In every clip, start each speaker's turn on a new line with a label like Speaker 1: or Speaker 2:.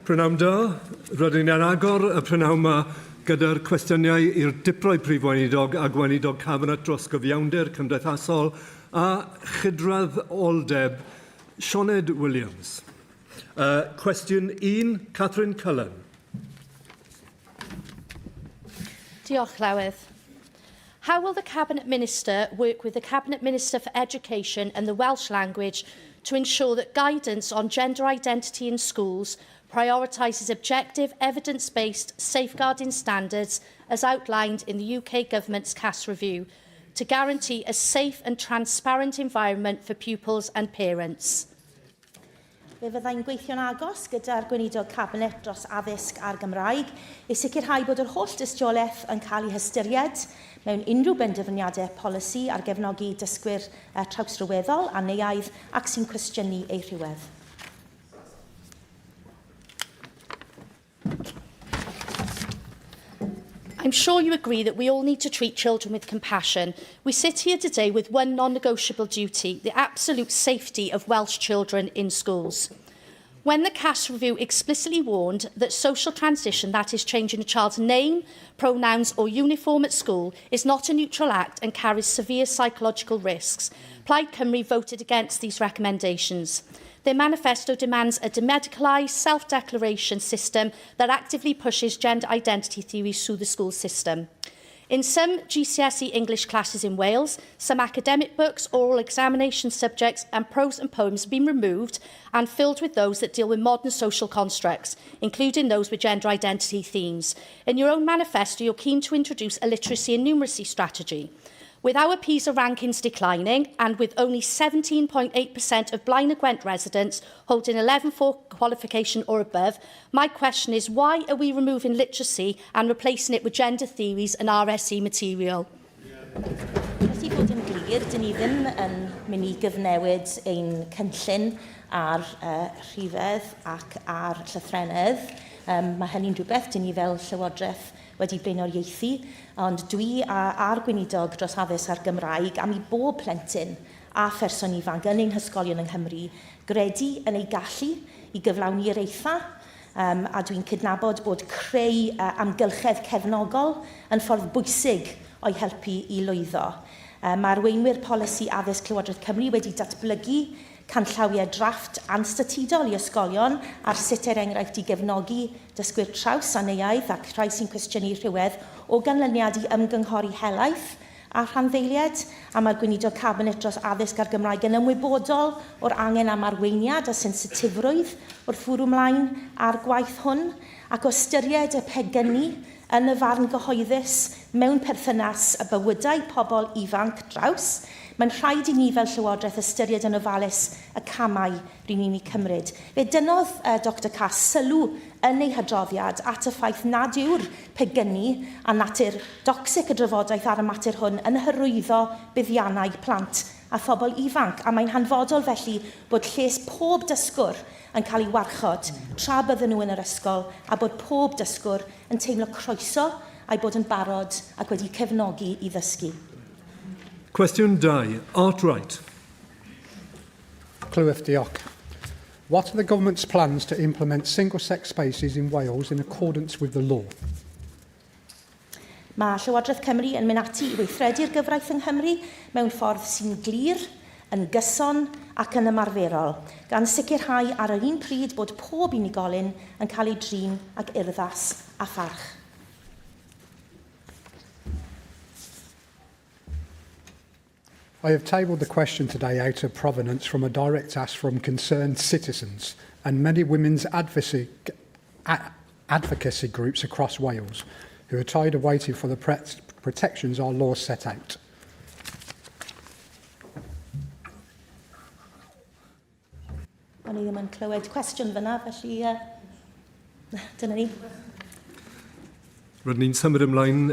Speaker 1: Prynawn da, rydyn ni'n agor y prynawn yma gyda'r cwestiynau i'r diprau prif weinidog a gweinidog cabinet dros gyfiawnder cymdeithasol a chydradd oldeb Senedd Williams. Cwestiwn 1, Catherine Cullen.
Speaker 2: Diolch, Llywydd. How will the Cabinet Minister work with the Cabinet Minister for Education and the Welsh language to ensure that guidance on gender identity in schools prioritises objective, evidence-based safeguarding standards as outlined in the UK Government's CAS review to guarantee a safe and transparent environment for pupils and parents?
Speaker 3: Fe fyddai'n gweithio'n agos gyda'r gweinidog cabinet dros addysg a'r Gymraeg i sicrhau bod yr holl dystiolaeth yn cael ei hystyried mewn unrhyw benderfyniadau polisi ar gefnogi dysgwyr trawsryweddol a neuaidd ac sy'n cwestiynu eu rhywedd.
Speaker 2: I'm sure you agree that we all need to treat children with compassion. We sit here today with one non-negotiable duty, the absolute safety of Welsh children in schools. When the CAS review explicitly warned that social transition, that is changing a child's name, pronouns or uniform at school, is not a neutral act and carries severe psychological risks, Plaid Cymru voted against these recommendations. Their manifesto demands a demedicalised self-declaration system that actively pushes gender identity theories through the school system. In some GCSE English classes in Wales, some academic books, oral examination subjects and prose and poems have been removed and filled with those that deal with modern social constructs, including those with gender identity themes. In your own manifesto, you're keen to introduce a literacy and numeracy strategy. With our PISA rankings declining and with only 17.8% of Blaenau Gwent residents holding a level 4 qualification or above, my question is why are we removing literacy and replacing it with gender theories and RSE material?
Speaker 3: Os i bod yn glir, dyn ni ddim yn mynd i gyfnewid ein cynllun ar rhifedd ac ar llythrennedd. Mae hynny'n rhywbeth dyn ni fel Llywodraeth wedi blaenoriaethu, ond dwi a'r gweinidog dros addysg a'r Gymraeg am i bob plentyn a pherson ifanc yn ein hysgolion yng Nghymru gredu yn ei gallu i gyflawni'r eitha, a dwi'n cydnabod bod creu amgylchedd cefnogol yn ffordd bwysig o'i helpu i lwyddo. Mae'r arweinwyr polisi addysg Llywodraeth Cymru wedi datblygu canllawiau drafft anstatudol i ysgolion ar sut enghraifft i gefnogi dysgwyr traws a neuaidd ac rhai sy'n cwestiynu rhywedd o ganlyniad i ymgynghori helaeth a rhanddeiliad, a mae'r gweinidog cabinet dros addysg a'r Gymraeg yn ymwybodol o'r angen am arweiniad a sensitifrwydd wrth fwrw ymlaen ar gwaith hwn ac o ystyried y pegynnu yn y farn gyhoeddus mewn perthynas y bywydau pobl ifanc draws. Mae'n rhaid i ni fel Llywodraeth ystyried yn ofalus y camau rydyn ni'n ei cymryd. Fe dynodd Dr Cass sylw yn ei hydroddiad at y ffaith nad yw'r pegynnu a natur docsic y drafodaeth ar y mater hwn yn hyrwyddo buddiannau plant a phobl ifanc, a mae'n hanfodol felly bod lles pob dysgwr yn cael ei warchod tra bydden nhw yn yr ysgol a bod pob dysgwr yn teimlo croeso a'i bod yn barod ac wedi cefnogi i ddysgu.
Speaker 1: Cwestiwn 2, Art Wright.
Speaker 4: Clyweth diolch. What are the government's plans to implement single-sex spaces in Wales in accordance with the law?
Speaker 3: Mae Llywodraeth Cymru yn mynd ati i weithredu'r gyfraith yng Nghymru mewn ffordd sy'n glir, yn gyson ac yn ymarferol, gan sicrhau ar yr un pryd bod pob unigolyn yn cael ei drin ac urddas a pharch.
Speaker 4: I have tabled the question today out of provenance from a direct ask from concerned citizens and many women's advocacy groups across Wales who are tired of waiting for the protections our laws set out.
Speaker 3: O'n i ddim yn clywed cwestiwn fyna, felly dyna ni.
Speaker 1: Rydyn ni'n symud ymlaen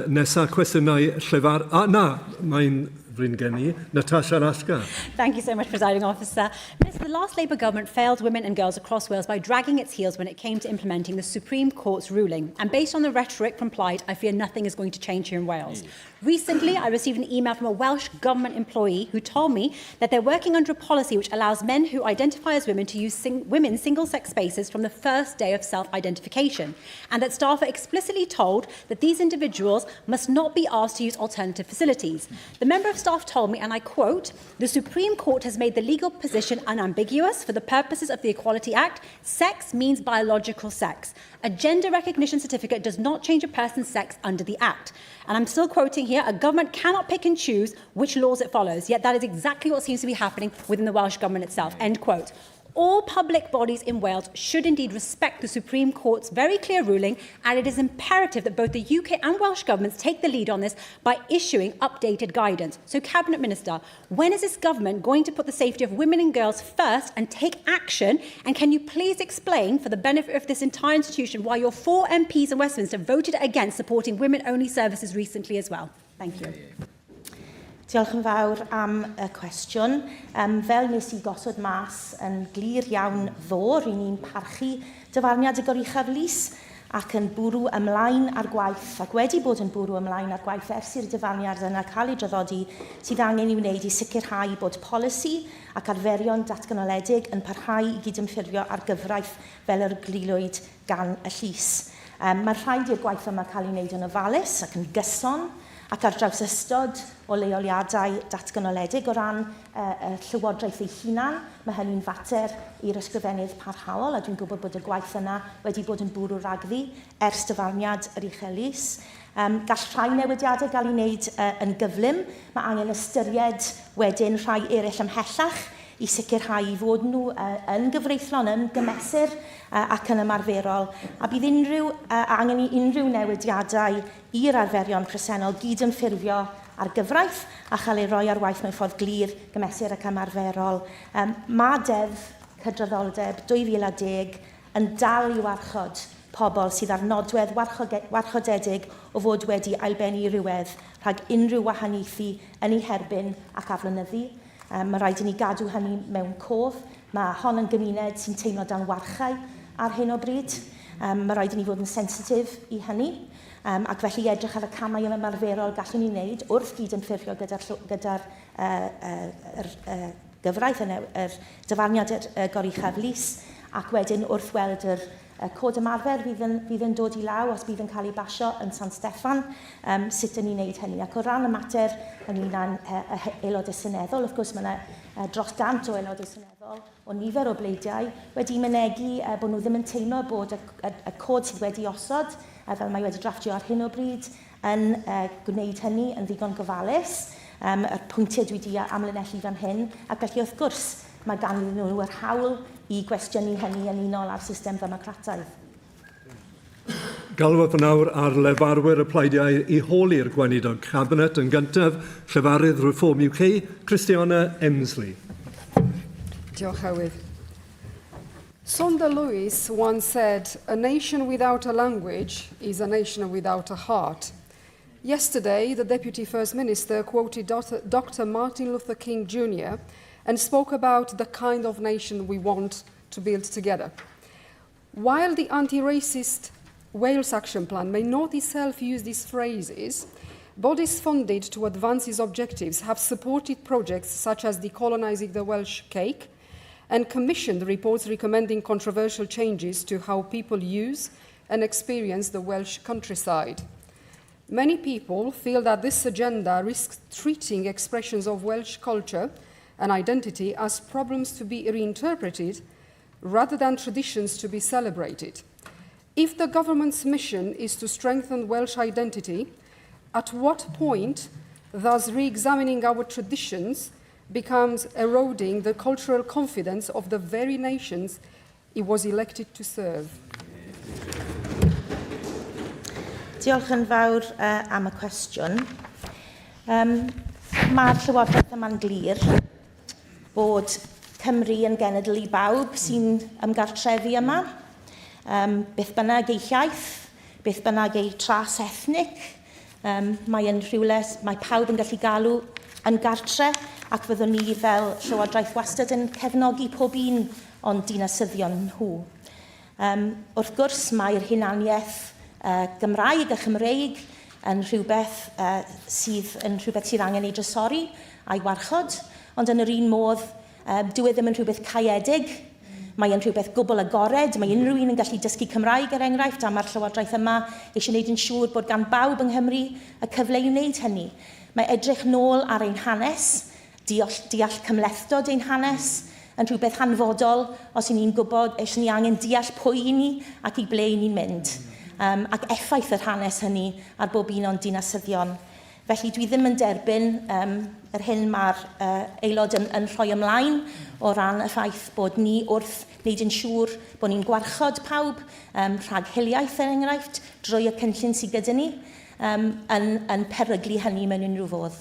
Speaker 1: nesaf cwestiynau llyfar. Na, mae'n Bryn Geni, Natasha Laska.
Speaker 5: Thank you so much, Presiding Officer. Minister, the last Labour government failed women and girls across Wales by dragging its heels when it came to implementing the Supreme Court's ruling. And based on the rhetoric from Plaid, I fear nothing is going to change here in Wales. Recently, I received an email from a Welsh Government employee who told me that they're working under a policy which allows men who identify as women to use women's single-sex spaces from the first day of self-identification, and that staff are explicitly told that these individuals must not be asked to use alternative facilities. The member of staff told me, and I quote, "The Supreme Court has made the legal position unambiguous for the purposes of the Equality Act. Sex means biological sex. A gender recognition certificate does not change a person's sex under the Act." And I'm still quoting here, "A government cannot pick and choose which laws it follows." Yet that is exactly what seems to be happening within the Welsh Government itself. End quote. All public bodies in Wales should indeed respect the Supreme Court's very clear ruling, and it is imperative that both the UK and Welsh governments take the lead on this by issuing updated guidance. So, Cabinet Minister, when is this government going to put the safety of women and girls first and take action? And can you please explain, for the benefit of this entire institution, why your 4 MPs in Westminster voted against supporting women-only services recently as well? Thank you.
Speaker 3: Diolch yn fawr am y cwestiwn. Fel nes I gosod mas yn glir iawn ddo, rydyn ni'n parchu dyfarniad y goruchaf ac yn bwrw ymlaen ar gwaith, ac wedi bod yn bwrw ymlaen ar gwaith ers i'r dyfarniad yna cael ei draddodi sydd angen I wneud I sicrhau bod polisi ac arferion datganoledig yn parhau I gydymffurfio ar gyfraith fel yr glilwyd gan y llys. Mae'r rhaid i'r gwaith yma cael ei wneud yn ofalus ac yn gyson, ac ar draws ystod o leoliadau datganoledig o ran y Llywodraeth ei hunan. Mae hynny'n fater i'r ysgrifennydd parhaol, a dwi'n gwybod bod y gwaith yna wedi bod yn bwrw ragddi ers dyfarniad yr uchelus. Gall rhai newidiadau gael ei wneud yn gyflym. Mae angen ystyried wedyn rhai eraill ymhellach I sicrhau I fod nhw yn gyfreithlon, yn gymesur ac yn ymarferol. A bydd angen I unrhyw newidiadau i'r arferion presennol gydymffurfio ar gyfraith a chael ei roi ar waith mewn ffordd glir, gymesur ac ymarferol. Mae deddf cydraddoldeb 2010 yn dal I warchod pobl sydd ar nodwedd warchodedig o fod wedi ailbennu rhywedd rhag unrhyw wahaniaethu yn ei herbyn ac aflynyddu. Mae rhaid I ni gadw hynny mewn cof. Mae hon yn gymuned sy'n teimlo dan warchau ar hyn o bryd. Mae rhaid I ni fod yn sensitif I hynny. Ac felly edrych ar y camau ymarferol gallwn ni wneud wrth gydymffurfio gyda'r gyfraith, yr dyfarniad goruchaf lys, ac wedyn wrth weld yr cod ymarfer fydd yn dod I law os bydd yn cael ei basio yn San Steffan, sut yn ni'n wneud hynny. Ac o ran y mater ynglyn â'n aelodau seneddol, wrth gwrs mae yna dros 100 o aelodau seneddol o nifer o bleidiau wedi mynegu bod nhw ddim yn teimlo bod y cod sydd wedi osod, fel mae wedi drafftio ar hyn o bryd, yn gwneud hynny yn ddigon gofalus. Y pwyntiau dwi wedi amlinellu fan hyn, ac felly wrth gwrs mae ganddyn nhw yr hawl I gwestiynu hynny yn unol ar system ddemocrataidd.
Speaker 1: Galwaf yn awr ar lefarwyr y pleidiau I holi'r gweinidog Cabinet yn gyntaf, Llefarydd Reform UK, Christiana Emsley.
Speaker 6: Diolch Hywyd. Sonda Lewis once said, "A nation without a language is a nation without a heart." Yesterday, the Deputy First Minister quoted Dr. Martin Luther King Jr. and spoke about the kind of nation we want to build together. While the anti-racist Wales Action Plan may not itself use these phrases, bodies funded to advance its objectives have supported projects such as decolonising the Welsh cake and commissioned reports recommending controversial changes to how people use and experience the Welsh countryside. Many people feel that this agenda risks treating expressions of Welsh culture and identity as problems to be reinterpreted rather than traditions to be celebrated. If the government's mission is to strengthen Welsh identity, at what point does re-examining our traditions becomes eroding the cultural confidence of the very nations it was elected to serve?
Speaker 3: Diolch yn fawr am y cwestiwn. Mae'r Llywodraeth yma'n glir bod Cymru yn genedl I bawb sy'n ymgartrefu yma. Beth bynnag ei iaith, beth bynnag ei tras ethnic. Mae pawb yn gallu galw yn gartre, ac fyddwn ni fel Llywodraeth wastad yn cefnogi pob un o'n dinasyddion nhw. Wrth gwrs, mae'r hunaniaeth Gymraeg a Chymreig yn rhywbeth sydd angen ei drysori a'i warchod, ond yn yr un modd, dyw e ddim yn rhywbeth caeedig. Mae'n rhywbeth gwbl agored, mae unrhyw un yn gallu dysgu Cymraeg er enghraifft, a mae'r Llywodraeth yma eisiau gwneud yn siŵr bod gan bawb yng Nghymru y cyfle i wneud hynny. Mae edrych nôl ar ein hanes, deall cymlethdod ein hanes, yn rhywbeth hanfodol os y'n ni'n gwybod eich ni angen deall pwy i ni ac i ble i ni'n mynd. Ac effaith yr hanes hynny ar bob un o'n dinasyddion. Felly dwi ddim yn derbyn yr hyn mae'r aelod yn rhoi ymlaen o ran y ffaith bod ni wrth wneud yn siŵr bod ni'n gwarchod pawb rhag hiliaeth er enghraifft drwy y cynllun sydd gyda ni yn peryglu hynny mewn unrhyw fodd.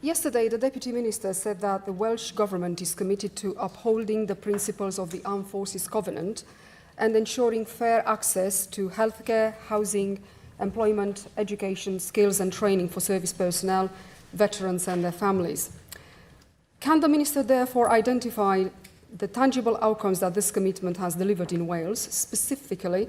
Speaker 6: Yesterday, the Deputy Minister said that the Welsh Government is committed to upholding the principles of the Armed Forces Covenant and ensuring fair access to healthcare, housing, employment, education, skills and training for service personnel, veterans and their families. Can the Minister therefore identify the tangible outcomes that this commitment has delivered in Wales? Specifically,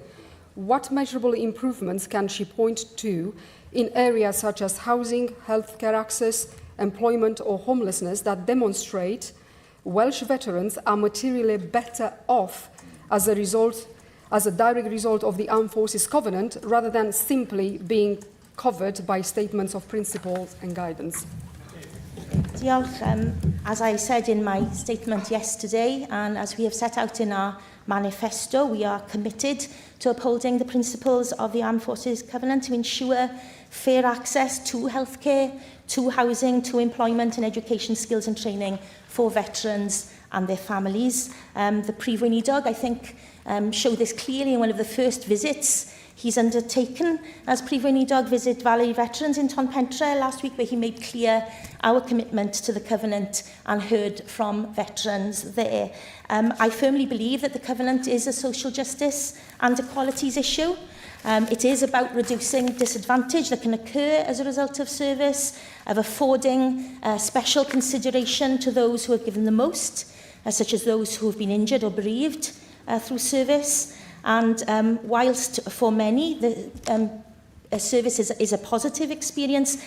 Speaker 6: what measurable improvements can she point to in areas such as housing, healthcare access, employment or homelessness that demonstrate Welsh veterans are materially better off as a direct result of the Armed Forces Covenant rather than simply being covered by statements of principles and guidance?
Speaker 3: Diolch. As I said in my statement yesterday, and as we have set out in our manifesto, we are committed to upholding the principles of the Armed Forces Covenant to ensure fair access to healthcare, to housing, to employment and education, skills and training for veterans and their families. The Prif Weinidog, I think, showed this clearly in one of the first visits he's undertaken as Prif Weinidog visit Valley Veterans in Tonpentre last week, where he made clear our commitment to the Covenant and heard from veterans there. I firmly believe that the Covenant is a social justice and equalities issue. It is about reducing disadvantage that can occur as a result of service, of affording special consideration to those who have given the most, such as those who have been injured or bereaved through service. And whilst for many the service is a positive experience,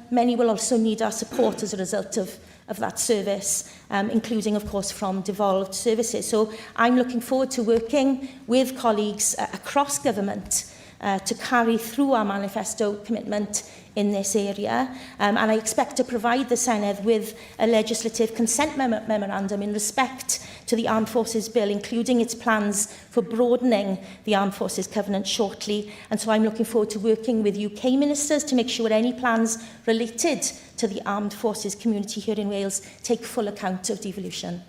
Speaker 3: many will also need our support as a result of that service, including, of course, from devolved services. So I'm looking forward to working with colleagues across government to carry through our manifesto commitment in this area. And I expect to provide the Senedd with a legislative consent memorandum in respect to the Armed Forces Bill, including its plans for broadening the Armed Forces Covenant shortly. And so I'm looking forward to working with UK ministers to make sure any plans related to the Armed Forces community here in Wales take full account of devolution.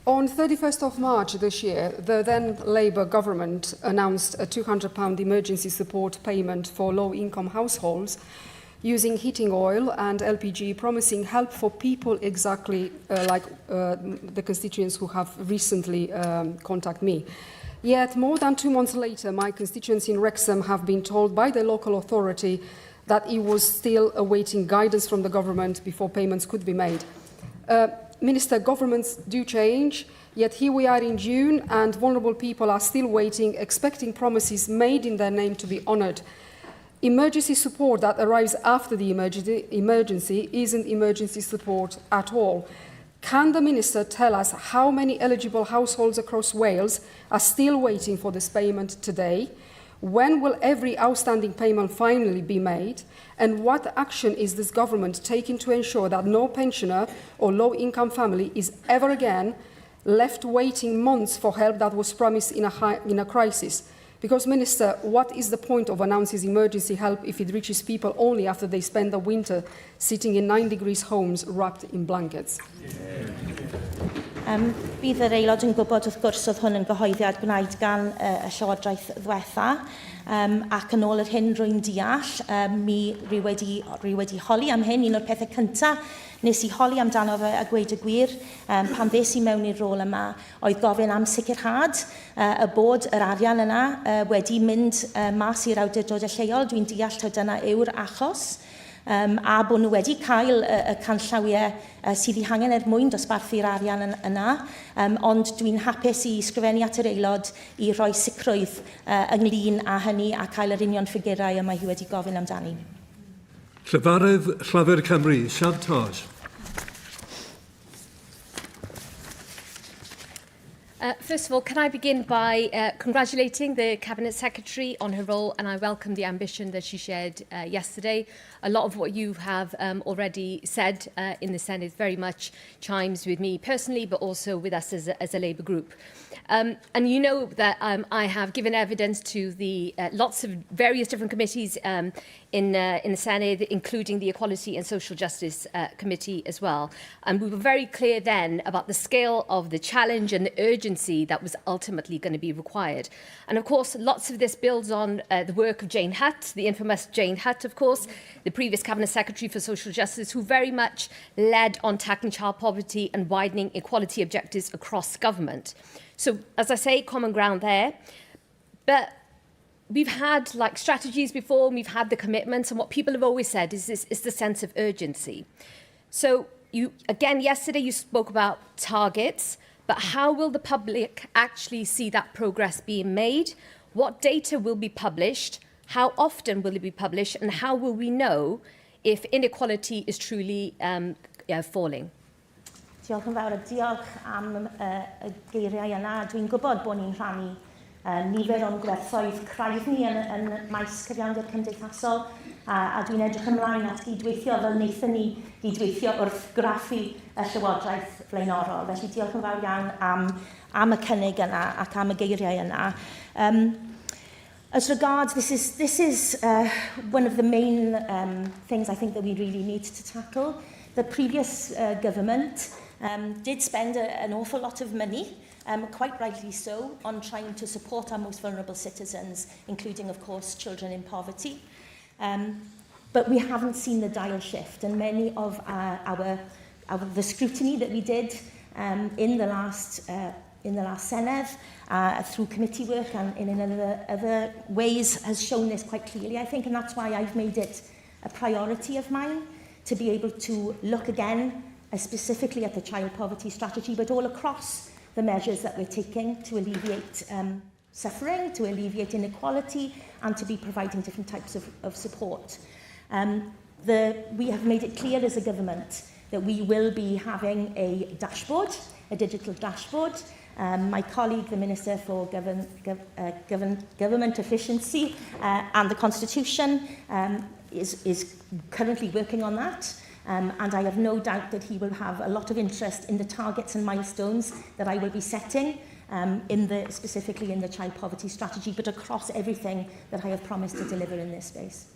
Speaker 6: On 31st of March this year, the then Labour government announced a £200 emergency support payment for low-income households using heating oil and LPG, promising help for people exactly like the constituents who have recently contacted me. Yet, more than 2 months later, my constituents in Wrexham have been told by the local authority that it was still awaiting guidance from the government before payments could be made. Minister, governments do change, yet here we are in June and vulnerable people are still waiting, expecting promises made in their name to be honoured. Emergency support that arrives after the emergency isn't emergency support at all. Can the Minister tell us how many eligible households across Wales are still waiting for this payment today? When will every outstanding payment finally be made? And what action is this government taking to ensure that no pensioner or low-income family is ever again left waiting months for help that was promised in a crisis? Because, Minister, what is the point of announcing emergency help if it reaches people only after they spend the winter sitting in 9-degree homes wrapped in blankets?
Speaker 3: Bydd yr aelod yn gwybod wrth gwrs oedd hwn yn gyhoeddiad gwneud gan y Llywodraeth ddiwetha, ac yn ôl yr hyn rwy'n deall, mi rwy wedi holi am hyn. Un o'r pethau cyntaf nes i holi amdano fe a gweud y gwir pan ddes i mewn i'r rôl yma oedd gofyn am sicrhad y bod yr arian yna wedi mynd mas i'r awdurdodau lleol. Dwi'n deall taw dyna yw'r achos. A bod nhw wedi cael y canllawiau sydd eu hangen mwyn dosbarthu'r arian yna, ond dwi'n hapus i sgrifennu at yr aelod i roi sicrwydd ynglyn â hynny a cael yr union ffigurau yma hi wedi gofyn amdani.
Speaker 1: Llywodraeth Cymru, Siad Taj.
Speaker 7: First of all, can I begin by congratulating the Cabinet Secretary on her role, and I welcome the ambition that she shared yesterday. A lot of what you have already said in the Senedd very much chimes with me personally, but also with us as a Labour group. And you know that I have given evidence to the lots of various different committees in the Senedd, including the Equality and Social Justice Committee as well. And we were very clear then about the scale of the challenge and the urgency that was ultimately going to be required. And of course, lots of this builds on the work of Jane Hutt, the infamous Jane Hutt, of course, the previous Cabinet Secretary for Social Justice, who very much led on tackling child poverty and widening equality objectives across government. So, as I say, common ground there. But we've had strategies before, and we've had the commitments, and what people have always said is the sense of urgency. So, yesterday you spoke about targets, but how will the public actually see that progress being made? What data will be published? How often will it be published? And how will we know if inequality is truly falling?
Speaker 3: Diolch yn fawr a diolch am y geiriau yna. Dwi'n gwybod bod ni'n rhannu nifer o'n gwerthoedd craidd ni yn maes cyfiawnder cymdeithasol, a dwi'n edrych ymlaen at gydweithio fel wnaethon ni gydweithio wrth graffu y Llywodraeth flaenorol. Felly diolch yn fawr iawn am y cynnig yna ac am y geiriau yna. As regards, this is one of the main things I think that we really need to tackle. The previous government did spend an awful lot of money, quite rightly so, on trying to support our most vulnerable citizens, including, of course, children in poverty. But we haven't seen the dial shift, and many of the scrutiny that we did in the last Senedd, through committee work and in other ways, has shown this quite clearly, I think, and that's why I've made it a priority of mine to be able to look again specifically at the child poverty strategy, but all across the measures that we're taking to alleviate suffering, to alleviate inequality, and to be providing different types of support. We have made it clear as a government that we will be having a dashboard, a digital dashboard. My colleague, the Minister for Government Efficiency and the Constitution, is currently working on that. And I have no doubt that he will have a lot of interest in the targets and milestones that I will be setting, specifically in the child poverty strategy, but across everything that I have promised to deliver in this space.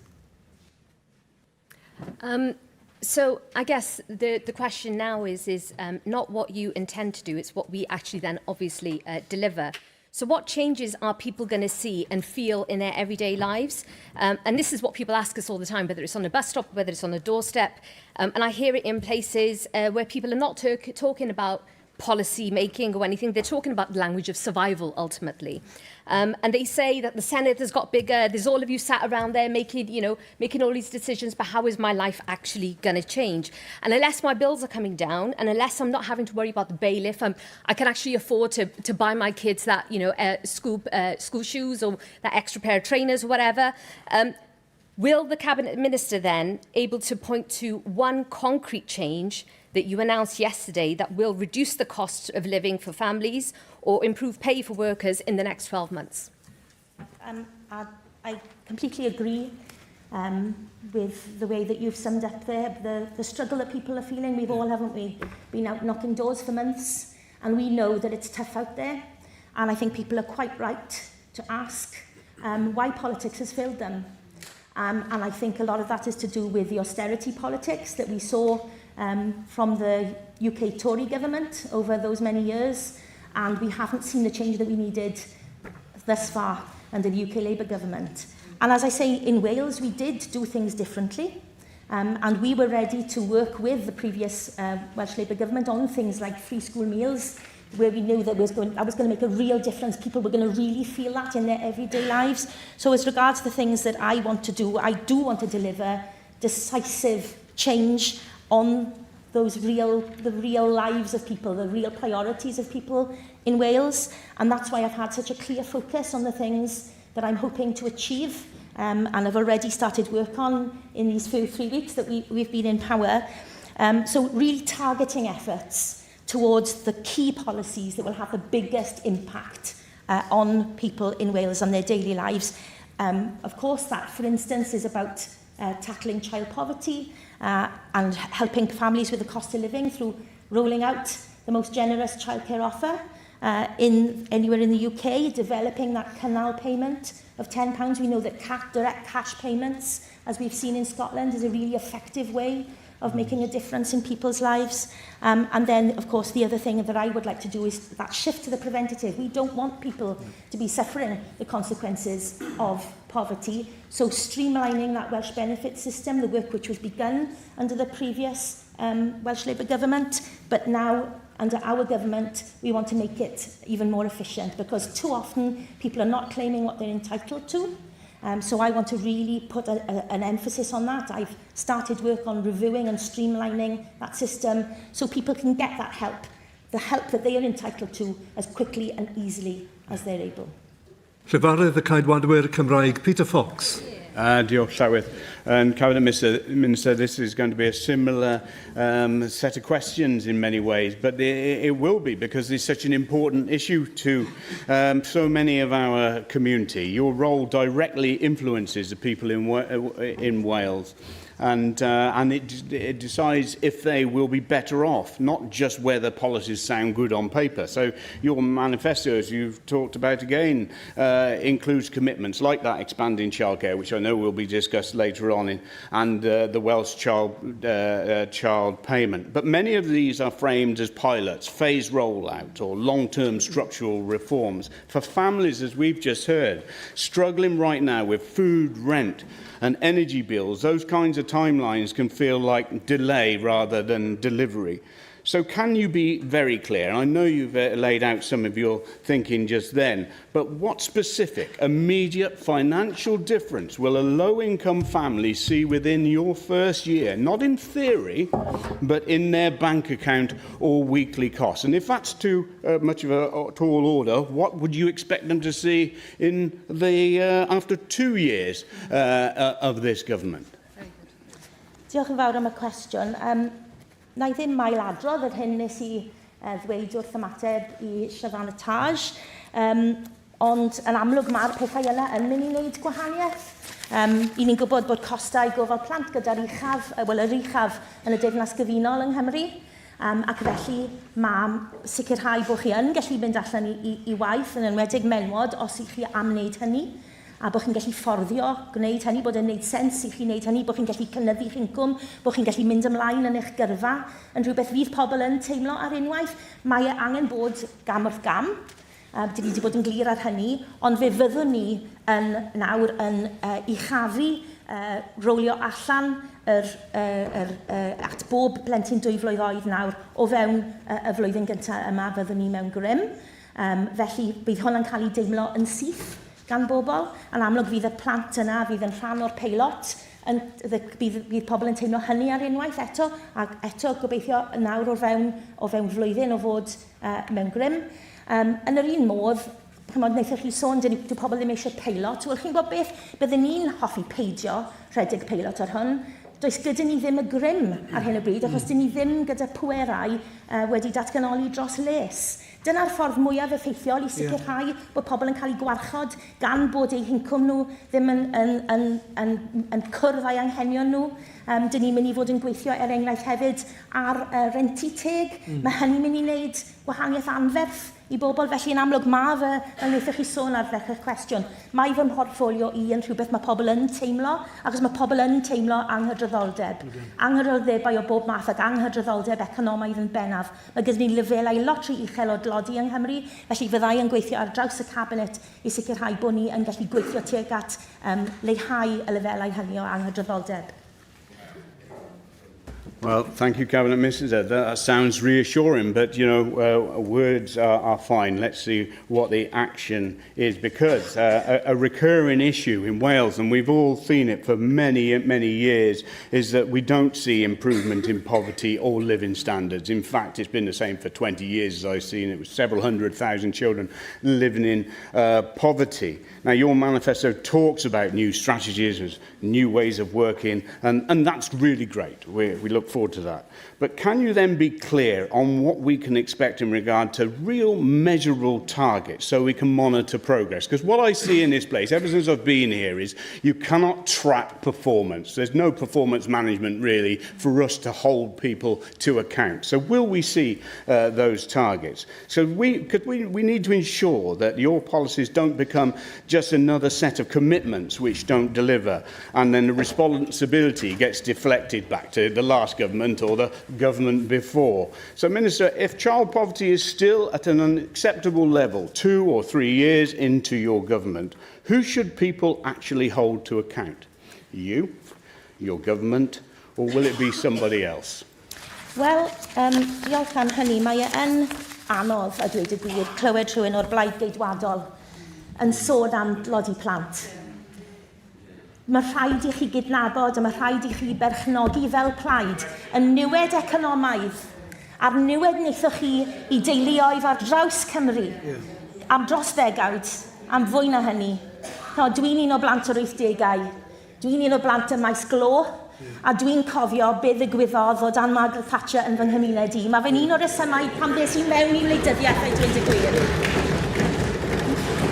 Speaker 7: So I guess the question now is not what you intend to do, it's what we actually then obviously deliver. So what changes are people going to see and feel in their everyday lives? And this is what people ask us all the time, whether it's on a bus stop, whether it's on a doorstep. And I hear it in places where people are not talking about policy making or anything. They're talking about the language of survival, ultimately. And they say that the Senedd has got bigger. There's all of you sat around there making all these decisions, but how is my life actually going to change? And unless my bills are coming down, and unless I'm not having to worry about the bailiff, I can actually afford to buy my kids that, school shoes or that extra pair of trainers or whatever. Will the Cabinet Minister then able to point to one concrete change that you announced yesterday that will reduce the cost of living for families or improve pay for workers in the next 12 months?
Speaker 3: I completely agree with the way that you've summed up there, the struggle that people are feeling. We've all, haven't we, been out knocking doors for months, and we know that it's tough out there. And I think people are quite right to ask why politics has failed them. And I think a lot of that is to do with the austerity politics that we saw from the UK Tory government over those many years, and we haven't seen the change that we needed thus far under the UK Labour government. And as I say, in Wales, we did do things differently. And we were ready to work with the previous Welsh Labour government on things like free school meals, where we knew that was going to make a real difference. People were going to really feel that in their everyday lives. So as regards to the things that I want to do, I do want to deliver decisive change on the real lives of people, the real priorities of people in Wales. And that's why I've had such a clear focus on the things that I'm hoping to achieve. And I've already started work on in these 3 weeks that we've been in power. So really targeting efforts towards the key policies that will have the biggest impact on people in Wales and their daily lives. Of course, that, for instance, is about tackling child poverty and helping families with the cost of living through rolling out the most generous childcare offer anywhere in the UK, developing that canal payment of £10. We know that direct cash payments, as we've seen in Scotland, is a really effective way of making a difference in people's lives. And then, of course, the other thing that I would like to do is that shift to the preventative. We don't want people to be suffering the consequences of poverty. So streamlining that Welsh benefit system, the work which was begun under the previous Welsh Labour government, but now under our government, we want to make it even more efficient, because too often people are not claiming what they're entitled to. So I want to really put an emphasis on that. I've started work on reviewing and streamlining that system so people can get that help, the help that they are entitled to, as quickly and easily as they're able.
Speaker 1: Llyfarydd y Caedwadwyr Cymraeg, Peter Fox.
Speaker 8: Diolch Llawedd. And Cabinet Minister, this is going to be a similar set of questions in many ways, but it will be, because it's such an important issue to so many of our community. Your role directly influences the people in Wales. And it decides if they will be better off, not just whether policies sound good on paper. So your manifesto, as you've talked about again, includes commitments like that expanding childcare, which I know will be discussed later on, and the Welsh child payment. But many of these are framed as pilots, phased rollout, or long-term structural reforms. For families, as we've just heard, struggling right now with food, rent, and energy bills, those kinds of timelines can feel like delay rather than delivery. So can you be very clear? I know you've laid out some of your thinking just then, but what specific, immediate financial difference will a low-income family see within your first year? Not in theory, but in their bank account or weekly costs. And if that's too much of a tall order, what would you expect them to see in the after 2 years of this government?
Speaker 3: Diolch yn fawr am y cwestiwn. Na I ddim mailadrodd yr hyn nes I ddweud wrth ymateb I Llyfan y Taj, ond yn amlwg mae'r pethau yna yn mynd I wneud gwahaniaeth. I ni'n gwybod bod costau gofal plant gyda'r uchaf, yr uchaf yn y Deyrnas Gyfunol yng Nghymru, ac felly mae sicrhau bod chi yn gallu mynd allan I waith, yn enwedig menwod, os I chi am wneud hynny, a bod chi'n gallu fforddio gwneud hynny, bod e'n gwneud sens I chi wneud hynny, bod chi'n gallu cynyddu chi'n incwm, bod chi'n gallu mynd ymlaen yn eich gyrfa, yn rhywbeth fydd pobl yn teimlo ar unwaith. Mae angen bod gam wrth gam. Dyn ni wedi bod yn glir ar hynny, ond fe fyddwn ni nawr yn uchafu, rowlio allan at bob plentyn 2 flwydd oed nawr o fewn y flwyddyn gyntaf yma fyddwn ni mewn grym. Felly bydd hwnna'n cael ei deimlo yn syth gan bobl, yn amlwg fydd y plant yna, fydd yn rhan o'r peilot, bydd pobl yn teimlo hynny ar unwaith eto, ac eto gobeithio nawr o fewn flwyddyn o fod mewn grym. Yn yr un modd, wnaethoch chi sôn, dyw pobl ddim eisiau peilot, wel chi'n gwybod beth, byddwn ni'n hoffi peidio rhedeg peilot ar hwn. Does gyda ni ddim y grym ar hyn o bryd, achos dyn ni ddim gyda pwerau wedi datganoli dros les. Dyna'r ffordd mwyaf effeithiol I sicrhau bod pobl yn cael eu gwarchod gan bod eu hincwm nhw ddim yn cwrdd â'i anghenion nhw. Dyn ni'n mynd I fod yn gweithio enghraifft hefyd ar renti teg. Mae hynny'n mynd I wneud gwahaniaeth anferth i bobl. Felly yn amlwg mae fy, fel wnaethoch chi sôn ar ddechrau'r cwestiwn, mae fy mhorffolio i yn rhywbeth mae pobl yn teimlo, achos mae pobl yn teimlo anghydraddoldeb. Anghydraddoldebau o bob math ac anghydraddoldeb economaidd yn bennaf. Mae gyda ni lefelau lot rhy uchel o dlodi yng Nghymru, felly fyddai yn gweithio ar draws y cabinet i sicrhau bod ni yn gallu gweithio tuag at leihau y lefelau hynny o anghydraddoldeb.
Speaker 8: Well, thank you, Cabinet Minister. That sounds reassuring, but, you know, words are fine. Let's see what the action is, because a recurring issue in Wales, and we've all seen it for many, many years, is that we don't see improvement in poverty or living standards. In fact, it's been the same for 20 years, as I've seen. It was several 100,000 children living in poverty. Now, your manifesto talks about new strategies, new ways of working, and that's really great. We look forward to that. But can you then be clear on what we can expect in regard to real measurable targets so we can monitor progress? Because what I see in this place, ever since I've been here, is you cannot track performance. There's no performance management really for us to hold people to account. So will we see those targets? So we need to ensure that your policies don't become just another set of commitments which don't deliver, and then the responsibility gets deflected back to the last government or the government before. So, Minister, if child poverty is still at an unacceptable level 2 or 3 years into your government, who should people actually hold to account? You, your government, or will it be somebody else?
Speaker 3: Wel, diolch am hynny. Mae yn anodd, a dweud y gwir, clywed rhywun o'r blaid geidwadol yn sôn am dlodi plant. Mae rhaid i chi gydnabod a mae rhaid i chi berchnogi fel plaid y niwed economaidd a'r niwed wnaethoch chi i deuluoedd ar draws Cymru am dros ddegawd, am fwy na hynny. No, dwi'n un o blant o'r 80au, dwi'n un o blant y maes glo, a dwi'n cofio be ddigwyddodd o dan Margaret Thatcher yn fy nghymuned i. Mae fe'n un o'r resymau pan beth sy'n mewn i wleidyddiaeth a dweud y gwir.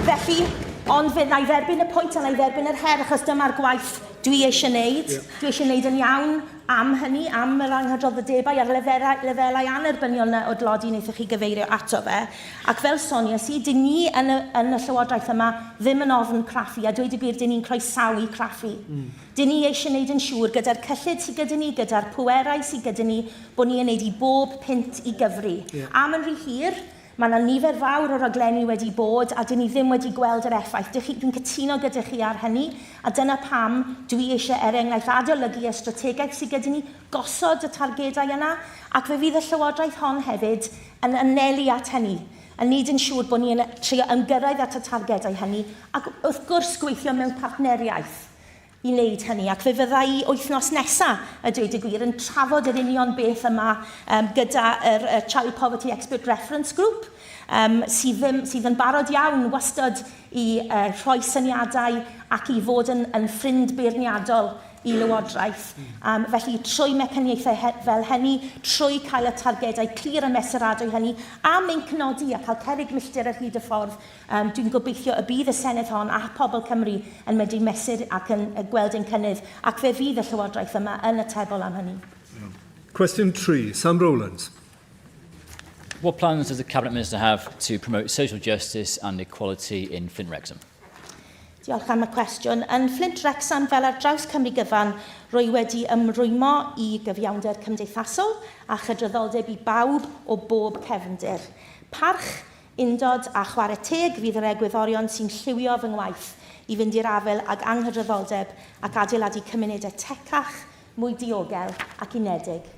Speaker 3: Felly, ond fe na i dderbyn y pwynt a na i dderbyn yr her, achos dyma'r gwaith dwi eisiau wneud. Dwi eisiau wneud yn iawn am hynny, am yr anghydroddodebau a'r lefelau anerbyniol o dlodi wnaethoch chi gyfeirio ato fe. Ac fel Sonia, dyn ni yn y Llywodraeth yma ddim yn ofn craffu, a dweud y gwir, dyn ni'n croesawu craffu. Dyn ni eisiau wneud yn siŵr gyda'r cyllid sydd gyda ni, gyda'r pwerau sydd gyda ni, bod ni'n wneud i bob pint i gyfri. Am yn rhy hir, mae yna nifer fawr o raglenni wedi bod a dyn ni ddim wedi gweld yr effaith. Dwi'n cytuno gyda chi ar hynny, a dyna pam dwi eisiau enghraifft adolygu y strategaeth sydd gyda ni, gosod y targedau yna, ac fe fydd y Llywodraeth hon hefyd yn anelu at hynny. A nid yn siŵr bod ni'n trio ymgyrraedd at y targedau hynny, ac wrth gwrs gweithio mewn partneriaeth i wneud hynny, ac fe fydda i wythnos nesaf, a dweud y gwir, yn trafod yr union beth yma gyda'r Child Poverty Expert Reference Group, sydd yn barod iawn wastad i rhoi syniadau ac i fod yn ffrind beirniadol i Lywodraeth. Felly, trwy mecaniaethau fel hynny, trwy cael y targedau clir y mesuradwy hynny, a mewn cynodi a cael cerig milltir ar hyd y ffordd, dwi'n gobeithio y bydd y Senedd hon a phobl Cymru yn medru mesur ac yn gweld yn cynnydd, ac fe fydd y Llywodraeth yma yn atebol am hynny.
Speaker 1: Question 3, Sam Rowlands.
Speaker 9: What plans does the Cabinet Minister have to promote social justice and equality in Flint Wrexham?
Speaker 3: Diolch am y cwestiwn. Yn Flint Wrexham, fel ar draws Cymru gyfan, rwy wedi ymrwymo i gyfiawnder cymdeithasol a chydraddoldeb i bawb o bob cefndir. Parch, undod a chwarae teg fydd yr egwyddorion sy'n lliwio fy ngwaith i fynd i'r afel ag anghydraddoldeb ac adeiladu cymunedau tecach, mwy diogel ac unedig.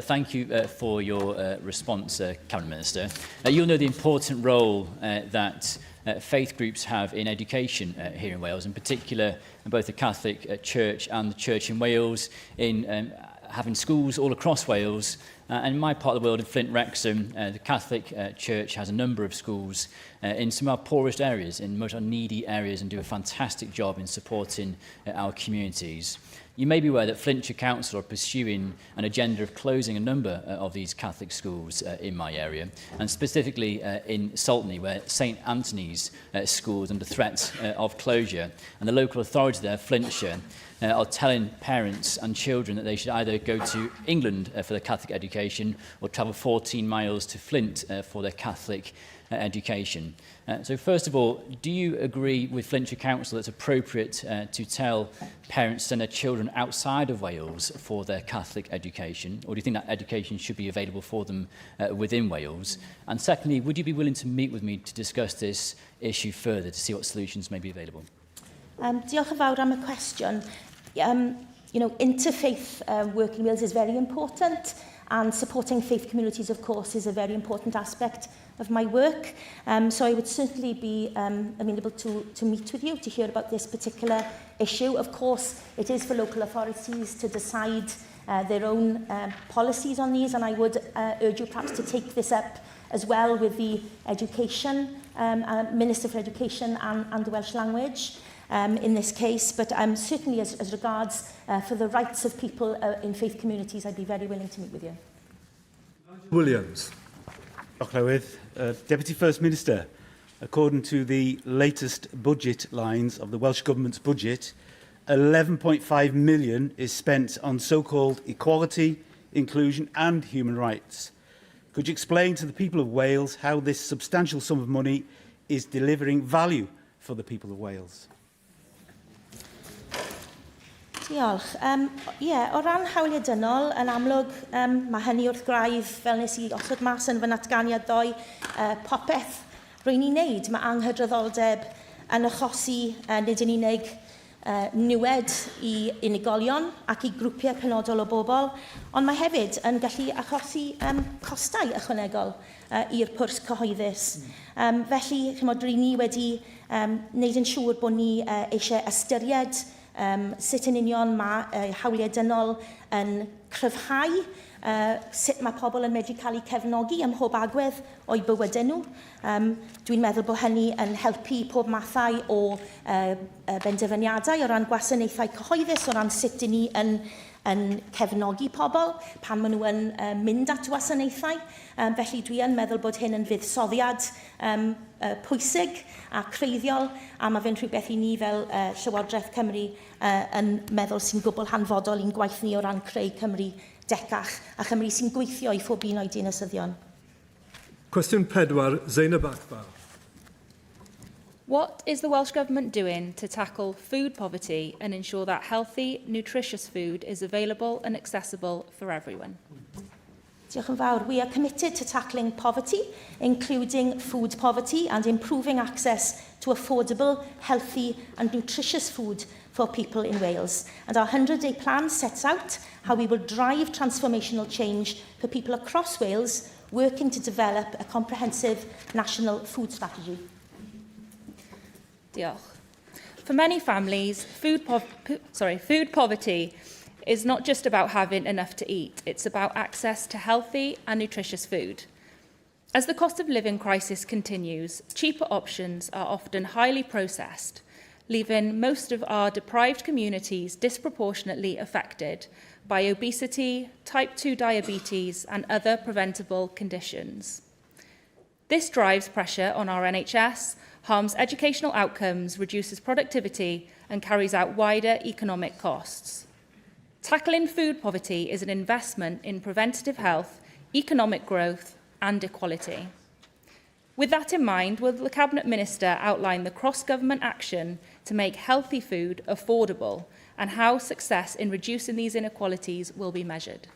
Speaker 9: Thank you for your response, Cabinet Minister. You'll know the important role that faith groups have in education here in Wales, in particular both the Catholic Church and the Church in Wales, in having schools all across Wales. And in my part of the world, in Flint Wrexham, the Catholic Church has a number of schools in some of our poorest areas, in most needy areas, and do a fantastic job in supporting our communities. You may be aware that Flintshire Council are pursuing an agenda of closing a number of these Catholic schools in my area, and specifically in Saltney, where St Anthony's School is under threat of closure, and the local authority there, Flintshire, are telling parents and children that they should either go to England for their Catholic education education or travel 14 miles to Flint for their Catholic education. So first of all, do you agree with Flintshire Council it's appropriate to tell parents to send their children outside of Wales for their Catholic education, or do you think that education should be available for them within Wales? And secondly, would you be willing to meet with me to discuss this issue further to see what solutions may be available?
Speaker 3: Diolch yn fawr am y cwestiwn. Interfaith work in Wales is very important, and supporting faith communities, of course, is a very important aspect of my work. So I would certainly be amenable to meet with you to hear about this particular issue. Of course, it is for local authorities to decide their own policies on these, and I would urge you perhaps to take this up as well with the Education, Minister for Education and the Welsh language in this case. But certainly as regards for the rights of people in faith communities, I'd be very willing to meet with you.
Speaker 1: Williams.
Speaker 10: Deputy First Minister, according to the latest budget lines of the Welsh Government's budget, 11.5 million is spent on so-called equality, inclusion and human rights. Could you explain to the people of Wales how this substantial sum of money is delivering value for the people of Wales?
Speaker 3: Diolch. O ran hawliau dynol, yn amlwg mae hynny wrth graidd fel nes I osod mas yn fy natganiad ddoe popeth rwy'n I wneud. Mae anghydraddoldeb yn achosi nid yn unig niwed I unigolion ac I grwpiau penodol o bobl, ond mae hefyd yn gallu achosi costau ychwanegol i'r pwrs cyhoeddus. Felly, rydyn ni wedi wneud yn siŵr bod ni eisiau ystyried sut yn union mae hawliau dynol yn cryfhau, sut mae pobl yn medru cael eu cefnogi ym mhob agwedd o'i bywydau nhw. Dwi'n meddwl bod hynny yn helpu pob mathau o benderfyniadau o ran gwasanaethau cyhoeddus, o ran sut dyn ni yn cefnogi pobl pan maen nhw yn mynd at wasanaethau. Felly dwi yn meddwl bod hyn yn fuddsoddiad pwysig a creiddiol, a mae fe'n rhywbeth I ni fel Llywodraeth Cymru yn meddwl sy'n gwbl hanfodol i'n gwaith ni o ran creu Cymru decach a Chymru sy'n gweithio I phob un o'i dinasyddion.
Speaker 1: Cwestiwn 4, Zainab Akbar.
Speaker 11: What is the Welsh Government doing to tackle food poverty and ensure that healthy, nutritious food is available and accessible for everyone?
Speaker 3: Diolch yn fawr. We are committed to tackling poverty, including food poverty, and improving access to affordable, healthy and nutritious food for people in Wales. And our 100-day plan sets out how we will drive transformational change for people across Wales, working to develop a comprehensive national food strategy.
Speaker 11: Diolch. For many families, food poverty is not just about having enough to eat, it's about access to healthy and nutritious food. As the cost of living crisis continues, cheaper options are often highly processed, leaving most of our deprived communities disproportionately affected by obesity, type 2 diabetes and other preventable conditions. This drives pressure on our NHS, harms educational outcomes, reduces productivity and carries out wider economic costs. Tackling food poverty is an investment in preventative health, economic growth and equality. With that in mind, will the Cabinet Minister outline the cross-government action to make healthy food affordable and how success in reducing these inequalities will be measured?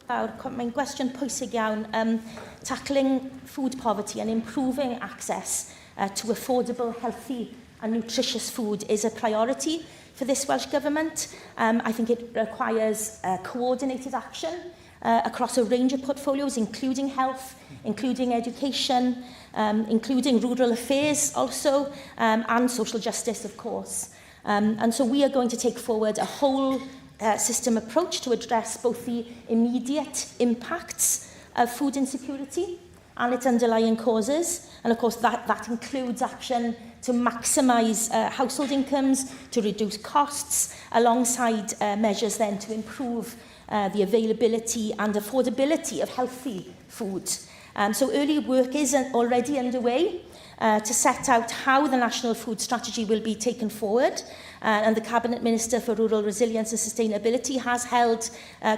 Speaker 3: Mae'n gwestiwn pwysig iawn. Tackling food poverty and improving access to affordable, healthy and nutritious food is a priority for this Welsh Government. I think it requires coordinated action across a range of portfolios, including health, including education, including rural affairs also, and social justice, of course. And so we are going to take forward a whole system approach to address both the immediate impacts of food insecurity and its underlying causes. And of course, that includes action to maximise household incomes, to reduce costs, alongside measures then to improve the availability and affordability of healthy food. So early work is already underway. to set out how the National Food Strategy will be taken forward. And the Cabinet Minister for Rural Resilience and Sustainability has held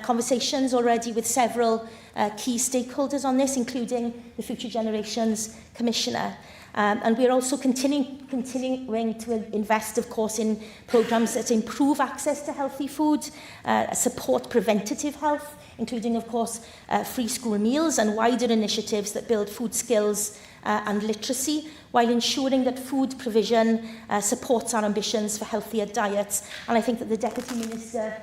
Speaker 3: conversations already with several key stakeholders on this, including the Future Generations Commissioner. And we're also continuing to invest, of course, in programmes that improve access to healthy food, support preventative health, including, of course, free school meals and wider initiatives that build food skills and literacy, while ensuring that food provision supports our ambitions for healthier diets. And I think that the Deputy Minister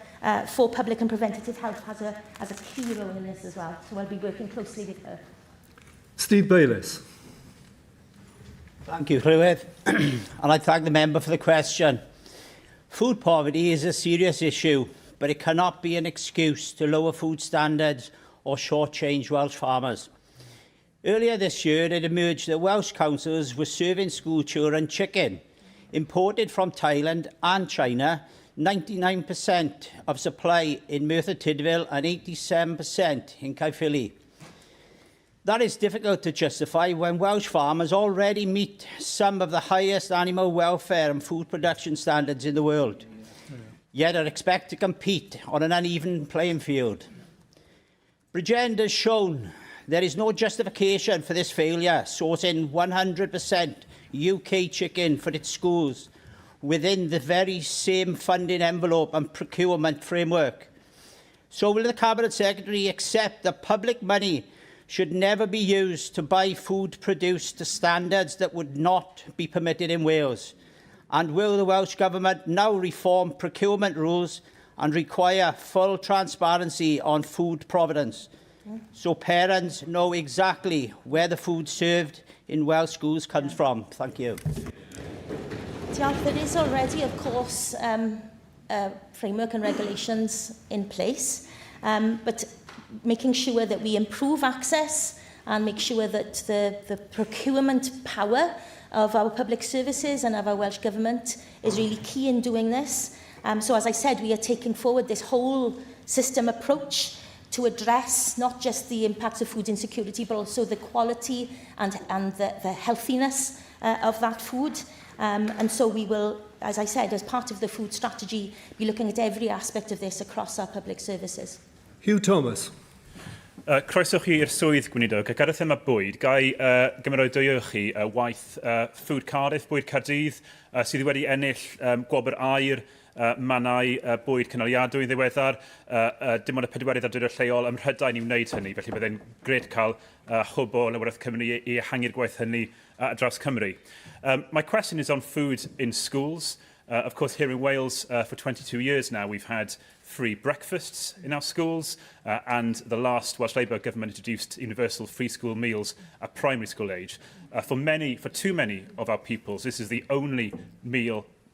Speaker 3: for Public and Preventative Health has a key role in this as well, so I'll be working closely with her.
Speaker 1: Steve Bayliss.
Speaker 12: Thank you, Llywydd. And I thank the member for the question. Food poverty is a serious issue, but it cannot be an excuse to lower food standards or shortchange Welsh farmers. Earlier this year, it emerged that Welsh councils were serving school children chicken, imported from Thailand and China, 99% of supply in Merthyr Tydfil and 87% in Caerphilly. That is difficult to justify when Welsh farmers already meet some of the highest animal welfare and food production standards in the world, yet are expected to compete on an uneven playing field. Bridgend has shown there is no justification for this failure, sourcing 100% UK chicken for its schools within the very same funding envelope and procurement framework. So will the Cabinet Secretary accept that public money should never be used to buy food produced to standards that would not be permitted in Wales? And will the Welsh Government now reform procurement rules and require full transparency on food provenance, so parents know exactly where the food served in Welsh schools comes from? Thank you.
Speaker 3: There is already, of course, framework and regulations in place, but making sure that we improve access and make sure that the procurement power of our public services and of our Welsh Government is really key in doing this. So as I said, we are taking forward this whole system approach to address not just the impacts of food insecurity, but also the quality and the healthiness of that food. And so we will, as I said, as part of the food strategy, be looking at every aspect of this across our public services.
Speaker 1: Hugh Thomas.
Speaker 13: Croeso chi i'r swydd gweinidog, ac ar y thema bwyd, gai gymeradwyo chi waith Food Cardiff, bwyd Caerdydd, sydd wedi ennill gwobr aur mannau bwyd cynaliadwy ddiweddar, dim ond y pedwerydd awdurdod lleol ym Mhrydain i wneud hynny, felly byddai'n gred cael hwb o Llywodraeth Cymru i ehangu'r gwaith hynny dros Cymru. My question is on food in schools. Of course, here in Wales, for 22 years now, we've had free breakfasts in our schools, and the last Welsh Labour government introduced universal free school meals at primary school age. For too many of our pupils, this is the only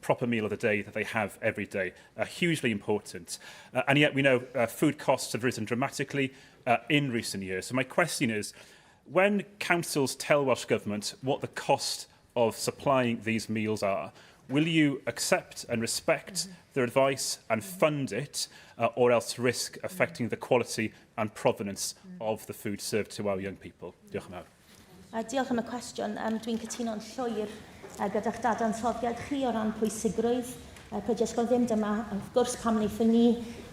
Speaker 13: proper meal of the day that they have every day. Hugely important. And yet we know food costs have risen dramatically in recent years. So my question is, when councils tell Welsh Government what the cost of supplying these meals are, will you accept and respect their advice and fund it, or else risk affecting the quality and provenance of the food served to our young people? Diolch yn fawr.
Speaker 3: Diolch am y cwestiwn. Dwi'n cytuno'n llwyr gyda'ch dadansoddiad chi o ran pwysigrwydd prydysgol ddim. Dyma, wrth gwrs, pam wnaethon ni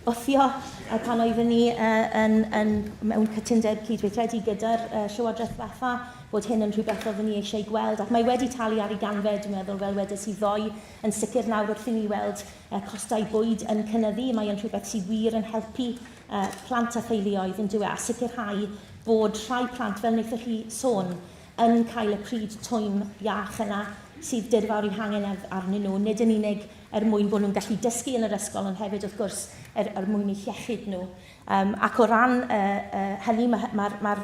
Speaker 3: wthio pan oeddwn ni mewn cytundeb cydweithredu gyda'r Llywodraeth fatha, bod hyn yn rhywbeth oeddwn ni eisiau gweld. Ac mae wedi talu ar ei ganfed, dwi'n meddwl, fel wedes i ddoe, yn sicr nawr wrth i ni weld costau bwyd yn cynyddu. Mae yn rhywbeth sydd wir yn helpu plant a theuluoedd yn dweud, a sicrhau bod rhai plant, fel wnaethoch chi sôn, yn cael y pryd twym iach yna sydd dyrfawr i hangen arnyn nhw, nid yn unig mwyn bod nhw'n gallu dysgu yn yr ysgol, ond hefyd, wrth gwrs, mwyn eu iechyd nhw. Ac o ran hynny, mae'r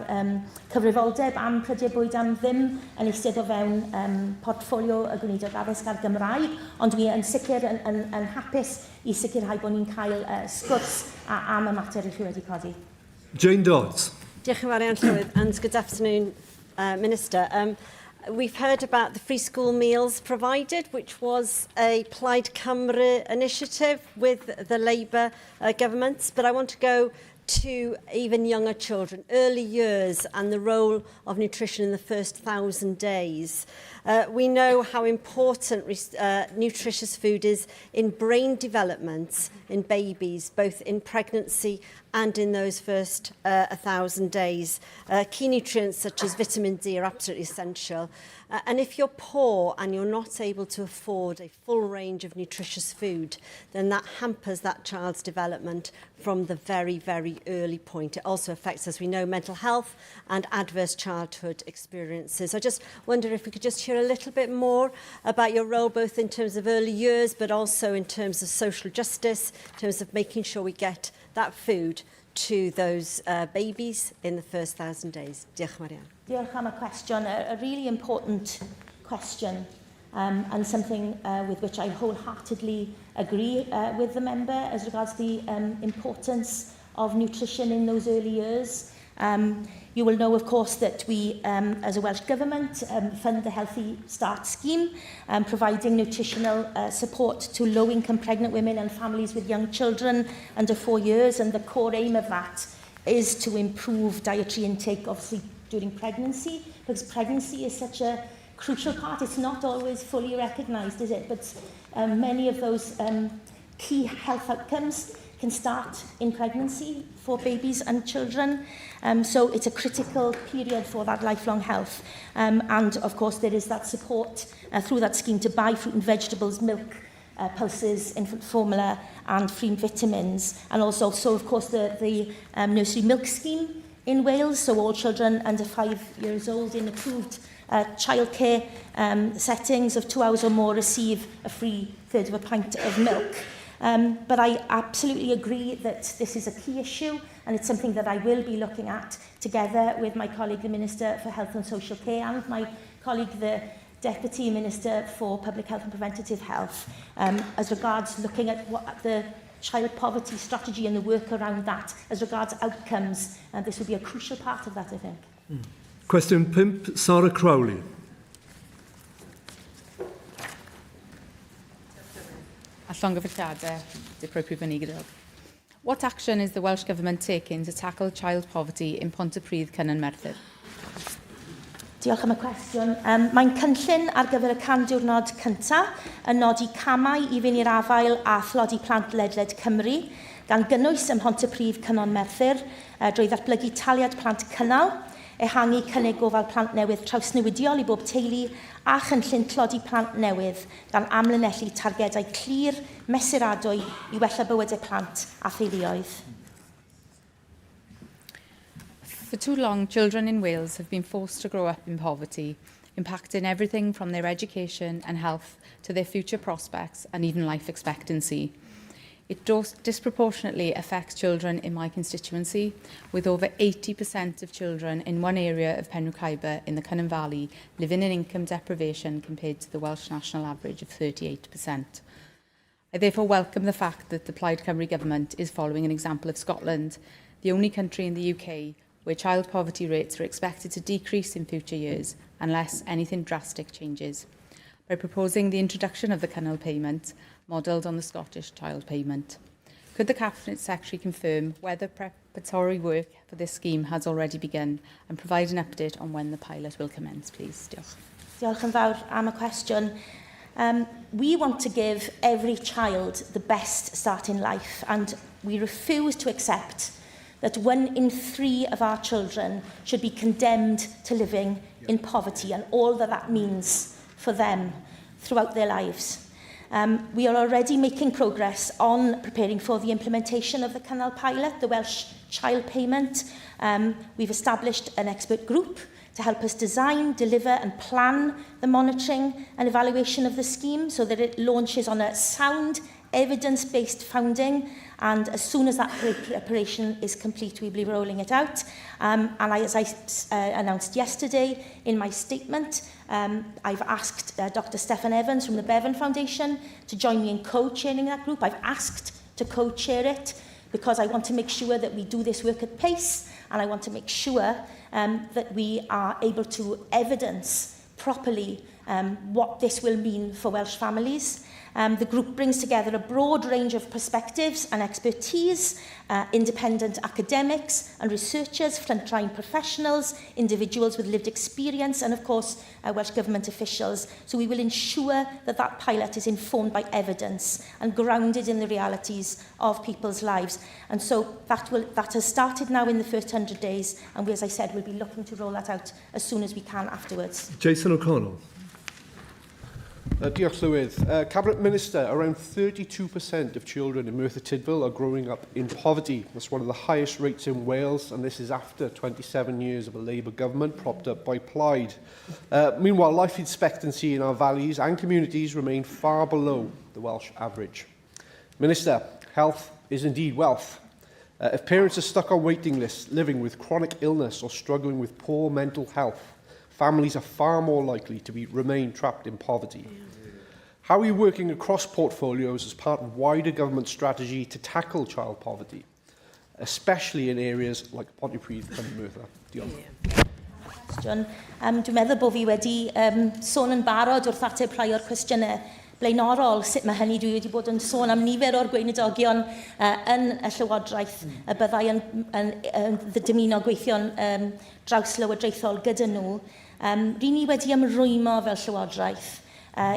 Speaker 3: cyfrifoldeb am prydiau bwyd am ddim yn eistedd o fewn portffolio y gweinidog addysg ar Gymraeg, ond dwi yn sicr yn hapus i sicrhau bod ni'n cael sgwrs am y mater i chi wedi codi.
Speaker 1: Jane Dodds.
Speaker 14: Diolch yn fawr iawn, Llywydd, and good afternoon, Minister. We've heard about the free school meals provided, which was a Plaid Cymru initiative with the Labour government, but I want to go to even younger children, early years, and the role of nutrition in the first 1,000 days. We know how important nutritious food is in brain development in babies, both in pregnancy and in those first 1,000 days. Key nutrients such as vitamin D are absolutely essential. And if you're poor and you're not able to afford a full range of nutritious food, then that hampers that child's development from the very, very early point. It also affects, as we know, mental health and adverse childhood experiences. I just wonder if we could just hear a little bit more about your role, both in terms of early years, but also in terms of social justice, in terms of making sure we get that food to those babies in the first 1,000 days. Diolch, Marianne.
Speaker 3: Diolch am y cwestiwn, a really important question and something with which I wholeheartedly agree with the member as regards the importance of nutrition in those early years. You will know, of course, that we, as a Welsh Government, fund the Healthy Start scheme, providing nutritional support to low-income pregnant women and families with young children under 4 years. And the core aim of that is to improve dietary intake, obviously, during pregnancy, because pregnancy is such a crucial part. It's not always fully recognised, is it? But many of those key health outcomes can start in pregnancy for babies and children. So it's a critical period for that lifelong health. And of course, there is that support through that scheme to buy fruit and vegetables, milk, pulses, infant formula, and free vitamins. And also, of course, the nursery milk scheme in Wales. So all children under 5 years old in approved childcare settings of 2 hours or more receive a free third of a pint of milk. But I absolutely agree that this is a key issue, and it's something that I will be looking at together with my colleague, the Minister for Health and Social Care, and my colleague, the Deputy Minister for Public Health and Preventative Health, as regards looking at what the child poverty strategy and the work around that, as regards outcomes. And this will be a crucial part of that, I think.
Speaker 1: Question 5, Sarah Crowley.
Speaker 15: What action is the Welsh Government taking to tackle child poverty in Pontypridd, Cynon Merthyr?
Speaker 3: Diolch am y cwestiwn. Mae'n cynllun ar gyfer y 100 diwrnod cyntaf yn nodi camau i fynd i'r afael a thlodi plant ledled Cymru, gan gynnwys ym Mhontypridd, Cynon Merthyr, drwy ddatblygu taliad plant cynnal, ehangu cynnig gofal plant newydd trawsnewidiol i bob teulu a chynllun tlodi plant newydd gan amlinellu targedau clir, mesuradwy i wella bywydau plant a theuluoedd.
Speaker 15: For too long, children in Wales have been forced to grow up in poverty, impacting everything from their education and health to their future prospects and even life expectancy. It disproportionately affects children in my constituency, with over 80% of children in one area of Penrhyn Cyber in the Cynon Valley living in income deprivation compared to the Welsh national average of 38%. I therefore welcome the fact that the Plaid Cymru government is following an example of Scotland, the only country in the UK where child poverty rates are expected to decrease in future years unless anything drastic changes, by proposing the introduction of the Cynnal payment, modelled on the Scottish child payment. Could the Cabinet Secretary confirm whether preparatory work for this scheme has already begun and provide an update on when the pilot will commence, please? Diolch.
Speaker 3: Diolch yn fawr am y cwestiwn. We want to give every child the best start in life, and we refuse to accept that 1 in 3 of our children should be condemned to living in poverty and all that that means for them throughout their lives. We are already making progress on preparing for the implementation of the Cynnal pilot, the Welsh child payment. We've established an expert group to help us design, deliver and plan the monitoring and evaluation of the scheme so that it launches on a sound, evidence-based founding, and as soon as that preparation is complete, we'll be rolling it out. As I announced yesterday in my statement, I've asked Dr. Steffan Evans from the Bevan Foundation to join me in co-chairing that group. I've asked to co-chair it because I want to make sure that we do this work at pace, and I want to make sure that we are able to evidence properly what this will mean for Welsh families. The group brings together a broad range of perspectives and expertise, independent academics and researchers, frontline professionals, individuals with lived experience, and of course, Welsh Government officials. So we will ensure that that pilot is informed by evidence and grounded in the realities of people's lives. And so that has started now in the first 100 days, and we, as I said, will be looking to roll that out as soon as we can afterwards.
Speaker 1: Jason O'Connell.
Speaker 16: Diolch Llywydd. Cabinet Minister, around 32% of children in Merthyr Tydfil are growing up in poverty. That's one of the highest rates in Wales, and this is after 27 years of a Labour government propped up by Plaid. Meanwhile, life expectancy in our valleys and communities remain far below the Welsh average. Minister, health is indeed wealth. If parents are stuck on waiting lists, living with chronic illness or struggling with poor mental health, families are far more likely to remain trapped in poverty. How are you working across portfolios as part of wider government strategy to tackle child poverty, especially in areas like Pontypridd and Merthyr? Diolch.
Speaker 3: Cwestiwn. Dwi'n meddwl bod fi wedi sôn yn barod wrth ateb rhai o'r cwestiynau blaenorol. Sut mae hynny, dwi wedi bod yn sôn am nifer o'r gweinidogion yn y Llywodraeth y byddai yn dymuno gweithio'n draws lywodraethol gyda nhw. Rydyn ni wedi ymrwymo fel Llywodraeth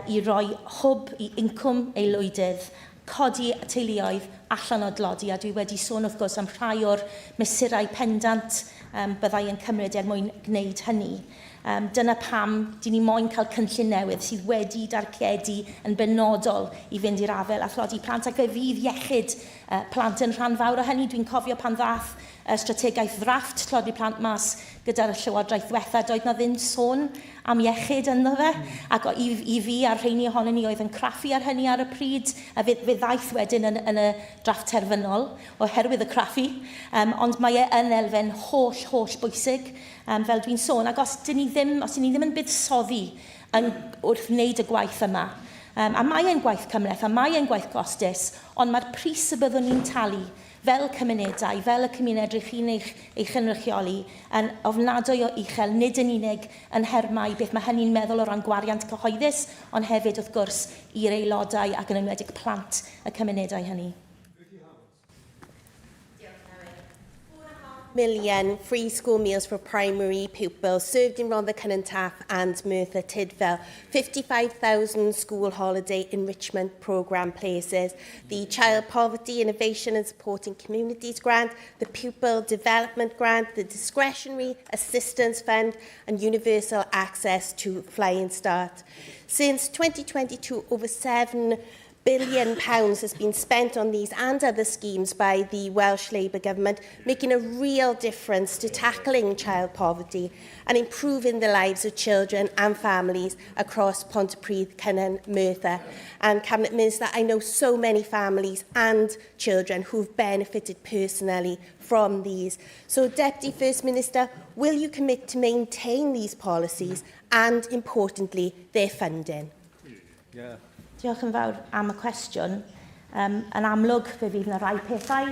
Speaker 3: i roi hwb i incwm aelwydydd, codi teuluoedd allan o dlodi, a dwi wedi sôn wrth gwrs am rhai o'r mesurau pendant byddai yn cymryd mwyn gwneud hynny. Dyna pam dyn ni moyn cael cynllun newydd sydd wedi dargedu yn benodol i fynd i'r afel a thlodi plant, ac fydd iechyd plant yn rhan fawr o hynny. Dwi'n cofio pan ddath strategaeth ddrafft tlodi plant mas gyda'r Llywodraeth ddiwetha, doedd na ddim sôn am iechyd ynddo fe, ac i fi a'r rheini ohonyn ni oedd yn craffu ar hynny ar y pryd, a fe ddaeth wedyn yn y drafft terfynol oherwydd y craffu, ond mae yn elfen holl bwysig, fel dwi'n sôn, ac os ni ddim yn buddsoddi wrth wneud y gwaith yma, a mae e'n gwaith cymleth, a mae e'n gwaith gostus, ond mae'r pris y byddwn ni'n talu fel cymunedau, fel y cymuned rydych chi'n eich gynrychioli, yn ofnadwy o uchel, nid yn unig yn hermau beth mae hynny'n meddwl o ran gwariant cyhoeddus, ond hefyd wrth gwrs i'r aelodau ac yn enwedig plant y cymunedau hynny.
Speaker 17: million free school meals for primary pupils served in Rhondda Cynon and Merthyr Tydfil, 55,000 school holiday enrichment programme places, the Child Poverty Innovation and Supporting Communities Grant, the Pupil Development Grant, the Discretionary Assistance Fund and universal access to Flying Start. Since 2022, over £7 billion has been spent on these and other schemes by the Welsh Labour Government, making a real difference to tackling child poverty and improving the lives of children and families across Pontypridd, Cynon, Merthyr. And Cabinet Minister, I know so many families and children who've benefited personally from these. So, Deputy First Minister, will you commit to maintain these policies and, importantly, their funding?
Speaker 16: Yeah.
Speaker 3: Diolch yn fawr am y cwestiwn. Yn amlwg, fe fydd yna rai pethau.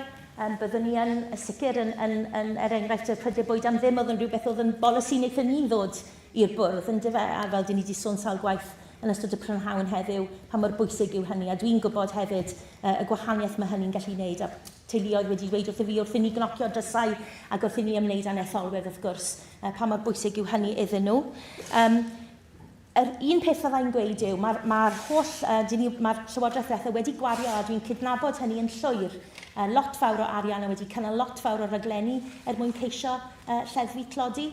Speaker 3: Byddwn ni yn sicr yn enghraifft y pryder bwyd am ddim oedd yn rhywbeth oedd yn bolisi wnaethon ni ddod i'r bwrdd, yn dyfe, a fel dyn ni wedi sôn sawl gwaith yn ystod y prynhawn heddiw, pa mor bwysig yw hynny. A dwi'n gwybod hefyd y gwahaniaeth mae hynny'n gallu gwneud, a teuluoedd wedi dweud wrth i ni gnocio drysau ac wrth i ni ymwneud â'n etholwyr, wrth gwrs, pa mor bwysig yw hynny iddyn nhw. Yr un peth fyddai'n gweud yw, mae'r Llywodraeth Ddiwethaf wedi gwario, a dwi'n cydnabod hynny yn llwyr, lot fawr o arian a wedi cynnal lot fawr o raglenni mwyn ceisio lleddfu tlodi.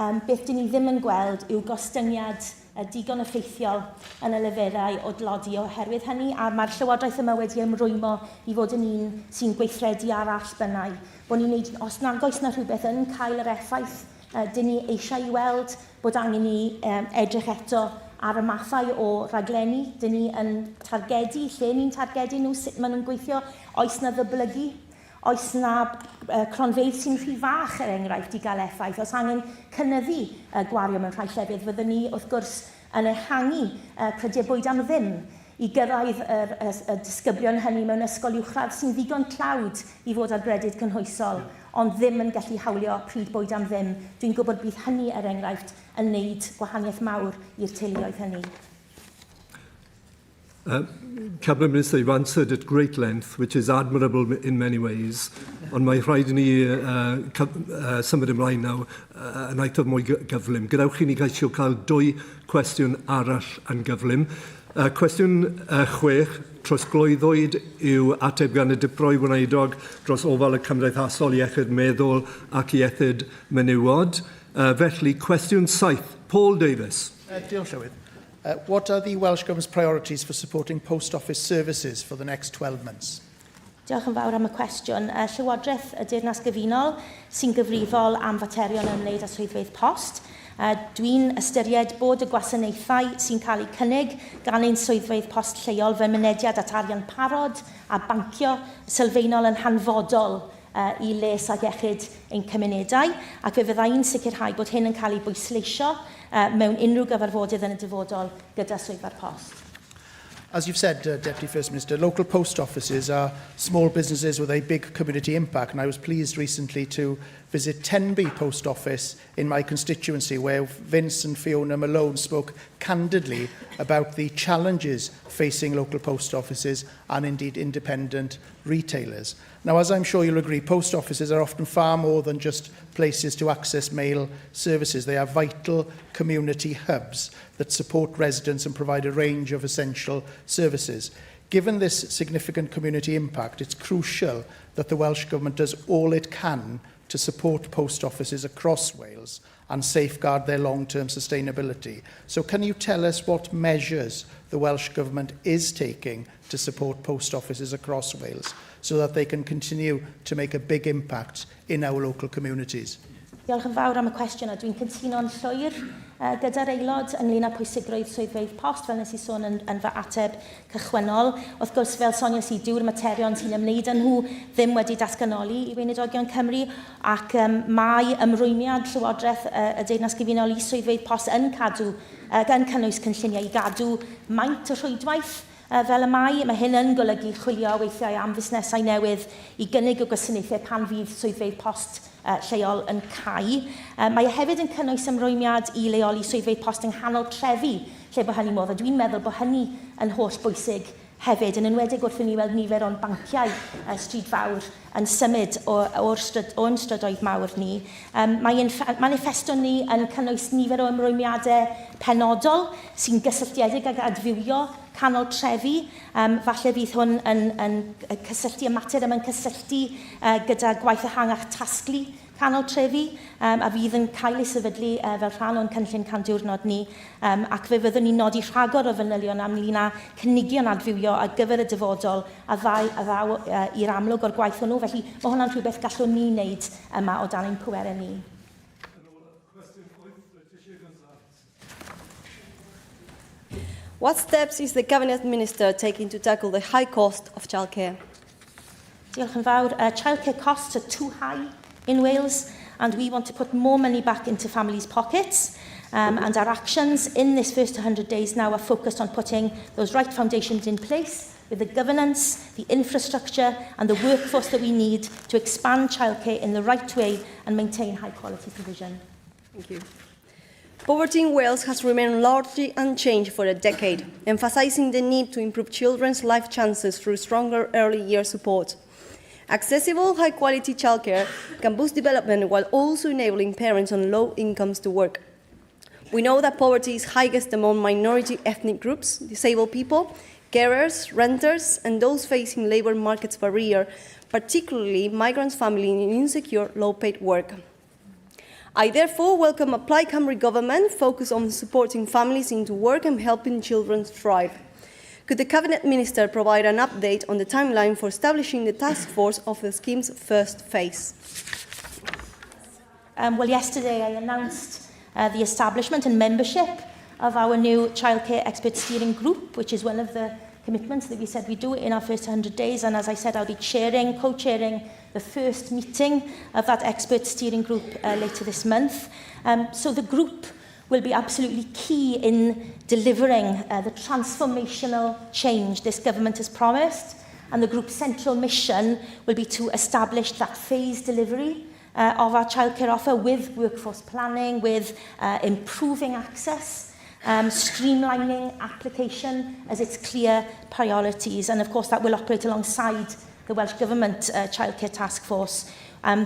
Speaker 3: Beth dyn ni ddim yn gweld yw gostyngiad digon effeithiol yn y leferau o dlodi oherwydd hynny, a mae'r Llywodraeth yma wedi ymrwymo i fod yn un sy'n gweithredu ar allbynnau. Os nag oes na rhywbeth yn cael yr effaith, dyn ni eisiau i weld bod angen ni edrych eto ar y mathau o raglenni. Dyn ni yn targedu, lle ni'n targedu nhw, sut maen nhw'n gweithio, oes na ddyblygu, oes na cronfeydd sy'n rhy fach enghraifft i gael effaith, os angen cynyddu gwario mewn rhai llefydd, fyddwn ni wrth gwrs yn ehangu pryder bwyd am ddim i gyrraedd y disgyblion hynny mewn ysgol uwchradd sy'n ddigon tlawd i fod ar gredyd cynhwysol, ond ddim yn gallu hawlio pryd bwyd am ddim. Dwi'n gwybod bydd hynny enghraifft yn wneud gwahaniaeth mawr i'r teuluoedd hynny.
Speaker 1: Cabinet Minister, you've answered at great length, which is admirable in many ways. Ond mae rhaid i ni symud ymlaen nawr yn eithaf mwy gyflym. Gadewch i ni gael cael 2 cwestiwn arall yn gyflym. Cwestiwn 6, trosglwyddwyd yw ateb gan y diproi wneudog dros ofal y cymdeithasol iechyd meddwl ac iechyd menywod. Felly, cwestiwn 7, Paul Davies.
Speaker 18: Diolch, Llywydd. What are the Welsh Government's priorities for supporting post office services for the next 12 months?
Speaker 3: Diolch yn fawr am y cwestiwn. Llywodraeth y Deyrnas Gyfunol sy'n gyfrifol am faterion ymwneud â swyddfeydd post. Dwi'n ystyried bod y gwasanaethau sy'n cael eu cynnig gan ein swyddfeydd post lleol fy mynediad at arian parod a bancio sylfaenol yn hanfodol I les a iechyd ein cymunedau, ac fe fyddai'n sicrhau bod hyn yn cael ei bwysleisio mewn unrhyw gyfarfodydd yn y dyfodol gyda swyddfa'r post.
Speaker 18: As you've said, Deputy First Minister, local post offices are small businesses with a big community impact, and I was pleased recently to visit Tenby Post Office in my constituency, where Vince and Fiona Malone spoke candidly about the challenges facing local post offices and indeed independent retailers. Now, as I'm sure you'll agree, post offices are often far more than just places to access mail services. They are vital community hubs that support residents and provide a range of essential services. Given this significant community impact, it's crucial that the Welsh Government does all it can to support post offices across Wales and safeguard their long-term sustainability. So can you tell us what measures the Welsh Government is taking to support post offices across Wales so that they can continue to make a big impact in our local communities?
Speaker 3: Diolch yn fawr am y cwestiwn, a dwi'n cytuno'n llwyr gyda'r aelod ynglŷn â pwysigrwydd swyddfeydd post, fel nes I sôn yn fy ateb cychwynnol. Wrth gwrs, fel Sonia si, dyw'r materion sy'n ymwneud â nhw ddim wedi datganoli I weinidogion Cymru, ac mae ymrwymiad Llywodraeth y Deyrnas Gyfunol I swyddfeydd post yn cynnwys cynlluniau I gadw maint o rhwydwaith fel y mae hyn yn golygu chwilio weithiau am fusnesau newydd I gynnig o gwasanaethau pan fydd swyddfeydd post lleol yn cau. Mae hefyd yn cynnwys ymrwymiad I leoli swyddfeydd post yng nghanol trefi lle bod hynny modd, a dwi'n meddwl bod hynny yn holl bwysig hefyd, yn enwedig wrth I ni weld nifer o'n banciau stryd fawr yn symud o'n strydoedd mawr ni. Mae manifesto ni yn cynnwys nifer o ymrwymiadau penodol sy'n gysylltiedig ag adfywio canol trefi. Falle fydd hwn yn cysylltu, y mater yma'n cysylltu gyda gwaith ehangach tasglu canol trefi, a fydd yn cael ei sefydlu fel rhan o'n cynllun can diwrnod ni, ac fe fyddwn ni'n nodi rhagor o fanylion ynglŷn â cynigion adfywio ar gyfer y dyfodol a ddaw i'r amlwg o'r gwaith hwnnw. Felly mae hwnna'n rhywbeth gallwn ni wneud yma o dan ein pwerau ni.
Speaker 19: What steps is the Cabinet Minister taking to tackle the high cost of childcare?
Speaker 3: Diolch yn fawr. Childcare costs are too high in Wales, and we want to put more money back into families' pockets. And our actions in this first 100 days now are focused on putting those right foundations in place with the governance, the infrastructure and the workforce that we need to expand childcare in the right way and maintain high quality provision.
Speaker 19: Thank you. Poverty in Wales has remained largely unchanged for a decade, emphasising the need to improve children's life chances through stronger early year support. Accessible, high-quality childcare can boost development while also enabling parents on low incomes to work. We know that poverty is highest among minority ethnic groups, disabled people, carers, renters, and those facing labour markets barrier, particularly migrants' families in insecure, low-paid work. I therefore welcome a Plaid Cymru government focused on supporting families into work and helping children thrive. Could the Cabinet Minister provide an update on the timeline for establishing the task force of the scheme's first phase?
Speaker 3: Well, yesterday I announced the establishment and membership of our new Childcare Expert Steering Group, which is one of the commitments that we said we'd do in our first 100 days. And as I said, I'll be co-chairing the first meeting of that expert steering group later this month. So the group will be absolutely key in delivering the transformational change this government has promised. And the group's central mission will be to establish that phased delivery of our childcare offer with workforce planning, with improving access streamlining application as its clear priorities, and of course that will operate alongside the Welsh Government Childcare Task Force.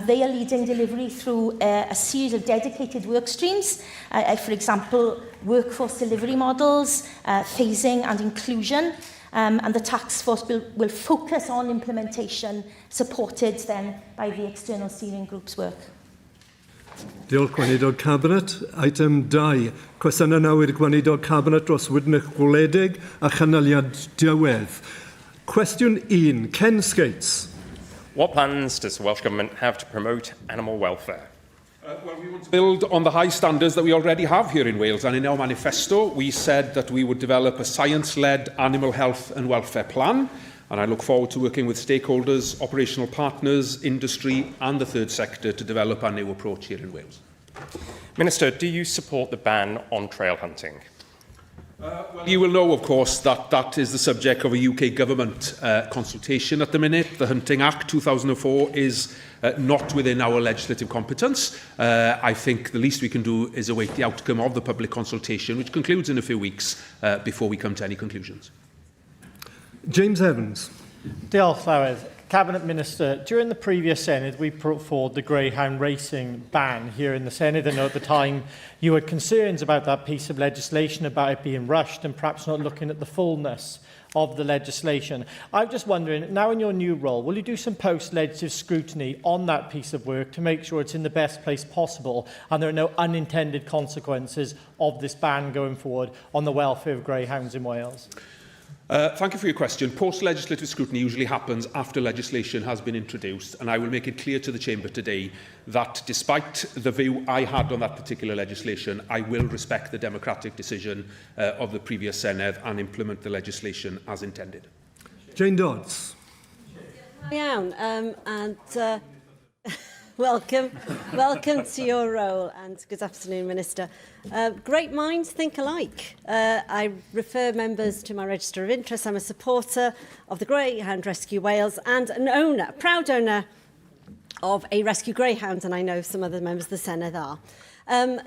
Speaker 3: They are leading delivery through a series of dedicated work streams, for example, workforce delivery models, phasing and inclusion, and the task force will focus on implementation, supported then by the external steering group's work.
Speaker 1: Diolch, Gweinidog Cabinet. Item 2. Cwestiynau nawr i'r Gweinidog Cabinet dros wydnach gwledig a chanaliad diwedd. Cwestiwn 1. Ken Skates.
Speaker 20: What plans does the Welsh Government have to promote animal welfare?
Speaker 21: Well, we want to build on the high standards that we already have here in Wales, and in our manifesto we said that we would develop a science-led animal health and welfare plan, and I look forward to working with stakeholders, operational partners, industry and the third sector to develop our new approach here in Wales.
Speaker 20: Minister, do you support the ban on trail hunting?
Speaker 21: Well, you will know, of course, that that is the subject of a UK Government consultation at the minute. The Hunting Act 2004 is not within our legislative competence. I think the least we can do is await the outcome of the public consultation, which concludes in a few weeks, before we come to any conclusions.
Speaker 1: James Evans.
Speaker 22: Diolch, Llywydd. Cabinet Minister, during the previous Senedd, we put forward the greyhound racing ban here in the Senedd. I know at the time you had concerns about that piece of legislation, about it being rushed and perhaps not looking at the fullness of the legislation. I'm just wondering, now in your new role, will you do some post-legislative scrutiny on that piece of work to make sure it's in the best place possible and there are no unintended consequences of this ban going forward on the welfare of greyhounds in Wales?
Speaker 21: Thank you for your question. Post-legislative scrutiny usually happens after legislation has been introduced, and I will make it clear to the Chamber today that despite the view I had on that particular legislation, I will respect the democratic decision of the previous Senedd and implement the legislation as intended.
Speaker 1: Jane Dodds.
Speaker 14: Welcome to your role, and good afternoon, Minister. Great minds think alike. I refer members to my register of interest. I'm a supporter of the Greyhound Rescue Wales and an owner, a proud owner of a rescue greyhound, and I know some other members of the Senedd are.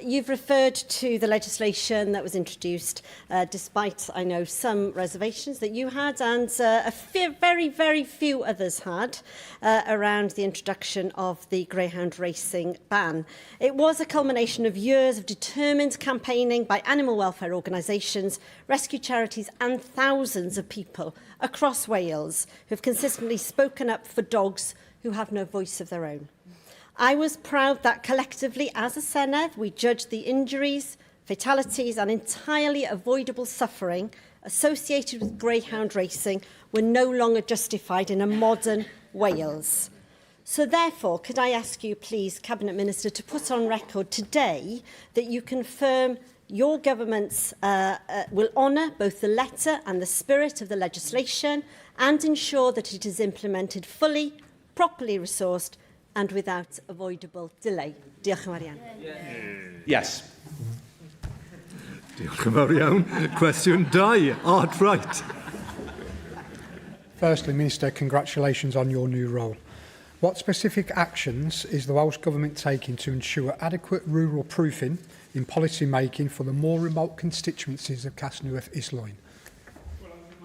Speaker 14: You've referred to the legislation that was introduced, despite, I know, some reservations that you had and very, very few others had around the introduction of the greyhound racing ban. It was a culmination of years of determined campaigning by animal welfare organisations, rescue charities and thousands of people across Wales who have consistently spoken up for dogs who have no voice of their own. I was proud that collectively as a Senedd we judged the injuries, fatalities and entirely avoidable suffering associated with greyhound racing were no longer justified in a modern Wales. So therefore, could I ask you please, Cabinet Minister, to put on record today that you confirm your government will honour both the letter and the spirit of the legislation and ensure that it is implemented fully, properly resourced and without avoidable delay. Diolch yn fawr iawn.
Speaker 21: Yes.
Speaker 1: Diolch yn fawr iawn. Cwestiwn 2. Art Wright.
Speaker 4: Firstly, Minister, congratulations on your new role. What specific actions is the Welsh Government taking to ensure adequate rural proofing in policy making for the more remote constituencies of Casnewydd Islwyn?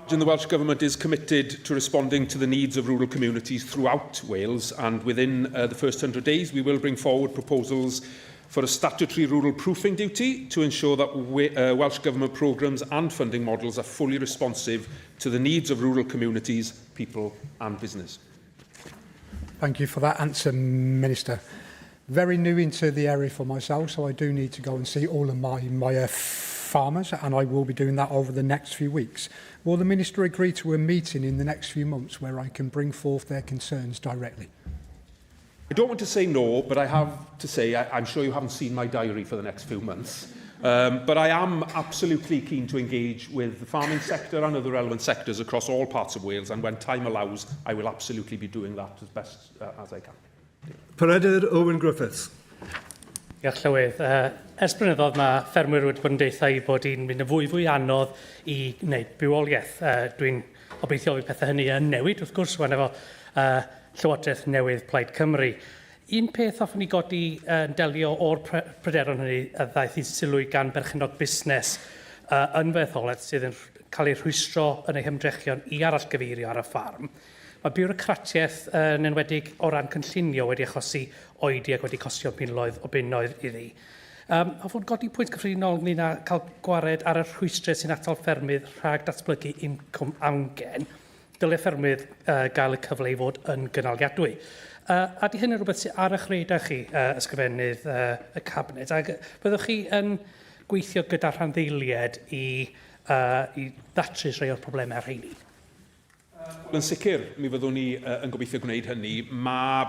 Speaker 21: The Welsh Government is committed to responding to the needs of rural communities throughout Wales, and within the first 100 days we will bring forward proposals for a statutory rural proofing duty to ensure that Welsh Government programmes and funding models are fully responsive to the needs of rural communities, people and business.
Speaker 4: Thank you for that answer, Minister. Very new into the area for myself, so I do need to go and see all of my farmers, and I will be doing that over the next few weeks. Will the Minister agree to a meeting in the next few months where I can bring forth their concerns directly?
Speaker 21: I don't want to say no, but I have to say I'm sure you haven't seen my diary for the next few months. But I am absolutely keen to engage with the farming sector and other relevant sectors across all parts of Wales, and when time allows, I will absolutely be doing that as best as I can.
Speaker 1: Peredur Owen Griffiths.
Speaker 23: Diolch Llywydd. Ers blynyddoedd mae ffermwyr wedi bod yn deithio bod hi'n mynd yn fwy anodd i wneud bywoliaeth. Dwi'n obeithio fydd pethau hynny yn newid, wrth gwrs, wan efo Llywodraeth newydd Plaid Cymru. Un peth hoffwn i godi yn delio o'r pryderon hynny a ddaeth i sylw gan berchenog busnes yn fy etholaeth sydd yn cael ei rhwystro yn eu hymdrechion i arallgyfeirio ar y ffarm. Mae biwrocratiaeth yn enwedig o ran cynllunio wedi achosi oedi ac wedi costio miloedd o bunnoedd iddi. A fod godi pwynt gyffredinol ynglyn â cael gwared ar y rhwystrau sy'n atal ffermydd rhag datblygu incwm amgen, dylai ffermydd gael y cyfle i fod yn gynaliadwy. A di hynny rhywbeth sy'n ar eich reidau chi, ysgrifennydd y Cabinet, ac byddwch chi yn gweithio gyda rhanddeiliad i ddatrys rhai o'r problemau rheini?
Speaker 21: Yn sicr, mi fyddwn ni yn gobeithio gwneud hynny.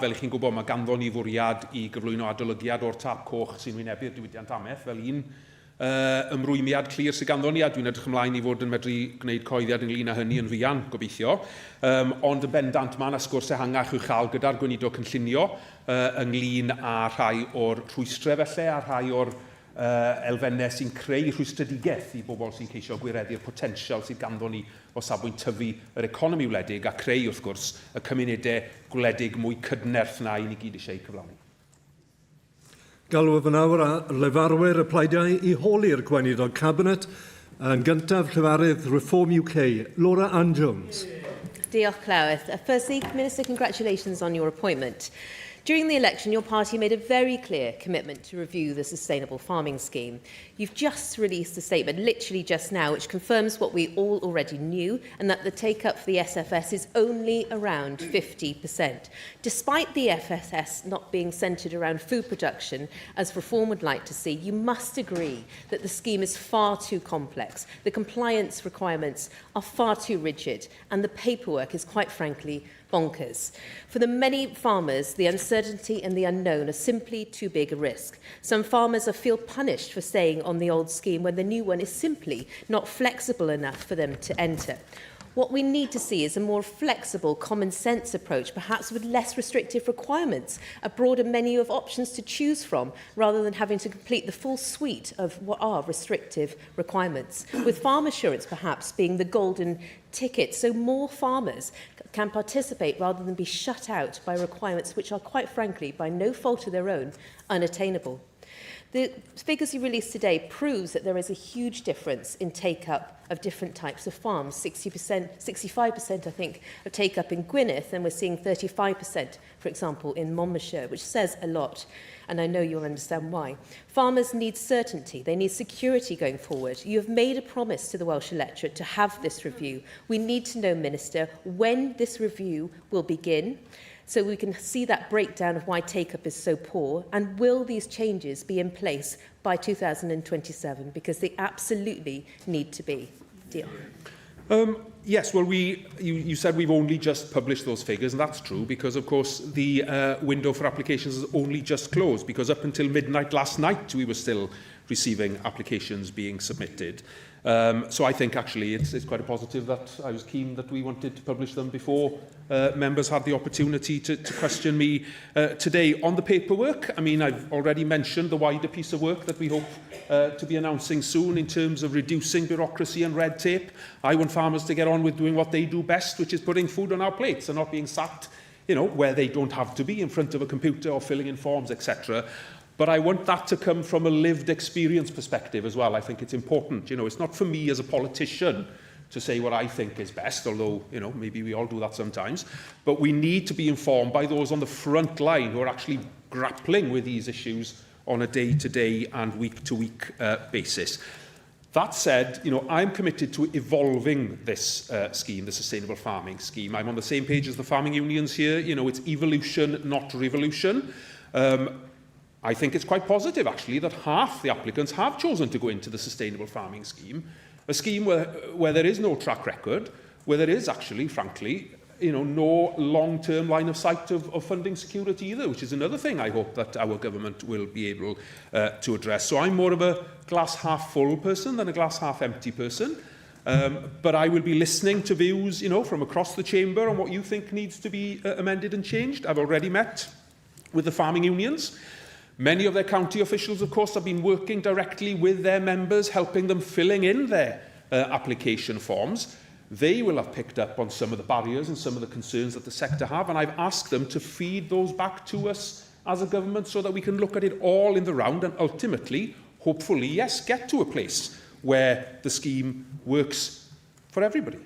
Speaker 21: Fel chi'n gwybod, mae ganddo ni fwriad i gyflwyno adolygiad o'r tap coch sy'n wynebu'r diwydiant amaeth fel un ymrwymiad clir sy'n ganddo ni, a dwi'n edrych ymlaen i fod yn medru gwneud coeddiad ynglyn â hynny yn fuan, gobeithio. Ond y bendant ma'n sgwrs ehangach i'w chael gyda'r gweinidog cynllunio ynglyn â rhai o'r rhwystrau felly, a rhai o'r elfennau sy'n creu rhwystredigaeth i bobl sy'n ceisio gwireddu'r potensial sydd ganddo ni o safbwynt tyfu yr economi wledig a creu, wrth gwrs, y cymunedau gwledig mwy cydnerth na i ni gyd eisiau cyflawni.
Speaker 1: Galw fy nawr a lefarwyr y plaidau i holi'r gweinidog Cabinet. Yn gyntaf, Llyfarydd Reform UK, Laura Ann Jones.
Speaker 2: Diolch, Clywyd. Firstly, Minister, congratulations on your appointment. During the election, your party made a very clear commitment to review the Sustainable Farming Scheme. You've just released a statement, literally just now, which confirms what we all already knew, and that the take-up for the SFS is only around 50%. Despite the FSS not being centred around food production, as Reform would like to see, you must agree that the scheme is far too complex, the compliance requirements are far too rigid, and the paperwork is, quite frankly, bonkers. For the many farmers, the uncertainty and the unknown are simply too big a risk. Some farmers feel punished for staying on the old scheme when the new one is simply not flexible enough for them to enter. What we need to see is a more flexible, common sense approach, perhaps with less restrictive requirements, a broader menu of options to choose from, rather than having to complete the full suite of what are restrictive requirements, with farm assurance perhaps being the golden ticket, so more farmers can participate rather than be shut out by requirements which are, quite frankly, by no fault of their own, unattainable. The figures you released today proves that there is a huge difference in take-up of different types of farms. 65%, I think, of take-up in Gwynedd, and we're seeing 35%, for example, in Monmouthshire, which says a lot, and I know you'll understand why. Farmers need certainty. They need security going forward. You have made a promise to the Welsh electorate to have this review. We need to know, Minister, when this review will begin, so we can see that breakdown of why take-up is so poor, and will these changes be in place by 2027, because they absolutely need to be. Deal.
Speaker 21: Yes, well, you said we've only just published those figures, and that's true, because, of course, the window for applications has only just closed, because up until midnight last night, we were still receiving applications being submitted. So I think, actually, it's quite a positive that I was keen that we wanted to publish them before members had the opportunity to question me today. On the paperwork, I mean, I've already mentioned the wider piece of work that we hope to be announcing soon in terms of reducing bureaucracy and red tape. I want farmers to get on with doing what they do best, which is putting food on our plates and not being sat, where they don't have to be, in front of a computer or filling in forms, etc. But I want that to come from a lived experience perspective as well. I think it's important. It's not for me as a politician to say what I think is best, although, maybe we all do that sometimes. But we need to be informed by those on the front line who are actually grappling with these issues on a day-to-day and week-to-week basis. That said, I'm committed to evolving this scheme, the Sustainable Farming Scheme. I'm on the same page as the farming unions here. It's evolution, not revolution. I think it's quite positive, actually, that half the applicants have chosen to go into the Sustainable Farming Scheme, a scheme where there is no track record, where there is actually, frankly, no long-term line of sight of funding security either, which is another thing I hope that our government will be able to address. So I'm more of a glass-half-full person than a glass-half-empty person. But I will be listening to views, from across the chamber on what you think needs to be amended and changed. I've already met with the farming unions. Many of their county officials, of course, have been working directly with their members, helping them filling in their application forms. They will have picked up on some of the barriers and some of the concerns that the sector have, and I've asked them to feed those back to us as a government so that we can look at it all in the round and ultimately, hopefully, yes, get to a place where the scheme works for everybody.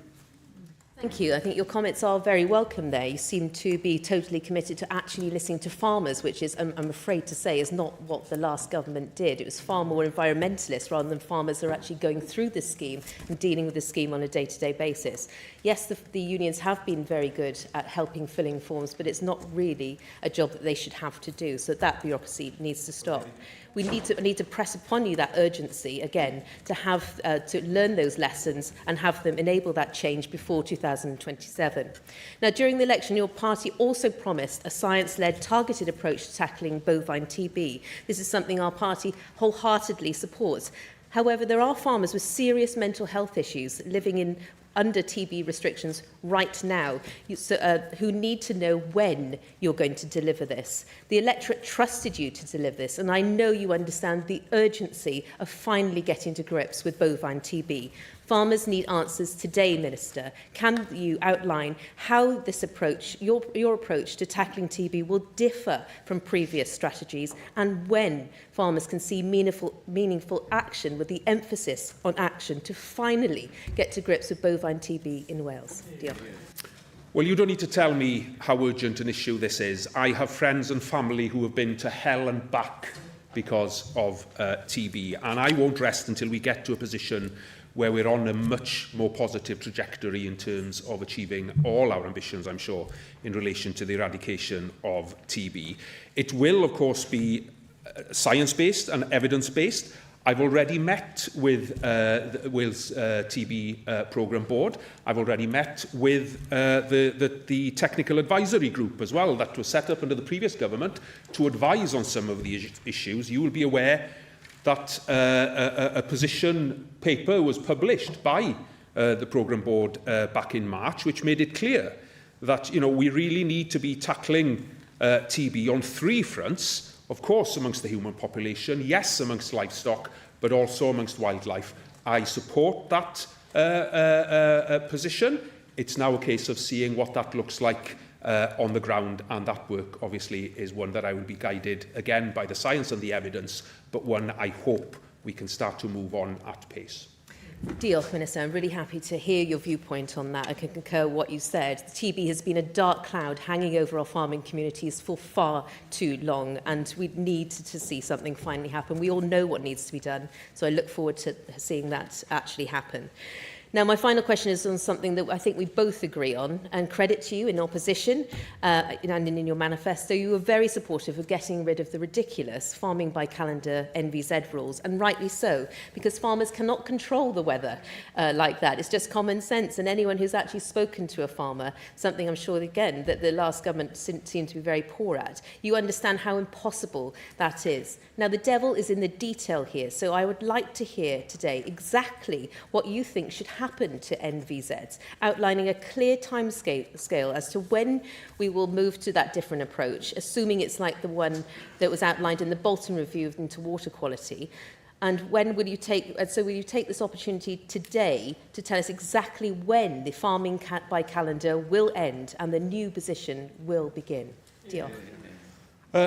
Speaker 2: Thank you. I think your comments are very welcome there. You seem to be totally committed to actually listening to farmers, which is, I'm afraid to say, is not what the last government did. It was far more environmentalist rather than farmers who are actually going through the scheme and dealing with the scheme on a day-to-day basis. Yes, the unions have been very good at helping filling forms, but it's not really a job that they should have to do. So that bureaucracy needs to stop. We need to press upon you that urgency again to have to learn those lessons and have them enable that change before 2027. Now, during the election, your party also promised a science-led, targeted approach to tackling bovine TB. This is something our party wholeheartedly supports. However, there are farmers with serious mental health issues living in under TB restrictions right now, who need to know when you're going to deliver this. The electorate trusted you to deliver this, and I know you understand the urgency of finally getting to grips with bovine TB. Farmers need answers today, Minister. Can you outline how this approach, your approach to tackling TB will differ from previous strategies, and when farmers can see meaningful action with the emphasis on action to finally get to grips with bovine TB in Wales? Diolch.
Speaker 21: Well, you don't need to tell me how urgent an issue this is. I have friends and family who have been to hell and back because of TB, and I won't rest until we get to a position where we're on a much more positive trajectory in terms of achieving all our ambitions, I'm sure, in relation to the eradication of TB. It will, of course, be science-based and evidence-based. I've already met with the Wales TB Programme Board. I've already met with the technical advisory group as well that was set up under the previous government to advise on some of the issues. You will be aware that a position paper was published by the Programme Board back in March, which made it clear that we really need to be tackling TB on three fronts. Of course, amongst the human population, yes, amongst livestock, but also amongst wildlife. I support that position. It's now a case of seeing what that looks like on the ground, and that work obviously is one that I will be guided again by the science and the evidence, but one I hope we can start to move on at pace.
Speaker 2: Diolch, Minister. I'm really happy to hear your viewpoint on that. I can concur what you said. TB has been a dark cloud hanging over our farming communities for far too long, and we need to see something finally happen. We all know what needs to be done, so I look forward to seeing that actually happen. Now, my final question is on something that I think we both agree on, and credit to you in opposition and in your manifesto. You were very supportive of getting rid of the ridiculous farming by calendar NVZ rules, and rightly so, because farmers cannot control the weather like that. It's just common sense, and anyone who's actually spoken to a farmer, something I'm sure, again, that the last government seemed to be very poor at, you understand how impossible that is. Now, the devil is in the detail here, so I would like to hear today exactly what you think should happen to NVZs, outlining a clear time scale as to when we will move to that different approach, assuming it's like the one that was outlined in the Bolton Review into water quality. And when will you take, will you take this opportunity today to tell us exactly when the farming by calendar will end and the new position will begin? Diolch.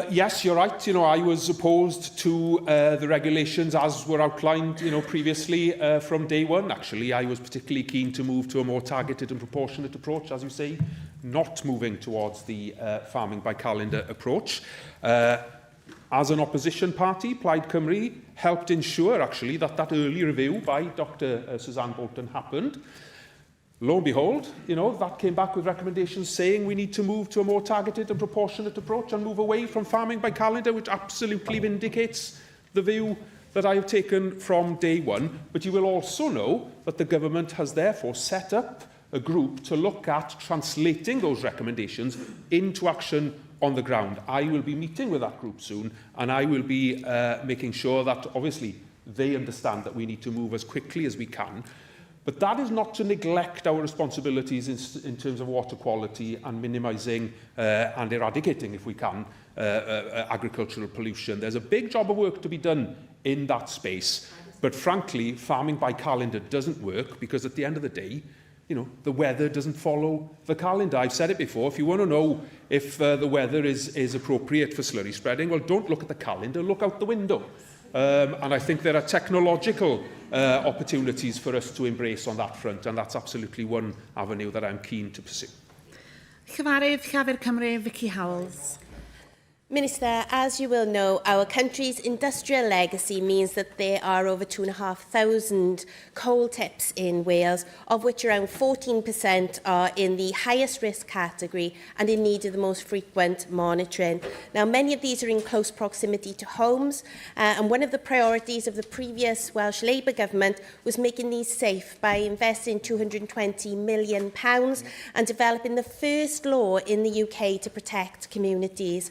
Speaker 21: Yes, you're right. I was opposed to the regulations as were outlined, previously from day one. Actually, I was particularly keen to move to a more targeted and proportionate approach, as you say, not moving towards the farming by calendar approach. As an opposition party, Plaid Cymru helped ensure, actually, that early review by Dr. Suzanne Bolton happened. Lo and behold, that came back with recommendations saying we need to move to a more targeted and proportionate approach and move away from farming by calendar, which absolutely vindicates the view that I have taken from day one. But you will also know that the government has therefore set up a group to look at translating those recommendations into action on the ground. I will be meeting with that group soon, and I will be making sure that, obviously, they understand that we need to move as quickly as we can. But that is not to neglect our responsibilities in terms of water quality and minimising and eradicating, if we can, agricultural pollution. There's a big job of work to be done in that space. But frankly, farming by calendar doesn't work because at the end of the day, the weather doesn't follow the calendar. I've said it before. If you want to know if the weather is appropriate for slurry spreading, well, don't look at the calendar, look out the window. And I think there are technological opportunities for us to embrace on that front, and that's absolutely one avenue that I'm keen to pursue.
Speaker 5: Cyfarfod Llafur Cymru, Vicky Howells.
Speaker 17: Minister, as you will know, our country's industrial legacy means that there are over 2,500 coal tips in Wales, of which around 14% are in the highest risk category and in need of the most frequent monitoring. Now, many of these are in close proximity to homes, and one of the priorities of the previous Welsh Labour Government was making these safe by investing £220 million and developing the first law in the UK to protect communities.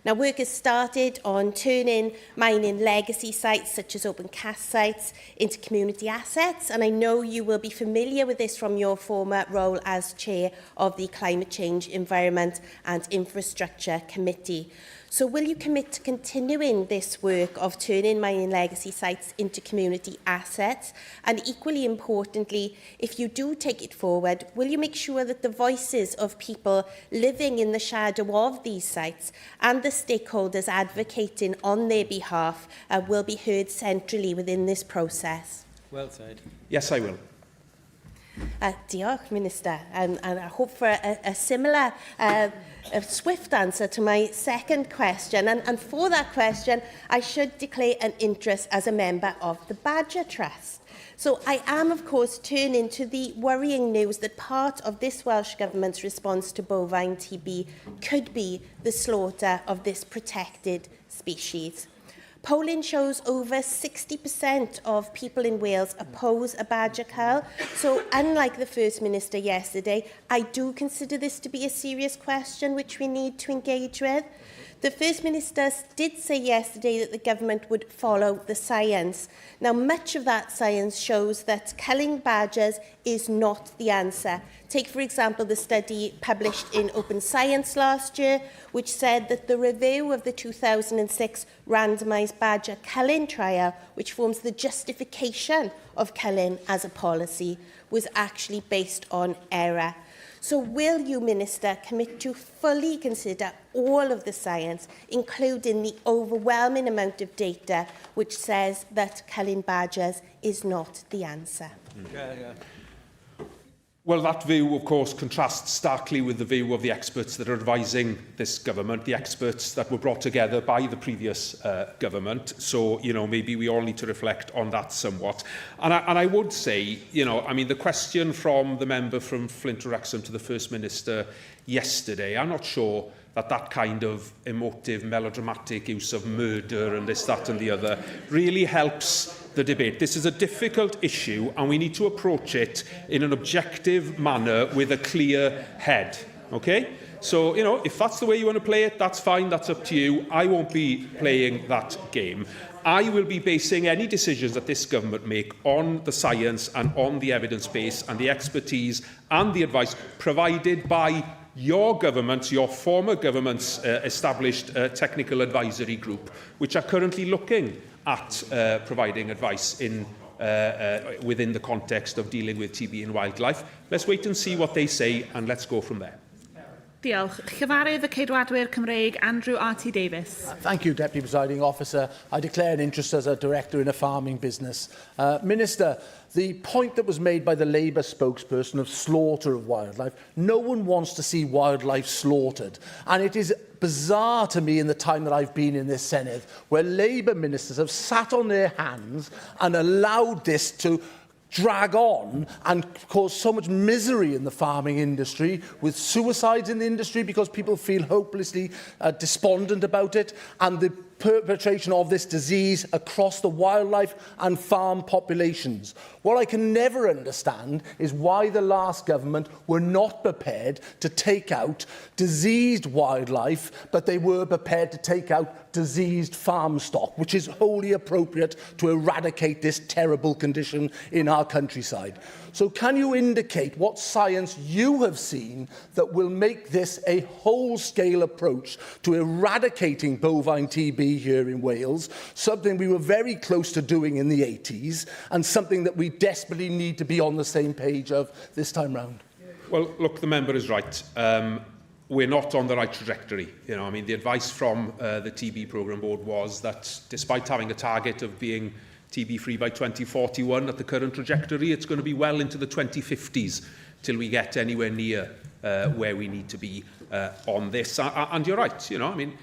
Speaker 17: Now, work has started on turning mining legacy sites, such as open cast sites, into community assets, and I know you will be familiar with this from your former role as Chair of the Climate Change, Environment and Infrastructure Committee. So will you commit to continuing this work of turning mining legacy sites into community assets? And equally importantly, if you do take it forward, will you make sure that the voices of people living in the shadow of these sites and the stakeholders advocating on their behalf will be heard centrally within this process?
Speaker 21: Well said. Yes, I will.
Speaker 17: Diolch, Minister, and I hope for a similar a swift answer to my second question. And for that question, I should declare an interest as a member of the Badger Trust. So I am, of course, turning to the worrying news that part of this Welsh Government's response to bovine TB could be the slaughter of this protected species. Polling shows over 60% of people in Wales oppose a badger cull. So unlike the First Minister yesterday, I do consider this to be a serious question which we need to engage with. The First Minister did say yesterday that the government would follow the science. Now, much of that science shows that culling badgers is not the answer. Take, for example, the study published in Open Science last year, which said that the review of the 2006 randomised badger culling trial, which forms the justification of culling as a policy, was actually based on error. So will you, Minister, commit to fully consider all of the science, including the overwhelming amount of data which says that culling badgers is not the answer?
Speaker 21: Well, that view, of course, contrasts starkly with the view of the experts that are advising this government, the experts that were brought together by the previous government. So, you know, maybe we all need to reflect on that somewhat. And I would say, you know, I mean, the question from the member from Flint Wrexham to the First Minister yesterday, I'm not sure that that kind of emotive, melodramatic use of murder and this, that and the other really helps the debate. This is a difficult issue and we need to approach it in an objective manner with a clear head. Okay? So, you know, if that's the way you want to play it, that's fine, that's up to you. I won't be playing that game. I will be basing any decisions that this government make on the science and on the evidence base and the expertise and the advice provided by your government's, your former government's established technical advisory group, which are currently looking at providing advice in, within the context of dealing with TB in wildlife. Let's wait and see what they say, and let's go from there.
Speaker 5: Diolch. Chyfarwydd y Ceidwadwyr Cymreig, Andrew R.T. Davis.
Speaker 6: Thank you, Deputy Presiding Officer. I declare an interest as a director in a farming business. Minister, the point that was made by the Labour spokesperson of slaughter of wildlife, no one wants to see wildlife slaughtered. And it is bizarre to me in the time that I've been in this Senedd, where Labour ministers have sat on their hands and allowed this to drag on and cause so much misery in the farming industry, with suicides in the industry because people feel hopelessly despondent about it, and the perpetration of this disease across the wildlife and farm populations. What I can never understand is why the last government were not prepared to take out diseased wildlife, but they were prepared to take out diseased farm stock, which is wholly appropriate to eradicate this terrible condition in our countryside. So can you indicate what science you have seen that will make this a whole-scale approach to eradicating bovine TB here in Wales, something we were very close to doing in the 80s, and something that we desperately need to be on the same page of this time round?
Speaker 21: Well, look, the member is right. we're not on the right trajectory. You know, I mean, the advice from the TB programme board was that despite having a target of being TB free by 2041 at the current trajectory, it's going to be well into the 2050s till we get anywhere near where we need to be on this. And you're right, you know, I mean,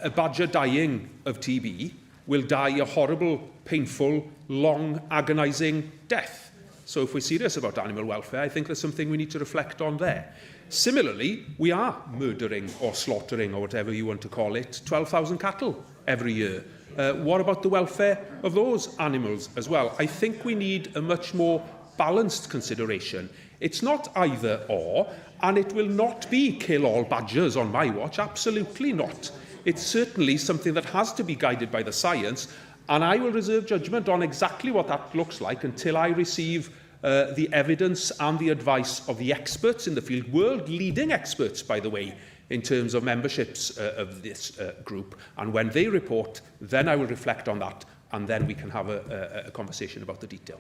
Speaker 21: a badger dying of TB will die a horrible, painful, long, agonising death. So if we're serious about animal welfare, I think there's something we need to reflect on there. Similarly, we are murdering or slaughtering, or whatever you want to call it, 12,000 cattle every year. What about the welfare of those animals as well? I think we need a much more balanced consideration. It's not either or, and it will not be kill all badgers on my watch, absolutely not. It's certainly something that has to be guided by the science, and I will reserve judgment on exactly what that looks like until I receive the evidence and the advice of the experts in the field, world-leading experts, by the way, in terms of memberships of this group. And when they report, then I will reflect on that, and then we can have a conversation about the detail.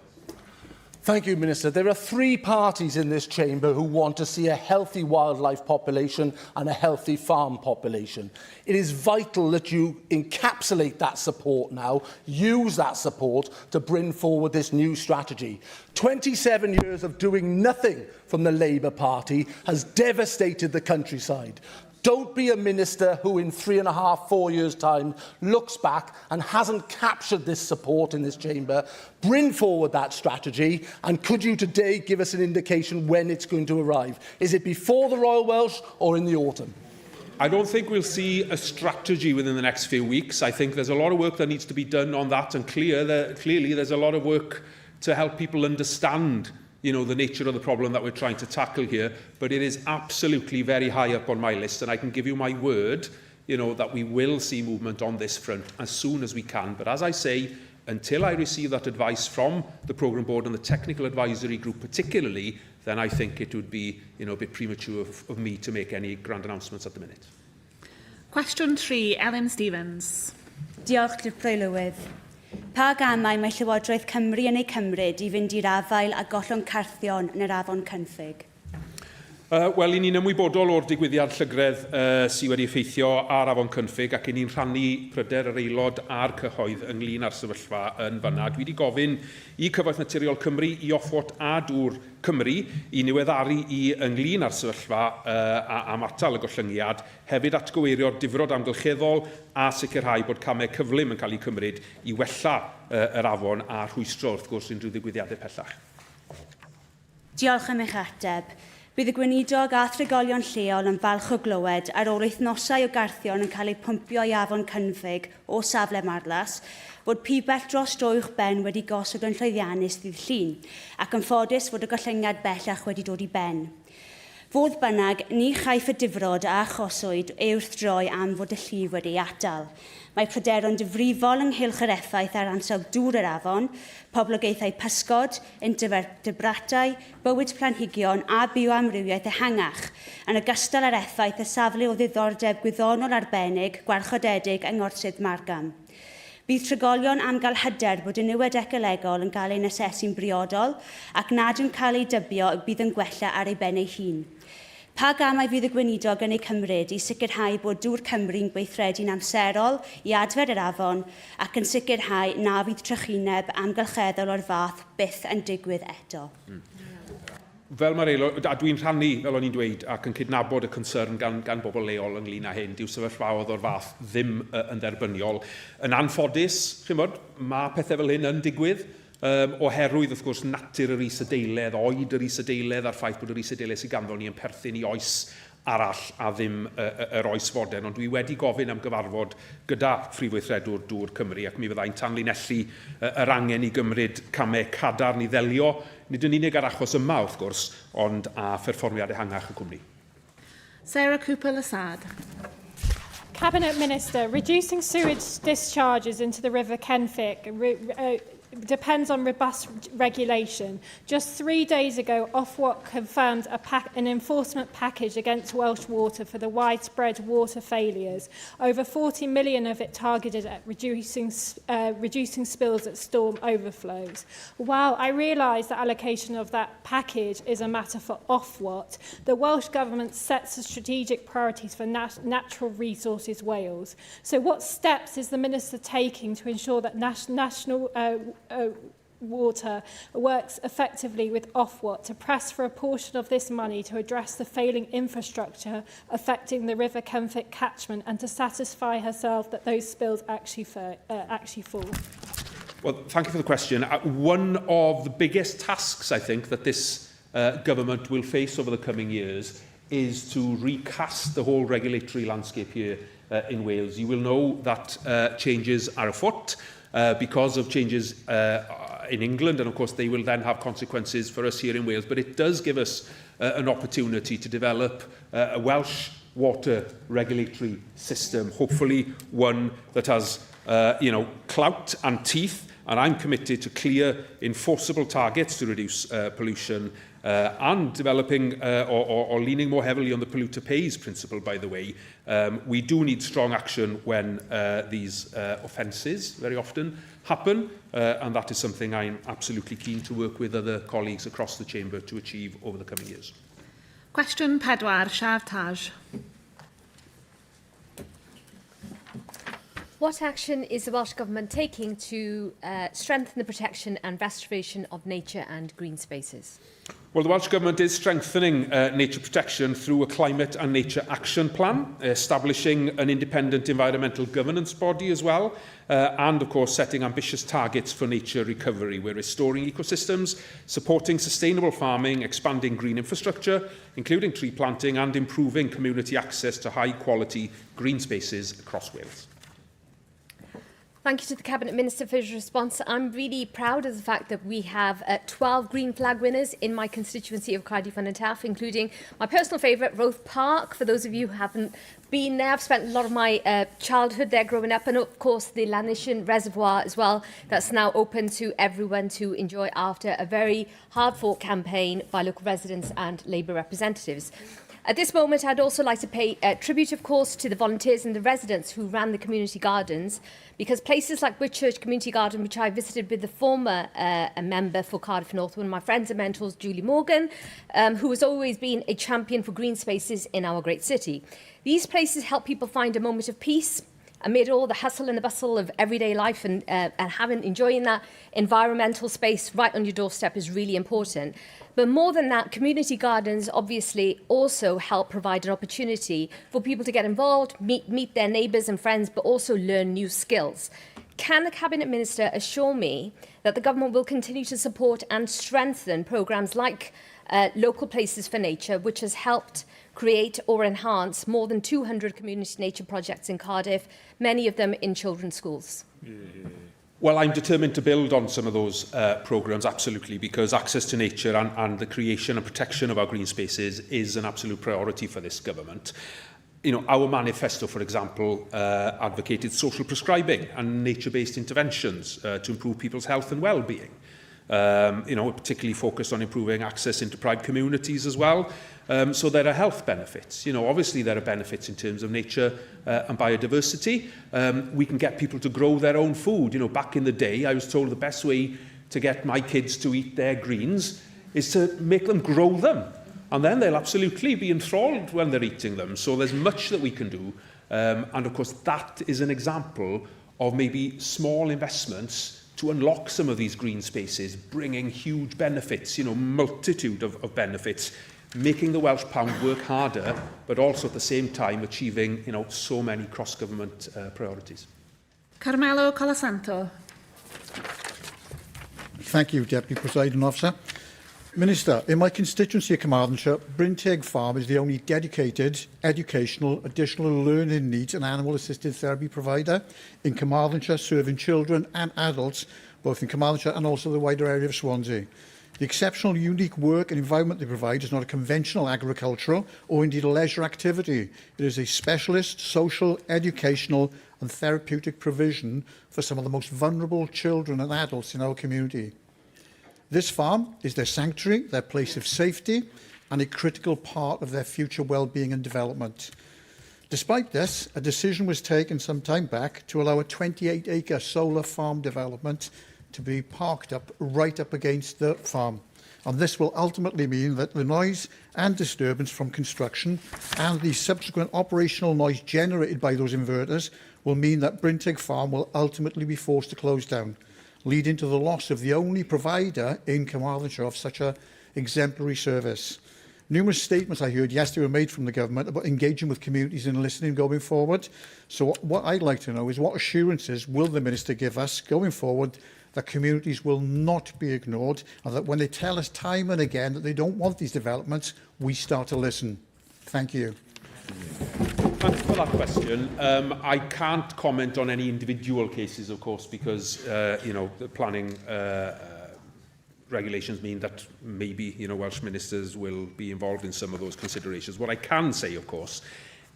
Speaker 6: Thank you, Minister. There are three parties in this chamber who want to see a healthy wildlife population and a healthy farm population. It is vital that you encapsulate that support now, use that support to bring forward this new strategy. 27 years of doing nothing from the Labour Party has devastated the countryside. Don't be a minister who in 3.5, 4 years' time looks back and hasn't captured this support in this chamber. Bring forward that strategy, and could you today give us an indication when it's going to arrive? Is it before the Royal Welsh or in the autumn?
Speaker 21: I don't think we'll see a strategy within the next few weeks. I think there's a lot of work that needs to be done on that, and clearly there's a lot of work to help people understand, you know, the nature of the problem that we're trying to tackle here, but it is absolutely very high up on my list, and I can give you my word, you know, that we will see movement on this front as soon as we can. But as I say, until I receive that advice from the programme board and the technical advisory group particularly, then I think it would be, you know, a bit premature of me to make any grand announcements at the minute.
Speaker 5: Cwestiwn 3, Ellen Stevens.
Speaker 7: Diolch, Dipro Lywydd. Pa gamau mae Llywodraeth Cymru yn ei cymryd I fynd i'r afael a gollon carthion yn yr afon Cynffig?
Speaker 21: Wel, ni'n ymwybodol o'r digwyddiad llygredd sydd wedi effeithio ar afon Cynffig, ac ni'n rhannu pryder yr aelod a'r cyhoedd ynglyn â'r sefyllfa yn fanna. Dwi wedi gofyn I Cyfoeth Naturiol Cymru, I Offwat a Dŵr Cymru I niweddaru I ynglyn â'r sefyllfa am atal y gollyngiad, hefyd atgywirio'r difrod amgylcheddol a sicrhau bod camau cyflym yn cael eu cymryd I wella yr afon a rhwystro wrth gwrs unrhyw ddigwyddiadau pellach.
Speaker 7: Diolch am eich ateb. Bydd y gweinidog a thrigolion lleol yn falch o glywed ar ôl wythnosau o garthion yn cael eu pwmpio I afon Cynffig o safle Marlas, fod pibell dros dwy'ch ben wedi gosod yn llwyddiannus ddydd Llun, ac yn ffodus fod y gollyngiad bellach wedi dod I ben. Fodd bynnag, ni chaiff y difrod a achoswyd wrthdroi am fod y llif wedi atal. Mae pryderon difrifol ynghylch yr effaith ar ansawdd dŵr yr afon, poblogaethau pysgod, invertebrátau, bywyd planhigion a bioamrywiaeth ehangach, yn ogystal â'r effaith y safle o ddiddordeb gwyddonol arbennig, gwarchodedig yng Ngorsydd Margam. Bydd trigolion am gael hyder bod y niwed ecolegol yn cael ein asesu'n briodol ac nad yn cael ei dybio bydd yn gwella ar ei ben ei hun. Pa gamau fydd y gweinidog yn ei cymryd I sicrhau bod Dŵr Cymru'n gweithredu'n amserol I adfer yr afon ac yn sicrhau na fydd trychineb amgylcheddol o'r fath byth yn digwydd eto.
Speaker 21: Fel mae'r aelod, a dwi'n rhannu, fel o'n i'n dweud, ac yn cydnabod y concern gan bobl leol ynglyn â hyn, dyw sefyllfaoedd o'r fath ddim yn dderbyniol. Yn anffodus, mae pethau fel hyn yn digwydd, oherwydd, wrth gwrs, natur yr is-adeiledd, oed yr is-adeiledd a'r ffaith bod yr is-adeiledd sydd ganddo ni yn perthyn I oes arall a ddim yr oes fodern. Ond dwi wedi gofyn am gyfarfod gyda Phrif Weithredwr Dŵr Cymru ac mi fyddai'n tanlinellu yr angen I gymryd camau cadarn I ddelio, nid yn unig ar achos yma, wrth gwrs, ond a pherfformiad ehangach y cwmni.
Speaker 5: Sarah Cooper-Lasad.
Speaker 8: Cabinet Minister, reducing sewage discharges into the River Cynffig depends on robust regulation. Just 3 days ago, Ofwat confirmed an enforcement package against Welsh Water for the widespread water failures, over 40 million of it targeted at reducing spills at storm overflows. While I realise that allocation of that package is a matter for Ofwat, the Welsh Government sets the strategic priorities for natural resources Wales. So what steps is the Minister taking to ensure that national water works effectively with Ofwat to press for a portion of this money to address the failing infrastructure affecting the River Cymru catchment and to satisfy herself that those spills actually fall?
Speaker 21: Well, thank you for the question. One of the biggest tasks, I think, that this government will face over the coming years is to recast the whole regulatory landscape here in Wales. You will know that changes are afoot because of changes in England, and of course they will then have consequences for us here in Wales. But it does give us an opportunity to develop a Welsh water regulatory system, hopefully one that has clout and teeth. And I'm committed to clear, enforceable targets to reduce pollution and developing or leaning more heavily on the polluter pays principle, by the way. We do need strong action when these offences very often happen, and that is something I'm absolutely keen to work with other colleagues across the chamber to achieve over the coming years.
Speaker 5: Cwestiwn 4, Siaf Taj.
Speaker 2: What action is the Welsh Government taking to strengthen the protection and restoration of nature and green spaces?
Speaker 21: Well, the Welsh Government is strengthening nature protection through a climate and nature action plan, establishing an independent environmental governance body as well, and of course setting ambitious targets for nature recovery. We're restoring ecosystems, supporting sustainable farming, expanding green infrastructure, including tree planting, and improving community access to high quality green spaces across Wales.
Speaker 2: Thank you to the Cabinet Minister for his response. I'm really proud of the fact that we have 12 green flag winners in my constituency of Cardiff and Taff, including my personal favourite, Roath Park. For those of you who haven't been there, I've spent a lot of my childhood there growing up, and of course the Llawn Reservoir as well, that's now open to everyone to enjoy after a very hard-fought campaign by local residents and Labour representatives. At this moment, I'd also like to pay tribute, of course, to the volunteers and the residents who ran the community gardens, because places like Whitchurch Community Garden, which I visited with the former member for Cardiff North, one of my friends and mentors, Julie Morgan, who has always been a champion for green spaces in our great city. These places help people find a moment of peace amid all the hustle and the bustle of everyday life, and enjoying that environmental space right on your doorstep is really important. But more than that, community gardens obviously also help provide an opportunity for people to get involved, meet their neighbours and friends, but also learn new skills. Can the Cabinet Minister assure me that the Government will continue to support and strengthen programmes like Local Places for Nature, which has helped create or enhance more than 200 community nature projects in Cardiff, many of them in children's schools?
Speaker 21: Well, I'm determined to build on some of those programmes, absolutely, because access to nature and the creation and protection of our green spaces is an absolute priority for this government. Our manifesto, for example, advocated social prescribing and nature-based interventions to improve people's health and well-being. Particularly focused on improving access into private communities as well. So there are health benefits. Obviously there are benefits in terms of nature and biodiversity. We can get people to grow their own food. Back in the day, I was told the best way to get my kids to eat their greens is to make them grow them. And then they'll absolutely be enthralled when they're eating them. So there's much that we can do. And of course, that is an example of maybe small investments to unlock some of these green spaces, bringing huge benefits, multitude of benefits, making the Welsh pound work harder, but also at the same time achieving, so many cross-government priorities.
Speaker 5: Carmelo Colasanto.
Speaker 9: Thank you, Deputy Presiding Officer. Minister, in my constituency of Carmarthenshire, Bryn Teg Farm is the only dedicated educational, additional learning needs and animal assisted therapy provider in Carmarthenshire, serving children and adults, both in Carmarthenshire and also the wider area of Swansea. The exceptional, unique work and environment they provide is not a conventional agricultural or indeed a leisure activity. It is a specialist, social, educational and therapeutic provision for some of the most vulnerable children and adults in our community. This farm is their sanctuary, their place of safety, and a critical part of their future well-being and development. Despite this, a decision was taken some time back to allow a 28-acre solar farm development to be parked up right up against the farm. And this will ultimately mean that the noise and disturbance from construction and the subsequent operational noise generated by those inverters will mean that Bryntig Farm will ultimately be forced to close down, leading to the loss of the only provider in Carmarthenshire of such an exemplary service. Numerous statements I heard yesterday were made from the government about engaging with communities and listening going forward. So what I'd like to know is what assurances will the Minister give us going forward that communities will not be ignored and that when they tell us time and again that they don't want these developments, we start to listen. Thank you.
Speaker 21: Thanks for that question. I can't comment on any individual cases, of course, because the planning regulations mean that maybe Welsh ministers will be involved in some of those considerations. What I can say, of course,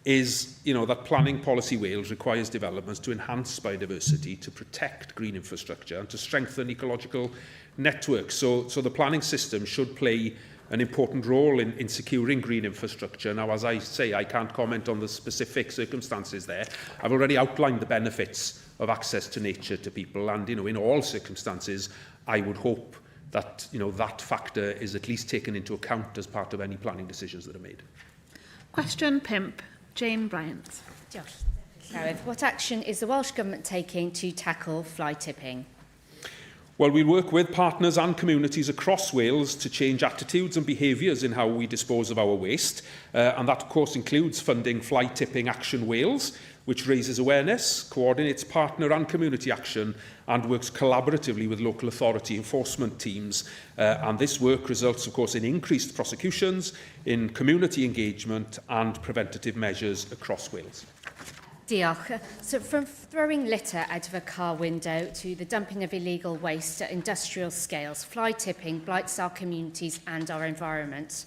Speaker 21: is that Planning Policy Wales requires developments to enhance biodiversity, to protect green infrastructure and to strengthen ecological networks. So the planning system should play an important role in securing green infrastructure. Now, as I say, I can't comment on the specific circumstances there. I've already outlined the benefits of access to nature to people, and in all circumstances, I would hope that that factor is at least taken into account as part of any planning decisions that are made.
Speaker 5: Question pimp, Jane Bryant.
Speaker 10: Gareth, what action is the Welsh Government taking to tackle fly tipping?
Speaker 21: Well, we work with partners and communities across Wales to change attitudes and behaviours in how we dispose of our waste. And that, of course, includes funding Fly Tipping Action Wales, which raises awareness, coordinates partner and community action, and works collaboratively with local authority enforcement teams. And this work results, of course, in increased prosecutions, in community engagement and preventative measures across Wales.
Speaker 10: Diolch. So from throwing litter out of a car window to the dumping of illegal waste at industrial scales, fly tipping blights our communities and our environment.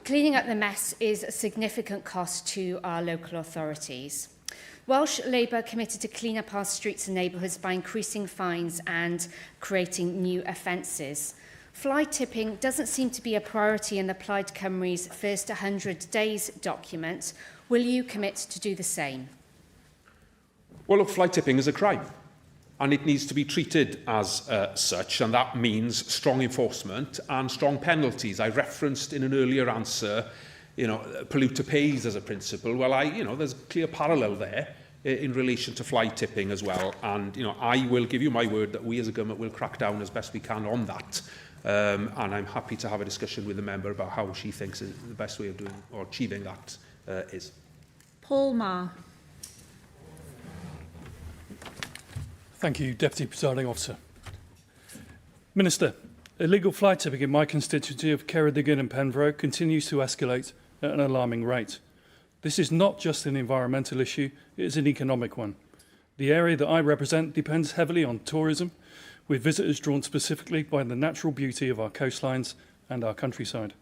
Speaker 10: Cleaning up the mess is a significant cost to our local authorities. Welsh Labour committed to clean up our streets and neighbourhoods by increasing fines and creating new offences. Fly tipping doesn't seem to be a priority in the Plaid Cymru's first 100 days document. Will you commit to do the same?
Speaker 21: Well, look, fly tipping is a crime, and it needs to be treated as such, and that means strong enforcement and strong penalties. I referenced in an earlier answer, polluter pays as a principle. Well, there's a clear parallel there in relation to fly tipping as well, and I will give you my word that we as a government will crack down as best we can on that. And I'm happy to have a discussion with the member about how she thinks is the best way of doing or achieving that is.
Speaker 5: Paul Marr.
Speaker 11: Thank you, Deputy Presiding Officer. Minister, illegal fly tipping in my constituency of Ceredigion and Penfro continues to escalate at an alarming rate. This is not just an environmental issue, it is an economic one. The area that I represent depends heavily on tourism, with visitors drawn specifically by the natural beauty of our coastlines and our countryside.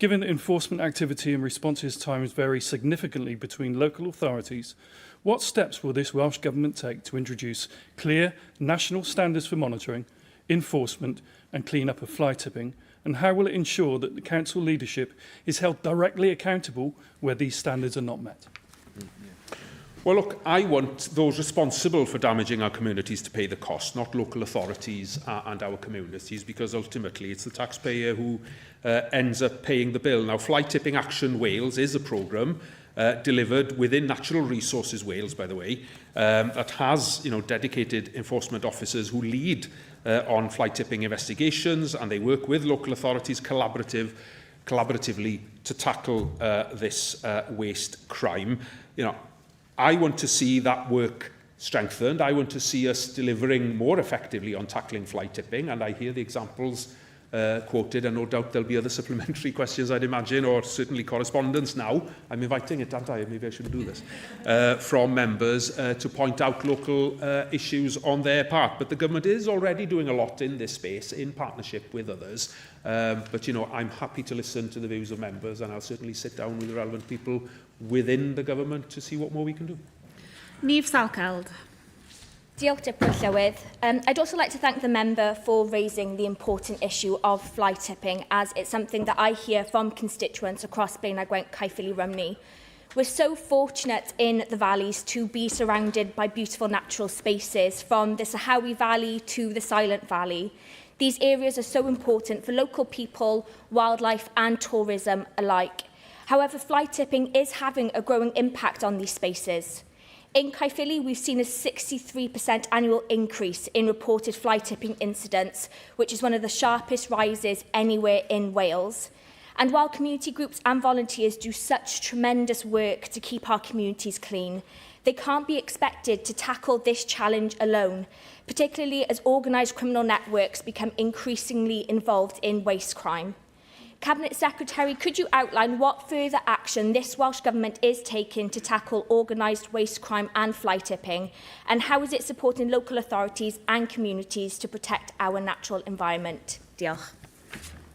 Speaker 11: Given that enforcement activity and responses times vary significantly between local authorities, what steps will this Welsh Government take to introduce clear national standards for monitoring, enforcement and clean-up of fly tipping, and how will it ensure that the Council leadership is held directly accountable where these standards are not met?
Speaker 21: Well, look, I want those responsible for damaging our communities to pay the cost, not local authorities and our communities, because ultimately it's the taxpayer who ends up paying the bill. Now, Fly Tipping Action Wales is a programme delivered within Natural Resources Wales, by the way, that has dedicated enforcement officers who lead on fly tipping investigations, and they work with local authorities collaboratively to tackle this waste crime. I want to see that work strengthened. I want to see us delivering more effectively on tackling fly tipping, and I hear the examples quoted, and no doubt there'll be other supplementary questions, I'd imagine, or certainly correspondence now. I'm inviting it, aren't I? Maybe I shouldn't do this. From members to point out local issues on their part. But the government is already doing a lot in this space in partnership with others. But, I'm happy to listen to the views of members, and I'll certainly sit down with the relevant people within the government to see what more we can do.
Speaker 5: Niamh Salkeld.
Speaker 12: Diolch, Deputy Llywydd. I'd also like to thank the member for raising the important issue of fly tipping, as it's something that I hear from constituents across Blaenau Gwent, Caerphilly, Rymney. We're so fortunate in the valleys to be surrounded by beautiful natural spaces, from the Sahawi Valley to the Silent Valley. These areas are so important for local people, wildlife and tourism alike. However, fly tipping is having a growing impact on these spaces. In Caerphilly, we've seen a 63% annual increase in reported fly tipping incidents, which is one of the sharpest rises anywhere in Wales. And while community groups and volunteers do such tremendous work to keep our communities clean, they can't be expected to tackle this challenge alone, particularly as organised criminal networks become increasingly involved in waste crime. Cabinet Secretary, could you outline what further action this Welsh Government is taking to tackle organised waste crime and fly tipping, and how is it supporting local authorities and communities to protect our natural environment? Diolch.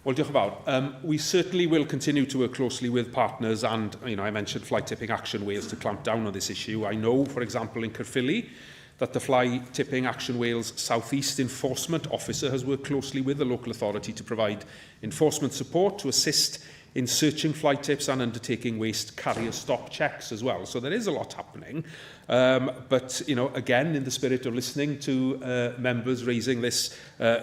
Speaker 21: Well, diolch yn fawr. We certainly will continue to work closely with partners, and I mentioned Fly Tipping Action Wales to clamp down on this issue. I know, for example, in Caerphilly, that the Fly Tipping Action Wales South East Enforcement Officer has worked closely with the local authority to provide enforcement support to assist in searching fly tips and undertaking waste carrier stop checks as well. So there is a lot happening. But, again, in the spirit of listening to members raising this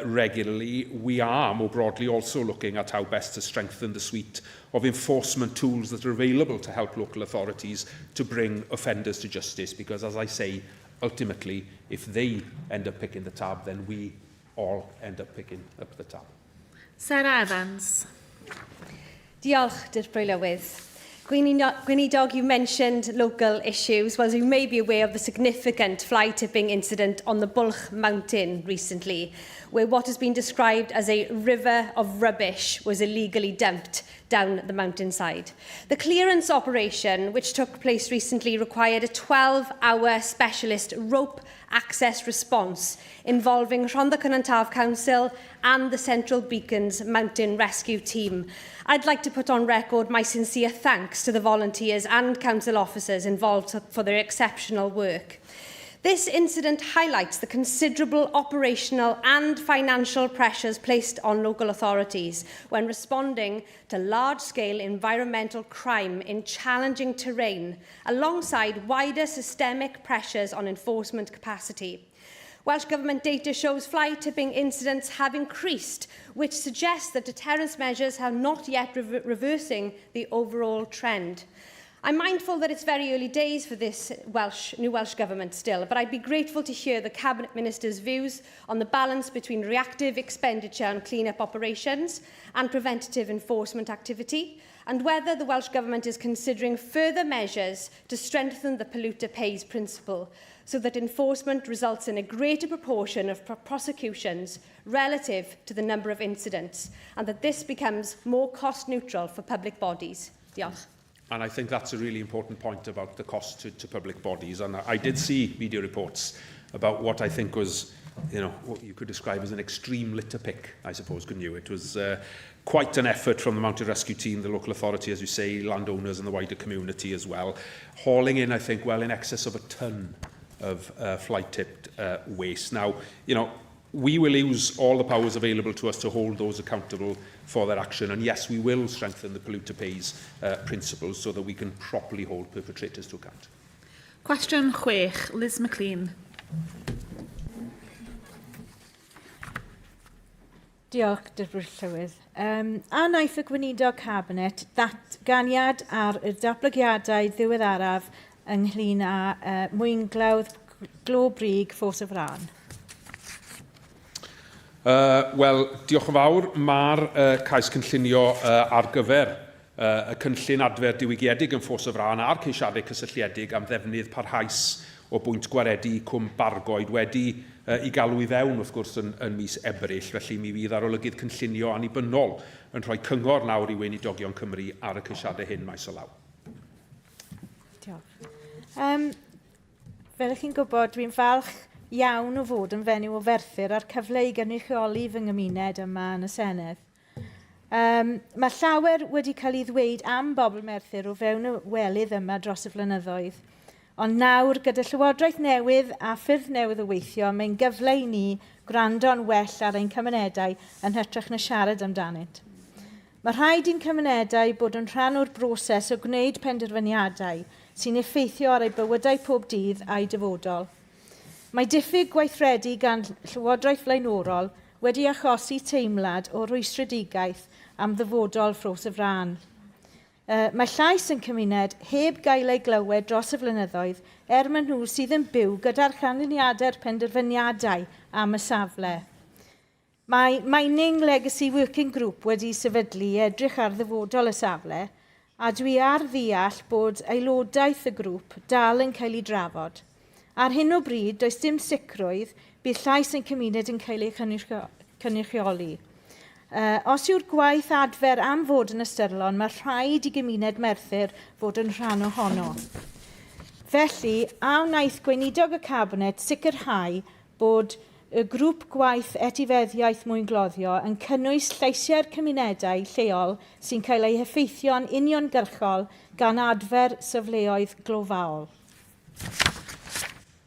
Speaker 21: regularly, we are more broadly also looking at how best to strengthen the suite of enforcement tools that are available to help local authorities to bring offenders to justice. Because, as I say, ultimately, if they end up picking the tab, then we all end up picking up the tab.
Speaker 5: Sarah Evans.
Speaker 13: Diolch, Deputy Llywydd. Gweinidog, you mentioned local issues. Well, as you may be aware of the significant fly tipping incident on the Bwlch Mountain recently, where what has been described as a river of rubbish was illegally dumped down the mountainside. The clearance operation, which took place recently, required a 12-hour specialist rope access response involving Rhondda Cynon Council and the Central Beacons Mountain Rescue Team. I'd like to put on record my sincere thanks to the volunteers and council officers involved for their exceptional work. This incident highlights the considerable operational and financial pressures placed on local authorities when responding to large-scale environmental crime in challenging terrain, alongside wider systemic pressures on enforcement capacity. Welsh Government data shows fly tipping incidents have increased, which suggests that deterrence measures are not yet reversing the overall trend. I'm mindful that it's very early days for this new Welsh Government still, but I'd be grateful to hear the Cabinet Minister's views on the balance between reactive expenditure on clean-up operations and preventative enforcement activity, and whether the Welsh Government is considering further measures to strengthen the polluter pays principle, so that enforcement results in a greater proportion of prosecutions relative to the number of incidents, and that this becomes more cost-neutral for public bodies. Diolch.
Speaker 21: And I think that's a really important point about the cost to public bodies. And I did see media reports about what I think was, what you could describe as an extreme litter pick, I suppose, couldn't you? It was quite an effort from the Mountain Rescue Team, the local authority, as you say, landowners and the wider community as well, hauling in, I think, well in excess of a tonne of fly-tipped waste. Now, we will use all the powers available to us to hold those accountable for their action. And yes, we will strengthen the polluter pays principles so that we can properly hold perpetrators to account.
Speaker 5: Question 6, Liz McLean.
Speaker 15: Diolch, Deputy Llywydd. A wnaeth y Gweinidog Cabinet datganiad ar y datblygiadau ddiweddaraf ynglyn â mwynglawdd glo brig ffos y fran?
Speaker 21: Wel, diolch yn fawr. Mae'r cais cynllunio ar gyfer y cynllun adfer diwygiedig yn ffos y fran a'r ceisiadau cysylltiedig am ddefnydd parhaus o bwynt gwaredu cwm Bargoed wedi I galw I fewn, wrth gwrs, yn mis Ebrill, felly mi fydd arolygydd cynllunio annibynnol yn rhoi cyngor nawr I weinidogion Cymru ar y ceisiadau hyn maes o law.
Speaker 15: Diolch. Fel ych chi'n gwybod, dwi'n falch iawn o fod yn fenyw o ferthyr a'r cyfle I gynrychioli fy nghymuned yma yn y Senedd. Mae llawer wedi cael ei ddweud am bobl Merthyr o fewn y welydd yma dros y flynyddoedd. Ond nawr, gyda Llywodraeth newydd a ffyrdd newydd o weithio, mae'n gyfle I ni gwrando'n well ar ein cymunedau yn hytrach na siarad amdanynt. Mae rhaid i'n cymunedau bod yn rhan o'r broses o gwneud penderfyniadau sy'n effeithio ar ei bywydau pob dydd a'i dyfodol. Mae diffyg gweithredu gan Llywodraeth flaenorol wedi achosi teimlad o rwystredigaeth am ddyfodol ffros y fran. Mae llais yn cymuned heb gael ei glywed dros y flynyddoedd maen nhw sydd yn byw gyda'r canlyniadau'r penderfyniadau am y safle. Mae Mining Legacy Working Group wedi sefydlu edrych ar ddyfodol y safle, a dwi ar ddeall bod aelodaeth y grŵp dal yn cael ei drafod. Ar hyn o bryd, does dim sicrwydd bydd llais yn cymuned yn cael ei cynrychioli. Os yw'r gwaith adfer am fod yn ystyrlon, mae rhaid I gymuned Merthyr fod yn rhan ohono. Felly, a wnaeth gweinidog y Cabinet sicrhau bod y grŵp gwaith etifeddiaeth mwyngloddio yn cynnwys lleisiau'r cymunedau lleol sy'n cael ei heffeithio'n uniongyrchol gan adfer safleoedd global.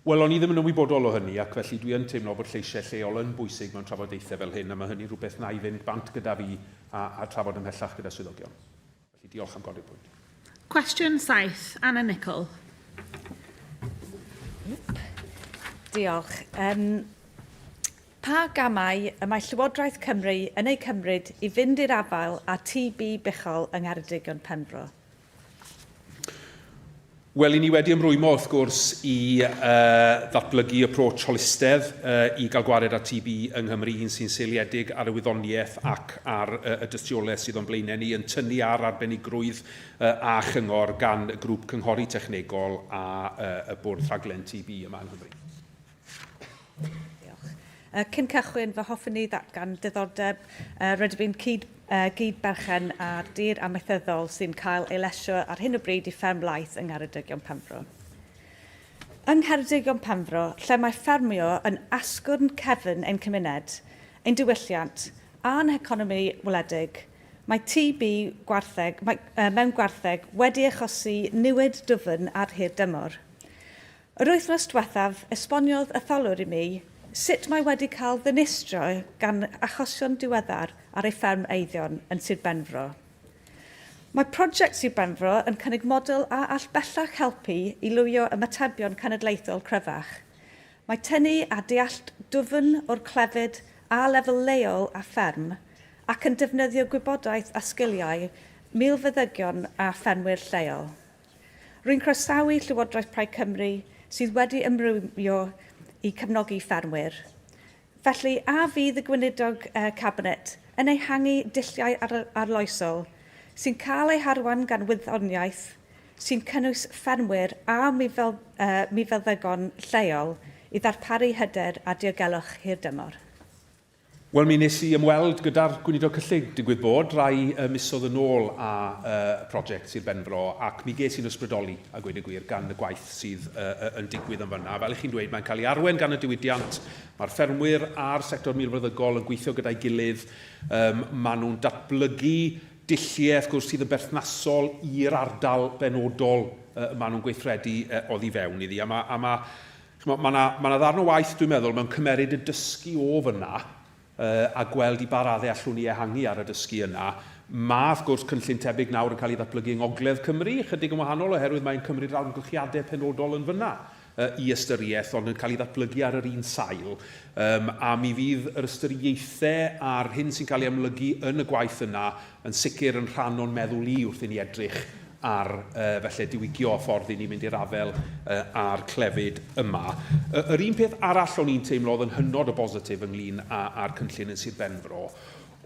Speaker 21: Wel, o'n I ddim yn ymwybodol o hynny, ac felly dwi yn teimlo bod lleisiau lleol yn bwysig mewn trafodaethau fel hyn, a mae hynny rhywbeth na I fynd bant gyda fi a trafod ymhellach gyda swyddogion. Felly diolch am godi'r pwynt.
Speaker 5: Cwestiwn 7, Anna Nicol.
Speaker 16: Diolch. Pa gamau y mae Llywodraeth Cymru yn ei cymryd I fynd i'r afael a TB Buchol yng Ngheredigion Penfro?
Speaker 21: Wel, I ni wedi ymrwymo wrth gwrs I ddatblygu approach holistedd I gael gwared ar TB yng Nghymru un sy'n seiliedig ar y wyddoniaeth ac ar y dystiolaeth sydd o'n blaenau ni yn tynnu ar arbenigrwydd a chyngor gan y grŵp cynghori technegol a y bwrdd rhaglen TB yma yng Nghymru.
Speaker 16: Cyn cychwyn, fe hoffwn I ddatgan diddordeb rydw i'n gyd berchen a dir amaethyddol sy'n cael ei lesio ar hyn o bryd I fferm laeth yng Ngheredigion Penfro. Yng Ngheredigion Penfro, lle mae ffermio yn asgwrn cefn ein cymuned, ein diwylliant a'n economi wledig, mae TB mewn gwartheg wedi achosi niwed dwfn ar hir dymor. Yr wythnos diwethaf, esboniodd etholwr I mi sut mae wedi cael ddinistro gan achosion diweddar ar ei fferm eiddion yn Sir Benfro. Mae prosiect Sir Benfro yn cynnig model a all bellach helpu I lwio ymatebion cenedlaethol cryfach. Mae tynnu a deallt dwfn o'r clefyd a lefel leol a fferm ac yn defnyddio gwybodaeth a sgiliau milfeddygion a ffermwyr lleol. Rwy'n croesawu Llywodraeth Plaid Cymru sydd wedi ymrwymio I cefnogi ffermwyr. Felly, a fydd y gweinidog Cabinet yn ehangu dulliau arloesol sy'n cael eu harwan gan wyddoniaeth sy'n cynnwys ffermwyr a mifelddygon lleol I ddarparu hyder a diogelwch hir dymor.
Speaker 21: Wel, mi nes I ymweld gyda'r gweinidog cyllid digwydd bod rai misoedd yn ôl a prosiect Sir Benfro ac mi ges i'n ysbrydoli a gweud y gwir gan y gwaith sydd yn digwydd yn fyna. Fel chi'n dweud, mae'n cael ei arwen gan y diwydiant. Mae'r ffermwyr a'r sector milfeddygol yn gweithio gyda'i gilydd. Maen nhw'n datblygu dulliau, wrth gwrs, sydd yn berthnasol i'r ardal benodol maen nhw'n gweithredu oddi fewn iddi. Mae yna ddarn o waith, dwi'n meddwl, mewn cymeryd y dysgu o fyna, a gweld I baraddau allwn ni ehangu ar y dysgu yna. Mae, wrth gwrs, cynllun tebyg nawr yn cael ei ddatblygu yng Ngogledd Cymru, chydig yn wahanol oherwydd mae'n cymryd amgylchiadau penodol yn fyna I ystyriaeth, ond yn cael ei ddatblygu ar yr un sail. A mi fydd yr ystyriaethau a'r hyn sy'n cael ei amlygu yn y gwaith yna yn sicr yn rhan o'n meddwl I wrth I ni edrych ar felly diwygio ffordd I ni'n mynd i'r afel a'r clefyd yma. Yr un peth arall o'n i'n teimlo oedd yn hynod o bositif ynglyn â'r cynllun yn Sir Benfro,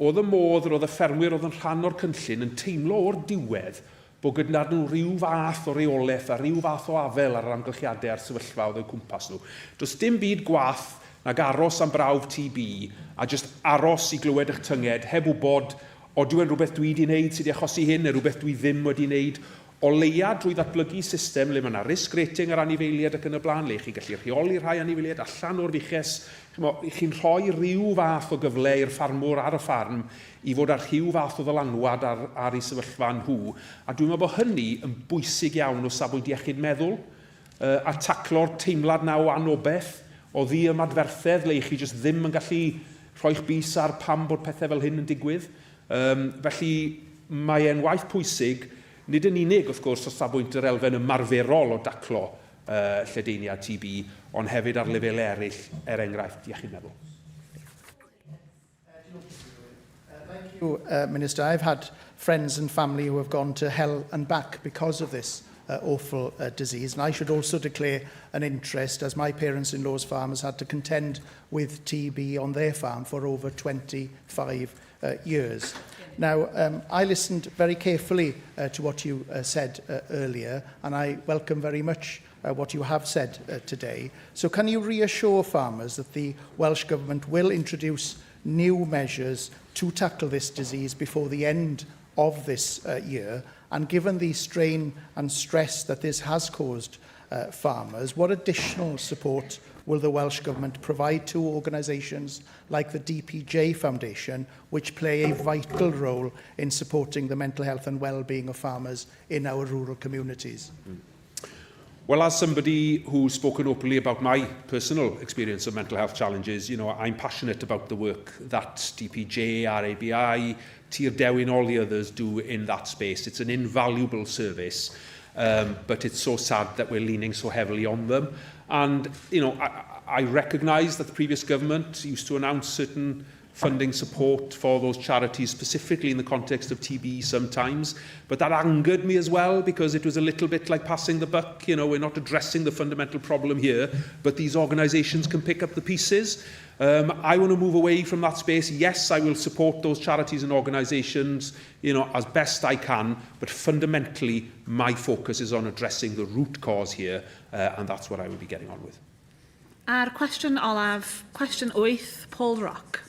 Speaker 21: oedd y modd roedd y ffermwyr oedd yn rhan o'r cynllun yn teimlo o'r diwedd bod gyda nhw rhyw fath o reolaeth a rhyw fath o afel ar yr amgylchiadau a'r sefyllfa oedd yn cwmpas nhw. Does dim byd gwath nag aros am brawf TB a just aros i glywed eich tynged heb wybod o dwi'n rhywbeth dwi wedi wneud sydd wedi achosi hyn neu rhywbeth dwi ddim wedi wneud o leia drwy ddatblygu system le mae yna risk rating ar anifeiliaid ac yn y blaen, le chi gallu rheoli rhai anifeiliaid allan o'r fiches. Chi'n rhoi rhyw fath o gyfle i'r ffarmwr ar y ffarm i fod ar rhyw fath o ddylanwad ar ei sefyllfa nhw. A dwi'n meddwl bod hynny yn bwysig iawn o safbwynt iechyd meddwl, a taclo'r teimlad na o anobaith, o ddi ymadferthedd le chi jyst ddim yn gallu rhoi'ch bys ar pam bod pethau fel hyn yn digwydd. Felly mae e'n waith pwysig, nid yn unig, wrth gwrs, o safbwynt yr elfen ymarferol o daclo lledaeniad TB, ond hefyd ar lefel eraill, enghraifft iechyd meddwl.
Speaker 3: Thank you, Minister. I've had friends and family who have gone to hell and back because of this awful disease, and I should also declare an interest, as my parents-in-law's farmers had to contend with TB on their farm for over 25 years. Now, I listened very carefully to what you said earlier, and I welcome very much what you have said today. So can you reassure farmers that the Welsh Government will introduce new measures to tackle this disease before the end of this year? And given the strain and stress that this has caused farmers, what additional support will the Welsh Government provide to organisations like the DPJ Foundation, which play a vital role in supporting the mental health and well-being of farmers in our rural communities?
Speaker 21: Well, as somebody who's spoken openly about my personal experience of mental health challenges, I'm passionate about the work that DPJ, RABI, Tir Dewi and all the others do in that space. It's an invaluable service, but it's so sad that we're leaning so heavily on them. And, I recognise that the previous government used to announce certain funding support for those charities, specifically in the context of TB sometimes. But that angered me as well, because it was a little bit like passing the buck. We're not addressing the fundamental problem here, but these organisations can pick up the pieces. I want to move away from that space. Yes, I will support those charities and organisations, as best I can, but fundamentally, my focus is on addressing the root cause here, and that's what I will be getting on with.
Speaker 5: A'r cwestiwn olaf, cwestiwn 8, Paul Rock.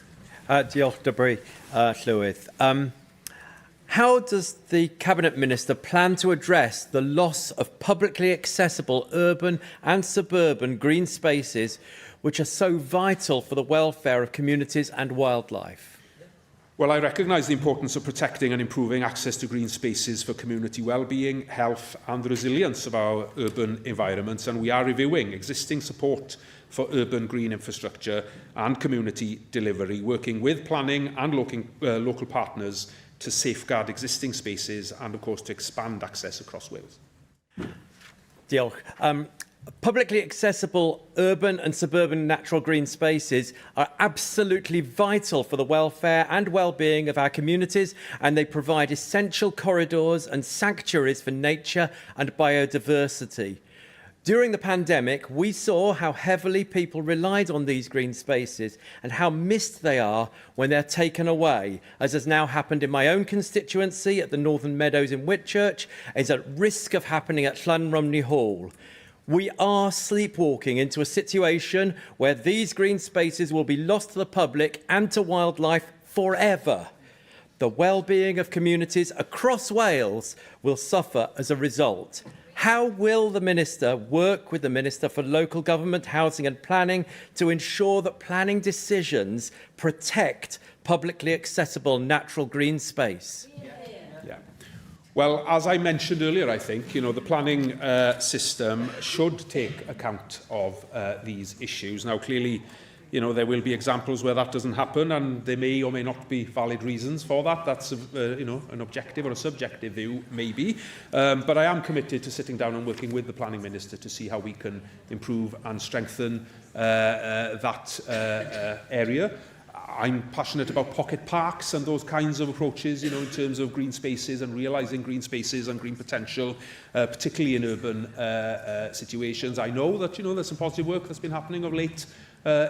Speaker 18: Diolch Debri, Llywydd. How does the Cabinet Minister plan to address the loss of publicly accessible urban and suburban green spaces which are so vital for the welfare of communities and wildlife?
Speaker 21: Well, I recognise the importance of protecting and improving access to green spaces for community well-being, health and the resilience of our urban environments, and we are reviewing existing support for urban green infrastructure and community delivery, working with planning and local partners to safeguard existing spaces and, of course, to expand access across Wales.
Speaker 18: Diolch. Publicly accessible urban and suburban natural green spaces are absolutely vital for the welfare and well-being of our communities, and they provide essential corridors and sanctuaries for nature and biodiversity. During the pandemic, we saw how heavily people relied on these green spaces and how missed they are when they're taken away, as has now happened in my own constituency at the Northern Meadows in Whitchurch, is at risk of happening at Llawn Hall. We are sleepwalking into a situation where these green spaces will be lost to the public and to wildlife forever. The well-being of communities across Wales will suffer as a result. How will the Minister work with the Minister for Local Government, Housing and Planning to ensure that planning decisions protect publicly accessible natural green space?
Speaker 21: Well, as I mentioned earlier, I think, the planning system should take account of these issues. Now, clearly, there will be examples where that doesn't happen, and there may or may not be valid reasons for that. That's, an objective or a subjective view, maybe. But I am committed to sitting down and working with the Planning Minister to see how we can improve and strengthen that area. I'm passionate about pocket parks and those kinds of approaches, in terms of green spaces and realising green spaces and green potential, particularly in urban situations. I know that, there's some positive work that's been happening of late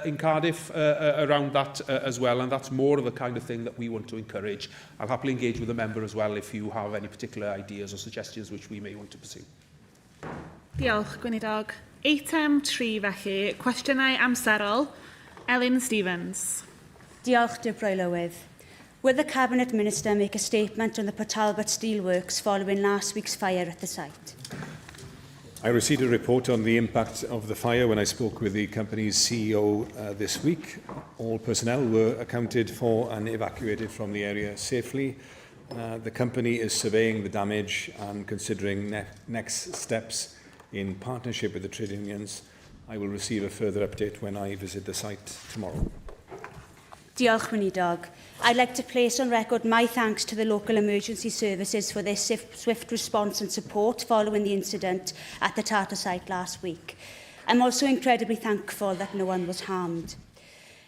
Speaker 21: in Cardiff around that as well, and that's more of the kind of thing that we want to encourage. I'll happily engage with the member as well if you have any particular ideas or suggestions which we may want to pursue.
Speaker 5: Diolch, Gwynidog. Eitem 3 felly, cwestiynau amserol. Elin Stevens.
Speaker 7: Diolch, Deputy Lywydd. Will the Cabinet Minister make a statement on the Port Talbot Steelworks following last week's fire at the site?
Speaker 19: I received a report on the impact of the fire when I spoke with the company's CEO this week. All personnel were accounted for and evacuated from the area safely. The company is surveying the damage and considering next steps in partnership with the trade unions. I will receive a further update when I visit the site tomorrow.
Speaker 7: Diolch, Weinidog. I'd like to place on record my thanks to the local emergency services for their swift response and support following the incident at the Tata site last week. I'm also incredibly thankful that no one was harmed.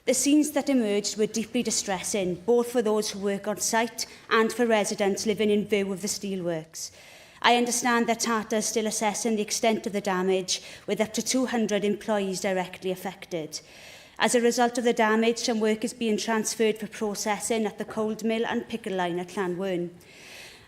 Speaker 7: The scenes that emerged were deeply distressing, both for those who work on site and for residents living in view of the steelworks. I understand that Tata is still assessing the extent of the damage, with up to 200 employees directly affected. As a result of the damage, some work is being transferred for processing at the cold mill and pickle line at Llawn.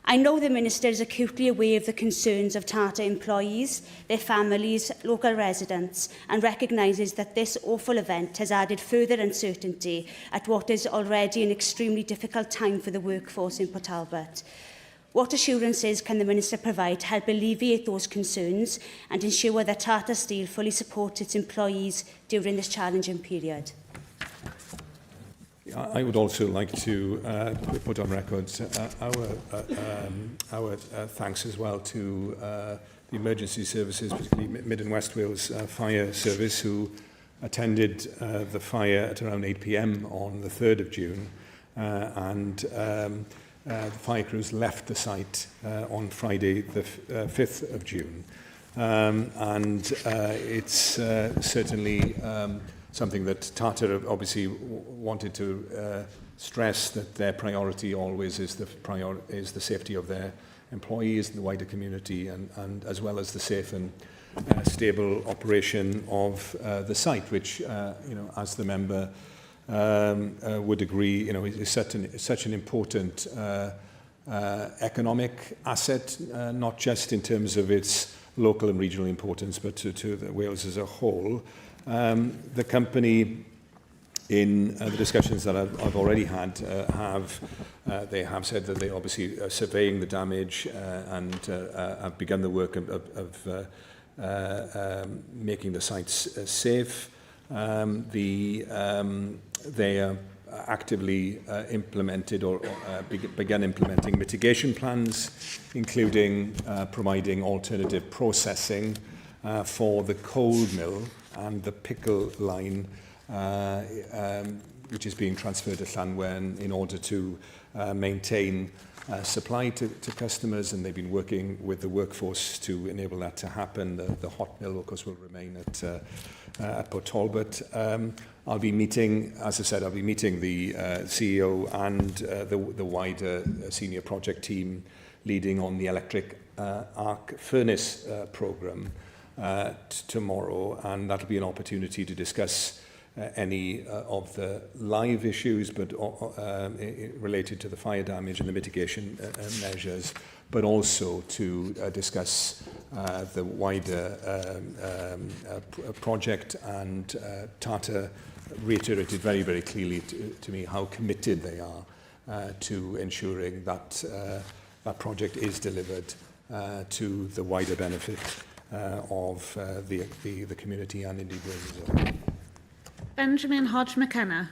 Speaker 7: I know the Minister is acutely aware of the concerns of Tata employees, their families, local residents, and recognises that this awful event has added further uncertainty at what is already an extremely difficult time for the workforce in Port Talbot. What assurances can the Minister provide to help alleviate those concerns and ensure that Tata Steel fully supports its employees during this challenging period?
Speaker 19: I would also like to put on record our thanks as well to the emergency services, particularly Mid and West Wales Fire Service, who attended the fire at around 8 p.m. on the 3rd of June. The fire crews left the site on Friday, the 5th of June. It's certainly something that Tata obviously wanted to stress, that their priority always is the safety of their employees and the wider community, and as well as the safe and stable operation of the site, which, as the member would agree, is such an important economic asset, not just in terms of its local and regional importance, but to Wales as a whole. The company, in the discussions that I've already had, they have said that they obviously are surveying the damage and have begun the work of making the sites safe. They are actively implemented or begun implementing mitigation plans, including providing alternative processing for the cold mill and the pickle line, which is being transferred to Llawn in order to maintain supply to customers, and they've been working with the workforce to enable that to happen. The hot mill, of course, will remain at Port Talbot. I'll be meeting, as I said, I'll be meeting the CEO and the wider senior project team leading on the electric arc furnace programme tomorrow, and that'll be an opportunity to discuss any of the live issues but related to the fire damage and the mitigation measures, but also to discuss the wider project. And Tata reiterated very, very clearly to me how committed they are to ensuring that that project is delivered to the wider benefit of the community and indeed Wales as well.
Speaker 5: Benjamin Hodge McKenna.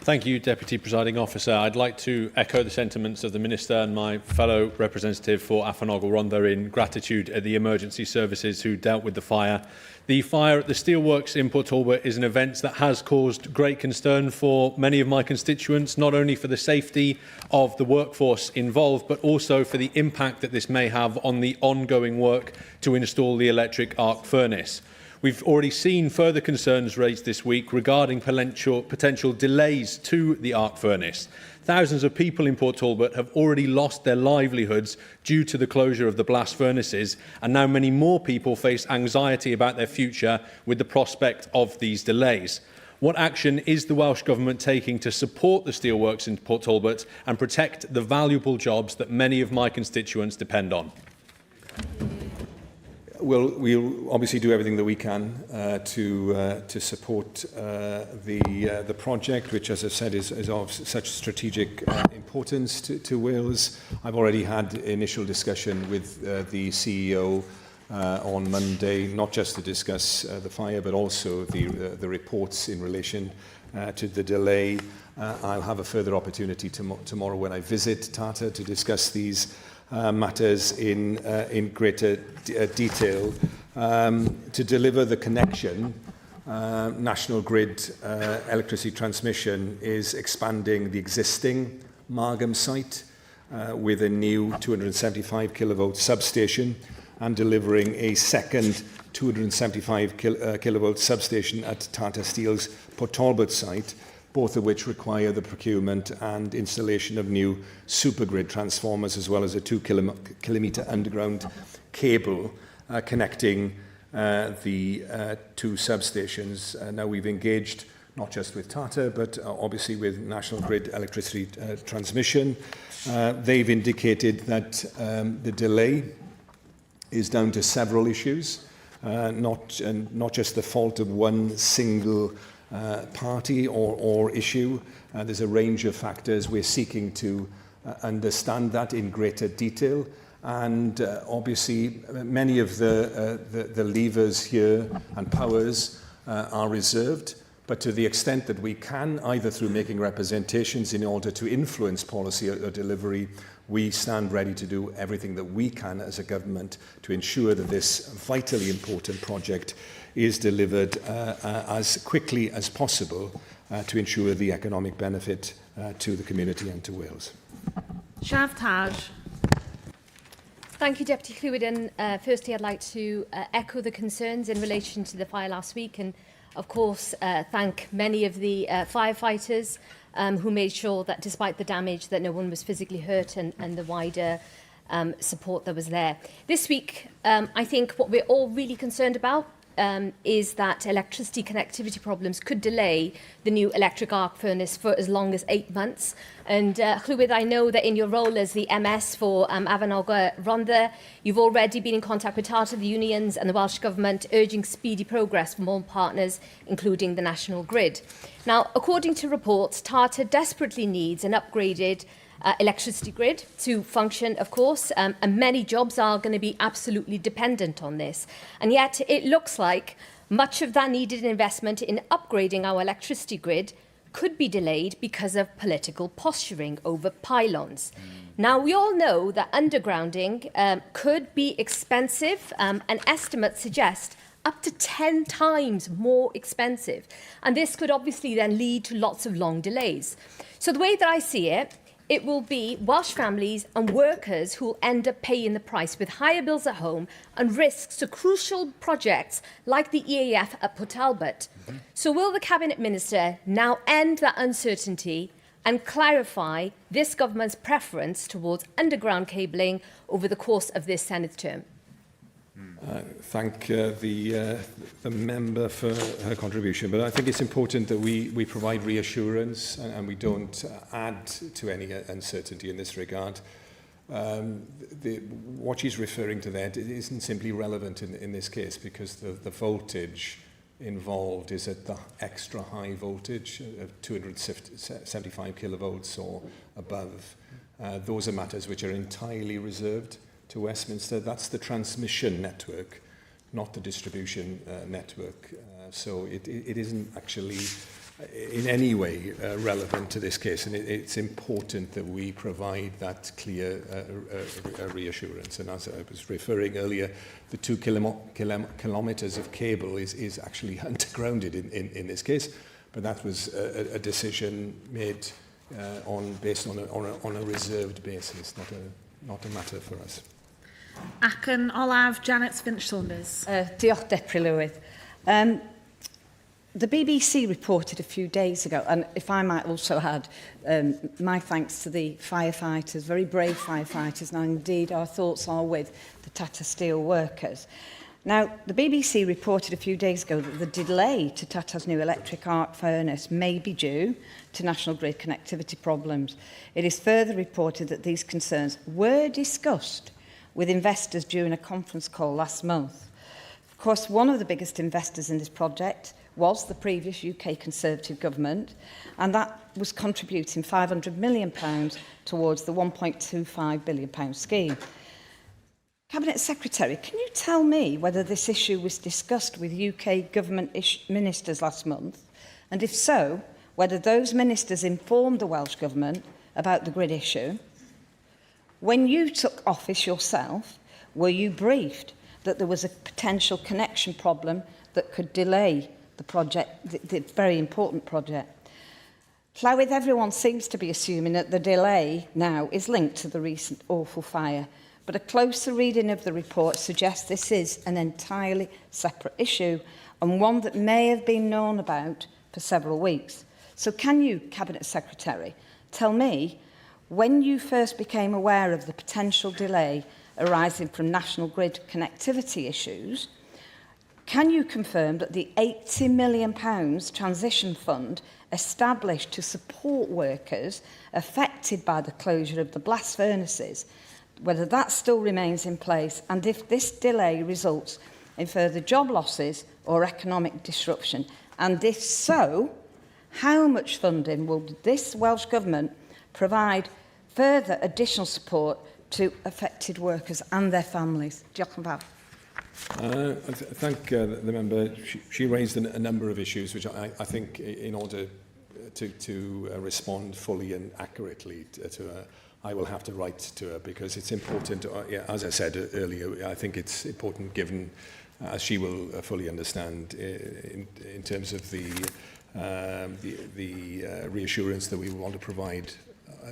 Speaker 20: Thank you, Deputy Presiding Officer. I'd like to echo the sentiments of the Minister and my fellow representative for Afon Rhondda in gratitude at the emergency services who dealt with the fire. The fire at the steelworks in Port Talbot is an event that has caused great concern for many of my constituents, not only for the safety of the workforce involved, but also for the impact that this may have on the ongoing work to install the electric arc furnace. We've already seen further concerns raised this week regarding potential delays to the arc furnace. Thousands of people in Port Talbot have already lost their livelihoods due to the closure of the blast furnaces, and now many more people face anxiety about their future with the prospect of these delays. What action is the Welsh Government taking to support the steelworks in Port Talbot and protect the valuable jobs that many of my constituents depend on?
Speaker 19: we'll obviously do everything that we can to support the project, which, as I've said, is of such strategic importance to Wales. I've already had initial discussion with the CEO on Monday, not just to discuss the fire, but also the reports in relation to the delay. I'll have a further opportunity tomorrow when I visit Tata to discuss these matters in greater detail. To deliver the connection, National Grid electricity transmission is expanding the existing Margam site with a new 275 kilovolt substation and delivering a second 275 kilovolt substation at Tata Steel's Port Talbot site, both of which require the procurement and installation of new supergrid transformers, as well as a 2-kilometre underground cable connecting the two substations. Now, we've engaged not just with Tata, but obviously with National Grid Electricity Transmission. They've indicated that the delay is down to several issues, not just the fault of one single party or issue. There's a range of factors. We're seeking to understand that in greater detail. And obviously, many of the levers here and powers are reserved. But to the extent that we can, either through making representations in order to influence policy or delivery, we stand ready to do everything that we can as a government to ensure that this vitally important project is delivered as quickly as possible to ensure the economic benefit to the community and to Wales.
Speaker 5: Shaf Taj.
Speaker 2: Thank you, Deputy Llywyd. And firstly, I'd like to echo the concerns in relation to the fire last week, and of course thank many of the firefighters who made sure that despite the damage that no one was physically hurt, and the wider support that was there. This week, I think what we're all really concerned about is that electricity connectivity problems could delay the new electric arc furnace for as long as 8 months. And Llywyd, I know that in your role as the MS for Afon Rhondda, you've already been in contact with Tata, the unions and the Welsh Government, urging speedy progress from all partners, including the National Grid. Now, according to reports, Tata desperately needs an upgraded electricity grid to function, of course, and many jobs are going to be absolutely dependent on this. And yet it looks like much of that needed investment in upgrading our electricity grid could be delayed because of political posturing over pylons. Now, we all know that undergrounding could be expensive, and estimates suggest up to 10 times more expensive. And this could obviously then lead to lots of long delays. So the way that I see it, it will be Welsh families and workers who will end up paying the price with higher bills at home and risks to crucial projects like the EAF at Port Talbot. So will the Cabinet Minister now end that uncertainty and clarify this government's preference towards underground cabling over the course of this Senedd term?
Speaker 19: Thank the member for her contribution, but I think it's important that we provide reassurance and we don't add to any uncertainty in this regard. What she's referring to there isn't simply relevant in this case, because the voltage involved is at the extra high voltage of 275 kilovolts or above. Those are matters which are entirely reserved to Westminster. That's the transmission network, not the distribution network. So it isn't actually in any way relevant to this case, and it's important that we provide that clear reassurance. And as I was referring earlier, the 2 kilometres of cable is actually undergrounded in this case, but that was a decision made based on a reserved basis, not a matter for us.
Speaker 5: Ac yn olaf, Janet Finch Saunders.
Speaker 4: Diolch, Deputy Llywyd. The BBC reported a few days ago, and if I might also add, my thanks to the firefighters, very brave firefighters, and indeed our thoughts are with the Tata Steel workers. Now, the BBC reported a few days ago that the delay to Tata's new electric arc furnace may be due to National Grid connectivity problems. It is further reported that these concerns were discussed with investors during a conference call last month. course, one of the biggest investors in this project was the previous UK Conservative government, and that was contributing £500 million towards the £1.25 billion scheme. Cabinet Secretary, can you tell me whether this issue was discussed with UK government ministers last month, and if so, whether those ministers informed the Welsh Government about the grid issue? When you took office yourself, were you briefed that there was a potential connection problem that could delay the project, the very important project? Llawn, everyone seems to be assuming that the delay now is linked to the recent awful fire, but a closer reading of the report suggests this is an entirely separate issue and one that may have been known about for several weeks. So can you, Cabinet Secretary, tell me when you first became aware of the potential delay arising from national grid connectivity issues? Can you confirm that the £80 million transition fund established to support workers affected by the closure of the blast furnaces, whether that still remains in place, and if this delay results in further job losses or economic disruption? And if so, how much funding will this Welsh Government provide further additional support to affected workers and their families? Diolch yn fawr.
Speaker 19: Thank the member. She raised a number of issues which I think, in order to respond fully and accurately to her, I will have to write to her, because it's important. As I said earlier, I think it's important, given, as she will fully understand, in terms of the reassurance that we want to provide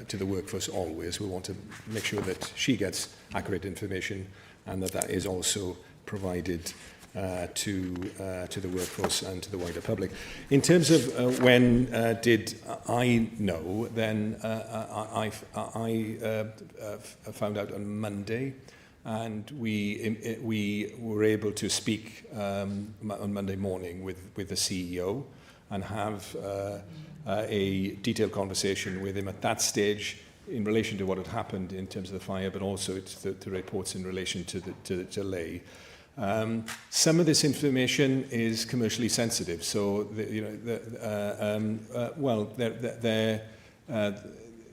Speaker 19: to the workforce always. We want to make sure that she gets accurate information and that is also provided to the workforce and to the wider public. In terms of when did I know, then I found out on Monday, and we were able to speak on Monday morning with the CEO and have a detailed conversation with him at that stage in relation to what had happened in terms of the fire, but also to the reports in relation to the delay. Some of this information is commercially sensitive, so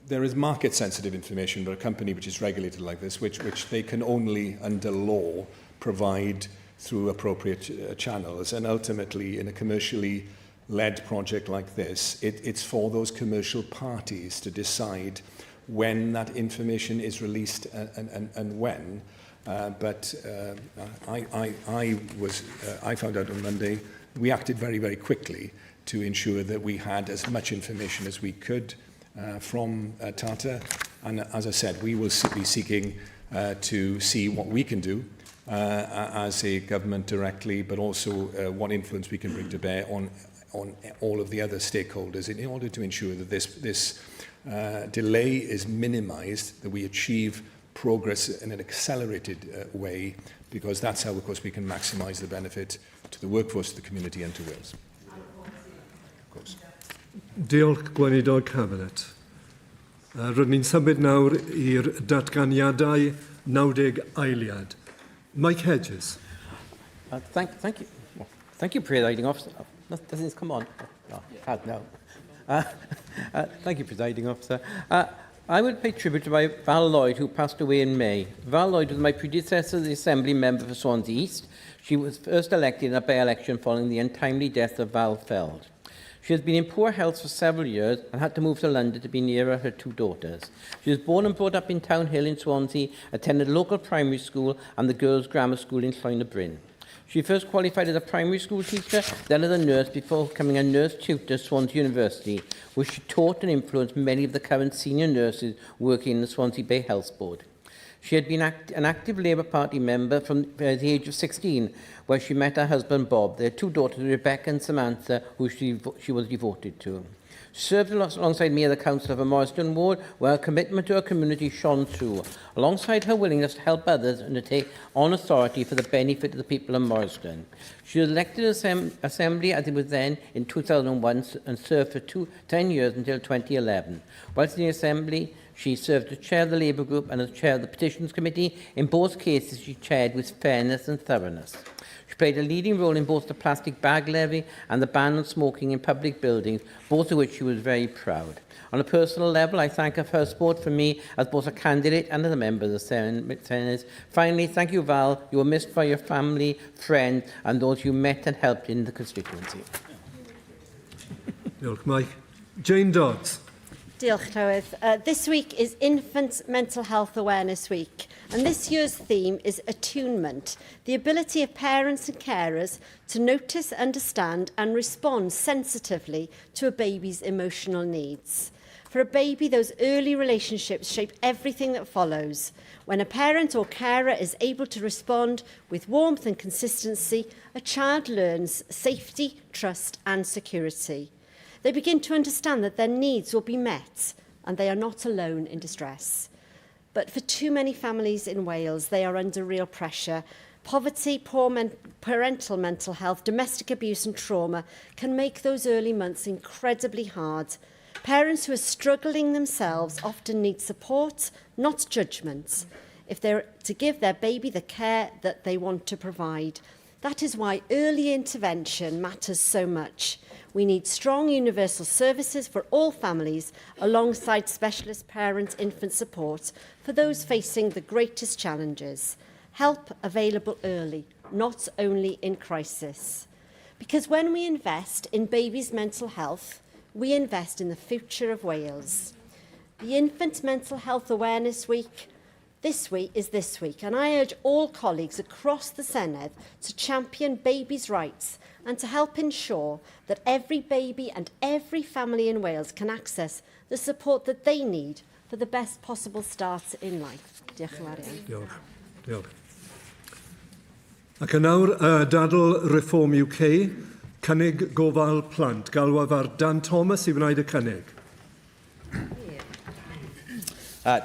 Speaker 19: there is market-sensitive information for a company which is regulated like this, which they can only, under law, provide through appropriate channels. And ultimately, in a commercially led project like this, it's for those commercial parties to decide when that information is released and when. But I found out on Monday. We acted very, very quickly to ensure that we had as much information as we could from Tata. And as I said, we will be seeking to see what we can do as a government directly, but also what influence we can bring to bear on all of the other stakeholders in order to ensure that this delay is minimised, that we achieve progress in an accelerated way, because that's how, of course, we can maximise the benefit to the workforce, to the community and to Wales. Of course.
Speaker 1: Diolch, Gweinidog Cabinet. Rydyn ni'n symud nawr i'r datganiadau 90 eiliad. Mike Hedges.
Speaker 14: Thank you. Well, thank you, Presiding Officer. Doesn't this come on? No. Thank you, Presiding Officer. I would pay tribute to my Val Lloyd, who passed away in May. Val Lloyd was my predecessor as the Assembly member for Swansea East. She was first elected in a by-election following the untimely death of Val Feld. She has been in poor health for several years and had to move to London to be nearer her two daughters. She was born and brought up in Town Hill in Swansea, attended local primary school and the girls' grammar school in Llawn. She first qualified as a primary school teacher, then as a nurse, before becoming a nurse tutor at Swansea University, where she taught and influenced many of the current senior nurses working in the Swansea Bay Health Board. She had been an active Labour Party member from the age of 16, where she met her husband Bob. They had two daughters, Rebecca and Samantha, who she was devoted to. She served alongside me as the councillor for Morriston Ward, where her commitment to her community shone through, alongside her willingness to help others and to take on authority for the benefit of the people of Morriston. She was elected to Assembly as it was then in 2001 and served for 10 years until 2011. Whilst in the Assembly, she served as chair of the Labour Group and as chair of the Petitions Committee. In both cases, she chaired with fairness and thoroughness. She played a leading role in both the plastic bag levy and the ban on smoking in public buildings, both of which she was very proud. On a personal level, I thank her for her support for me as both a candidate and as a member of the Senedd. Finally, thank you, Val. You were missed by your family, friends and those you met and helped in the constituency.
Speaker 1: Diolch, Mike. Jane Dodds.
Speaker 17: Diolch, Llywydd. This week is Infant Mental Health Awareness Week, and this year's theme is attunement, the ability of parents and carers to notice, understand and respond sensitively to a baby's emotional needs. For a baby, those early relationships shape everything that follows. When a parent or carer is able to respond with warmth and consistency, a child learns safety, trust and security. They begin to understand that their needs will be met and they are not alone in distress. But for too many families in Wales, they are under real pressure. Poverty, poor parental mental health, domestic abuse and trauma can make those early months incredibly hard. Parents who are struggling themselves often need support, not judgment, if they're to give their baby the care that they want to provide. That is why early intervention matters so much. We need strong universal services for all families alongside specialist parent-infant support for those facing the greatest challenges. Help available early, not only in crisis. Because when we invest in babies' mental health, we invest in the future of Wales. The Infant Mental Health Awareness Week this week, and I urge all colleagues across the Senedd to champion babies' rights and to help ensure that every baby and every family in Wales can access the support that they need for the best possible start in life. Diolch yn fawr iawn.
Speaker 1: Diolch. Diolch. Ac yn nawr, dadl Reform UK, cynnig gofal plant. Galwaf ar Dan Thomas i wneud y cynnig.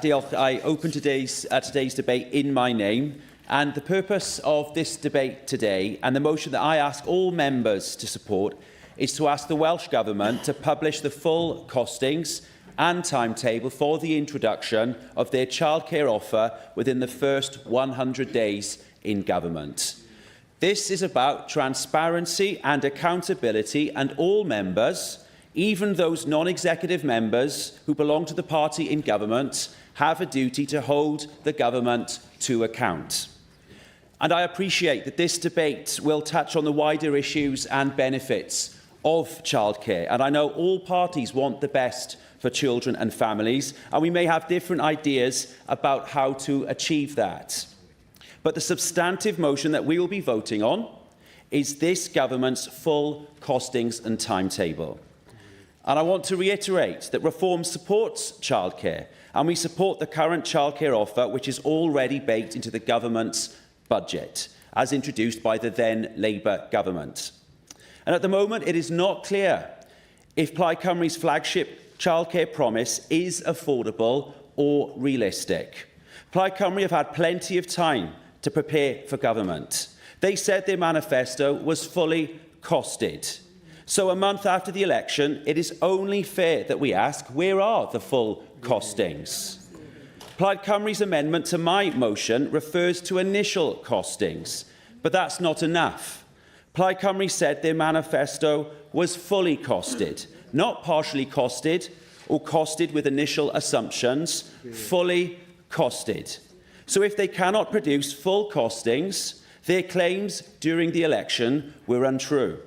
Speaker 22: Diolch. I open today's debate in my name, and the purpose of this debate today and the motion that I ask all members to support is to ask the Welsh Government to publish the full costings and timetable for the introduction of their childcare offer within the first 100 days in government. This is about transparency and accountability, and all members, even those non-executive members who belong to the party in government, have a duty to hold the government to account. And I appreciate that this debate will touch on the wider issues and benefits of childcare, and I know all parties want the best for children and families, and we may have different ideas about how to achieve that. But the substantive motion that we will be voting on is this government's full costings and timetable. And I want to reiterate that Reform supports childcare, and we support the current childcare offer, which is already baked into the government's budget, as introduced by the then Labour government. And at the moment, it is not clear if Plaid Cymru's flagship childcare promise is affordable or realistic. Plaid Cymru have had plenty of time to prepare for government. They said their manifesto was fully costed. So a month after the election, it is only fair that we ask, where are the full costings? Plaid Cymru's amendment to my motion refers to initial costings, but that's not enough. Plaid Cymru said their manifesto was fully costed, not partially costed or costed with initial assumptions, fully costed. So if they cannot produce full costings, their claims during the election were untrue.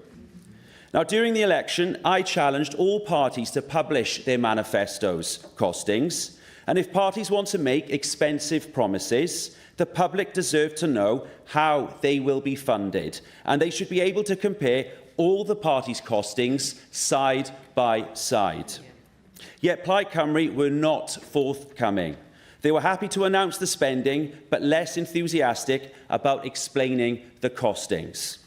Speaker 22: Now, during the election, I challenged all parties to publish their manifestos' costings, and if parties want to make expensive promises, the public deserve to know how they will be funded, and they should be able to compare all the parties' costings side by side. Yet Plaid Cymru were not forthcoming. They were happy to announce the spending, but less enthusiastic about explaining the costings.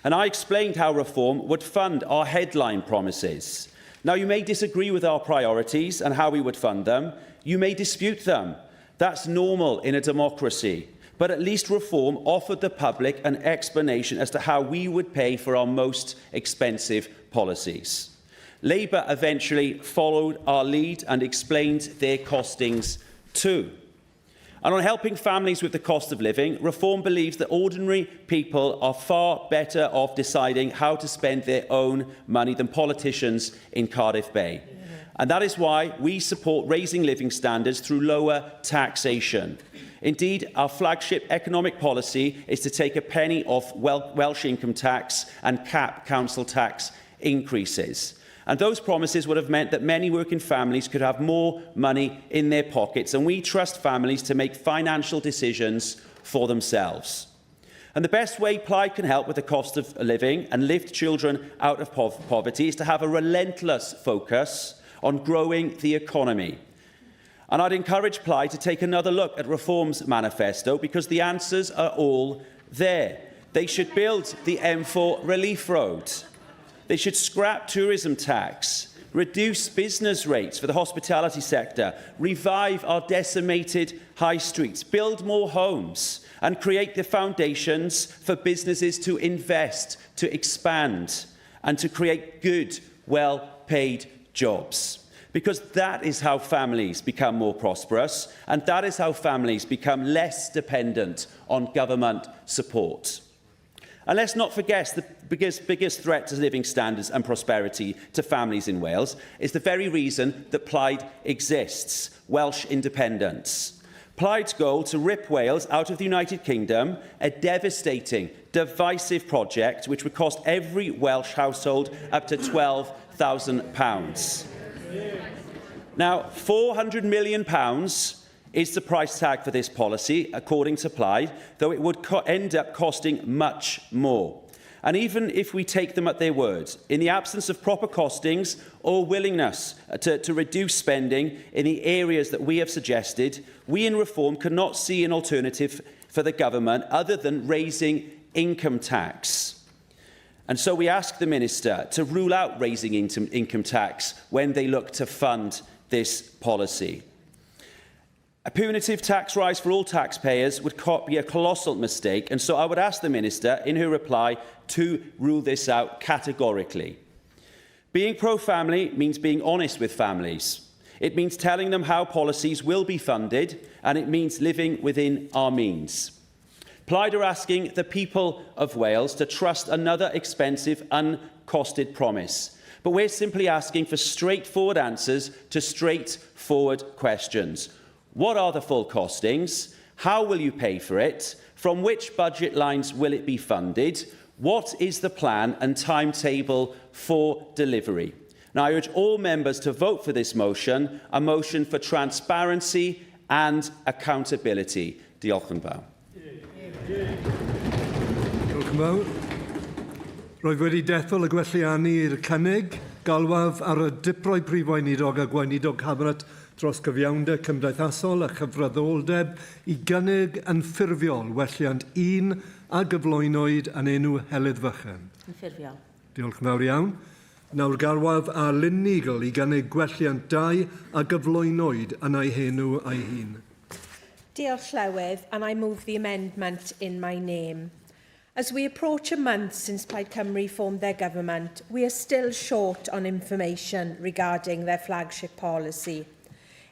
Speaker 22: And I explained how Reform would fund our headline promises. Now, you may disagree with our priorities and how we would fund them. You may dispute them. That's normal in a democracy. But at least Reform offered the public an explanation as to how we would pay for our most expensive policies. Labour eventually followed our lead and explained their costings too. And on helping families with the cost of living, Reform believes that ordinary people are far better off deciding how to spend their own money than politicians in Cardiff Bay. And that is why we support raising living standards through lower taxation. Indeed, our flagship economic policy is to take a penny off Welsh income tax and cap council tax increases. And those promises would have meant that many working families could have more money in their pockets, and we trust families to make financial decisions for themselves. And the best way Plaid can help with the cost of living and lift children out of poverty is to have a relentless focus on growing the economy. And I'd encourage Plaid to take another look at Reform's manifesto, because the answers are all there. They should build the M4 relief road. They should scrap tourism tax, reduce business rates for the hospitality sector, revive our decimated high streets, build more homes, and create the foundations for businesses to invest, to expand, and to create good, well-paid jobs. Because that is how families become more prosperous, and that is how families become less dependent on government support. And let's not forget the biggest threat to living standards and prosperity to families in Wales is the very reason that Plaid exists: Welsh independence. Plaid's goal to rip Wales out of the United Kingdom, a devastating, divisive project which would cost every Welsh household up to £12,000. Now, £400 million is the price tag for this policy, according to Plaid, though it would end up costing much more. And even if we take them at their word, in the absence of proper costings or willingness to reduce spending in the areas that we have suggested, we in Reform cannot see an alternative for the government other than raising income tax. And so we ask the Minister to rule out raising income tax when they look to fund this policy. A punitive tax rise for all taxpayers would be a colossal mistake, and so I would ask the Minister, in her reply, to rule this out categorically. Being pro-family means being honest with families. It means telling them how policies will be funded, and it means living within our means. Plaid are asking the people of Wales to trust another expensive, uncosted promise. But we're simply asking for straightforward answers to straightforward questions. What are the full costings? How will you pay for it? From which budget lines will it be funded? What is the plan and timetable for delivery? Now, I urge all members to vote for this motion, a motion for transparency and accountability. Diolch yn fawr.
Speaker 1: Diolch yn fawr. Roedd wedi dethol y gwelliannu i'r cynnig, galwaf ar y diproi prif weinidog a gweinidog cabinet dros gyfiawnder cymdeithasol a chyfreddoldeb i gynnig yn ffurfiol welliant 1 a gyflwynwyd yn enw Helydd Fychan.
Speaker 2: Yn ffurfiol.
Speaker 1: Diolch yn fawr iawn. Nawr galwaf a Lynn Nigel i gynnig gwelliant 2 a gyflwynwyd yn ei henw ei hun.
Speaker 15: Diolch Llywydd, and I move the amendment in my name. As we approach a month since Plaid Cymru formed their government, we are still short on information regarding their flagship policy.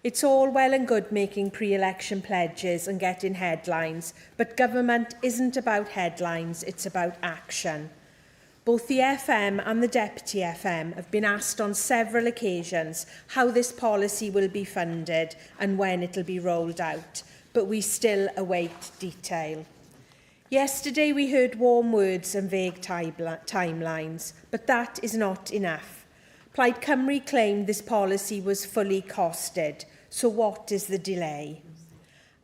Speaker 15: It's all well and good making pre-election pledges and getting headlines, but government isn't about headlines, it's about action. Both the FM and the Deputy FM have been asked on several occasions how this policy will be funded and when it will be rolled out, but we still await detail. Yesterday we heard warm words and vague timelines, but that is not enough. Plaid Cymru claimed this policy was fully costed, so what is the delay?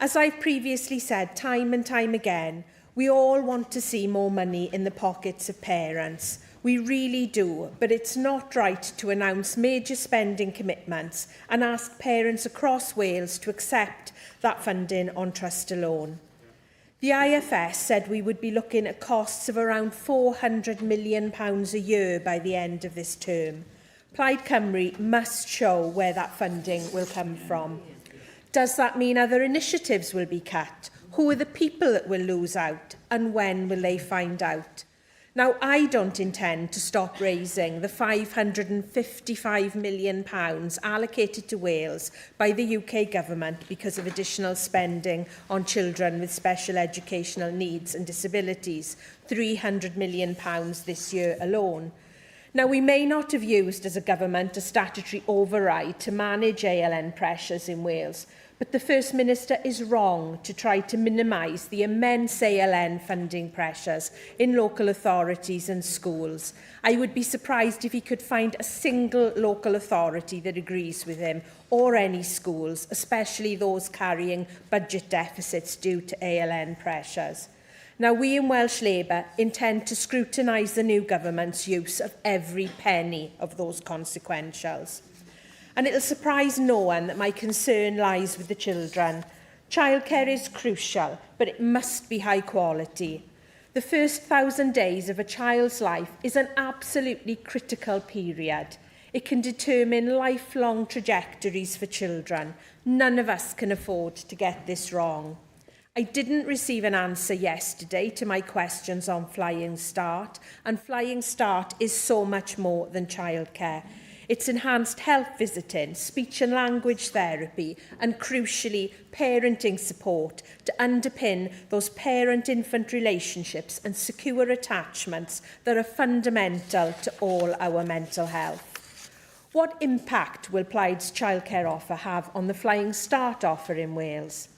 Speaker 15: As I've previously said time and time again, we all want to see more money in the pockets of parents. We really do, but it's not right to announce major spending commitments and ask parents across Wales to accept that funding on trust alone. The IFS said we would be looking at costs of around £400 million a year by the end of this term. Plaid Cymru must show where that funding will come from. Does that mean other initiatives will be cut? Who are the people that will lose out? And when will they find out?
Speaker 6: Now, I don't intend to stop raising the £555 million allocated to Wales by the UK Government because of additional spending on children with special educational needs and disabilities, £300 million this year alone. Now, we may not have used as a government a statutory override to manage ALN pressures in Wales, but the First Minister is wrong to try to minimise the immense ALN funding pressures in local authorities and schools. I would be surprised if he could find a single local authority that agrees with him, or any schools, especially those carrying budget deficits due to ALN pressures. Now, we in Welsh Labour intend to scrutinise the new government's use of every penny of those consequentials. And it'll surprise no one that my concern lies with the children. Childcare is crucial, but it must be high quality. The first 1,000 days of a child's life is an absolutely critical period. It can determine lifelong trajectories for children. None of us can afford to get this wrong. I didn't receive an answer yesterday to my questions on Flying Start, and Flying Start is so much more than childcare. It's enhanced health visiting, speech and language therapy, and crucially, parenting support to underpin those parent-infant relationships and secure attachments that are fundamental to all our mental health. What impact will Plaid's childcare offer have on the Flying Start offer in Wales?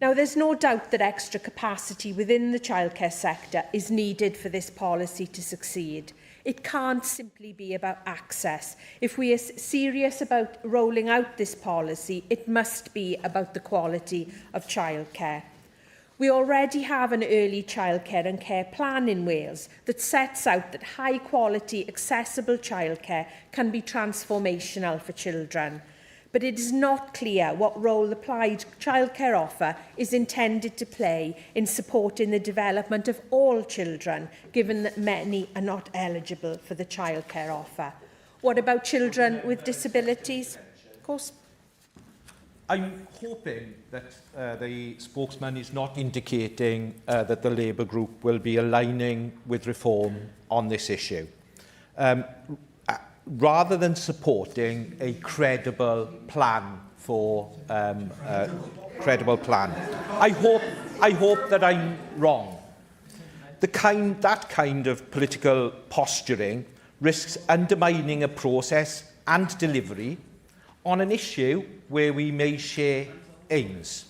Speaker 6: Now, there's no doubt that extra capacity within the childcare sector is needed for this policy to succeed. It can't simply be about access. If we are serious about rolling out this policy, it must be about the quality of childcare. We already have an early childcare and care plan in Wales that sets out that high-quality, accessible childcare can be transformational for children. But it is not clear what role the Plaid childcare offer is intended to play in supporting the development of all children, given that many are not eligible for the childcare offer. What about children with disabilities? Of course.
Speaker 8: I'm hoping that the spokesman is not indicating that the Labour group will be aligning with reform on this issue. Rather than supporting a credible plan for credible plan. I hope that I'm wrong. That kind of political posturing risks undermining a process and delivery on an issue where we may share aims.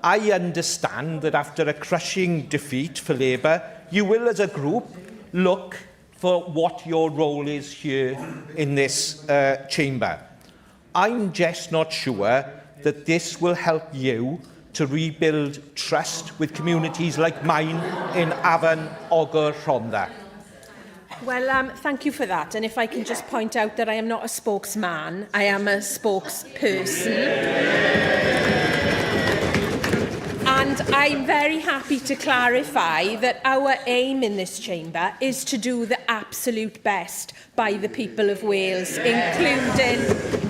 Speaker 8: I understand that after a crushing defeat for Labour, you will, as a group, look for what your role is here in this chamber. I'm just not sure that this will help you to rebuild trust with communities like mine in Afon Ogor Rhondda.
Speaker 6: Well, thank you for that. And if I can just point out that I am not a spokesman, I am a spokesperson. And I'm very happy to clarify that our aim in this chamber is to do the absolute best by the people of Wales,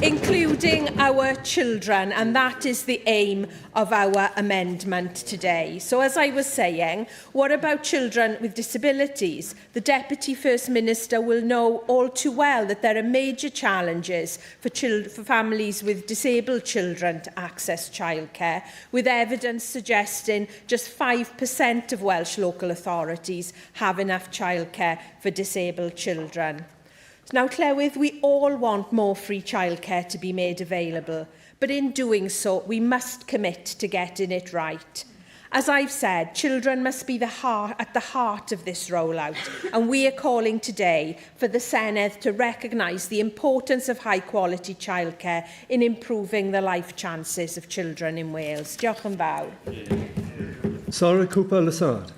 Speaker 6: including our children, and that is the aim of our amendment today. So, as I was saying, what about children with disabilities? The Deputy First Minister will know all too well that there are major challenges for families with disabled children to access childcare, with evidence suggesting just 5% of Welsh local authorities have enough childcare for disabled children. Now, Llywydd, we all want more free childcare to be made available, but in doing so, we must commit to getting it right. As I've said, children must be at the heart of this rollout, and we are calling today for the Senedd to recognise the importance of high-quality childcare in improving the life chances of children in Wales. Diolch yn fawr.
Speaker 1: Sarah Cooper-Lassard.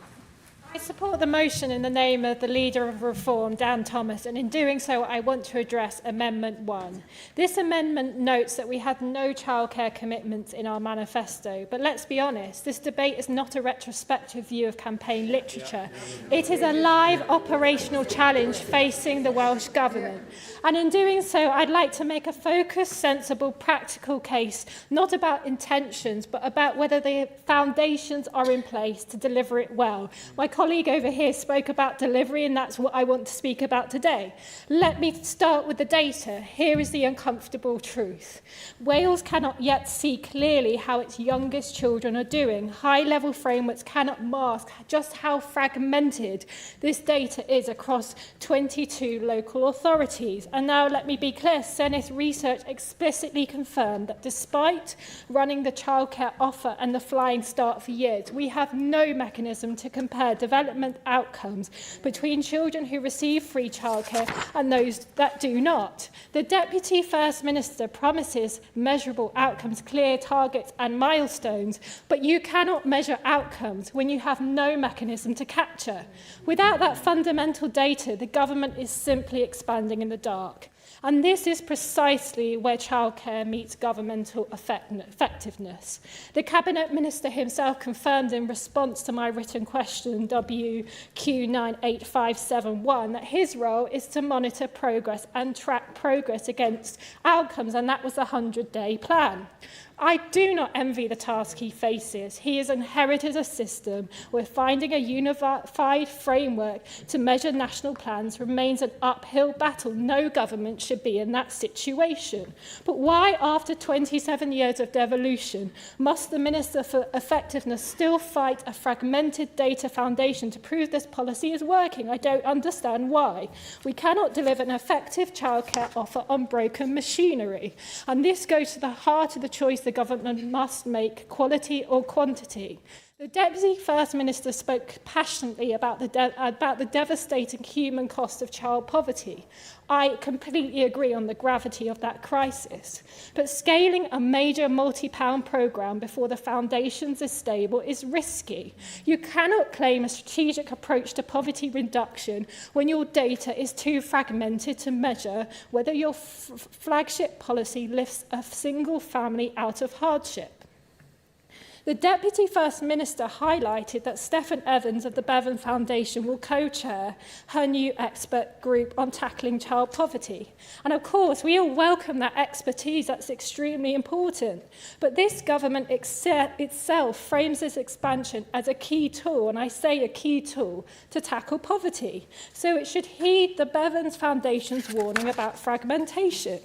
Speaker 23: I support the motion in the name of the Leader of Reform, Dan Thomas, and in doing so I want to address Amendment 1. This amendment notes that we had no childcare commitments in our manifesto, but let's be honest, this debate is not a retrospective view of campaign literature. It is a live operational challenge facing the Welsh Government. And in doing so, I'd like to make a focused, sensible, practical case, not about intentions, but about whether the foundations are in place to deliver it well. My colleague colleague over here spoke about delivery, and that's what I want to speak about today. Let me start with the data. Here is the uncomfortable truth. Wales cannot yet see clearly how its youngest children are doing. High-level frameworks cannot mask just how fragmented this data is across 22 local authorities. And now let me be clear, Senedd research explicitly confirmed that despite running the childcare offer and the Flying Start for years, we have no mechanism to compare development outcomes between children who receive free childcare and those that do not. The Deputy First Minister promises measurable outcomes, clear targets and milestones, but you cannot measure outcomes when you have no mechanism to capture. Without that fundamental data, the government is simply expanding in the dark. And this is precisely where childcare meets governmental effectiveness. The Cabinet Minister himself confirmed in response to my written question WQ98571 that his role is to monitor progress and track progress against outcomes, and that was the 100-day plan. I do not envy the task he faces. He has inherited a system where finding a unified framework to measure national plans remains an uphill battle. No government should be in that situation. But why, after 27 years of devolution, must the Minister for Effectiveness still fight a fragmented data foundation to prove this policy is working? I don't understand why. We cannot deliver an effective childcare offer on broken machinery. And this goes to the heart of the choice the government must make, quality or quantity. The Deputy First Minister spoke passionately about the devastating human cost of child poverty. I completely agree on the gravity of that crisis. But scaling a major multi-pound programme before the foundations are stable is risky. You cannot claim a strategic approach to poverty reduction when your data is too fragmented to measure whether your flagship policy lifts a single family out of hardship. The Deputy First Minister highlighted that Stephen Evans of the Bevan Foundation will co-chair her new expert group on tackling child poverty. And of course, we all welcome that expertise. That's extremely important. But this government itself frames this expansion as a key tool, and I say a key tool, to tackle poverty. So it should heed the Bevans Foundation's warning about fragmentation.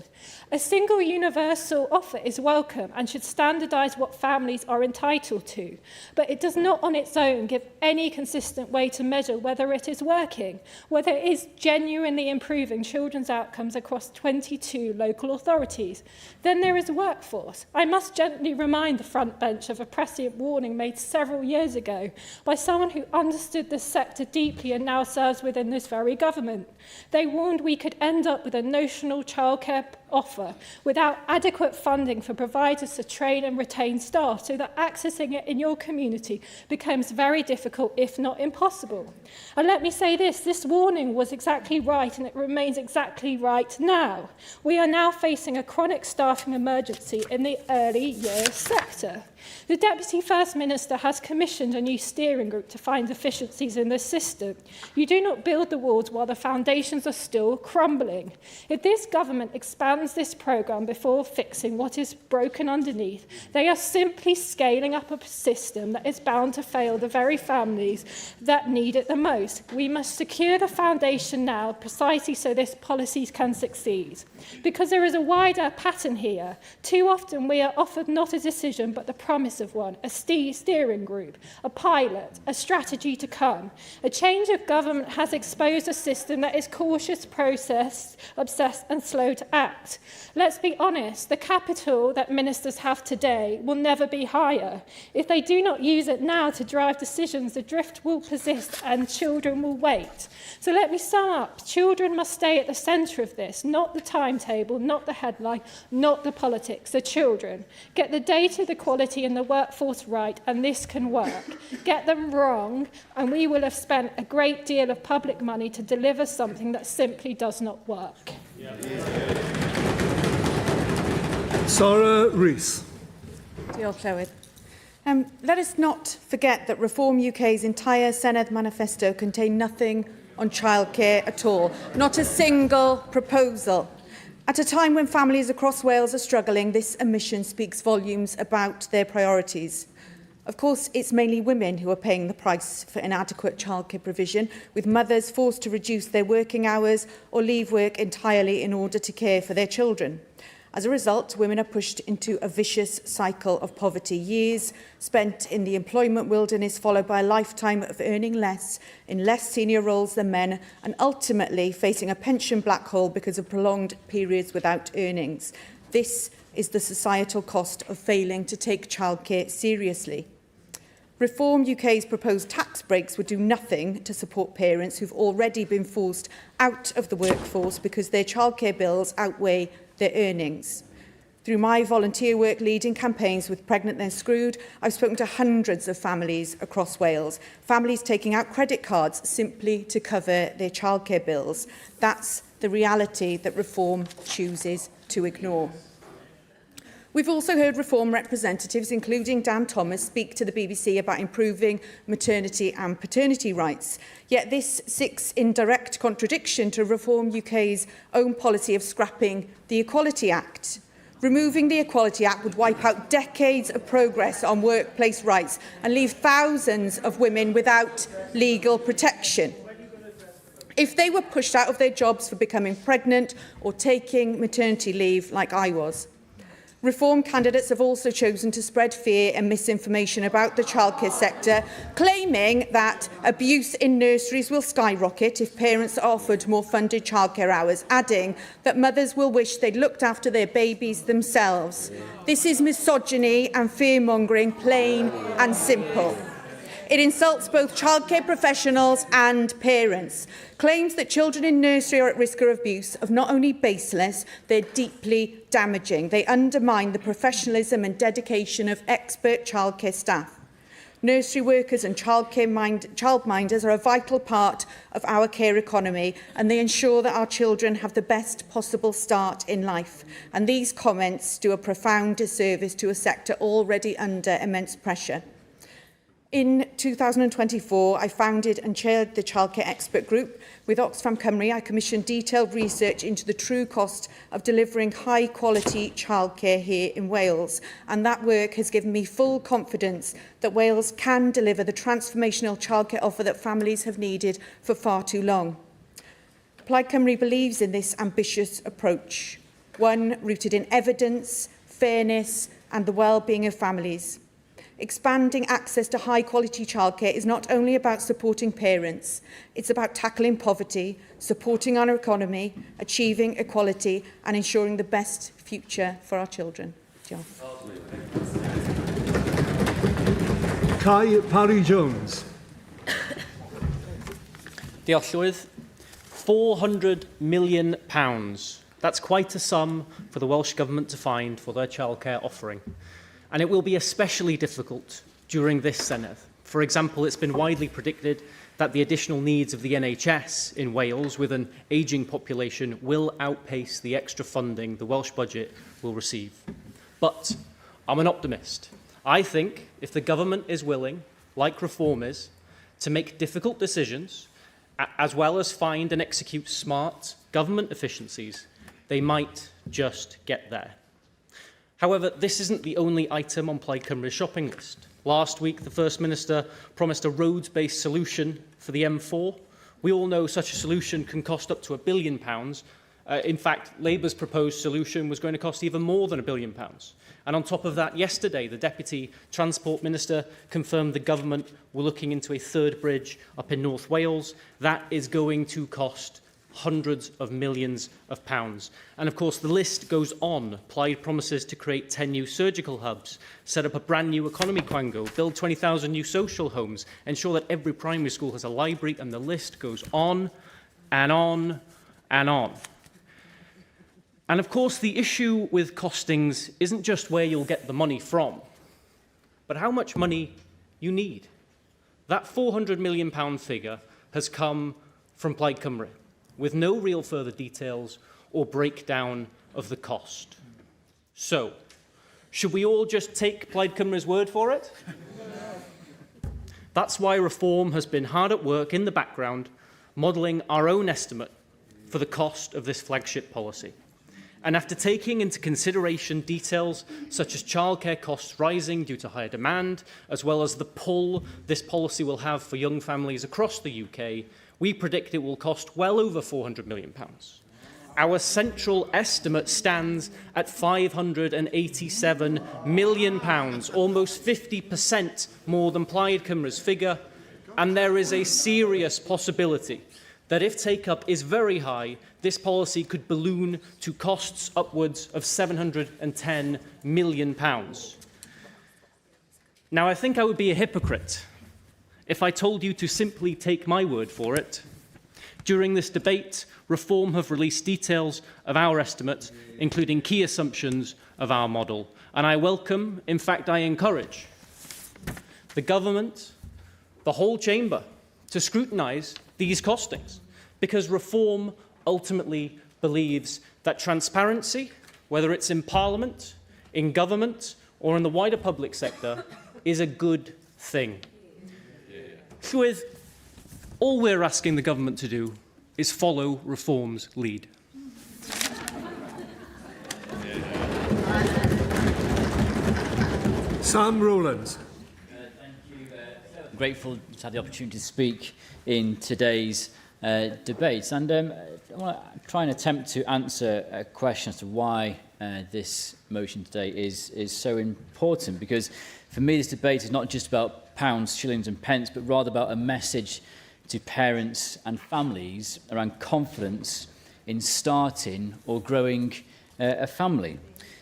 Speaker 23: A single universal offer is welcome and should standardise what families are entitled to, but it does not on its own give any consistent way to measure whether it is working, whether it is genuinely improving children's outcomes across 22 local authorities. Then there is workforce. I must gently remind the front bench of a prescient warning made several years ago by someone who understood this sector deeply and now serves within this very government. They warned we could end up with a notional childcare offer without adequate funding for providers to train and retain staff, so that accessing it in your community becomes very difficult, if not impossible. And let me say this warning was exactly right, and it remains exactly right now. We are now facing a chronic staffing emergency in the early years sector. The Deputy First Minister has commissioned a new steering group to find efficiencies in the system. You do not build the walls while the foundations are still crumbling. If this government expands this programme before fixing what is broken underneath, they are simply scaling up a system that is bound to fail the very families that need it the most. We must secure the foundation now, precisely so this policy can succeed. Because there is a wider pattern here. Too often we are offered not a decision, but the promise of one, a steering group, a pilot, a strategy to come. A change of government has exposed a system that is cautious, process, obsessed and slow to act. Let's be honest, the capital that ministers have today will never be higher. If they do not use it now to drive decisions, the drift will persist and children will wait. So let me sum up. Children must stay at the centre of this, not the timetable, not the headline, not the politics, the children. Get the data, the quality and the workforce right, and this can work. Get them wrong, and we will have spent a great deal of public money to deliver something that simply does not work.
Speaker 1: Sarah Rees.
Speaker 9: Diolch, Llywydd. Let us not forget that Reform UK's entire Senedd manifesto contained nothing on childcare at all, not a single proposal. At a time when families across Wales are struggling, this omission speaks volumes about their priorities. Of course, it's mainly women who are paying the price for inadequate childcare provision, with mothers forced to reduce their working hours or leave work entirely in order to care for their children. As a result, women are pushed into a vicious cycle of poverty, years spent in the employment wilderness, followed by a lifetime of earning less in less senior roles than men, and ultimately facing a pension black hole because of prolonged periods without earnings. This is the societal cost of failing to take childcare seriously. Reform UK's proposed tax breaks would do nothing to support parents who've already been forced out of the workforce because their childcare bills outweigh their earnings. Through my volunteer work leading campaigns with Pregnant Then Screwed, I've spoken to hundreds of families across Wales, families taking out credit cards simply to cover their childcare bills. That's the reality that Reform chooses to ignore. We've also heard Reform representatives, including Dan Thomas, speak to the BBC about improving maternity and paternity rights. Yet this sits in direct contradiction to Reform UK's own policy of scrapping the Equality Act. Removing the Equality Act would wipe out decades of progress on workplace rights and leave thousands of women without legal protection. If they were pushed out of their jobs for becoming pregnant or taking maternity leave like I was. Reform candidates have also chosen to spread fear and misinformation about the childcare sector, claiming that abuse in nurseries will skyrocket if parents are offered more funded childcare hours, adding that mothers will wish they'd looked after their babies themselves. This is misogyny and fear-mongering, plain and simple. It insults both childcare professionals and parents. Claims that children in nursery are at risk of abuse are not only baseless, they're deeply damaging. They undermine the professionalism and dedication of expert childcare staff. Nursery workers and childminders are a vital part of our care economy, and they ensure that our children have the best possible start in life. And these comments do a profound disservice to a sector already under immense pressure. In 2024, I founded and chaired the Childcare Expert Group. With Oxfam Cymru, I commissioned detailed research into the true cost of delivering high-quality childcare here in Wales. And that work has given me full confidence that Wales can deliver the transformational childcare offer that families have needed for far too long. Plaid Cymru believes in this ambitious approach, one rooted in evidence, fairness and the well-being of families. Expanding access to high-quality childcare is not only about supporting parents, it's about tackling poverty, supporting our economy, achieving equality and ensuring the best future for our children. Diolch.
Speaker 1: Kai Parry-Jones.
Speaker 10: Diolch, Llwydd. £400 million. That's quite a sum for the Welsh Government to find for their childcare offering. And it will be especially difficult during this Senedd. For example, it's been widely predicted that the additional needs of the NHS in Wales, with an ageing population, will outpace the extra funding the Welsh budget will receive. But I'm an optimist. I think if the government is willing, like Reform is, to make difficult decisions, as well as find and execute smart government efficiencies, they might just get there. However, this isn't the only item on Plaid Cymru's shopping list. Last week, the First Minister promised a roads-based solution for the M4. We all know such a solution can cost up to £1 billion. In fact, Labour's proposed solution was going to cost even more than £1 billion. And on top of that, yesterday, the Deputy Transport Minister confirmed the government were looking into a third bridge up in North Wales. That is going to cost hundreds of millions of pounds. And of course, the list goes on. Plaid promises to create 10 new surgical hubs, set up a brand new economy quango, build 20,000 new social homes, ensure that every primary school has a library, and the list goes on and on and on. And of course, the issue with costings isn't just where you'll get the money from, but how much money you need. That £400 million figure has come from Plaid Cymru, with no real further details or breakdown of the cost. So, should we all just take Plaid Cymru's word for it? That's why Reform has been hard at work in the background, modelling our own estimate for the cost of this flagship policy. And after taking into consideration details such as childcare costs rising due to higher demand, as well as the pull this policy will have for young families across the UK, we predict it will cost well over £400 million. Our central estimate stands at £587 million, almost 50% more than Plaid Cymru's figure, and there is a serious possibility that if take-up is very high, this policy could balloon to costs upwards of £710 million. Now, I think I would be a hypocrite if I told you to simply take my word for it. During this debate, Reform have released details of our estimate, including key assumptions of our model. And I welcome, in fact, I encourage the government, the whole chamber, to scrutinise these costings, because Reform ultimately believes that transparency, whether it's in Parliament, in government, or in the wider public sector, is a good thing. Llwydd, all we're asking the government to do is follow Reform's lead.
Speaker 1: Sam Rowlands.
Speaker 11: Thank you. I'm grateful to have the opportunity to speak in today's debate. And I want to try and attempt to answer a question as to why this motion today is so important. Because for me, this debate is not just about pounds, shillings and pence, but rather about a message to parents and families around confidence in starting or growing a family.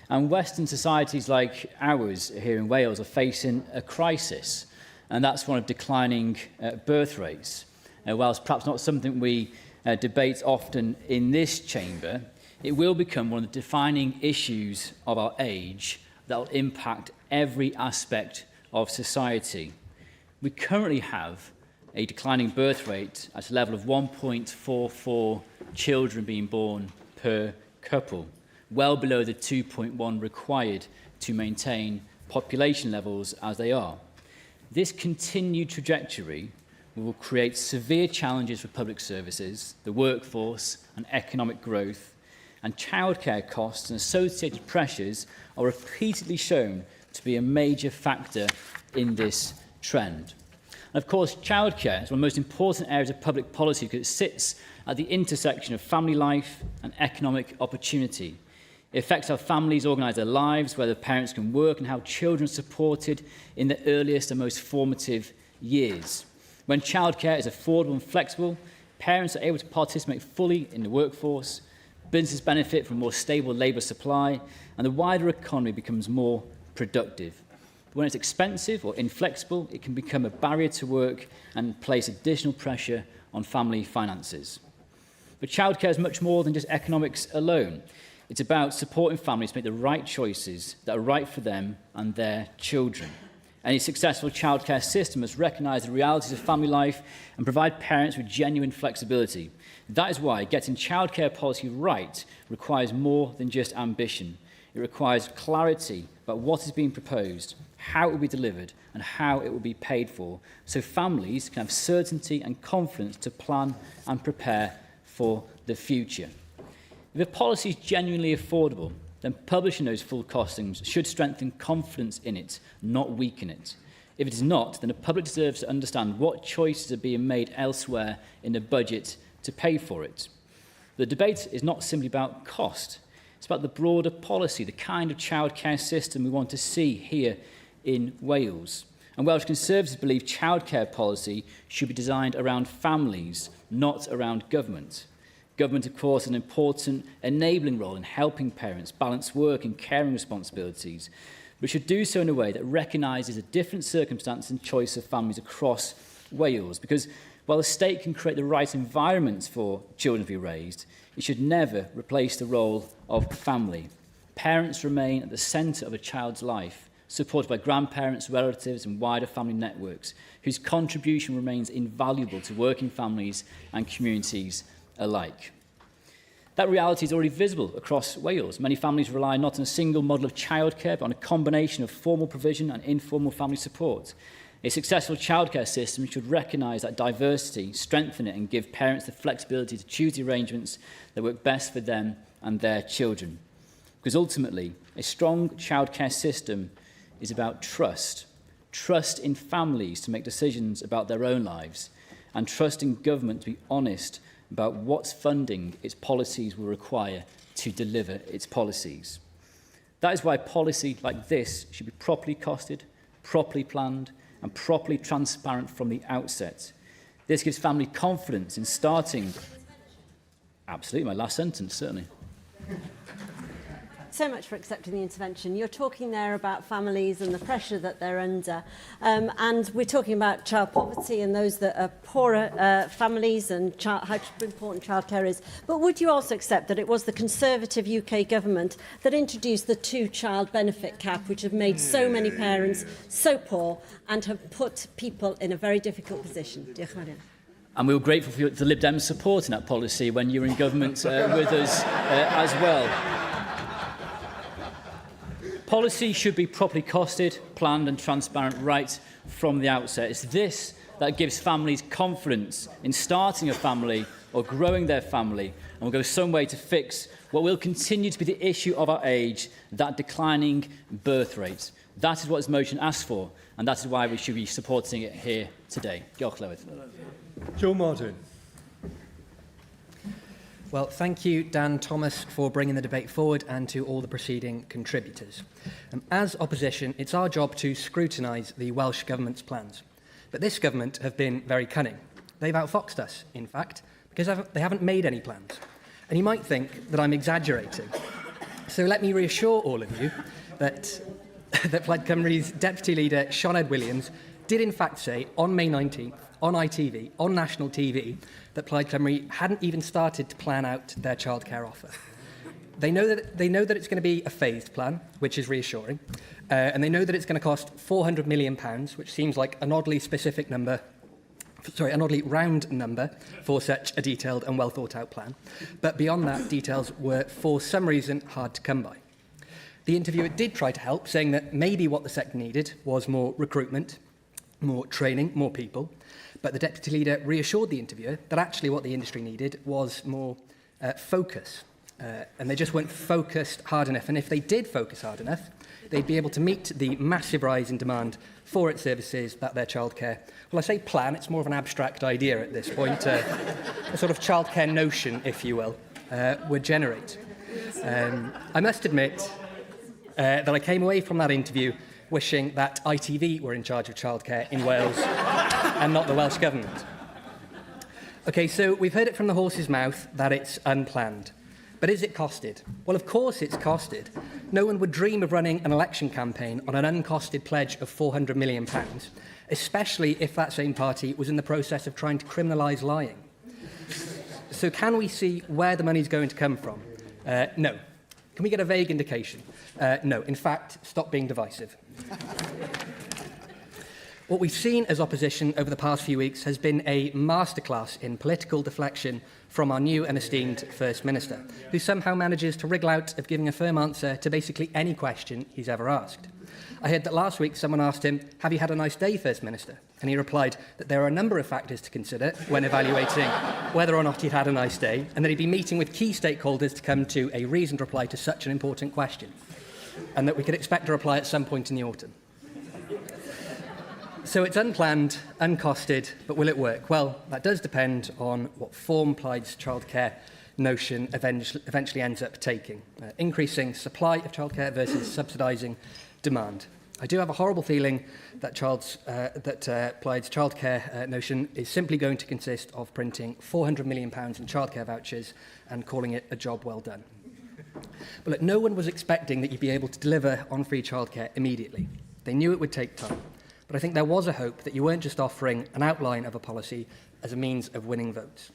Speaker 11: And Western societies like ours here in Wales are facing a crisis, and that's one of declining birth rates. Whilst perhaps not something we debate often in this chamber, it will become one of the defining issues of our age that will impact every aspect of society. We currently have a declining birth rate at a level of 1.44 children being born per couple, well below the 2.1 required to maintain population levels as they are. This continued trajectory will create severe challenges for public services, the workforce and economic growth, and childcare costs and associated pressures are repeatedly shown to be a major factor in this trend. And of course, childcare is one of the most important areas of public policy because it sits at the intersection of family life and economic opportunity. It affects how families organise their lives, whether parents can work, and how children are supported in the earliest and most formative years. When childcare is affordable and flexible, parents are able to participate fully in the workforce, businesses benefit from a more stable labour supply, and the wider economy becomes more productive. When it's expensive or inflexible, it can become a barrier to work and place additional pressure on family finances. But childcare is much more than just economics alone. It's about supporting families to make the right choices that are right for them and their children. Any successful childcare system must recognise the realities of family life and provide parents with genuine flexibility. That is why getting childcare policy right requires more than just ambition. It requires clarity about what is being proposed, how it will be delivered, and how it will be paid for, so families can have certainty and confidence to plan and prepare for the future. If a policy is genuinely affordable, then publishing those full costings should strengthen confidence in it, not weaken it. If it is not, then the public deserves to understand what choices are being made elsewhere in the budget to pay for it. The debate is not simply about cost. It's about the broader policy, the kind of childcare system we want to see here in Wales. And Welsh Conservatives believe childcare policy should be designed around families, not around government. Government, of course, has an important enabling role in helping parents balance work and caring responsibilities, but should do so in a way that recognises the different circumstances and choice of families across Wales. Because while the state can create the right environments for children to be raised, it should never replace the role of family. Parents remain at the centre of a child's life, supported by grandparents, relatives and wider family networks, whose contribution remains invaluable to working families and communities alike. That reality is already visible across Wales. Many families rely not on a single model of childcare, but on a combination of formal provision and informal family support. A successful childcare system should recognise that diversity, strengthen it and give parents the flexibility to choose the arrangements that work best for them and their children. Because ultimately, a strong childcare system is about trust. Trust in families to make decisions about their own lives, and trust in government to be honest about what funding its policies will require to deliver its policies. That is why policy like this should be properly costed, properly planned, and properly transparent from the outset. This gives family confidence in starting. Absolutely, my last sentence, certainly.
Speaker 17: So much for accepting the intervention. You're talking there about families and the pressure that they're under. And we're talking about child poverty and those that are poorer families and how important childcare is. But would you also accept that it was the Conservative UK government that introduced the two-child benefit cap, which have made so many parents so poor and have put people in a very difficult position? Diolch yn fawr.
Speaker 11: And we were grateful for the Lib Dems supporting that policy when you were in government with us as well. Policy should be properly costed, planned and transparent right from the outset. It's this that gives families confidence in starting a family or growing their family, and will go some way to fix what will continue to be the issue of our age, that declining birth rate. That is what this motion asks for, and that is why we should be supporting it here today. Diolch, Llywydd.
Speaker 1: Joe Martin.
Speaker 12: Well, thank you, Dan Thomas, for bringing the debate forward and to all the preceding contributors. As opposition, it's our job to scrutinise the Welsh Government's plans. But this government have been very cunning. They've outfoxed us, in fact, because they haven't made any plans. And you might think that I'm exaggerating. So let me reassure all of you that, Plaid Cymru's Deputy Leader, Senedd Williams, did in fact say on May 19th, on ITV, on national TV, that Plaid Cymru hadn't even started to plan out their childcare offer. They know that it's going to be a phased plan, which is reassuring, and they know that it's going to cost £400 million, which seems like an oddly specific number, sorry, an oddly round number for such a detailed and well thought out plan. But beyond that, details were for some reason hard to come by. The interviewer did try to help, saying that maybe what the sector needed was more recruitment, more training, more people. But the Deputy Leader reassured the interviewer that actually what the industry needed was more focus. And they just weren't focused hard enough. And if they did focus hard enough, they'd be able to meet the massive rise in demand for its services that their childcare, well, I say plan, it's more of an abstract idea at this point, a sort of childcare notion, if you will, would generate. I must admit that I came away from that interview wishing that ITV were in charge of childcare in Wales and not the Welsh Government. OK, so we've heard it from the horse's mouth that it's unplanned. But is it costed? Well, of course it's costed. No one would dream of running an election campaign on an uncosted pledge of £400 million, especially if that same party was in the process of trying to criminalise lying. So can we see where the money's going to come from? No. Can we get a vague indication? No. In fact, stop being divisive. What we've seen as opposition over the past few weeks has been a masterclass in political deflection from our new and esteemed First Minister, who somehow manages to wriggle out of giving a firm answer to basically any question he's ever asked. I heard that last week someone asked him, "Have you had a nice day, First Minister?" And he replied that there are a number of factors to consider when evaluating whether or not he'd had a nice day, and that he'd be meeting with key stakeholders to come to a reasoned reply to such an important question, and that we could expect a reply at some point in the autumn. So it's unplanned, uncosted, but will it work? Well, that does depend on what form Plaid's childcare notion eventually ends up taking. Increasing supply of childcare versus subsidising demand. I do have a horrible feeling that Plaid's childcare notion is simply going to consist of printing £400 million in childcare vouchers and calling it a job well done. But look, no one was expecting that you'd be able to deliver on free childcare immediately. They knew it would take time. But I think there was a hope that you weren't just offering an outline of a policy as a means of winning votes.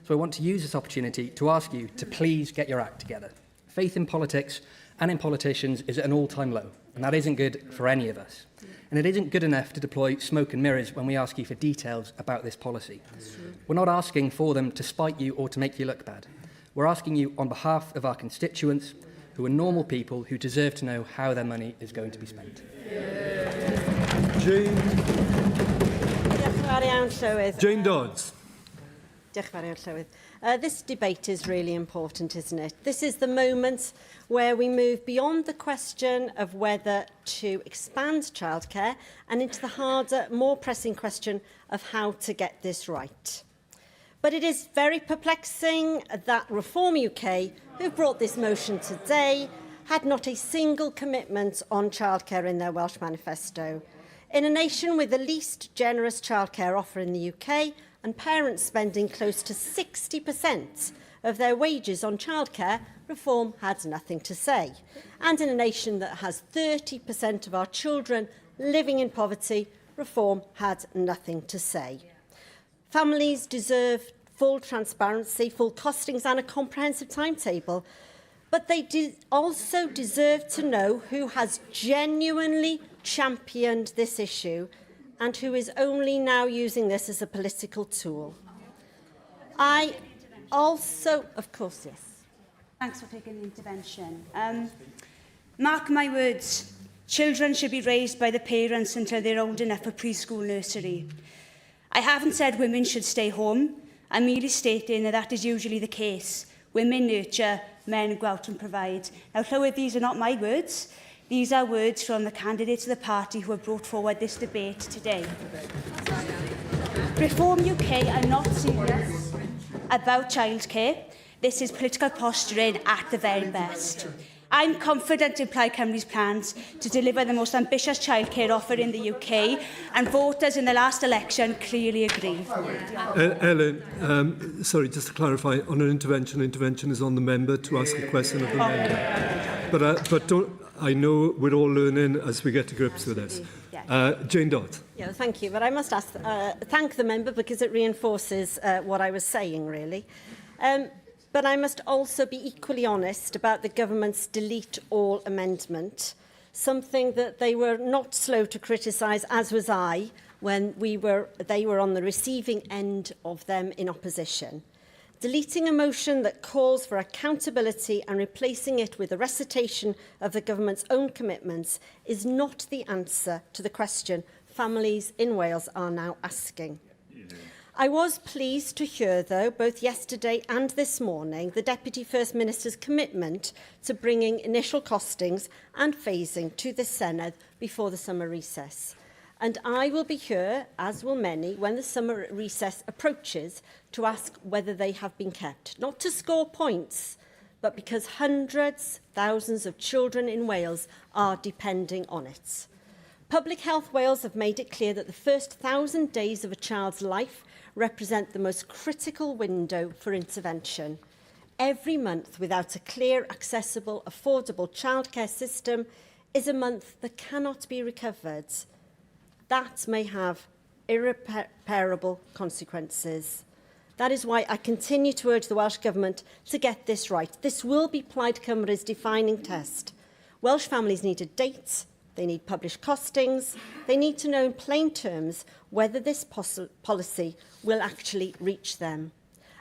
Speaker 12: So I want to use this opportunity to ask you to please get your act together. Faith in politics and in politicians is at an all-time low, and that isn't good for any of us. And it isn't good enough to deploy smoke and mirrors when we ask you for details about this policy. We're not asking for them to spite you or to make you look bad. We're asking you on behalf of our constituents, who are normal people who deserve to know how their money is going to be spent.
Speaker 1: Jane Dodds.
Speaker 17: Diolch yn fawr i'r Llywydd. This debate is really important, isn't it? This is the moment where we move beyond the question of whether to expand childcare and into the harder, more pressing question of how to get this right. But it is very perplexing that Reform UK, who brought this motion today, had not a single commitment on childcare in their Welsh manifesto. In a nation with the least generous childcare offer in the UK, and parents spending close to 60% of their wages on childcare, Reform had nothing to say. And in a nation that has 30% of our children living in poverty, Reform had nothing to say. Families deserve full transparency, full costings and a comprehensive timetable. But they also deserve to know who has genuinely championed this issue and who is only now using this as a political tool. I also, of course, yes.
Speaker 7: Thanks for taking the intervention. Mark my words, children should be raised by the parents until they're old enough for preschool nursery. I haven't said women should stay home. I'm merely stating that that is usually the case. Women nurture, men go out and provide. Now, Llywydd, these are not my words. These are words from the candidates of the party who have brought forward this debate today. Reform UK are not serious about childcare. This is political posturing at the very best. I'm confident in Plaid Cymru's plans to deliver the most ambitious childcare offer in the UK, and voters in the last election clearly agree.
Speaker 1: Ellen, sorry, just to clarify, on an intervention is on the member to ask a question of the member. But don't, I know we're all learning as we get to grips with this. Jane Dodd.
Speaker 17: Yeah, thank you. But I must ask, thank the member because it reinforces what I was saying, really. But I must also be equally honest about the government's delete all amendment, something that they were not slow to criticise, as was I, when they were on the receiving end of them in opposition. Deleting a motion that calls for accountability and replacing it with a recitation of the government's own commitments is not the answer to the question families in Wales are now asking. I was pleased to hear, though, both yesterday and this morning, the Deputy First Minister's commitment to bringing initial costings and phasing to the Senedd before the summer recess. And I will be here, as will many, when the summer recess approaches, to ask whether they have been kept. Not to score points, but because hundreds, thousands of children in Wales are depending on it. Public Health Wales have made it clear that the first 1,000 days of a child's life represent the most critical window for intervention. Every month without a clear, accessible, affordable childcare system is a month that cannot be recovered. That may have irreparable consequences. That is why I continue to urge the Welsh Government to get this right. This will be Plaid Cymru's defining test. Welsh families need a date, they need published costings, they need to know in plain terms whether this policy will actually reach them.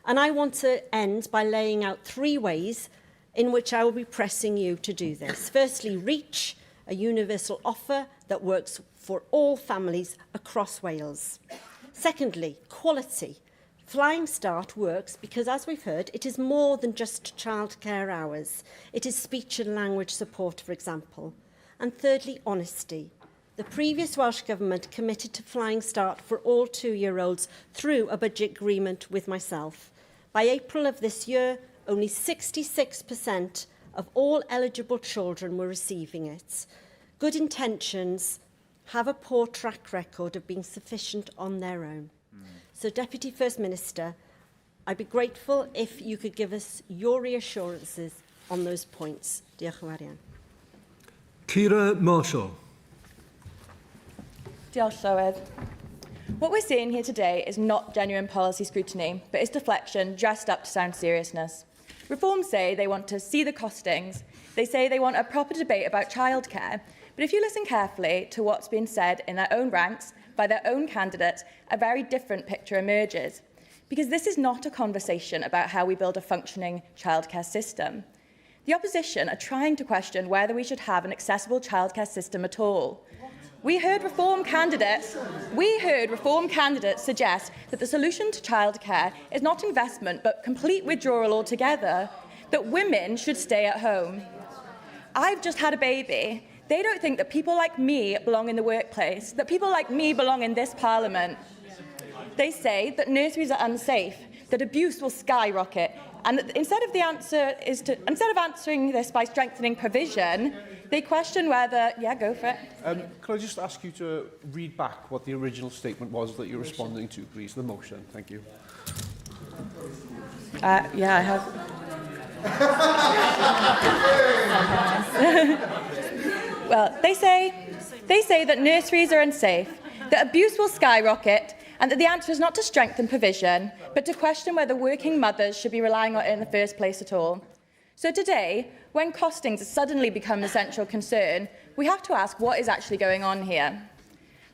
Speaker 17: And I want to end by laying out 3 ways in which I will be pressing you to do this. Firstly, reach a universal offer that works for all families across Wales. Secondly, quality. Flying Start works because, as we've heard, it is more than just childcare hours. It is speech and language support, for example. And thirdly, honesty. The previous Welsh Government committed to Flying Start for all 2-year-olds through a budget agreement with myself. By April of this year, only 66% of all eligible children were receiving it. Good intentions have a poor track record of being sufficient on their own. So, Deputy First Minister, I'd be grateful if you could give us your reassurances on those points. Diolch yn fawr iawn.
Speaker 1: Kira Marshall.
Speaker 3: Diolch, Llywydd. What we're seeing here today is not genuine policy scrutiny, but is deflection dressed up to sound seriousness. Reform say they want to see the costings. They say they want a proper debate about childcare. But if you listen carefully to what's been said in their own ranks by their own candidates, a very different picture emerges. Because this is not a conversation about how we build a functioning childcare system. The opposition are trying to question whether we should have an accessible childcare system at all. We heard reform candidates suggest that the solution to childcare is not investment but complete withdrawal altogether, that women should stay at home. I've just had a baby. They don't think that people like me belong in the workplace, that people like me belong in this Parliament. They say that nurseries are unsafe, that abuse will skyrocket, and that instead of answering this by strengthening provision, they question whether... Yeah, go for it.
Speaker 13: Could I just ask you to read back what the original statement was that you're responding to, please? The motion. Thank you.
Speaker 3: Yeah, I have. Well, they say that nurseries are unsafe, that abuse will skyrocket, and that the answer is not to strengthen provision, but to question whether working mothers should be relying on it in the first place at all. So today, when costings has suddenly become the central concern, we have to ask what is actually going on here.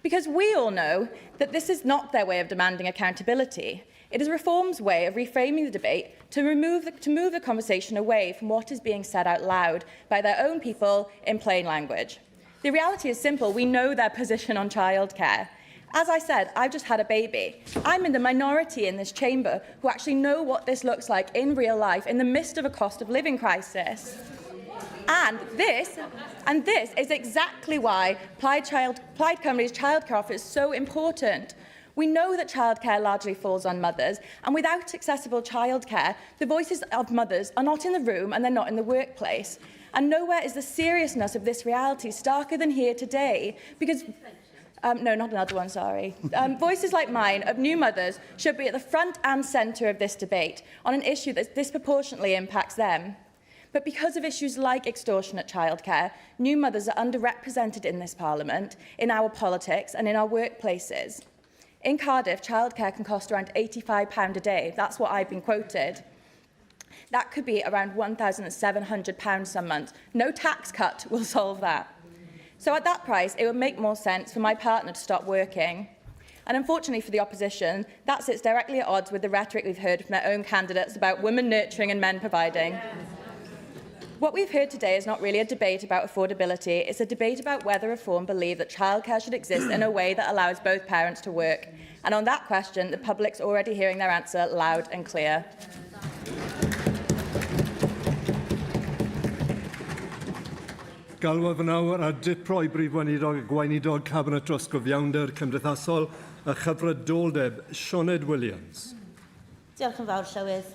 Speaker 3: Because we all know that this is not their way of demanding accountability. It is Reform's way of reframing the debate to move the conversation away from what is being said out loud by their own people in plain language. The reality is simple. We know their position on childcare. As I said, I've just had a baby. I'm in the minority in this chamber who actually know what this looks like in real life in the midst of a cost of living crisis. And this is exactly why Plaid Cymru's childcare offer is so important. We know that childcare largely falls on mothers, and without accessible childcare, the voices of mothers are not in the room and they're not in the workplace. And nowhere is the seriousness of this reality starker than here today, because... no, not another one, sorry. Voices like mine of new mothers should be at the front and centre of this debate on an issue that disproportionately impacts them. But because of issues like extortionate childcare, new mothers are underrepresented in this Parliament, in our politics and in our workplaces. In Cardiff, childcare can cost around £85 a day. That's what I've been quoted. That could be around £1,700 some months. No tax cut will solve that. So at that price, it would make more sense for my partner to stop working. And unfortunately for the opposition, that sits directly at odds with the rhetoric we've heard from their own candidates about women nurturing and men providing. What we've heard today is not really a debate about affordability. It's a debate about whether Reform believe that childcare should exist in a way that allows both parents to work. And on that question, the public's already hearing their answer loud and clear.
Speaker 1: Galwaf yn awr a diproi brif weinidog a gweinidog Cabinet dros gyfiawnder cymdeithasol a chyfredoldeb Senedd Williams.
Speaker 16: Diolch yn fawr, Llywydd.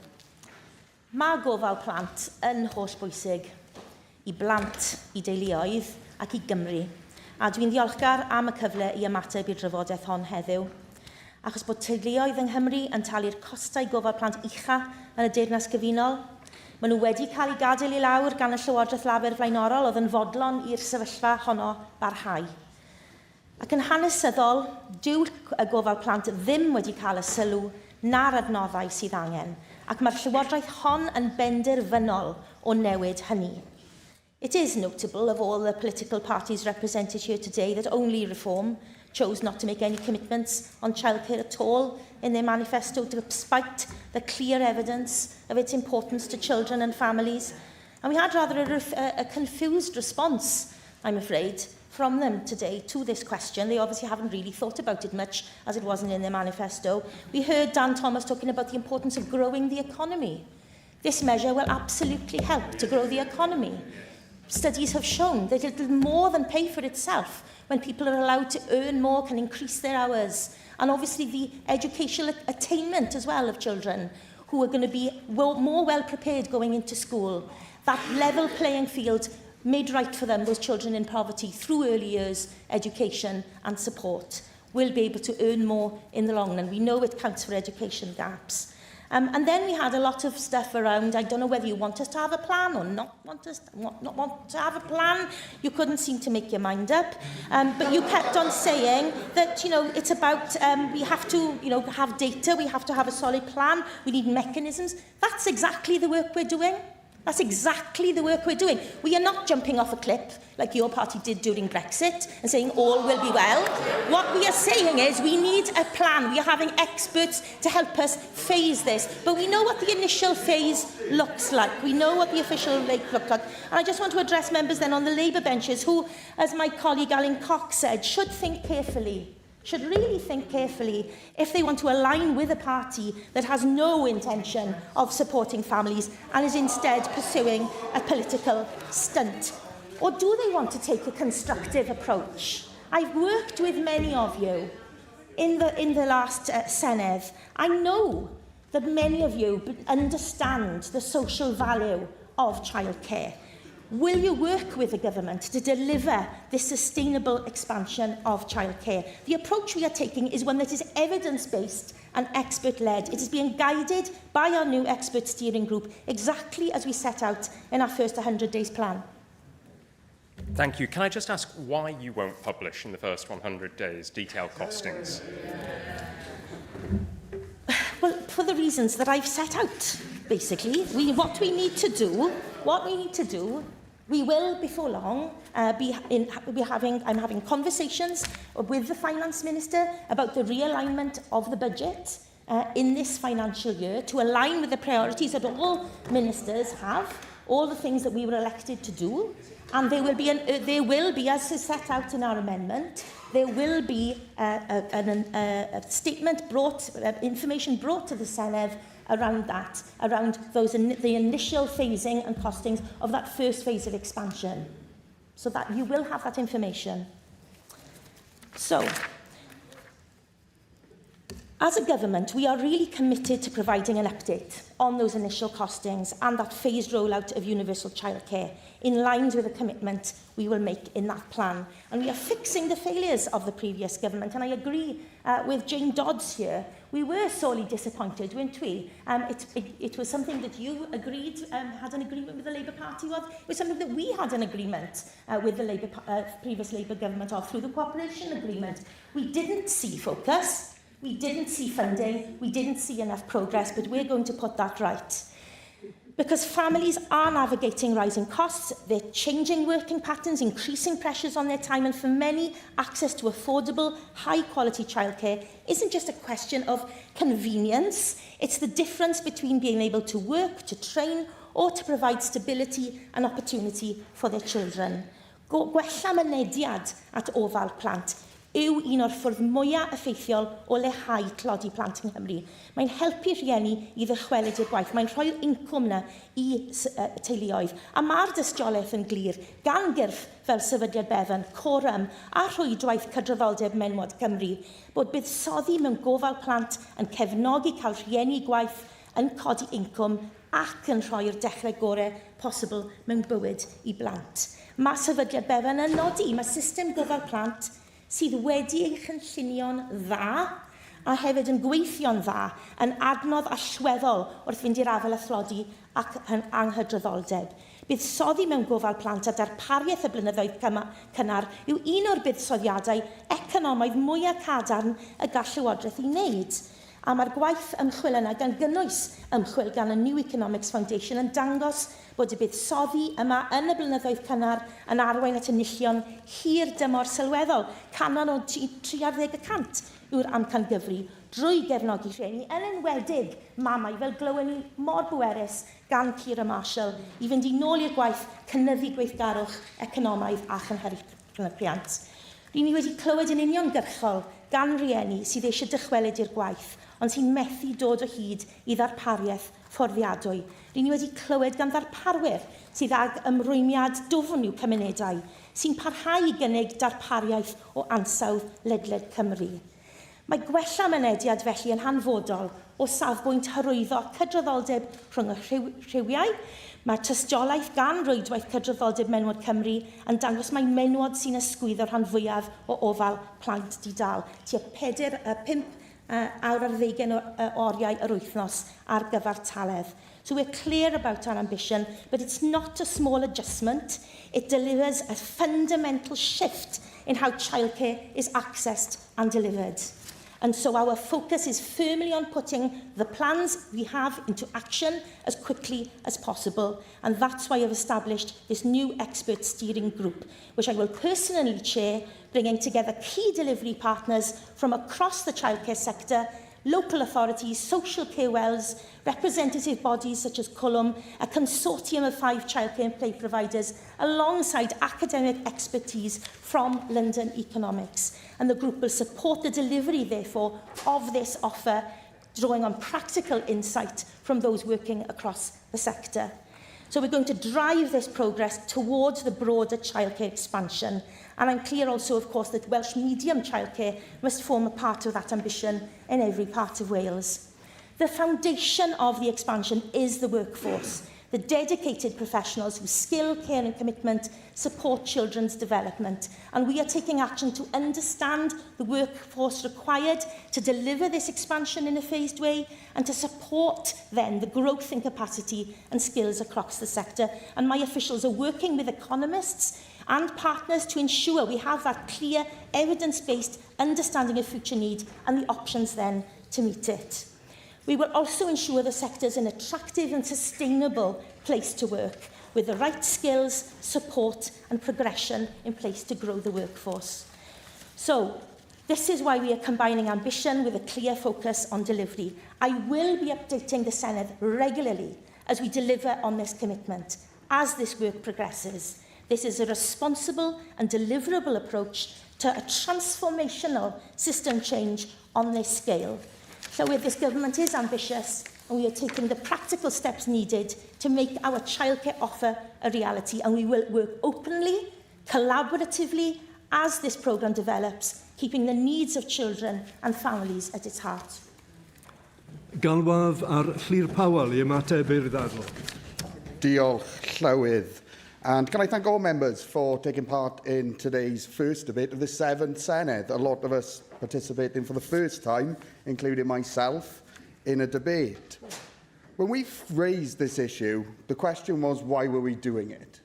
Speaker 16: Mae gofal plant yn hollbwysig I blant, I deuluoedd ac I Gymru. A dwi'n ddiolchgar am y cyfle I ymateb i'r drafodaeth hon heddiw. Achos bod teuluoedd yng Nghymru yn talu'r costau gofal plant ucha yn y deyrnas gyfunol, maen nhw wedi cael eu gadael I lawr gan y Llywodraeth Lawer flaenorol oedd yn fodlon i'r sefyllfa honno barhau. Ac yn hanesyddol, dyw y gofal plant ddim wedi cael y sylw na'r adnoddau sydd angen, ac mae'r Llywodraeth hon yn benderfynol o newid hynny. It is notable of all the political parties represented here today that only Reform chose not to make any commitments on childcare at all in their manifesto, despite the clear evidence of its importance to children and families. And we had rather a confused response, I'm afraid, from them today to this question. They obviously haven't really thought about it much, as it wasn't in their manifesto. We heard Dan Thomas talking about the importance of growing the economy. This measure will absolutely help to grow the economy. Studies have shown that it will more than pay for itself when people are allowed to earn more, can increase their hours, and obviously the educational attainment as well of children who are going to be more well prepared going into school. That level playing field made right for them, those children in poverty, through early years education and support, will be able to earn more in the long run. We know it counts for education gaps. And then we had a lot of stuff around, I don't know whether you want us to have a plan or not want to have a plan. You couldn't seem to make your mind up. But you kept on saying that, it's about, we have to, have data, we have to have a solid plan, we need mechanisms. That's exactly the work we're doing. That's exactly the work we're doing. We are not jumping off a cliff like your party did during Brexit and saying all will be well. What we are saying is we need a plan. We are having experts to help us phase this. But we know what the initial phase looks like. We know what the official looks like. And I just want to address members then on the Labour benches who, as my colleague Alan Cox said, should think carefully. Should really think carefully if they want to align with a party that has no intention of supporting families and is instead pursuing a political stunt. Or do they want to take a constructive approach? I've worked with many of you in the last Senedd. I know that many of you understand the social value of childcare. Will you work with the government to deliver this sustainable expansion of childcare? The approach we are taking is one that is evidence-based and expert-led. It is being guided by our new expert steering group, exactly as we set out in our first 100 days plan.
Speaker 18: Thank you. Can I just ask why you won't publish in the first 100 days detailed costings?
Speaker 16: Well, for the reasons that I've set out, basically. What we need to do, we will, before long, I'm having conversations with the Finance Minister about the realignment of the budget in this financial year to align with the priorities that all ministers have, all the things that we were elected to do. And there will be, as is set out in our amendment, there will be a statement information brought to the Senedd around that, around the initial phasing and costings of that first phase of expansion. So that you will have that information. So, as a government, we are really committed to providing an update on those initial costings and that phased rollout of universal childcare in line with the commitment we will make in that plan. And we are fixing the failures of the previous government. And I agree with Jane Dodds here. We were sorely disappointed, weren't we? It was something that you agreed, had an agreement with the Labour Party of. It was something that we had an agreement with the previous Labour government of through the cooperation agreement. We didn't see focus. We didn't see funding, we didn't see enough progress, but we're going to put that right. Because families are navigating rising costs, they're changing working patterns, increasing pressures on their time, and for many, access to affordable, high-quality childcare isn't just a question of convenience, it's the difference between being able to work, to train, or to provide stability and opportunity for their children. Gwella mynediad at ofal plant yw un o'r ffwrdd mwyaf effeithiol o leihau tlodi plant yng Nghymru. Mae'n helpu rhieni i ddychwelyd i'r gwaith. Mae'n rhoi'r incwm yna i teuluoedd. A mae'r dystiolaeth yn glir gan gyrff fel sefydliad Bevan, Corym a rhwydwaith cydraddoldeb menwod Cymru bod buddsoddi mewn gofal plant yn cefnogi cael rhieni gwaith yn codi incwm ac yn rhoi'r dechrau gorau posibl mewn bywyd i blant. Mae sefydliad Bevan yn nodi, mae system gofal plant sydd wedi ei chynllunio'n dda a hefyd yn gweithio'n dda yn adnodd allweddol wrth fynd i'r afel athlodi ac anghydraddoldeb. Buddsoddi mewn gofal plant a darpariaeth y blynyddoedd cynnar yw un o'r buddsoddiadau economaidd mwyaf cadarn y gall Llywodraeth i wneud. A mae'r gwaith ymchwil yna gan gynnwys ymchwil gan y New Economics Foundation yn dangos bod y buddsoddi yma yn y blynyddoedd cynnar yn arwain at enillion hir dymor sylweddol, canon o 30% yw'r amcan gyfri, drwy gefnogi rhieni, yn enwedig mamau fel glywon ni mor bwerus gan Ciara Marshall i fynd i nôl i'r gwaith cynyddu gweithgarwch economaidd a chynhyrchiant. Rydyn ni wedi clywed yn uniongyrchol gan rieni sydd eisiau dychwelyd i'r gwaith, ond sy'n methu dod o hyd i ddarpariaeth fforddiadwy. Rydyn ni wedi clywed gan ddarparwyr sydd ag ymrwymiad dwfn i'w cymunedau, sy'n parhau i gynnig darpariaeth o ansawdd ledled Cymru. Mae gwella mynediad felly yn hanfodol o safbwynt hyrwyddo cydraddoldeb rhwng y rhywiau. Mae'r tystiolaeth gan rwydwaith cydraddoldeb menwod Cymru yn dangos mae menwod sy'n ysgwyddo'r rhan fwyaf o ofal plant di-dal, tua 5 awr ar 20 oriau yr wythnos ar gyfer taledd. So we're clear about our ambition, but it's not a small adjustment. It delivers a fundamental shift in how childcare is accessed and delivered. And so our focus is firmly on putting the plans we have into action as quickly as possible. And that's why I've established this new expert steering group, which I will personally chair, bringing together key delivery partners from across the childcare sector, local authorities, social care wells, representative bodies such as Colum, a consortium of 5 childcare and play providers, alongside academic expertise from London economics. And the group will support the delivery, therefore, of this offer, drawing on practical insight from those working across the sector. So we're going to drive this progress towards the broader childcare expansion. And I'm clear also, of course, that Welsh medium childcare must form a part of that ambition in every part of Wales. The foundation of the expansion is the workforce, the dedicated professionals whose skill, care and commitment support children's development. And we are taking action to understand the workforce required to deliver this expansion in a phased way and to support then the growth in capacity and skills across the sector. And my officials are working with economists and partners to ensure we have that clear, evidence-based understanding of future need and the options then to meet it. We will also ensure the sector is an attractive and sustainable place to work, with the right skills, support and progression in place to grow the workforce. So, this is why we are combining ambition with a clear focus on delivery. I will be updating the Senedd regularly as we deliver on this commitment, as this work progresses. This is a responsible and deliverable approach to a transformational system change on this scale. So this government is ambitious, and we are taking the practical steps needed to make our childcare offer a reality, and we will work openly, collaboratively, as this programme develops, keeping the needs of children and families at its heart.
Speaker 1: Galwaf ar Llyr Pawel I ymateb i'r ddadl.
Speaker 5: Diolch, Llywydd. And can I thank all members for taking part in today's first debate of the 7th Senedd. A lot of us participating for the first time, including myself, in a debate. When we raised this issue, the question was, why were we doing it?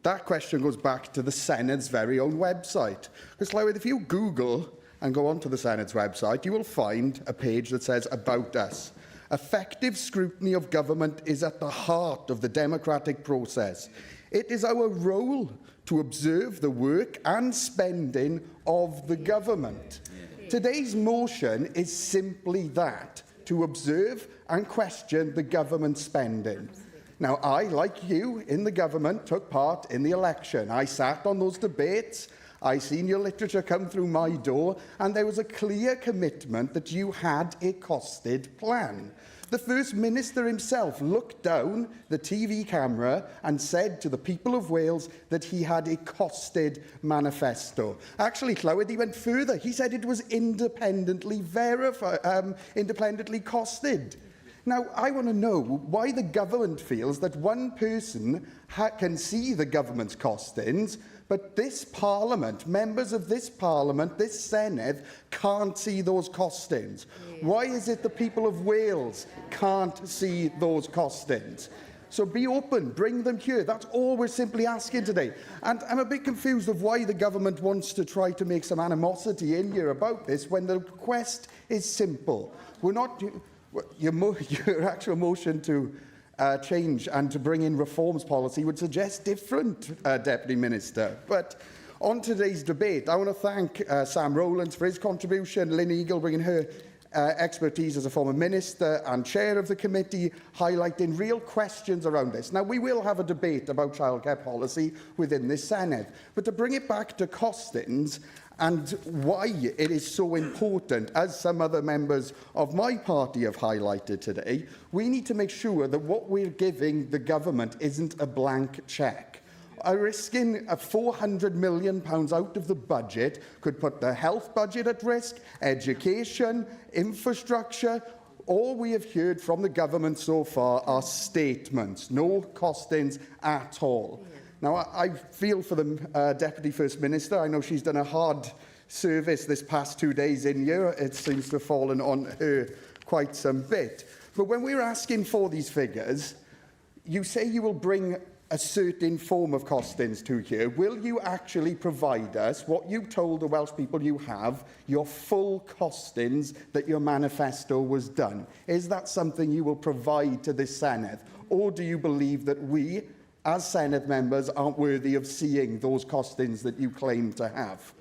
Speaker 5: That question goes back to the Sened's very own website. Because, Llywydd, if you Google and go onto the Sened's website, you will find a page that says, About Us. Effective scrutiny of government is at the heart of the democratic process. It is our role to observe the work and spending of the government. Today's motion is simply that, to observe and question the government spending. Now, I, like you, in the government, took part in the election. I sat on those debates, I seen your literature come through my door, and there was a clear commitment that you had a costed plan. The First Minister himself looked down the TV camera and said to the people of Wales that he had a costed manifesto. Actually, Llywydd, he went further. He said it was independently independently costed. Now, I want to know why the government feels that one person can see the government's costings, but this Parliament, members of this Parliament, this Senedd, can't see those costings. Why is it the people of Wales can't see those costings? So be open, bring them here. That's all we're simply asking today. And I'm a bit confused of why the government wants to try to make some animosity in here about this when the request is simple. We're not... Your actual motion to change and to bring in reforms policy would suggest different, Deputy Minister. But on today's debate, I want to thank Sam Rowlands for his contribution, Lynn Eagle bringing her expertise as a former minister and chair of the committee, highlighting real questions around this. Now, we will have a debate about childcare policy within this Senedd, but to bring it back to costings and why it is so important, as some other members of my party have highlighted today, we need to make sure that what we're giving the government isn't a blank cheque. Risking £400 million out of the budget could put the health budget at risk, education, infrastructure. All we have heard from the government so far are statements, no costings at all. Now, I feel for the Deputy First Minister. I know she's done a hard service this past 2 days in here. It seems to have fallen on her quite some bit. But when we're asking for these figures, you say you will bring a certain form of costings to here, will you actually provide us what you told the Welsh people you have, your full costings that your manifesto was done? Is that something you will provide to this Senedd? Or do you believe that we, as Senedd members, aren't worthy of seeing those costings that you claim to have?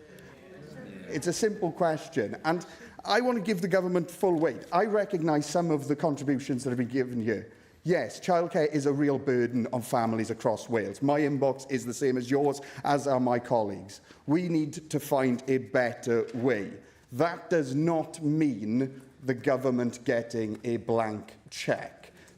Speaker 5: It's a simple question, and I want to give the government full weight. I recognise some of the contributions that have been given here. Yes, childcare is a real burden on families across Wales. My inbox is the same as yours, as are my colleagues. We need to find a better way. That does not mean the government getting a blank cheque.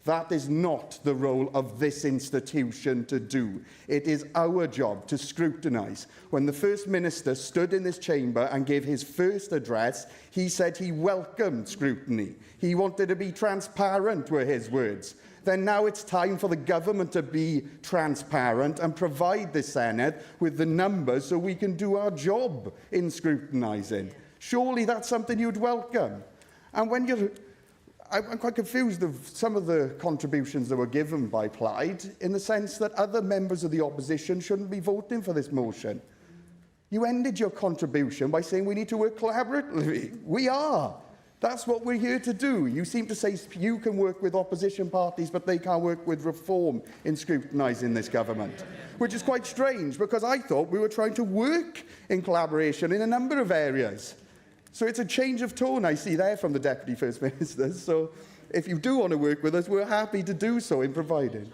Speaker 5: That is not the role of this institution to do. It is our job to scrutinise. When the First Minister stood in this chamber and gave his first address, he said he welcomed scrutiny. He wanted to be transparent, were his words. Then now it's time for the government to be transparent and provide the Senedd with the numbers so we can do our job in scrutinising. Surely that's something you'd welcome. And when you're... I'm quite confused of some of the contributions that were given by Plaid, in the sense that other members of the opposition shouldn't be voting for this motion. You ended your contribution by saying we need to work collaboratively. We are. That's what we're here to do. You seem to say you can work with opposition parties, but they can't work with reform in scrutinising this government, which is quite strange, because I thought we were trying to work in collaboration in a number of areas. So it's a change of tone I see there from the Deputy First Minister. So if you do want to work with us, we're happy to do so in providing.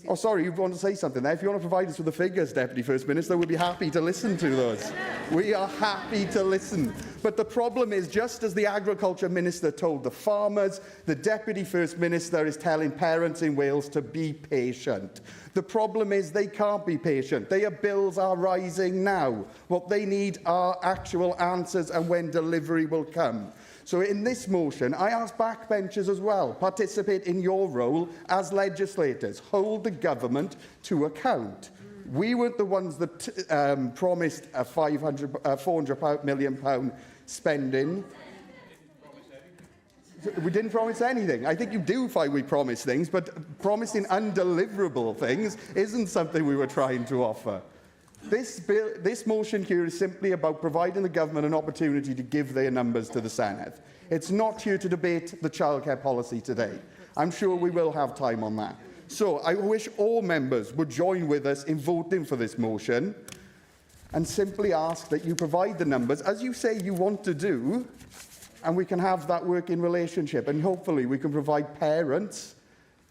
Speaker 5: Oh, sorry, you want to say something there? If you want to provide us with the figures, Deputy First Minister, we'll be happy to listen to those. We are happy to listen. But the problem is, just as the Agriculture Minister told the farmers, the Deputy First Minister is telling parents in Wales to be patient. The problem is they can't be patient. Their bills are rising now. What they need are actual answers and when delivery will come. So in this motion, I ask backbenchers as well, participate in your role as legislators. Hold the government to account. We weren't the ones that promised a £400 million spending. We didn't promise anything. I think you do find we promise things, but promising undeliverable things isn't something we were trying to offer. This motion here is simply about providing the government an opportunity to give their numbers to the Senedd. It's not here to debate the childcare policy today. I'm sure we will have time on that. So I wish all members would join with us in voting for this motion and simply ask that you provide the numbers, as you say you want to do, and we can have that working relationship, and hopefully we can provide parents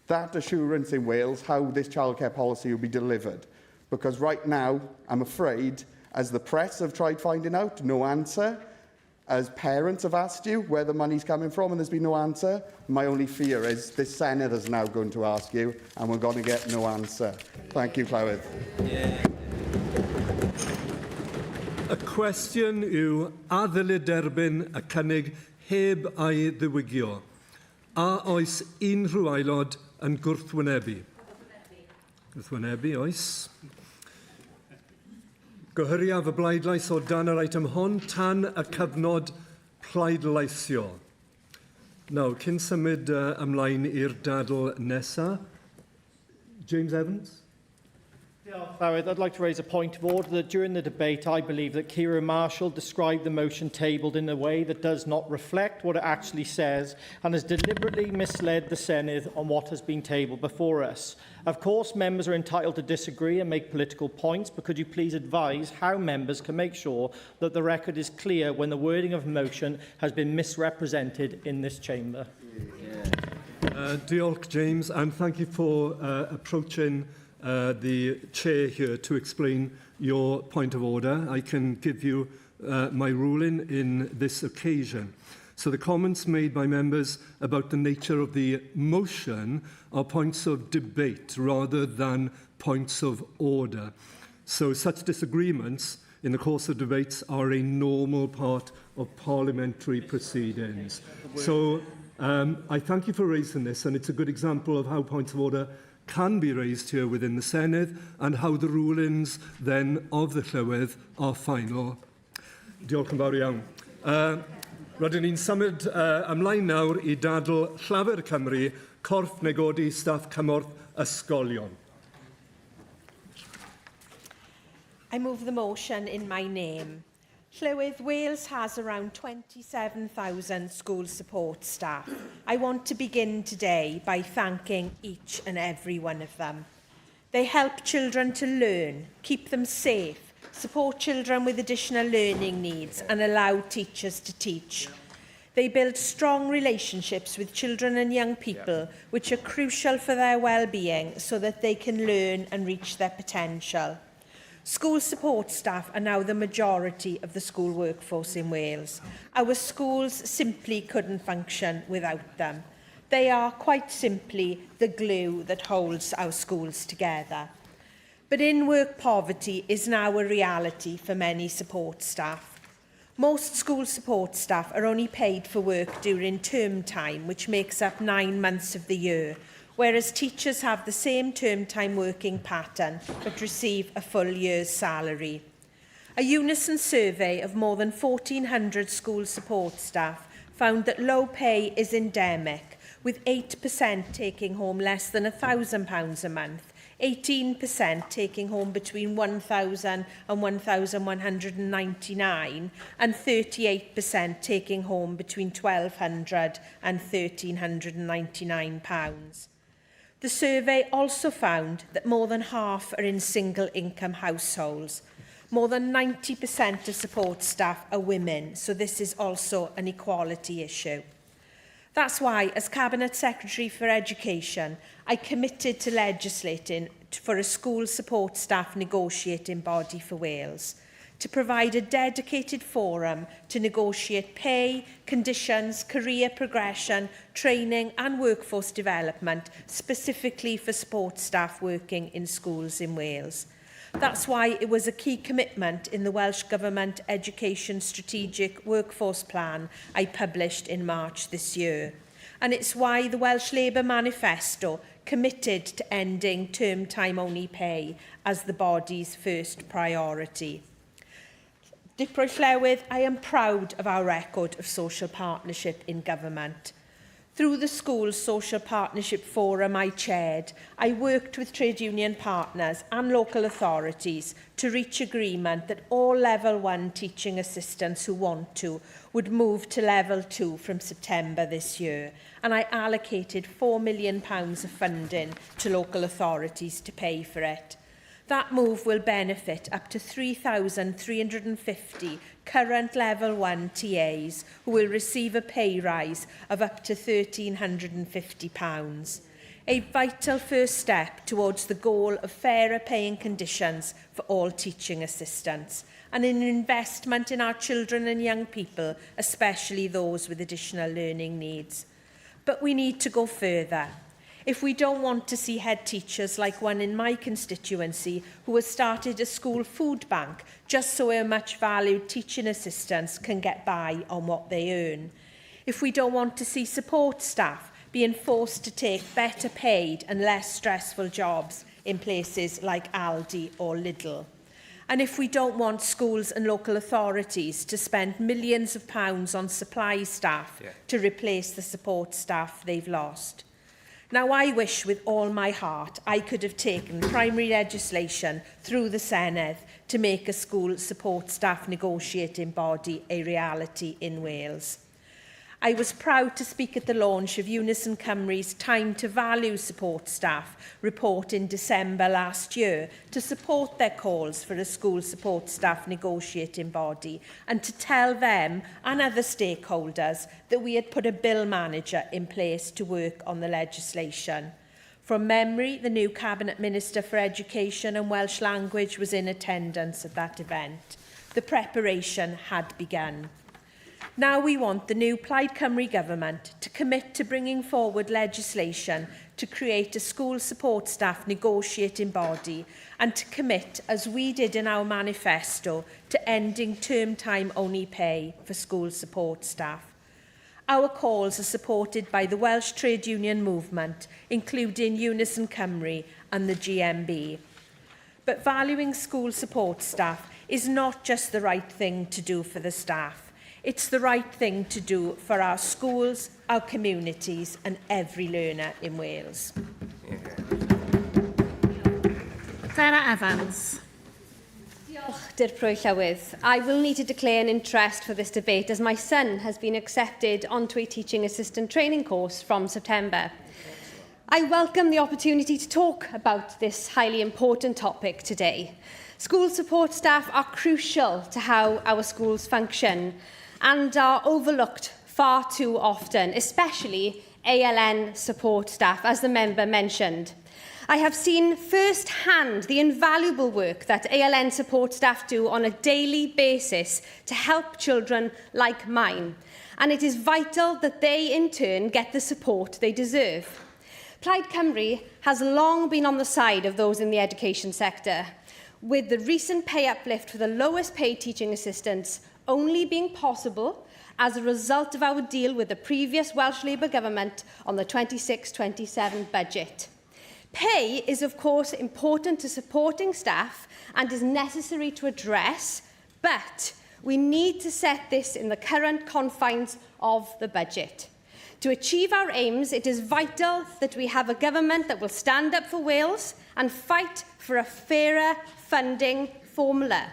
Speaker 5: that assurance in Wales how this childcare policy will be delivered. Because right now, I'm afraid, as the press have tried finding out, no answer. As parents have asked you where the money's coming from and there's been no answer, my only fear is this Senedd is now going to ask you and we're going to get no answer. Thank you, Llywydd.
Speaker 1: Y cwestiwn yw, a ddylid derbyn y cynnig heb ei ddiwygio? A oes unrhyw aelod yn gwrthwynebu? Gwrthwynebu, oes. Gohyriaf y bleidlais o dan yr eitem hon tan y cyfnod pleidleisio. Nawr, cyn symud ymlaen i'r dadl nesaf, James Evans.
Speaker 10: I'd like to raise a point of order that during the debate, I believe that Ciara Marshall described the motion tabled in a way that does not reflect what it actually says and has deliberately misled the Senedd on what has been tabled before us. Of course, members are entitled to disagree and make political points, but could you please advise how members can make sure that the record is clear when the wording of a motion has been misrepresented in this chamber?
Speaker 1: Diolch, James, and thank you for approaching the chair here to explain your point of order. I can give you my ruling in this occasion. So the comments made by members about the nature of the motion are points of debate rather than points of order. So such disagreements in the course of debates are a normal part of parliamentary proceedings. So I thank you for raising this, and it's a good example of how points of order can be raised here within the Senedd and how the rulings then of the Llywydd are final. Diolch yn fawr iawn. Rydyn ni'n symud ymlaen nawr i dadl Llafur Cymru, corff negodi staff cymorth ysgolion.
Speaker 6: I move the motion in my name. Llywydd, Wales has around 27,000 school support staff. I want to begin today by thanking each and every one of them. They help children to learn, keep them safe, support children with additional learning needs and allow teachers to teach. They build strong relationships with children and young people, which are crucial for their well-being so that they can learn and reach their potential. School support staff are now the majority of the school workforce in Wales. Our schools simply couldn't function without them. They are quite simply the glue that holds our schools together. But in-work poverty is now a reality for many support staff. Most school support staff are only paid for work during term time, which makes up 9 months of the year, whereas teachers have the same term time working pattern but receive a full year's salary. A unison survey of more than 1,400 school support staff found that low pay is endemic, with 8% taking home less than £1,000 a month, 18% taking home between £1,000 and £1,199, and 38% taking home between £1,200 and £1,399. The survey also found that more than half are in single-income households. More than 90% of support staff are women, so this is also an equality issue. That's why, as Cabinet Secretary for Education, I committed to legislating for a school support staff negotiating body for Wales, to provide a dedicated forum to negotiate pay, conditions, career progression, training and workforce development specifically for support staff working in schools in Wales. That's why it was a key commitment in the Welsh Government Education Strategic Workforce Plan I published in March this year. And it's why the Welsh Labour Manifesto committed to ending term time only pay as the body's first priority. Dipro Llywydd, I am proud of our record of social partnership in government. Through the school's social partnership forum I chaired, I worked with trade union partners and local authorities to reach agreement that all Level 1 teaching assistants who want to would move to Level 2 from September this year, and I allocated £4 million of funding to local authorities to pay for it. That move will benefit up to 3,350 current Level 1 TAs who will receive a pay rise of up to £1,350. A vital first step towards the goal of fairer paying conditions for all teaching assistants and an investment in our children and young people, especially those with additional learning needs. But we need to go further. If we don't want to see head teachers like one in my constituency who has started a school food bank just so our much valued teaching assistants can get by on what they earn. If we don't want to see support staff being forced to take better paid and less stressful jobs in places like Aldi or Lidl. And if we don't want schools and local authorities to spend millions of pounds on supply staff to replace the support staff they've lost. Now, I wish with all my heart I could have taken primary legislation through the Senedd to make a school support staff negotiating body a reality in Wales. I was proud to speak at the launch of Unison Cymru's Time to Value support staff report in December last year to support their calls for a school support staff negotiating body and to tell them and other stakeholders that we had put a bill manager in place to work on the legislation. From memory, the new Cabinet Minister for Education and Welsh Language was in attendance at that event. The preparation had begun. Now we want the new Plaid Cymru government to commit to bringing forward legislation to create a school support staff negotiating body and to commit, as we did in our manifesto, to ending term time only pay for school support staff. Our calls are supported by the Welsh trade union movement, including Unison Cymru and the GMB. But valuing school support staff is not just the right thing to do for the staff. It's the right thing to do for our schools, our communities and every learner in Wales.
Speaker 23: Sarah Evans.
Speaker 17: Diolch
Speaker 4: Llywydd. I will need to declare an interest for this debate as my son has been accepted onto a teaching assistant training course from September. I welcome the opportunity to talk about this highly important topic today. School support staff are crucial to how our schools function and are overlooked far too often, especially ALN support staff, as the member mentioned. I have seen firsthand the invaluable work that ALN support staff do on a daily basis to help children like mine, and it is vital that they in turn get the support they deserve. Plaid Cymru has long been on the side of those in the education sector, with the recent pay uplift for the lowest paid teaching assistants only being possible as a result of our deal with the previous Welsh Labour Government on the 26-27 budget. Pay is, of course, important to supporting staff and is necessary to address, but we need to set this in the current confines of the budget. To achieve our aims, it is vital that we have a government that will stand up for Wales and fight for a fairer funding formula,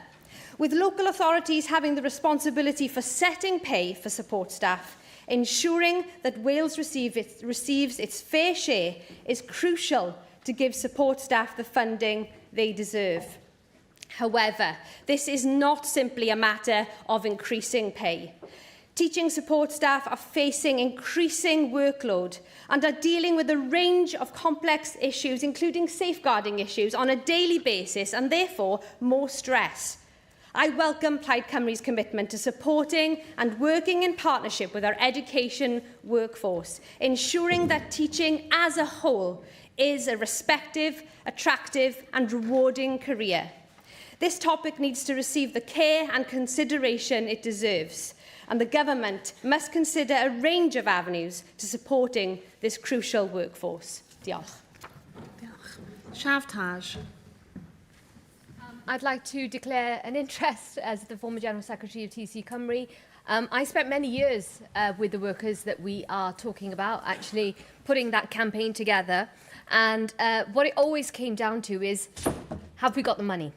Speaker 4: with local authorities having the responsibility for setting pay for support staff. Ensuring that Wales receives its fair share is crucial to give support staff the funding they deserve. However, this is not simply a matter of increasing pay. Teaching support staff are facing increasing workload and are dealing with a range of complex issues, including safeguarding issues, on a daily basis, and therefore more stress. I welcome Plaid Cymru's commitment to supporting and working in partnership with our education workforce, ensuring that teaching as a whole is a respective, attractive and rewarding career. This topic needs to receive the care and consideration it deserves, and the government must consider a range of avenues to supporting this crucial workforce. Diolch.
Speaker 20: Shaf Taj.
Speaker 2: I'd like to declare an interest as the former General Secretary of TC Cymru. I spent many years with the workers that we are talking about, actually putting that campaign together. And what it always came down to is, have we got the money?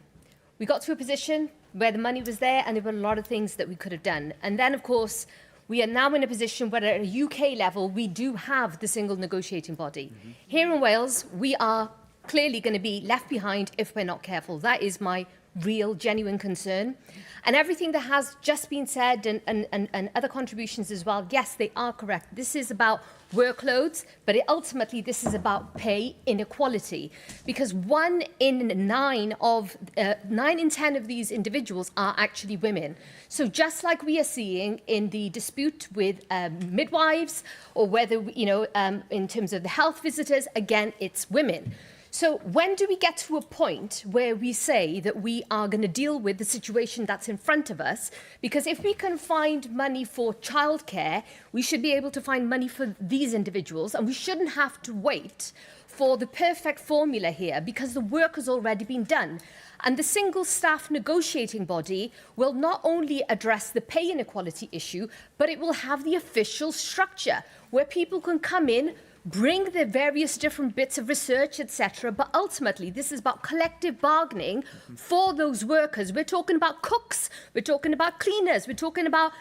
Speaker 2: We got to a position where the money was there and there were a lot of things that we could have done. And then, of course, we are now in a position where at a UK level, we do have the single negotiating body. Here in Wales, we are clearly going to be left behind if we're not careful. That is my real, genuine concern. And everything that has just been said and other contributions as well, yes, they are correct. This is about workloads, but ultimately this is about pay inequality, because 9 in 10 of these individuals are actually women. So just like we are seeing in the dispute with midwives, or whether, in terms of the health visitors, again, it's women. So when do we get to a point where we say that we are going to deal with the situation that's in front of us? Because if we can find money for childcare, we should be able to find money for these individuals, and we shouldn't have to wait for the perfect formula here, because the work has already been done. And the single staff negotiating body will not only address the pay inequality issue, but it will have the official structure where people can come in, bring the various different bits of research, etc. But ultimately, this is about collective bargaining for those workers. We're talking about cooks, we're talking about cleaners, we're talking about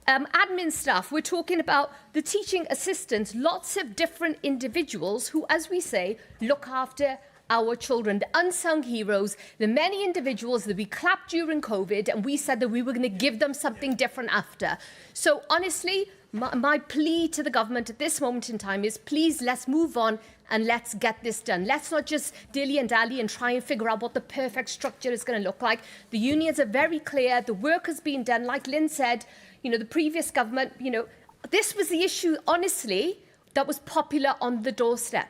Speaker 2: admin staff, we're talking about the teaching assistants, lots of different individuals who, as we say, look after our children, the unsung heroes, the many individuals that we clapped during COVID and we said that we were going to give them something different after. So honestly, my plea to the government at this moment in time is, please, let's move on and let's get this done. Let's not just dilly and dally and try and figure out what the perfect structure is going to look like. The unions are very clear. The work has been done. Like Lynn said, the previous government, this was the issue, honestly, that was popular on the doorstep.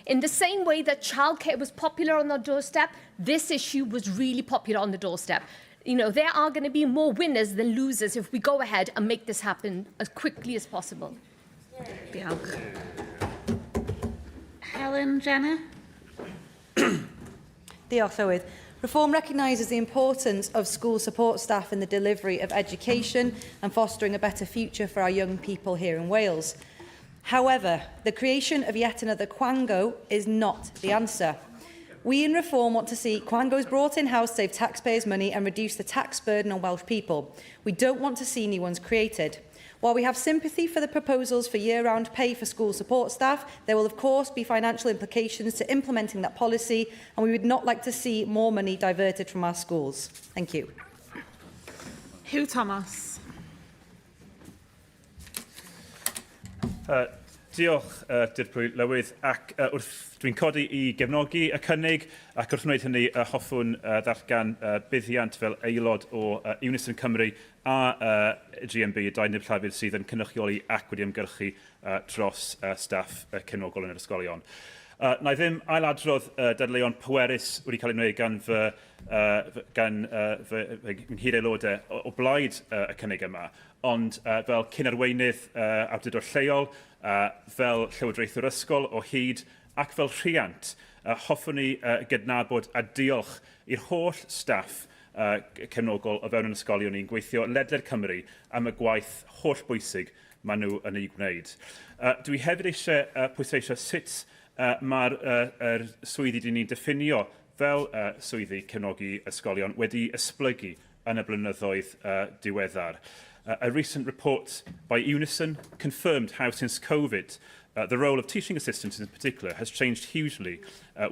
Speaker 2: In the same way that childcare was popular on the doorstep, this issue was really popular on the doorstep. There are going to be more winners than losers if we go ahead and make this happen as quickly as possible.
Speaker 20: Diolch. Helen Jenner.
Speaker 21: Diolch, Llywydd. Reform recognises the importance of school support staff in the delivery of education and fostering a better future for our young people here in Wales. However, the creation of yet another quango is not the answer. We in Reform want to see Quangos brought in-house save taxpayers' money and reduce the tax burden on Welsh people. We don't want to see new ones created. While we have sympathy for the proposals for year-round pay for school support staff, there will of course be financial implications to implementing that policy, and we would not like to see more money diverted from our schools. Thank you.
Speaker 20: Hugh Thomas.
Speaker 14: Diolch, Dirprwy Lywydd, ac wrth dwi'n codi I gefnogi y cynnig ac wrth wneud hynny hoffwn ddarlgan buddiant fel aelod o Senedd Cymru a GMB, y dau nib llafur sydd yn cynrychioli ac wedi ymgyrchu dros staff cefnogol yn yr ysgolion. Na I ddim ailadrodd dadleuon pwerus wedi cael ei wneud gan fy nghyd aelodau o blaid y cynnig yma, ond fel cyn-arweinydd awdurdod lleol, fel llywodraethwr ysgol o hyd ac fel rhiant, hoffwn ni gydnabod a diolch i'r holl staff cefnogol o fewn yn ysgolion ni'n gweithio ledled Cymru am y gwaith holl bwysig maen nhw yn ei gwneud. Dwi hefyd eisiau pwysleisio sut mae'r swyddi dyn ni'n diffinio fel swyddi cefnogi ysgolion wedi esblygu yn y blynyddoedd diweddar. A recent report by Unison confirmed how since COVID, the role of teaching assistants in particular has changed hugely,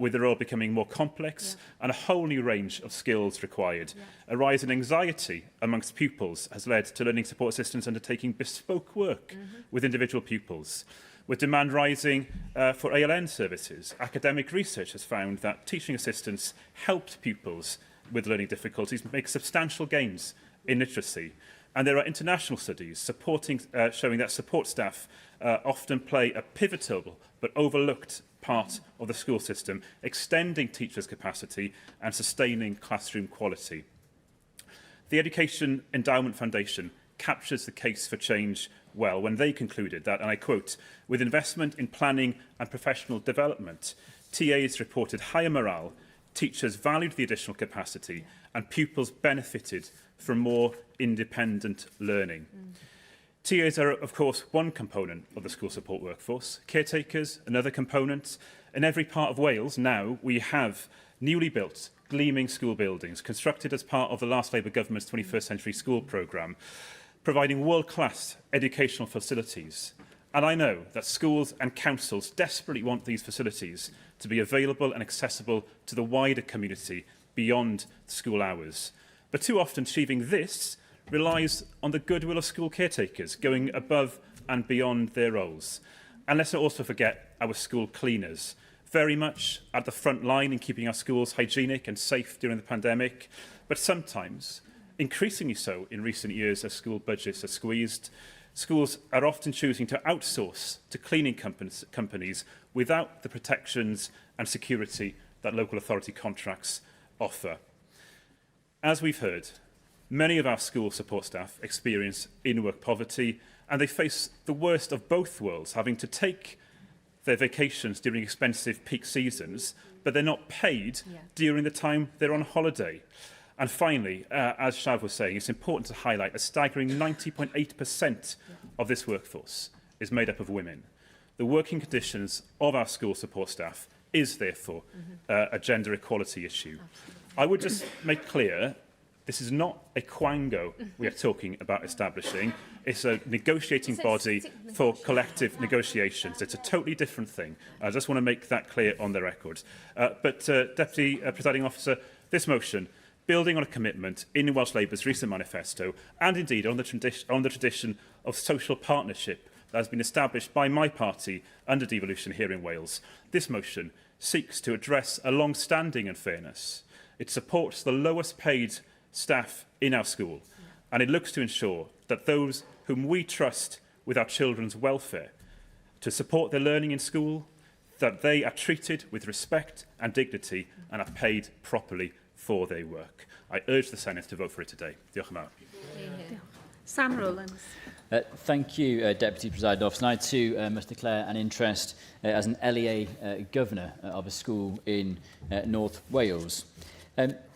Speaker 14: with the role becoming more complex and a whole new range of skills required. A rise in anxiety amongst pupils has led to learning support assistants undertaking bespoke work with individual pupils. With demand rising for ALN services, academic research has found that teaching assistants helped pupils with learning difficulties make substantial gains in literacy. And there are international studies showing that support staff often play a pivotal but overlooked part of the school system, extending teachers' capacity and sustaining classroom quality. The Education Endowment Foundation captures the case for change well when they concluded that, and I quote, with investment in planning and professional development, TAs reported higher morale, teachers valued the additional capacity, and pupils benefited from more independent learning. TAs are, of course, one component of the school support workforce. Caretakers, another component. In every part of Wales now, we have newly built, gleaming school buildings constructed as part of the last Labour government's 21st Century School programme, providing world-class educational facilities. And I know that schools and councils desperately want these facilities to be available and accessible to the wider community beyond school hours. But too often achieving this relies on the goodwill of school caretakers going above and beyond their roles. And let's not also forget our school cleaners, very much at the front line in keeping our schools hygienic and safe during the pandemic, but sometimes, increasingly so in recent years as school budgets are squeezed, schools are often choosing to outsource to cleaning companies without the protections and security that local authority contracts offer. As we've heard, many of our school support staff experience in-work poverty, and they face the worst of both worlds, having to take their vacations during expensive peak seasons, but they're not paid during the time they're on holiday. And finally, as Shav was saying, it's important to highlight a staggering 90.8% of this workforce is made up of women. The working conditions of our school support staff is therefore a gender equality issue. I would just make clear, this is not a quango we are talking about establishing. It's a negotiating body for collective negotiations. It's a totally different thing. I just want to make that clear on the record. Deputy Presiding Officer, this motion, building on a commitment in Welsh Labour's recent manifesto, and indeed on the tradition of social partnership that has been established by my party under devolution here in Wales, this motion seeks to address a long-standing unfairness. It supports the lowest paid staff in our school, and it looks to ensure that those whom we trust with our children's welfare to support their learning in school, that they are treated with respect and dignity and are paid properly for their work. I urge the Senedd to vote for it today. Diolch yn fawr.
Speaker 20: Sam Rowlands.
Speaker 11: Thank you, Deputy Presiding Officer. And I too must declare an interest as an LEA governor of a school in North Wales.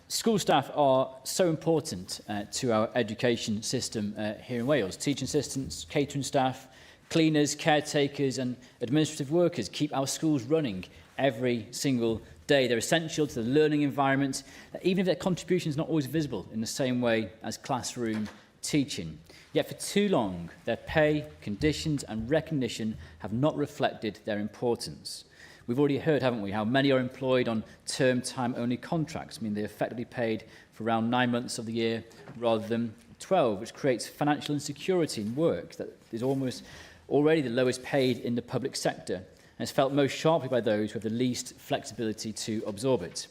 Speaker 11: School staff are so important to our education system here in Wales. Teaching assistants, catering staff, cleaners, caretakers and administrative workers keep our schools running every single day. They're essential to the learning environment, even if their contribution is not always visible in the same way as classroom teaching. Yet for too long, their pay, conditions and recognition have not reflected their importance. We've already heard, haven't we, how many are employed on term time only contracts, meaning they're effectively paid for around 9 months of the year rather than 12, which creates financial insecurity in work that is almost already the lowest paid in the public sector, and is felt most sharply by those who have the least flexibility to absorb it.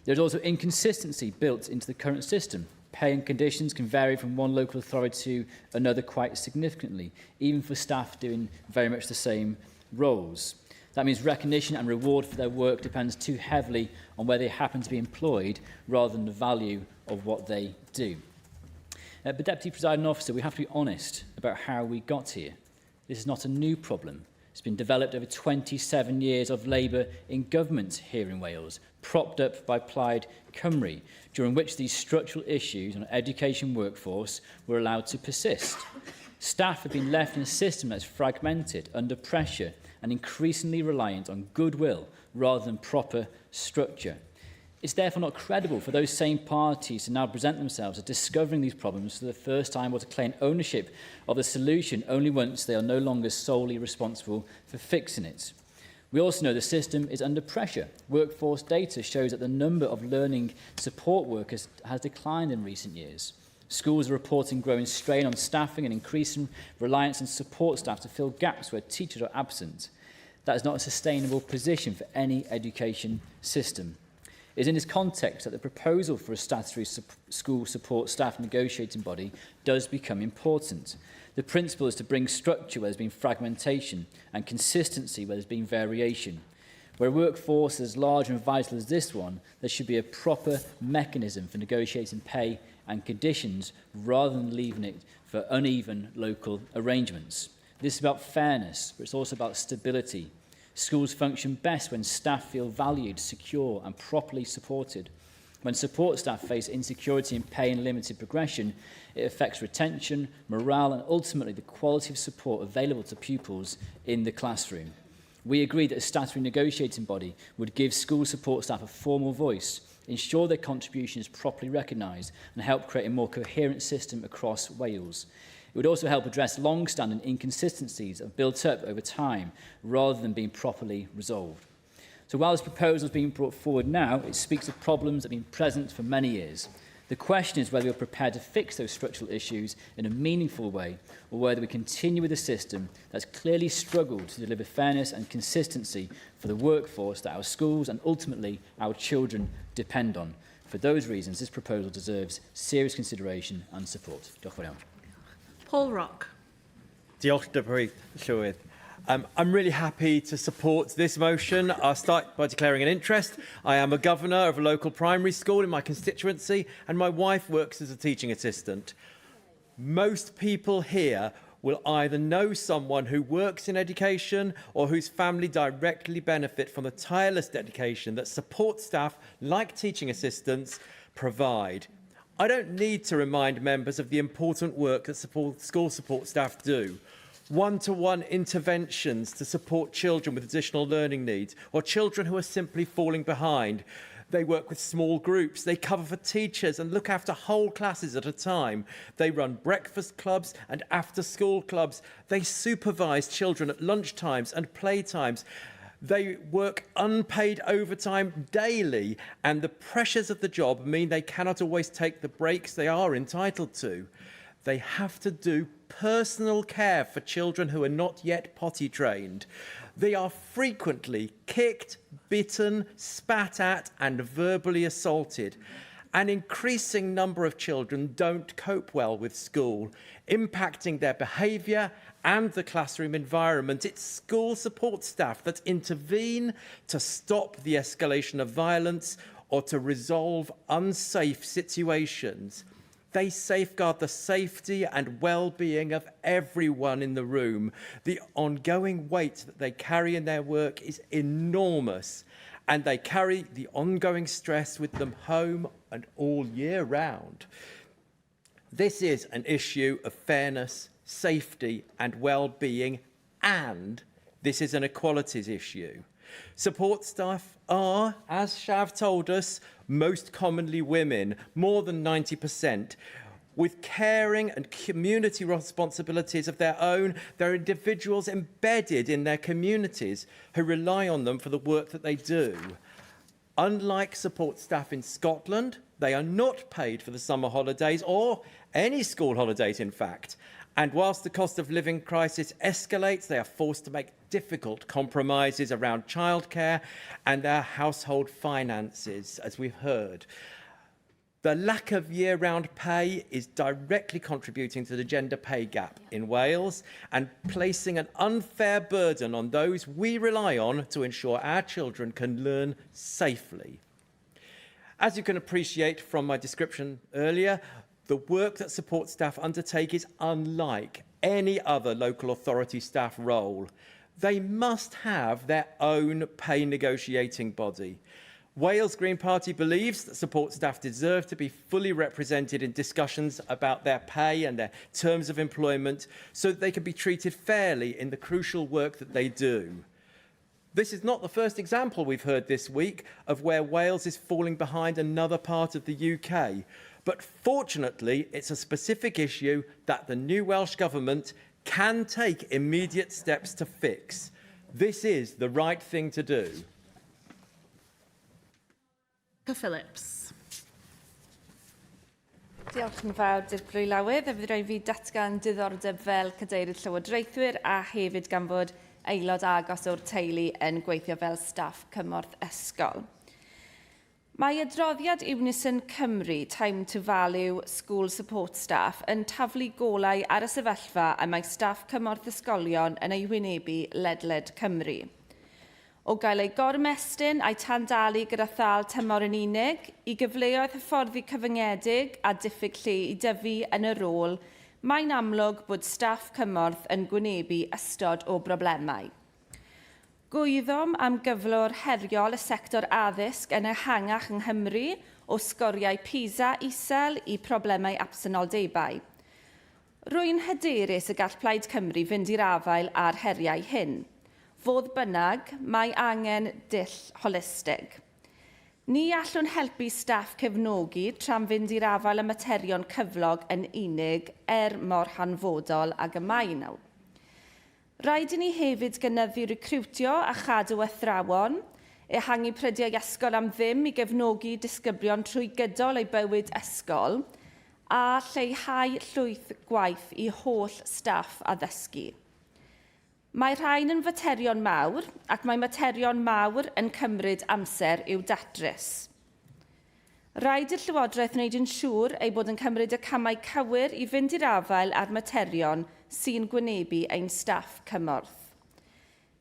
Speaker 11: There's also inconsistency built into the current system. Pay and conditions can vary from one local authority to another quite significantly, even for staff doing very much the same roles. That means recognition and reward for their work depends too heavily on where they happen to be employed rather than the value of what they do. But Deputy Presiding Officer, we have to be honest about how we got here. This is not a new problem. It's been developed over 27 years of Labour in government here in Wales, propped up by Plaid Cymru, during which these structural issues on education workforce were allowed to persist. Staff have been left in a system that's fragmented, under pressure, and increasingly reliant on goodwill rather than proper structure. It's therefore not credible for those same parties to now present themselves as discovering these problems for the first time or to claim ownership of the solution only once they are no longer solely responsible for fixing it. We also know the system is under pressure. Workforce data shows that the number of learning support workers has declined in recent years. Schools are reporting growing strain on staffing and increasing reliance on support staff to fill gaps where teachers are absent. That is not a sustainable position for any education system. It is in this context that the proposal for a statutory school support staff negotiating body does become important. The principle is to bring structure where there's been fragmentation and consistency where there's been variation. Where a workforce as large and vital as this one, there should be a proper mechanism for negotiating pay and conditions rather than leaving it for uneven local arrangements. This is about fairness, but it's also about stability. Schools function best when staff feel valued, secure and properly supported. When support staff face insecurity in pay and limited progression, it affects retention, morale and ultimately the quality of support available to pupils in the classroom. We agreed that a statutory negotiating body would give school support staff a formal voice, ensure their contribution is properly recognised and help create a more coherent system across Wales. It would also help address long-standing inconsistencies that have built up over time rather than being properly resolved. So while this proposal is being brought forward now, it speaks of problems that have been present for many years. The question is whether we are prepared to fix those structural issues in a meaningful way or whether we continue with a system that's clearly struggled to deliver fairness and consistency for the workforce that our schools and ultimately our children depend on. For those reasons, this proposal deserves serious consideration and support. Diolch yn fawr iawn.
Speaker 20: Paul Rock.
Speaker 15: Diolch Deputy Llywydd. I'm really happy to support this motion. I'll start by declaring an interest. I am a governor of a local primary school in my constituency and my wife works as a teaching assistant. Most people here will either know someone who works in education or whose family directly benefit from the tireless dedication that support staff like teaching assistants provide. I don't need to remind members of the important work that school support staff do. One-to-one interventions to support children with additional learning needs or children who are simply falling behind. They work with small groups, they cover for teachers and look after whole classes at a time. They run breakfast clubs and after-school clubs. They supervise children at lunchtimes and playtimes. They work unpaid overtime daily, and the pressures of the job mean they cannot always take the breaks they are entitled to. They have to do personal care for children who are not yet potty trained. They are frequently kicked, bitten, spat at, and verbally assaulted. An increasing number of children don't cope well with school, impacting their behaviour and the classroom environment. It's school support staff that intervene to stop the escalation of violence or to resolve unsafe situations. They safeguard the safety and well-being of everyone in the room. The ongoing weight that they carry in their work is enormous, and they carry the ongoing stress with them home and all year round. This is an issue of fairness, safety and well-being, and this is an equalities issue. Support staff are, as Shav told us, most commonly women, more than 90%. With caring and community responsibilities of their own, they're individuals embedded in their communities who rely on them for the work that they do. Unlike support staff in Scotland, they are not paid for the summer holidays or any school holidays, in fact. And whilst the cost of living crisis escalates, they are forced to make difficult compromises around childcare and their household finances, as we've heard. The lack of year-round pay is directly contributing to the gender pay gap in Wales and placing an unfair burden on those we rely on to ensure our children can learn safely. As you can appreciate from my description earlier, the work that support staff undertake is unlike any other local authority staff role. They must have their own pay negotiating body. Wales Green Party believes that support staff deserve to be fully represented in discussions about their pay and their terms of employment so that they can be treated fairly in the crucial work that they do. This is not the first example we've heard this week of where Wales is falling behind another part of the UK. But fortunately, it's a specific issue that the new Welsh Government can take immediate steps to fix. This is the right thing to do.
Speaker 20: Phillips.
Speaker 3: Diolch yn fawr, Dirprwy Lawydd. A fydd rhaid fi datgan diddordeb fel cadeirydd llywodraethwyr a hefyd gan fod aelod agos o'r teulu yn gweithio fel staff cymorth ysgol. Mae adroddiad Ewnisyn Cymru, Time to Value School Support Staff, yn taflu golau ar y sefyllfa a mae staff cymorth ysgolion yn ei wynebu ledled Cymru. O gael ei gormestyn a'i tandalu gyda thal tymor yn unig, i gyfleoedd hyfforddi cyfyngedig a diffyg lle i dyfu yn y rôl, mae'n amlwg bod staff cymorth yn gwynebu ystod o broblemau. Gwyddom am gyflwr heriol y sector addysg yn ehangach yng Nghymru o sgoriau PISA isel i problemau absenoldebau. Rwy'n hyderus y gall Plaid Cymru fynd i'r afael ar heriau hyn. Fodd bynnag, mae angen dull holistig. Ni allwn helpu staff cefnogi tra'n fynd i'r afael y materion cyflog yn unig mor hanfodol ag y mae nhw. Rhaid i ni hefyd gynyddu recriwtio a chadw athrawon, ehangu prydiau ysgol am ddim i gefnogi disgyblion trwy gydol eu bywyd ysgol, a lleihau llwyth gwaith i holl staff addysgu. Mae rhain yn faterion mawr, ac mae materion mawr yn cymryd amser i'w datrys. Rhaid i'r Llywodraeth wneud yn siŵr ei bod yn cymryd y camau cywir i fynd i'r afael ar materion sy'n gwynebu ein staff cymorth.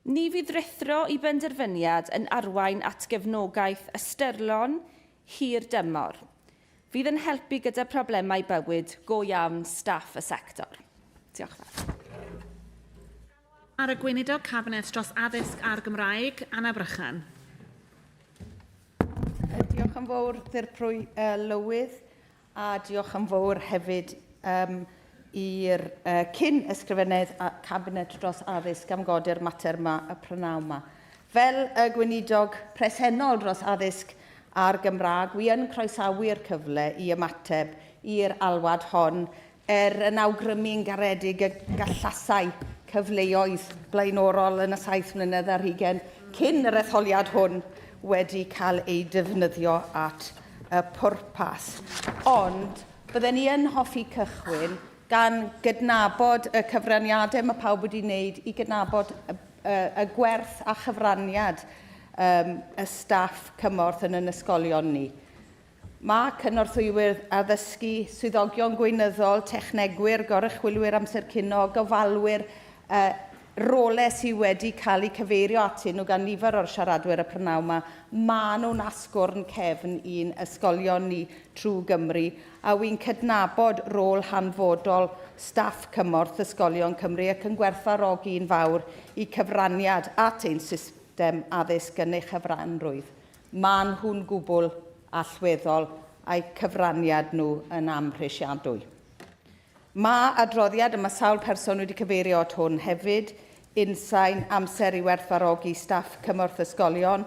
Speaker 3: Ni fydd rithro i benderfyniad yn arwain at gefnogaeth ystyrlon hir dymor. Fydd yn helpu gyda problemau bywyd go iawn staff y sector. Diolch yn fawr.
Speaker 20: Ar y gweinidog Cabinet dros addysg a'r Gymraeg, Anna Brychan.
Speaker 8: Diolch yn fawr Dirprwy Lywydd a diolch yn fawr hefyd i'r cyn ysgrifennydd Cabinet dros addysg am godi'r mater yma y prynawn yma. Fel y gweinidog presennol dros addysg a'r Gymraeg, wi yn croesawu'r cyfle i ymateb i'r alwad hon yn awgrymu'n garedig y gallasau cyfleoedd blaenorol yn y 7 mlynedd ar hugain cyn yr etholiad hwn wedi cael ei defnyddio at y pwrpas. Ond bydden ni yn hoffi cychwyn gan gydnabod y cyfraniadau mae pawb wedi wneud i gydnabod y gwerth a chyfraniad y staff cymorth yn ysgolion ni. Mae cynorthwywyr addysgu, swyddogion gweinyddol, technegwyr, gorychwilwyr amser cuno, gofalwyr, rolau sydd wedi cael eu cyfeirio atyn nhw gan nifer o'r siaradwyr y prynawn yma, maen nhw'n asgwrn cefn un ysgolion ni trwy Gymru, a wy'n cydnabod rôl hanfodol staff cymorth ysgolion Cymru ac yn gwerthfawrogi'n fawr i cyfraniad at ein system addysg yn ei chyfranrwydd. Maen nhw'n gwbl allweddol a'i cyfraniad nhw yn amhrisiadwy. Mae adroddiad, yma sawl person wedi cyfeirio at hwn hefyd, unsain amser i werthfarogi staff cymorth ysgolion,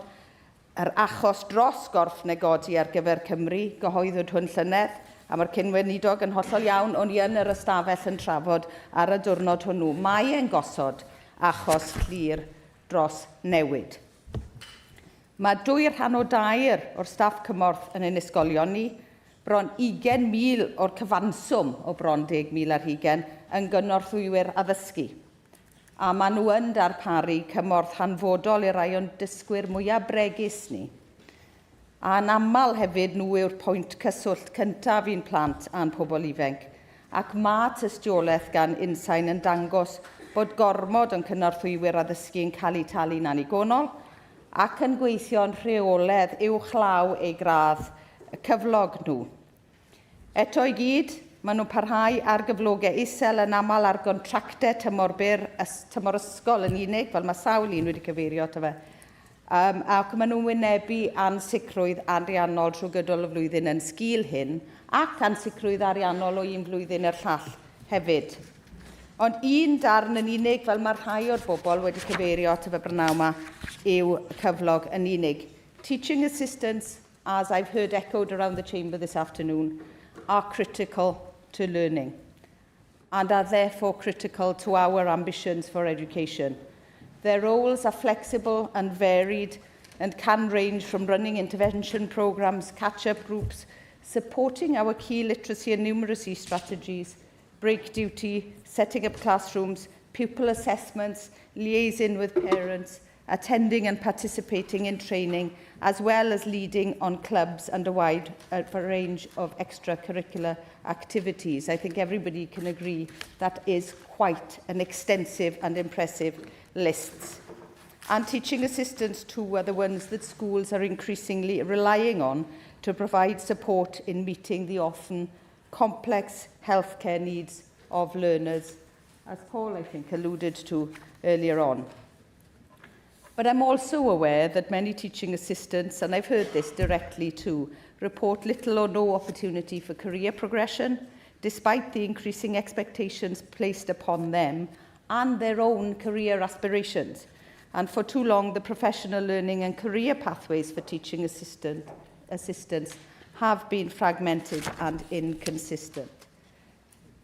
Speaker 8: yr achos dros gorff negodi ar gyfer Cymru, gyhoeddwyd hwn llynedd, a mae'r cynwynidog yn hollol iawn o'n i yn yr ystafell yn trafod ar y diwrnod hwnnw. Mae e'n gosod achos clir dros newid. Mae 2/3 o'r staff cymorth yn ein ysgolion ni, bron 20,000 o'r cyfanswm o bron 10,000 ar 20 yn gynorthwywyr addysgu. A maen nhw yn darparu cymorth hanfodol i'r rai o'n dysgwyr mwyaf bregus ni. A'n aml hefyd nhw yw'r pwynt cyswllt cyntaf i'n plant a'n pobl ifanc, ac mae tystiolaeth gan unsain yn dangos bod gormod yn cynorthwywyr addysgu yn cael eu talu'n anigonol ac yn gweithio'n rheoledd uwchlaw ei gradd y cyflog nhw. Eto i gyd, maen nhw'n parhau ar gyflogau isel yn aml ar gontractau tymor byr, tymor ysgol yn unig, fel mae sawl un wedi cyfeirio ato fe. Ac maen nhw'n wynebu ansicrwydd ariannol trwy gydol y flwyddyn yn sgil hyn, ac ansicrwydd ariannol o un flwyddyn i'r llall hefyd. Ond un darn yn unig, fel mae rhai o'r bobl wedi cyfeirio ato fe brynaw yma, yw cyflog yn unig. Teaching assistants, as I've heard echoed around the chamber this afternoon, are critical to learning and are therefore critical to our ambitions for education. Their roles are flexible and varied and can range from running intervention programmes, catch-up groups, supporting our key literacy and numeracy strategies, break duty, setting up classrooms, pupil assessments, liaising with parents, attending and participating in training, as well as leading on clubs and a wide range of extracurricular activities. I think everybody can agree that is quite an extensive and impressive list. And teaching assistants too are the ones that schools are increasingly relying on to provide support in meeting the often complex healthcare needs of learners, as Paul, I think, alluded to earlier on. But I'm also aware that many teaching assistants, and I've heard this directly too, report little or no opportunity for career progression, despite the increasing expectations placed upon them and their own career aspirations. And for too long, the professional learning and career pathways for teaching assistants have been fragmented and inconsistent.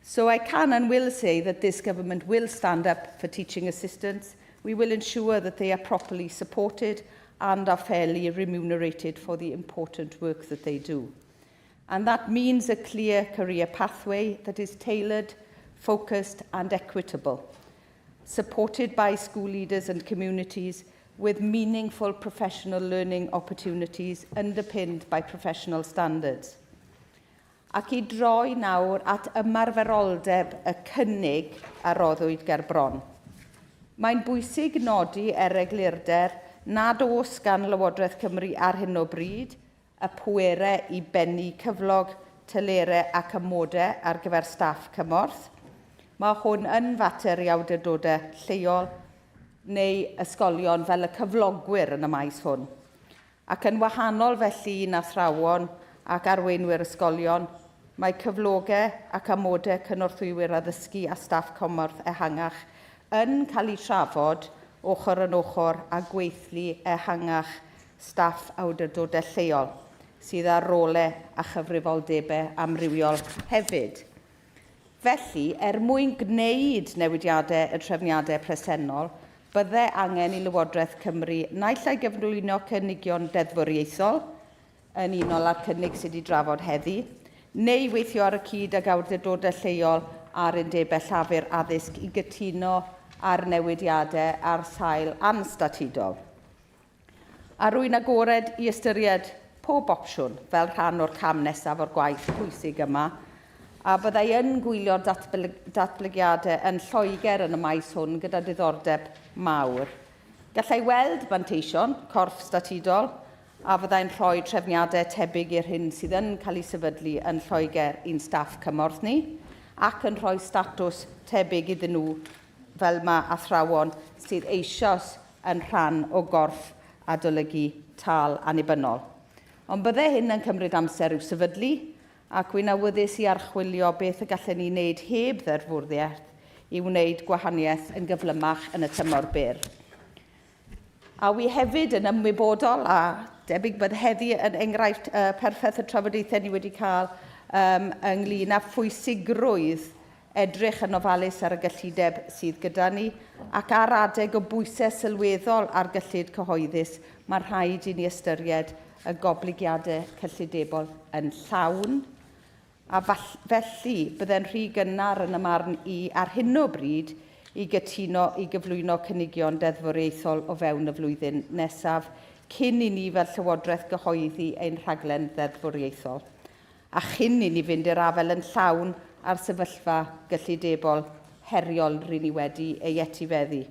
Speaker 8: So I can and will say that this government will stand up for teaching assistants. We will ensure that they are properly supported and are fairly remunerated for the important work that they do. And that means a clear career pathway that is tailored, focused and equitable, supported by school leaders and communities with meaningful professional learning opportunities underpinned by professional standards. Ac I droi nawr at ymarferoldeb y cynnig a roddwyd ger bron. Mae'n bwysig nodi eglurder nad oes gan Llywodraeth Cymru ar hyn o bryd y pwerau I bennu cyflog, tylerau ac amodau ar gyfer staff cymorth. Mae hwn yn fater I awdurdodau lleol neu ysgolion fel y cyflogwyr yn y maes hwn. Ac yn wahanol felly Un athrawon ac arweinwyr ysgolion, mae cyflogau ac amodau cynorthwywyr addysgu a staff cymorth ehangach yn cael ei trafod ochr yn ochr a gweithlu ehangach staff awdurdodau lleol, sydd ar rolau a chyfrifoldebau amrywiol hefyd. Felly, mwyn gwneud newidiadau y trefniadau presennol, byddai angen I Lywodraeth Cymru naill ai gyflwyno cynnigion deddfwriaethol, yn unol â'r cynnig sydd wedi drafod heddi, neu weithio ar y cyd ag awdurdodau lleol a'r undebau llafur addysg I gytuno ar newidiadau ar sail anstatudol. Arwy'n agored I ystyried pob opsiwn fel rhan o'r cam nesaf o'r gwaith pwysig yma, a byddai yn gwylio'r datblygiadau yn Lloegr yn y maes hwn gyda diddordeb mawr. Gallai weld manteision, corff statudol, a byddai'n rhoi trefniadau tebyg i'r hyn sydd yn cael ei sefydlu yn Lloegr i'n staff cymorth ni, ac yn rhoi statws tebyg iddyn nhw fel mae athrawon sydd eisoes yn rhan o gorff adolygu tal annibynnol. Ond byddai hyn yn cymryd amser i'w sefydlu, ac wy'n awyddus I archwilio beth y gallen ni wneud heb dderfwriaeth i wneud gwahaniaeth yn gyflymach yn y tymor byr. A wi hefyd yn ymwybodol, a debyg bod heddi yn enghraifft perffaith y trafodaethau ni wedi cael ynglyn â phwysigrwydd edrych yn ofalus ar y gyllideb sydd gyda ni, ac ar adeg o bwysau sylweddol ar gyllid cyhoeddus, mae rhaid i ni ystyried y gobligiadau cyllidebol yn llawn, a felly byddai'n rhy gynnar yn y marn i ar hyn o bryd i gytuno i gyflwyno cynigion deddfwriaethol o fewn y flwyddyn nesaf, cyn i ni fel Llywodraeth gyhoeddi ein rhaglen ddeddfwriaethol. A chyn i ni fynd i'r afel yn llawn ar sefyllfa gyllidebol heriol rydyn ni wedi ei etifeddu.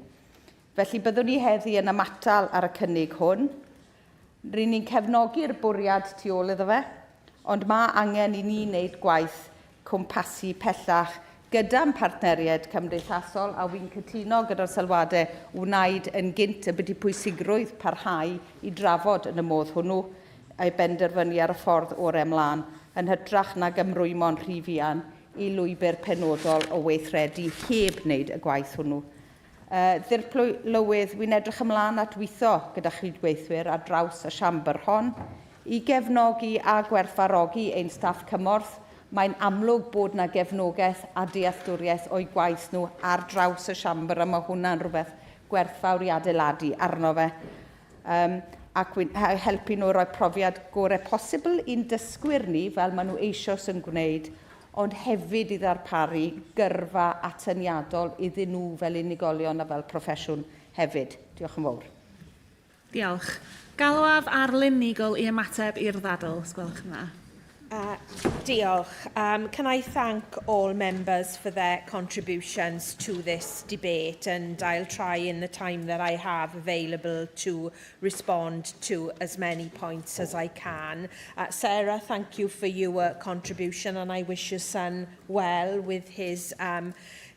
Speaker 8: Felly byddwn ni heddi yn ymatal ar y cynnig hwn. Rydyn ni'n cefnogi'r bwriad tu ôl iddo fe, ond mae angen i ni wneud gwaith cwmpasu pellach gyda'n partneriaid cymdeithasol, a wy'n cytuno gyda'r sylwadau wneud yn gynt y bydd pwysigrwydd parhau i drafod yn y modd hwnnw a'i benderfynu ar y ffordd o'r ymlaen, yn hytrach na gymrwymo'n rhy fuan i lwybr penodol o weithredu heb wneud y gwaith hwnnw. Lywydd, wy'n edrych ymlaen at weithio gyda chydweithwyr ar draws y siambr hon i gefnogi a gwerthfawrogi ein staff cymorth. Mae'n amlwg bod yna gefnogaeth a dealltwriaeth o'i gwaith nhw ar draws y siambr, a mae hwnna'n rhywbeth gwerthfawr i adeiladu arno fe. Ac helpu nhw roi profiad gorau posibl i'n dysgwyr ni fel maen nhw eisoes yn gwneud, ond hefyd i ddarparu gyrfa atyniadol iddyn nhw fel unigolion a fel proffesiwn hefyd. Diolch yn fawr.
Speaker 20: Diolch. Galwaf arlunigol i ymateb i'r ddadl, os gwelwch yn dda.
Speaker 6: Diolch. Can I thank all members for their contributions to this debate, and I'll try in the time that I have available to respond to as many points as I can. Sarah, thank you for your contribution, and I wish your son well with his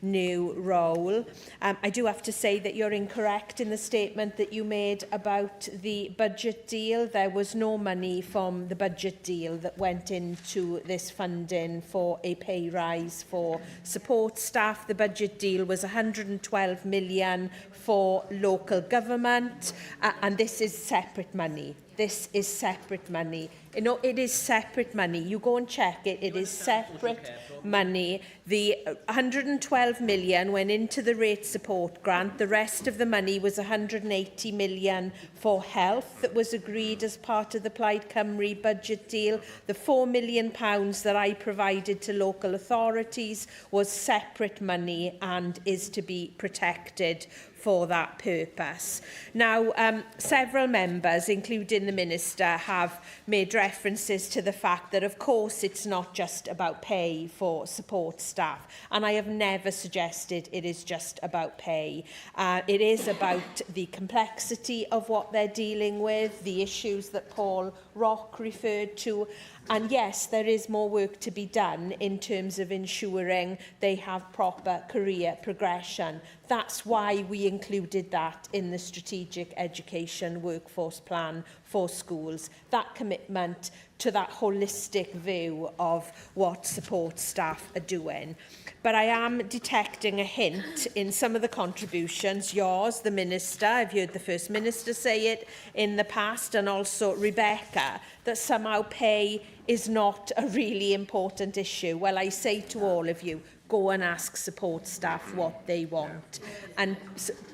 Speaker 6: new role. I do have to say that you're incorrect in the statement that you made about the budget deal. There was no money from the budget deal that went into this funding for a pay rise for support staff. The budget deal was 112 million for local government, and this is separate money. This is separate money. You know, it is separate money. You go and check it. It is separate money. The 112 million went into the rate support grant. The rest of the money was 180 million for health that was agreed as part of the Plaid Cymru budget deal. The £4 million that I provided to local authorities was separate money and is to be protected for that purpose. Now, several members, including the Minister, have made references to the fact that, of course, it's not just about pay for support staff, and I have never suggested it is just about pay. It is about the complexity of what they're dealing with, the issues that Paul Rock referred to, and yes, there is more work to be done in terms of ensuring they have proper career progression. That's why we included that in the Strategic Education Workforce Plan for schools, that commitment to that holistic view of what support staff are doing. But I am detecting a hint in some of the contributions, yours, the Minister, I've heard the First Minister say it in the past, and also Rebecca, that somehow pay is not a really important issue. Well, I say to all of you, go and ask support staff what they want. And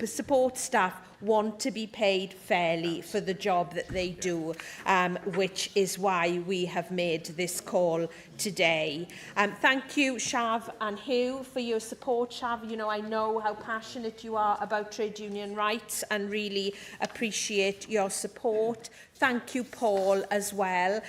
Speaker 6: support staff want to be paid fairly for the job that they do, which is why we have made this call today. Thank you, Shav and Hugh, for your support. Shav, you know, I know how passionate you are about trade union rights and really appreciate your support. Thank you, Paul, as well.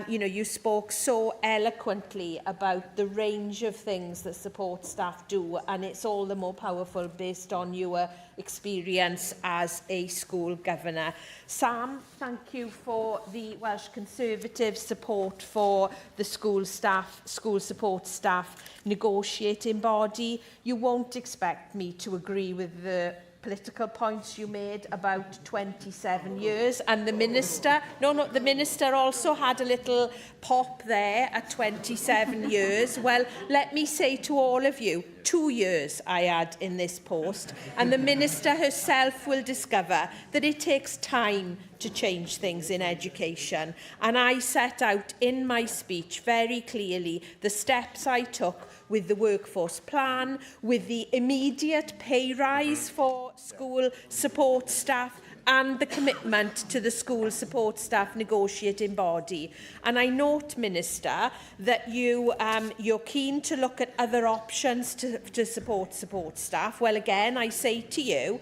Speaker 6: You know, you spoke so eloquently about the range of things that support staff do, and it's all the more powerful based on your experience as a school governor. Sam, thank you for the Welsh Conservative support for the school support staff negotiating body. You won't expect me to agree with the political points you made about 27 years, and the Minister, the Minister also had a little pop there at 27 years. Well, let me say to all of you, 2 years I had in this post, and the Minister herself will discover that it takes time to change things in education. And I set out in my speech very clearly the steps I took with the workforce plan, with the immediate pay rise for school support staff, and the commitment to the school support staff negotiating body. And I note, Minister, that you're keen to look at other options to support staff. Well, again, I say to you,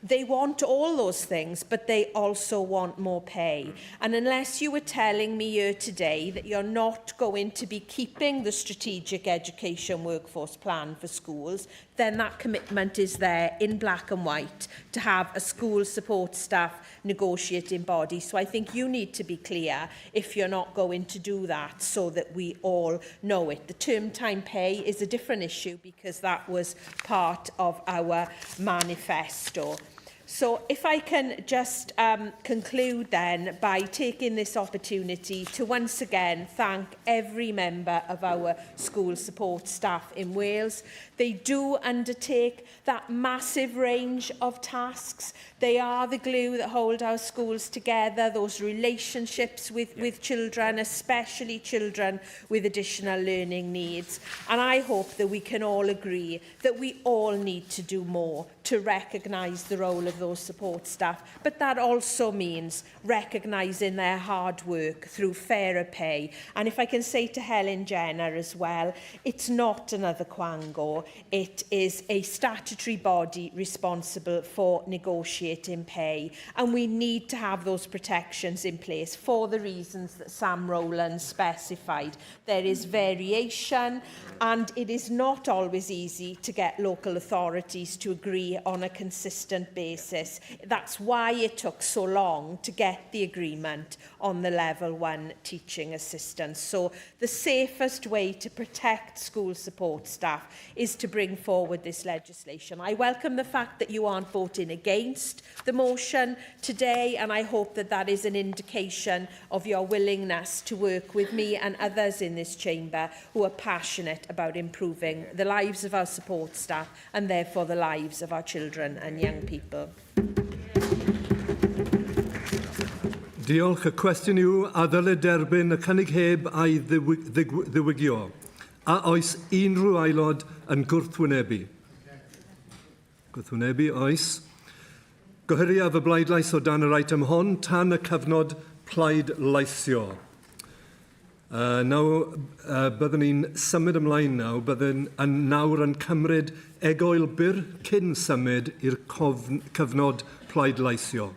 Speaker 6: they want all those things, but they also want more pay. And unless you were telling me here today that you're not going to be keeping the strategic education workforce plan for schools, then that commitment is there in black and white to have a school support staff negotiating body. So I think you need to be clear if you're not going to do that, so that we all know it. The term time pay is a different issue because that was part of our manifesto. So if I can just conclude then by taking this opportunity to once again thank every member of our school support staff in Wales. They do undertake that massive range of tasks. They are the glue that hold our schools together, those relationships with children, especially children with additional learning needs. And I hope that we can all agree that we all need to do more to recognise the role of those support staff, but that also means recognising their hard work through fairer pay. And if I can say to Helen Jenner as well, it's not another quango, it is a statutory body responsible for negotiating pay, and we need to have those protections in place for the reasons that Sam Rowland specified. There is variation, and it is not always easy to get local authorities to agree on a consistent basis. That's why it took so long to get the agreement on the level 1 teaching assistants. So the safest way to protect school support staff is to bring forward this legislation. I welcome the fact that you aren't voting against the motion today, and I hope that that is an indication of your willingness to work with me and others in this chamber who are passionate about improving the lives of our support staff and therefore the lives of our children and young people.
Speaker 1: Diolch. Y cwestiwn yw a ddylai derbyn y cynnig heb a'i ddiwygio. A oes unrhyw aelod yn gwrthwynebu? Gwrthwynebu, oes. Gohiriaf y bleidlais o dan yr eitem hon tan y cyfnod pleidleisio. Byddwn ni'n symud ymlaen nawr, byddwn nawr yn cymryd egoel byr cyn symud i'r cyfnod pleidleisio.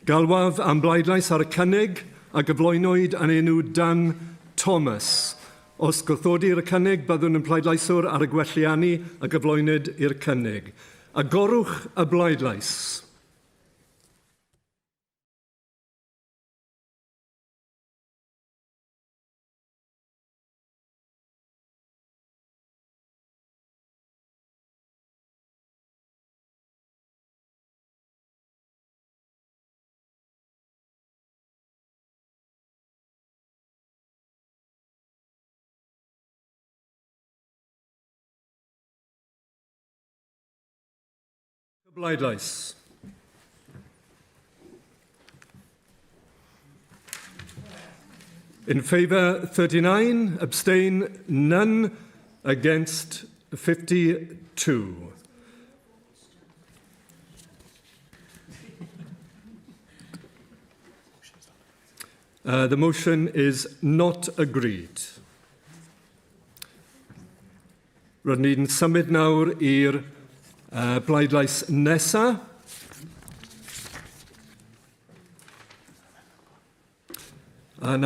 Speaker 1: Galwaf am bleidlais ar y cynnig a gyflwynwyd yn enw Dan Thomas. Os gwrthodir y cynnig, byddwn yn pleidlaiswr ar y gwelliannu a gyflwynwyd i'r cynnig. Agorwch y bleidlais. Bleidlais. In favour 39, abstain none, against 52. The motion is not agreed. Rydyn ni'n symud nawr i'r bleidlais nesa. Mae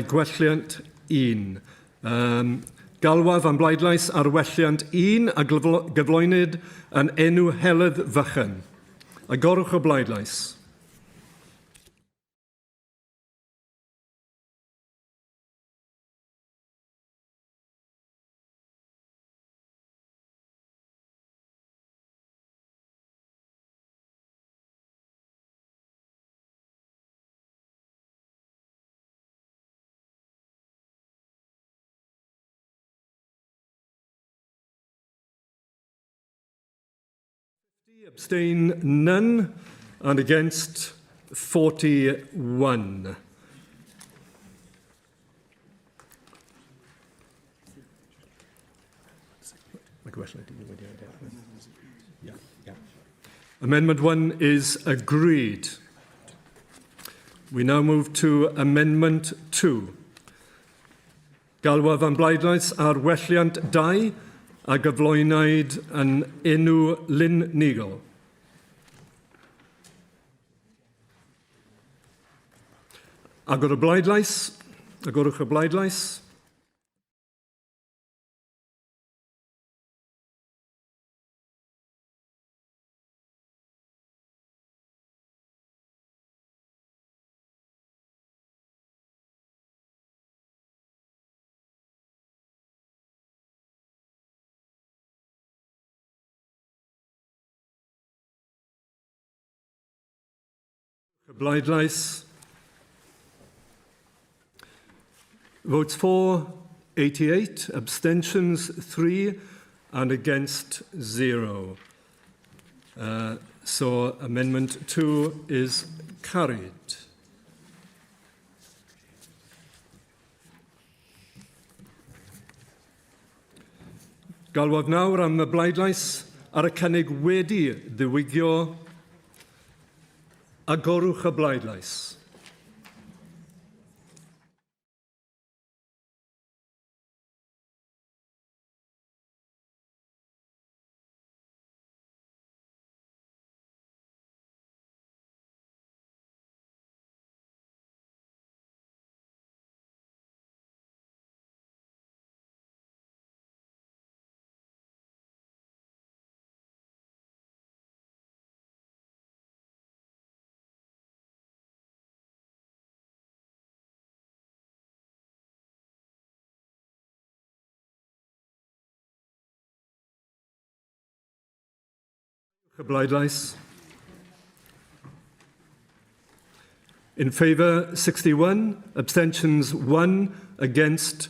Speaker 1: gwelliant 1. Galwaf am bleidlais ar welliant 1 a gyflwynwyd yn enw Helydd Fychan. Agorwch y bleidlais. Abstain none, and against 41. Amendment 1 is agreed. We now move to Amendment 2. Galwaf am bleidlais ar welliant 2 a gyflwynwyd yn enw Lyn Nigel. Agor y bleidlais. Agorwch y bleidlais. Bleidlais. Votes for 88, abstentions 3, and against 0. So Amendment 2 is carried. Galwaf nawr am y bleidlais ar y cynnig wedi ddiwygio. Agorwch y bleidlais. Bleidlais. In favour 61, abstentions 1, against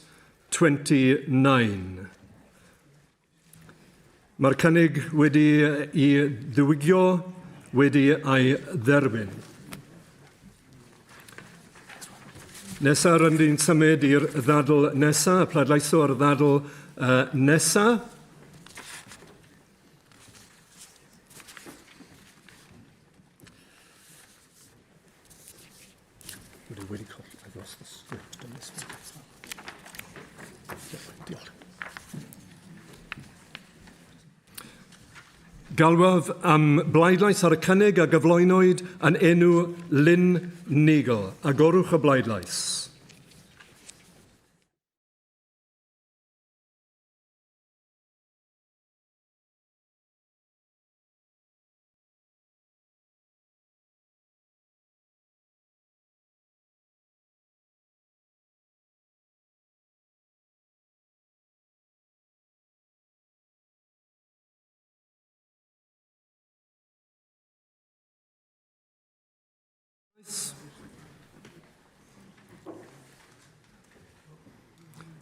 Speaker 1: 29. Mae'r cynnig wedi I ddiwygio, wedi ei dderbyn. Nesa rydyn ni'n symud i'r ddadl nesa, y pleidleisio ar y ddadl nesa. Galwaf am bleidlais ar y cynnig a gyflwynwyd yn enw Lyn Nigel. Agorwch y bleidlais.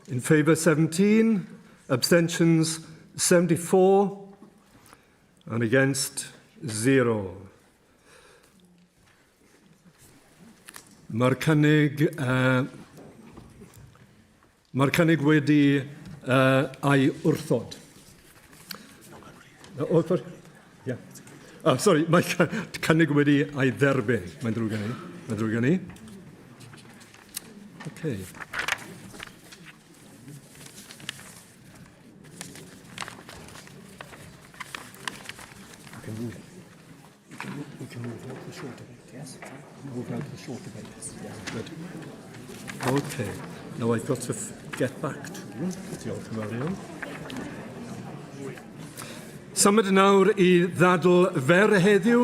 Speaker 1: In favour 17, abstentions 74, and against 0. Mae'r cynnig wedi ei wrthod. Yeah. Sorry, mae cynnig wedi ei dderbyn. Mae'n drwg gen i. Okay. We can move on to the short debate, yes? Move on to the short debate, yes, good. Okay, now I've got to get back to diolch yn fawr iawn. Symud nawr I ddadl fer heddiw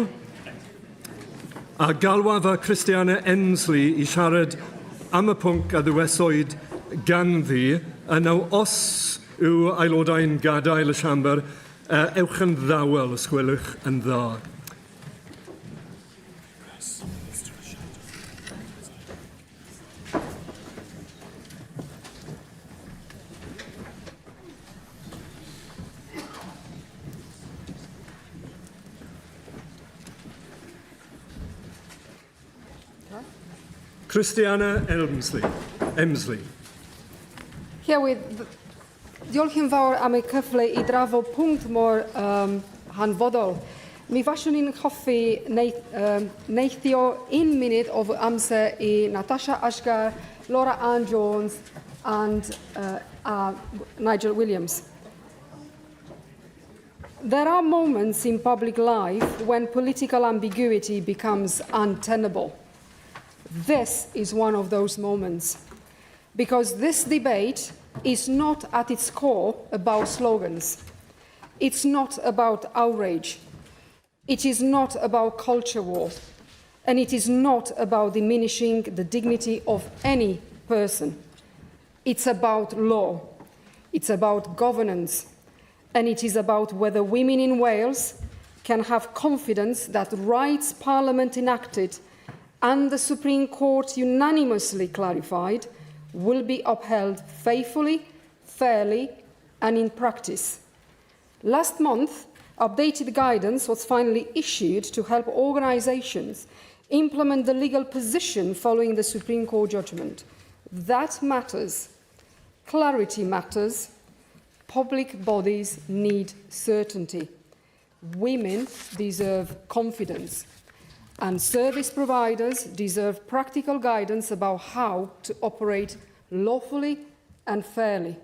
Speaker 1: a galwaf a Christiana Ensley I siarad am y pwnc a ddyweswyd ganddi a naw os yw aelodau'n gadael y siambr ewch yn ddawel os gwelwch yn dda. Christiana Emsley.
Speaker 9: Diolch yn fawr am y cyfle I drafod pwnc mor hanfodol. Mi fasiwn ni'n hoffi neithio 1 munud o amser I Natasha Ashgar, Laura Ann Jones and Nigel Williams. There are moments in public life when political ambiguity becomes untenable. This is one of those moments, because this debate is not at its core about slogans. It's not about outrage. It is not about culture war. And it is not about diminishing the dignity of any person. It's about law. It's about governance. And it is about whether women in Wales can have confidence that rights Parliament enacted and the Supreme Court unanimously clarified will be upheld faithfully, fairly, and in practice. Last month, updated guidance was finally issued to help organisations implement the legal position following the Supreme Court judgment. That matters. Clarity matters. Public bodies need certainty. Women deserve confidence. And service providers deserve practical guidance about how to operate lawfully and fairly.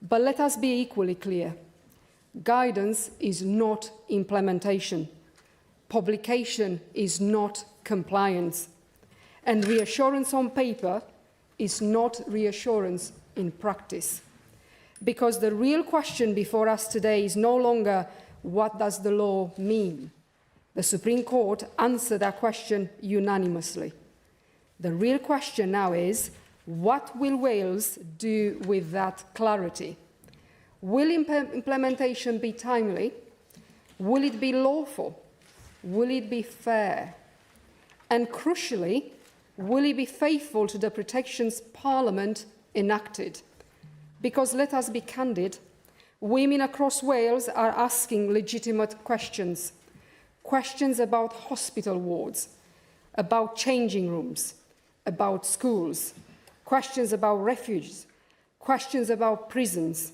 Speaker 9: But let us be equally clear. Guidance is not implementation. Publication is not compliance. And reassurance on paper is not reassurance in practice. Because the real question before us today is no longer what does the law mean? The Supreme Court answered that question unanimously. The real question now is, what will Wales do with that clarity? Will implementation be timely? Will it be lawful? Will it be fair? And crucially, will it be faithful to the protections Parliament enacted? Because let us be candid, women across Wales are asking legitimate questions. Questions about hospital wards, about changing rooms, about schools, questions about refugees, questions about prisons,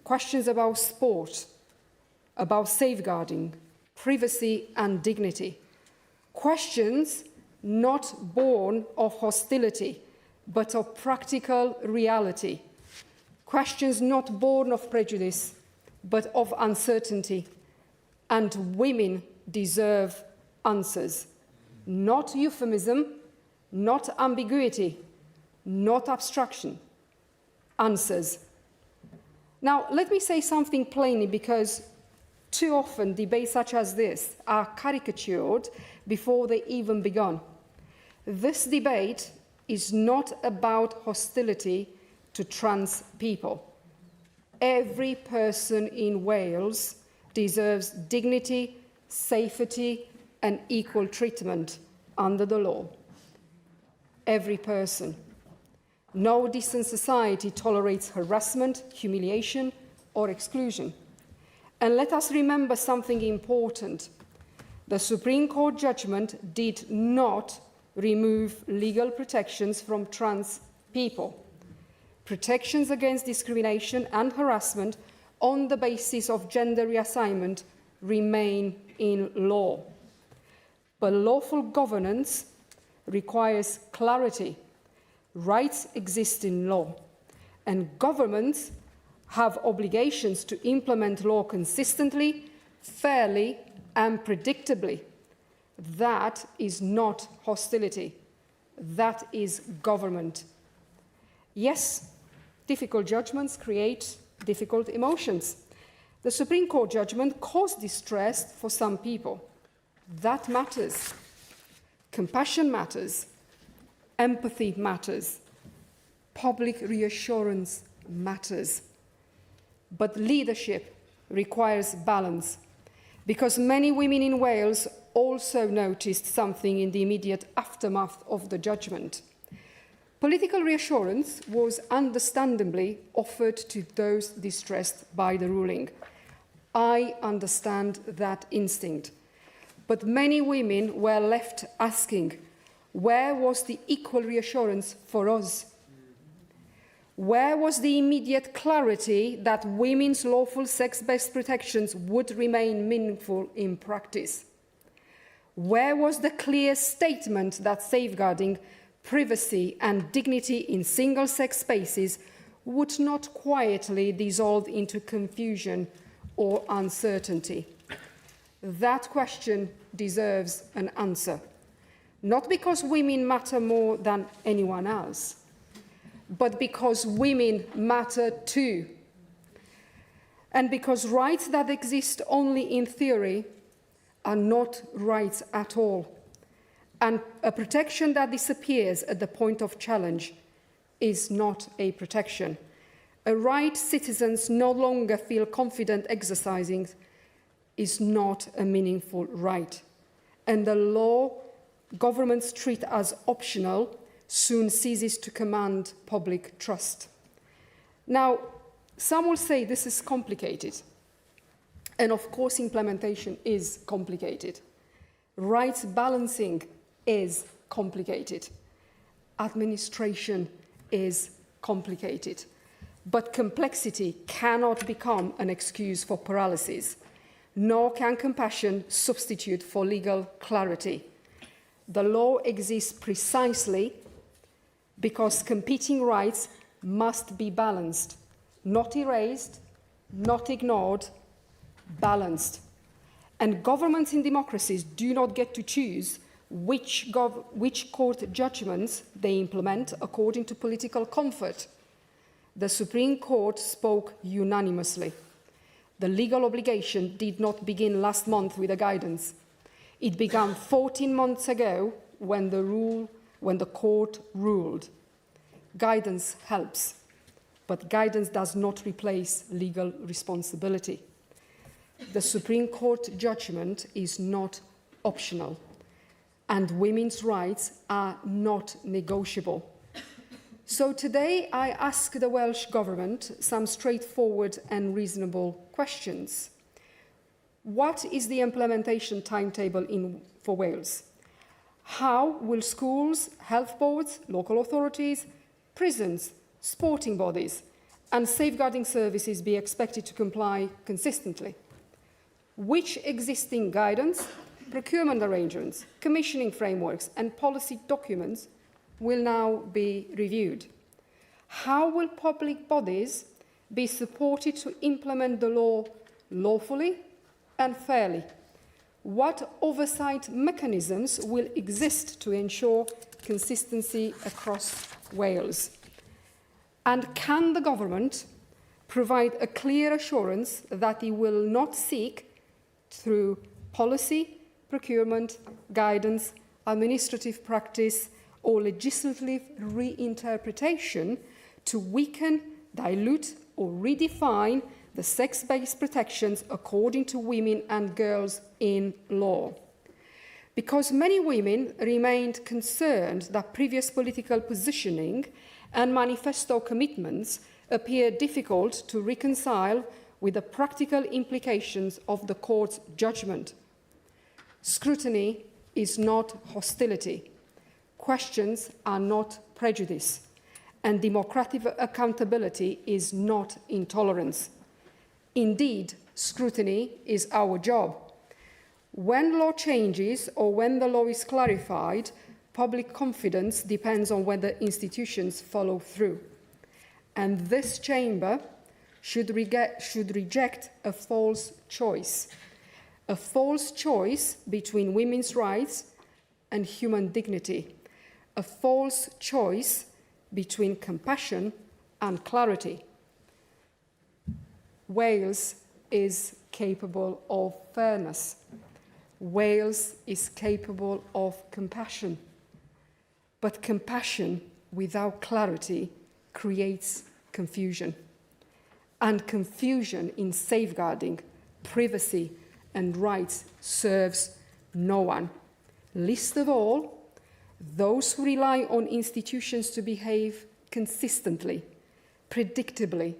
Speaker 9: questions about sport, about safeguarding, privacy and dignity. Questions not born of hostility, but of practical reality. Questions not born of prejudice, but of uncertainty. and women deserve answers. Not euphemism, not ambiguity, not abstraction. Answers. Now, let me say something plainly, because too often debates such as this are caricatured before they even begun. This debate is not about hostility to trans people. Every person in Wales deserves dignity, safety, and equal treatment under the law. Every person. No decent society tolerates harassment, humiliation, or exclusion. And let us remember something important. The Supreme Court judgment did not remove legal protections from trans people. Protections against discrimination and harassment on the basis of gender reassignment remain in law. But lawful governance requires clarity. Rights exist in law, and governments have obligations to implement law consistently, fairly, and predictably. That is not hostility. That is government. Yes, difficult judgments create difficult emotions. The Supreme Court judgment caused distress for some people. That matters. Compassion matters. Empathy matters. Public reassurance matters. But leadership requires balance, because many women in Wales also noticed something in the immediate aftermath of the judgment. Political reassurance was understandably offered to those distressed by the ruling. I understand that instinct. But many women were left asking, where was the equal reassurance for us? Where was the immediate clarity that women's lawful sex-based protections would remain meaningful in practice? Where was the clear statement that safeguarding privacy and dignity in single-sex spaces would not quietly dissolve into confusion or uncertainty? That question deserves an answer. Not because women matter more than anyone else, but because women matter too. And because rights that exist only in theory are not rights at all. And a protection that disappears at the point of challenge is not a protection. A right citizens no longer feel confident exercising is not a meaningful right. And the law governments treat as optional soon ceases to command public trust. Now, some will say this is complicated. And of course, implementation is complicated. Rights balancing is complicated. Administration is complicated. But complexity cannot become an excuse for paralysis, nor can compassion substitute for legal clarity. The law exists precisely because competing rights must be balanced, not erased, not ignored, balanced. And governments in democracies do not get to choose which court judgments they implement according to political comfort. The Supreme Court spoke unanimously. The legal obligation did not begin last month with a guidance. It began 14 months ago when the court ruled. Guidance helps, but guidance does not replace legal responsibility. The Supreme Court judgment is not optional, and women's rights are not negotiable. So today I ask the Welsh Government some straightforward and reasonable questions. What is the implementation timetable for Wales? How will schools, health boards, local authorities, prisons, sporting bodies and safeguarding services be expected to comply consistently? Which existing guidance, procurement arrangements, commissioning frameworks and policy documents will now be reviewed? How will public bodies be supported to implement the law lawfully, and fairly? What oversight mechanisms will exist to ensure consistency across Wales? And can the government provide a clear assurance that it will not seek, through policy, procurement, guidance, administrative practice, or legislative reinterpretation, to weaken, dilute, or redefine the sex-based protections according to women and girls in law? Because many women remained concerned that previous political positioning and manifesto commitments appear difficult to reconcile with the practical implications of the court's judgment. Scrutiny is not hostility. Questions are not prejudice. And democratic accountability is not intolerance. Indeed, scrutiny is our job. When law changes or when the law is clarified, public confidence depends on whether institutions follow through. And this chamber should reject a false choice between women's rights and human dignity, a false choice between compassion and clarity. Wales is capable of fairness. Wales is capable of compassion. But compassion without clarity creates confusion. And confusion in safeguarding privacy and rights serves no one. Least of all, those who rely on institutions to behave consistently, predictably,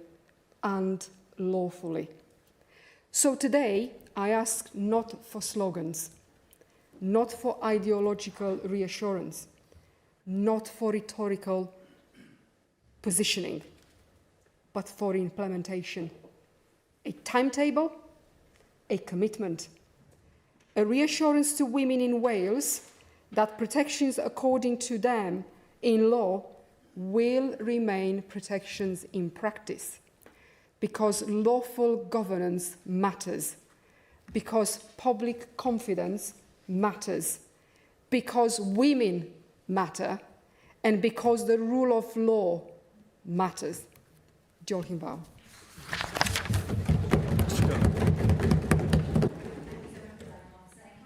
Speaker 9: and lawfully. So today, I ask not for slogans, not for ideological reassurance, not for rhetorical positioning, but for implementation. A timetable, a commitment, a reassurance to women in Wales that protections according to them in law will remain protections in practice, because lawful governance matters, because public confidence matters, because women matter, and because the rule of law matters. Diolch yn fawr.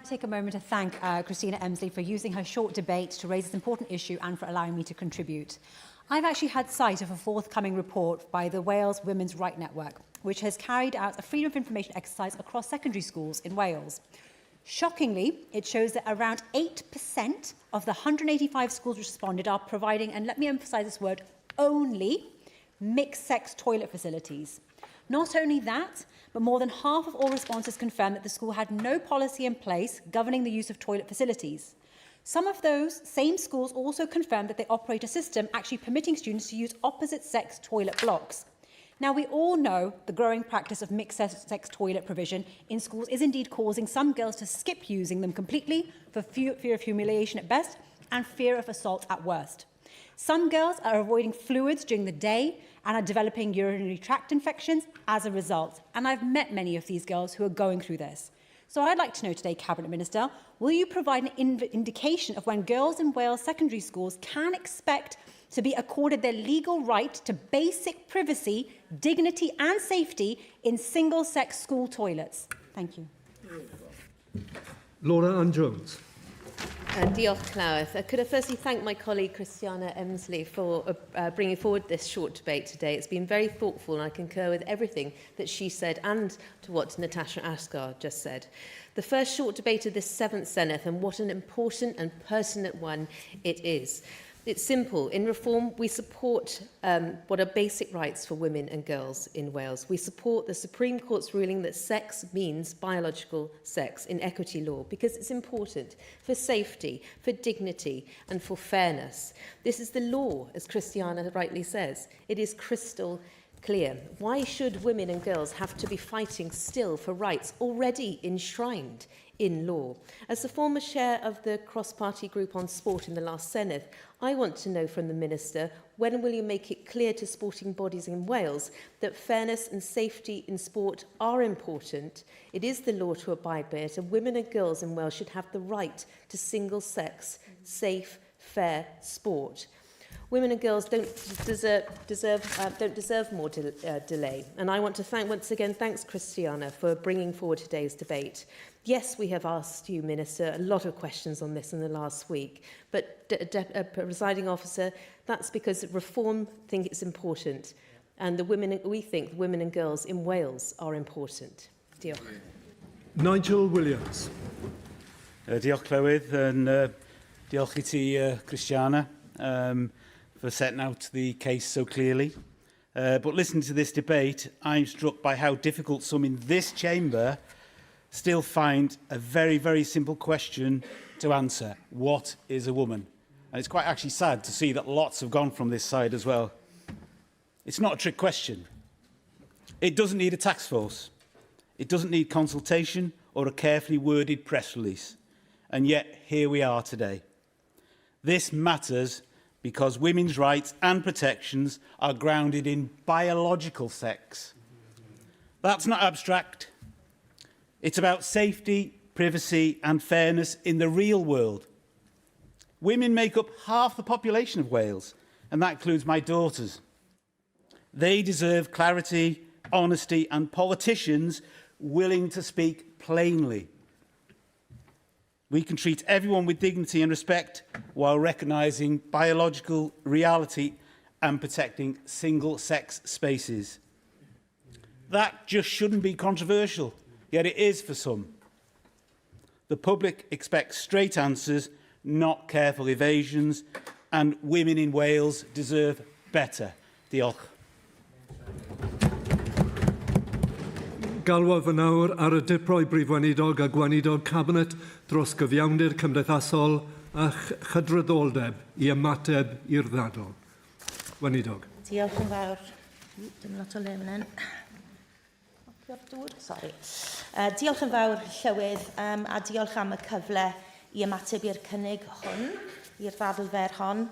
Speaker 12: Take a moment to thank Christina Emsley for using her short debate to raise this important issue and for allowing me to contribute. I've actually had sight of a forthcoming report by the Wales Women's Right Network, which has carried out a freedom of information exercise across secondary schools in Wales. Shockingly, it shows that around 8% of the 185 schools responded are providing, and let me emphasise this word, only mixed-sex toilet facilities. Not only that, but more than half of all responses confirmed that the school had no policy in place governing the use of toilet facilities. Some of those same schools also confirmed that they operate a system actually permitting students to use opposite-sex toilet blocks. Now, we all know the growing practice of mixed-sex toilet provision in schools is indeed causing some girls to skip using them completely for fear of humiliation at best and fear of assault at worst. Some girls are avoiding fluids during the day and are developing urinary tract infections as a result. And I've met many of these girls who are going through this. So I'd like to know today, Cabinet Minister, will you provide an indication of when girls in Wales secondary schools can expect to be accorded their legal right to basic privacy, dignity and safety in single-sex school toilets? Thank you.
Speaker 1: Laura Ann Jones.
Speaker 2: Diolch, Llaweth. Could I firstly thank my colleague Christina Emsley for bringing forward this short debate today. It's been very thoughtful and I concur with everything that she said and to what Natasha Asghar just said. The first short debate of this 7th Senedd, and what an important and pertinent one it is. It's simple. In Reform, we support what are basic rights for women and girls in Wales. We support the Supreme Court's ruling that sex means biological sex in equity law because it's important for safety, for dignity and for fairness. This is the law, as Christiana rightly says. It is crystal clear. Why should women and girls have to be fighting still for rights already enshrined in law. As the former chair of the cross-party group on sport in the last Senedd, I want to know from the Minister, when will you make it clear to sporting bodies in Wales that fairness and safety in sport are important? It is the law to abide by it, and women and girls in Wales should have the right to single-sex, safe, fair sport. Women and girls don't deserve more delay. And I want to once again thanks Christiana for bringing forward today's debate. Yes, we have asked you, Minister, a lot of questions on this in the last week, but presiding officer, that's because reform think it's important, and we think women and girls in Wales are important. Diolch.
Speaker 1: Nigel Williams.
Speaker 7: Diolch Llywydd, and diolch I ti, Christiana, for setting out the case so clearly. But listening to this debate, I'm struck by how difficult some in this chamber still find a very, very simple question to answer. What is a woman? And it's quite actually sad to see that lots have gone from this side as well. It's not a trick question. It doesn't need a task force. It doesn't need consultation or a carefully worded press release. And yet, here we are today. This matters because women's rights and protections are grounded in biological sex. That's not abstract. It's about safety, privacy and fairness in the real world. Women make up half the population of Wales, and that includes my daughters. They deserve clarity, honesty and politicians willing to speak plainly. We can treat everyone with dignity and respect while recognising biological reality and protecting single-sex spaces. That just shouldn't be controversial, yet it is for some. The public expects straight answers, not careful evasions, and women in Wales deserve better. Diolch.
Speaker 1: Galwaf yn awr ar y diproi brifweinidog a gweinidog cabinet dros gyfiawnder cymdeithasol a chydraddoldeb I ymateb i'r ddadl. Weinidog.
Speaker 16: Diolch yn fawr. Dim lot o le fan hyn. Sorry. Diolch yn fawr, Llywydd, a diolch am y cyfle I ymateb i'r cynnig hwn, i'r ddadl hon.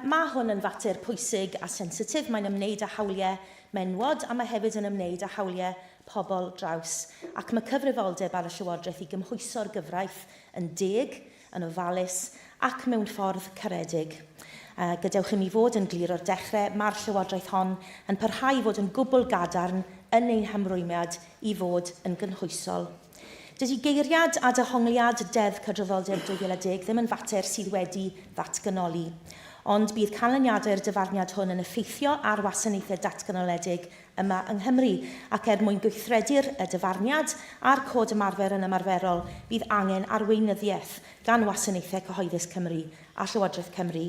Speaker 16: Mae hwn yn fater pwysig a sensitif. Mae'n ymwneud â hawliau menwod, a mae hefyd yn ymwneud â hawliau pobl draws. Ac mae cyfrifoldeb ar y Llywodraeth I gymhwyso'r gyfraith yn deg, yn ofalus, ac mewn ffordd caredig. Gadewch I mi fod yn glir o'r dechrau, mae'r Llywodraeth hon yn parhau fod yn gwbl gadarn yn ein hymrwymiad I fod yn gynhwysol. Dydy geiriad a dehongliad deddf cydraddoldeb 2010 ddim yn fater sydd wedi ddatganoli, ond bydd canlyniadau'r dyfarniad hwn yn effeithio ar wasanaethau datganoledig yma yng Nghymru, ac mwyn gweithredu'r dyfarniad a'r cod ymarfer yn ymarferol, bydd angen arweinyddiaeth gan wasanaethau cyhoeddus Cymru a Llywodraeth Cymru.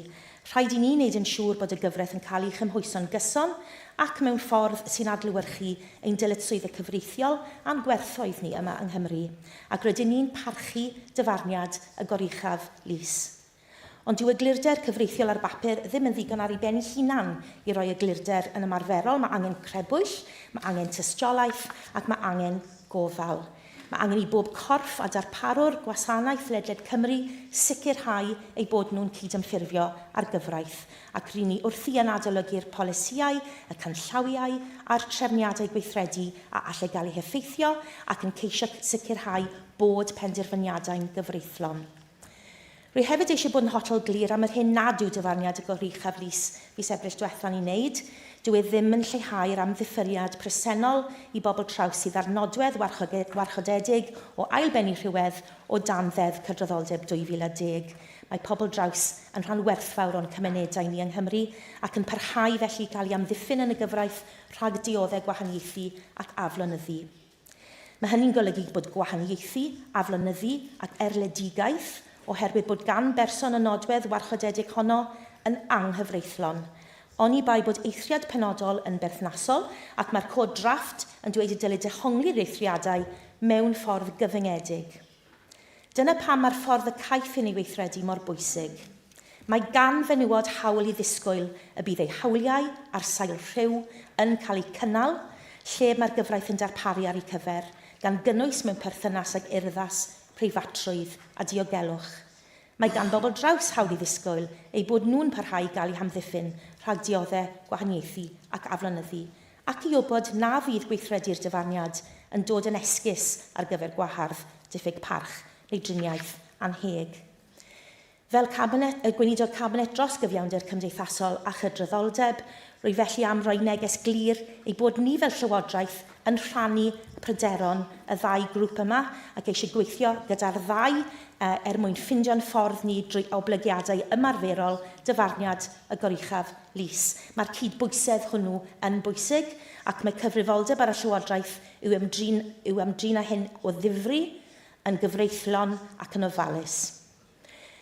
Speaker 16: Rhaid I ni wneud yn siŵr bod y gyfraith yn cael ei chymhwyso'n gyson ac mewn ffordd sy'n adlewyrchu ein dyletswyddau cyfreithiol a'n gwerthoedd ni yma yng Nghymru, ac rydyn ni'n parchu dyfarniad y goruchaf lys. Ond dyw eglurder cyfreithiol ar bapur ddim yn ddigon ar ei ben ei hunan I roi eglurder yn ymarferol. Mae angen crebwyll, mae angen tystiolaeth ac mae angen gofal. Mae angen I bob corff a darparwr gwasanaeth ledled Cymru sicrhau ei bod nhw'n cydymffurfio ar gyfraith, ac rydyn ni wrthi yn adolygu'r polisïau, y canllawiau a'r trefniadau gweithredu a allai gael eu heffeithio ac yn ceisio sicrhau bod penderfyniadau'n gyfreithlon. Rwy hefyd eisiau bod yn hollol glir am yr hyn nad yw dyfarniad y goruchaf lys fis Ebrill diwethaf I wneud. Dyw e ddim yn lleihau'r amddiffyriad presennol I bobl traws sydd ar nodwedd warchodedig o ailbennu rhywedd o dan ddeddf cydraddoldeb 2010. Mae pobl draws yn rhan werthfawr o'n cymunedau ni yng Nghymru ac yn parhau felly cael ei amddiffyn yn y gyfraith rhag dioddau gwahaniaethu ac aflonyddu. Mae hynny'n golygu bod gwahaniaethu, aflonyddu ac erledigaeth oherwydd bod gan berson y nodwedd warchodedig honno yn anghyfreithlon. Oni bai bod eithriad penodol yn berthnasol ac mae'r cod drafft yn dweud y dylid dehongli'r eithriadau mewn ffordd gyfyngedig. Dyna pam mae'r ffordd y caiff yn ei weithredu mor bwysig. Mae gan fenywod hawl I ddisgwyl y bydd ei hawliau ar sail rhyw yn cael eu cynnal, lle mae'r gyfraith yn darparu ar ei cyfer, gan gynnwys mewn perthynas ag urddas preifatrwydd a diogelwch. Mae gan bobl draws hawl i ddisgwyl eu bod nhw'n parhau i gael eu hamddiffyn rhag dioddau gwahaniaethu ac aflonyddu, ac i wybod na fydd gweithredu'r dyfarniad yn dod yn esgus ar gyfer gwahardd, diffyg parch neu driniaeth anheg. Fel gweinidog cabinet dros gyfiawnder cymdeithasol a chydraddoldeb, rwy felly am roi neges glir ei bod ni fel Llywodraeth yn rhannu pryderon y ddau grŵp yma ac eisiau gweithio gyda'r ddau mwyn ffindio'n ffordd ni drwy oblygiadau ymarferol dyfarniad y goruchaf lys. Mae'r cydbwysedd hwnnw yn bwysig ac mae cyfrifoldeb ar y Llywodraeth yw ymdrin â hyn o ddifri, yn gyfreithlon ac yn ofalus.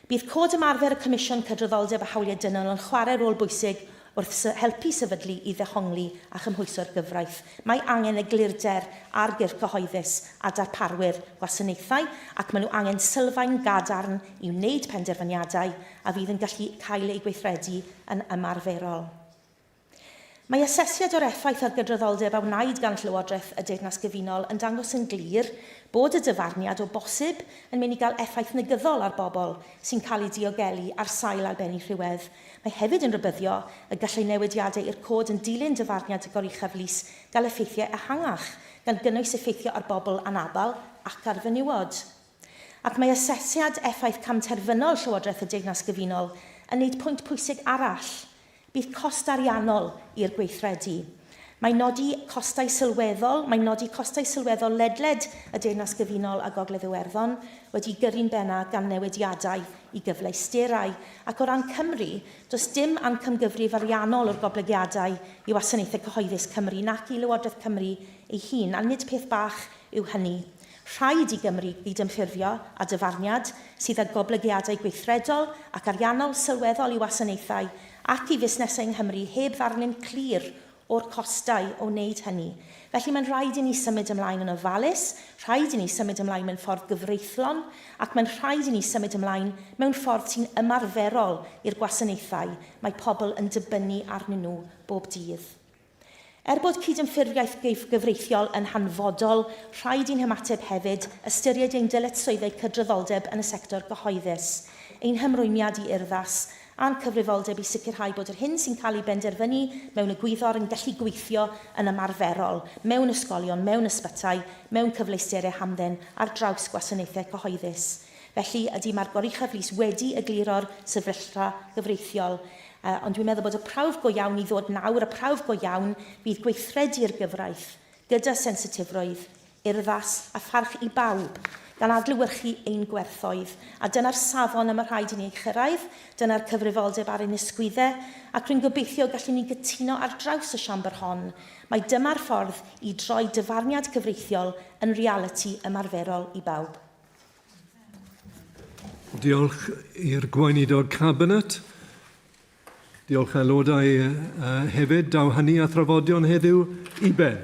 Speaker 16: Bydd cod ymarfer y Comisiwn Cydraddoldeb a Hawliau Dynol yn chwarae rôl bwysig wrth helpu sefydlu i ddehongli a chymhwyso'r gyfraith. Mae angen eglurder ar gyrff cyhoeddus a darparwyr gwasanaethau ac maen nhw angen sylfaen gadarn i wneud penderfyniadau a fydd yn gallu cael ei gweithredu yn ymarferol. Mae asesiad o'r effaith ar gydraddoldeb a wnaed gan Llywodraeth y Deyrnas Gyfunol yn dangos yn glir bod y dyfarniad o bosib yn mynd i gael effaith negyddol ar bobl sy'n cael eu diogelu ar sail arbenni rhywedd. Mae hefyd yn rybyddio y gallai newidiadau i'r cod yn dilyn dyfarniad y goruchaf lys gael effeithiau ehangach, gan gynnwys effeithio ar bobl anabal ac ar fenywod. Ac mae asesiad effaith camterfynol Llywodraeth y Deyrnas Gyfunol yn wneud pwynt pwysig arall. Bydd cost ariannol i'r gweithredu. Mae'n nodi costau sylweddol ledled y Deyrnas Gyfunol a Gogledd Iwerddon wedi gyrru'n benna gan newidiadau i gyfleusterau. Ac o ran Cymru, does dim ancymgyfrif ariannol o'r goblygiadau i wasanaethau cyhoeddus Cymru nac i Lywodraeth Cymru ei hun, a nid peth bach yw hynny. Rhaid i Gymru gydymffurfio a dyfarniad sydd â goblygiadau gweithredol ac ariannol sylweddol i wasanaethau ac i fusnesau yng Nghymru heb ddarlun clir o'r costau o wneud hynny. Felly mae'n rhaid i ni symud ymlaen yn ofalus, rhaid i ni symud ymlaen mewn ffordd gyfreithlon, ac mae'n rhaid i ni symud ymlaen mewn ffordd sy'n ymarferol i'r gwasanaethau mae pobl yn dibynnu arnyn nhw bob dydd. Bod cydymffurfiaeth gyfreithiol yn hanfodol, rhaid i'n hymateb hefyd ystyried ein dyletswyddau cydraddoldeb yn y sector gyhoeddus, ein hymrwymiad i urddas, a'n cyfrifoldeb i sicrhau bod yr hyn sy'n cael ei benderfynu mewn y gwyddor yn gallu gweithio yn ymarferol, mewn ysgolion, mewn ysbytau, mewn cyfleusterau hamdden ar draws gwasanaethau cyhoeddus. Felly, ydy mae'r goruchaf lys wedi egluro'r sefyllfa gyfreithiol, ond dwi'n meddwl bod y prawf go iawn i ddod nawr, y prawf go iawn fydd gweithredu'r gyfraith gyda sensitifrwydd, urddas a pharch i bawb, gan adlewyrchu ein gwerthoedd. A dyna'r safon yma rhaid i ni chyrraedd, dyna'r cyfrifoldeb ar ein ysgwyddau, ac rwy'n gobeithio gallwn ni gytuno ar draws y siambr hon. Mae dyma'r ffordd i droi dyfarniad cyfreithiol yn realiti ymarferol i bawb.
Speaker 1: Diolch i'r gweinidog cabinet. Diolch aelodau hefyd. Daw hynny a thrafodion heddiw i ben.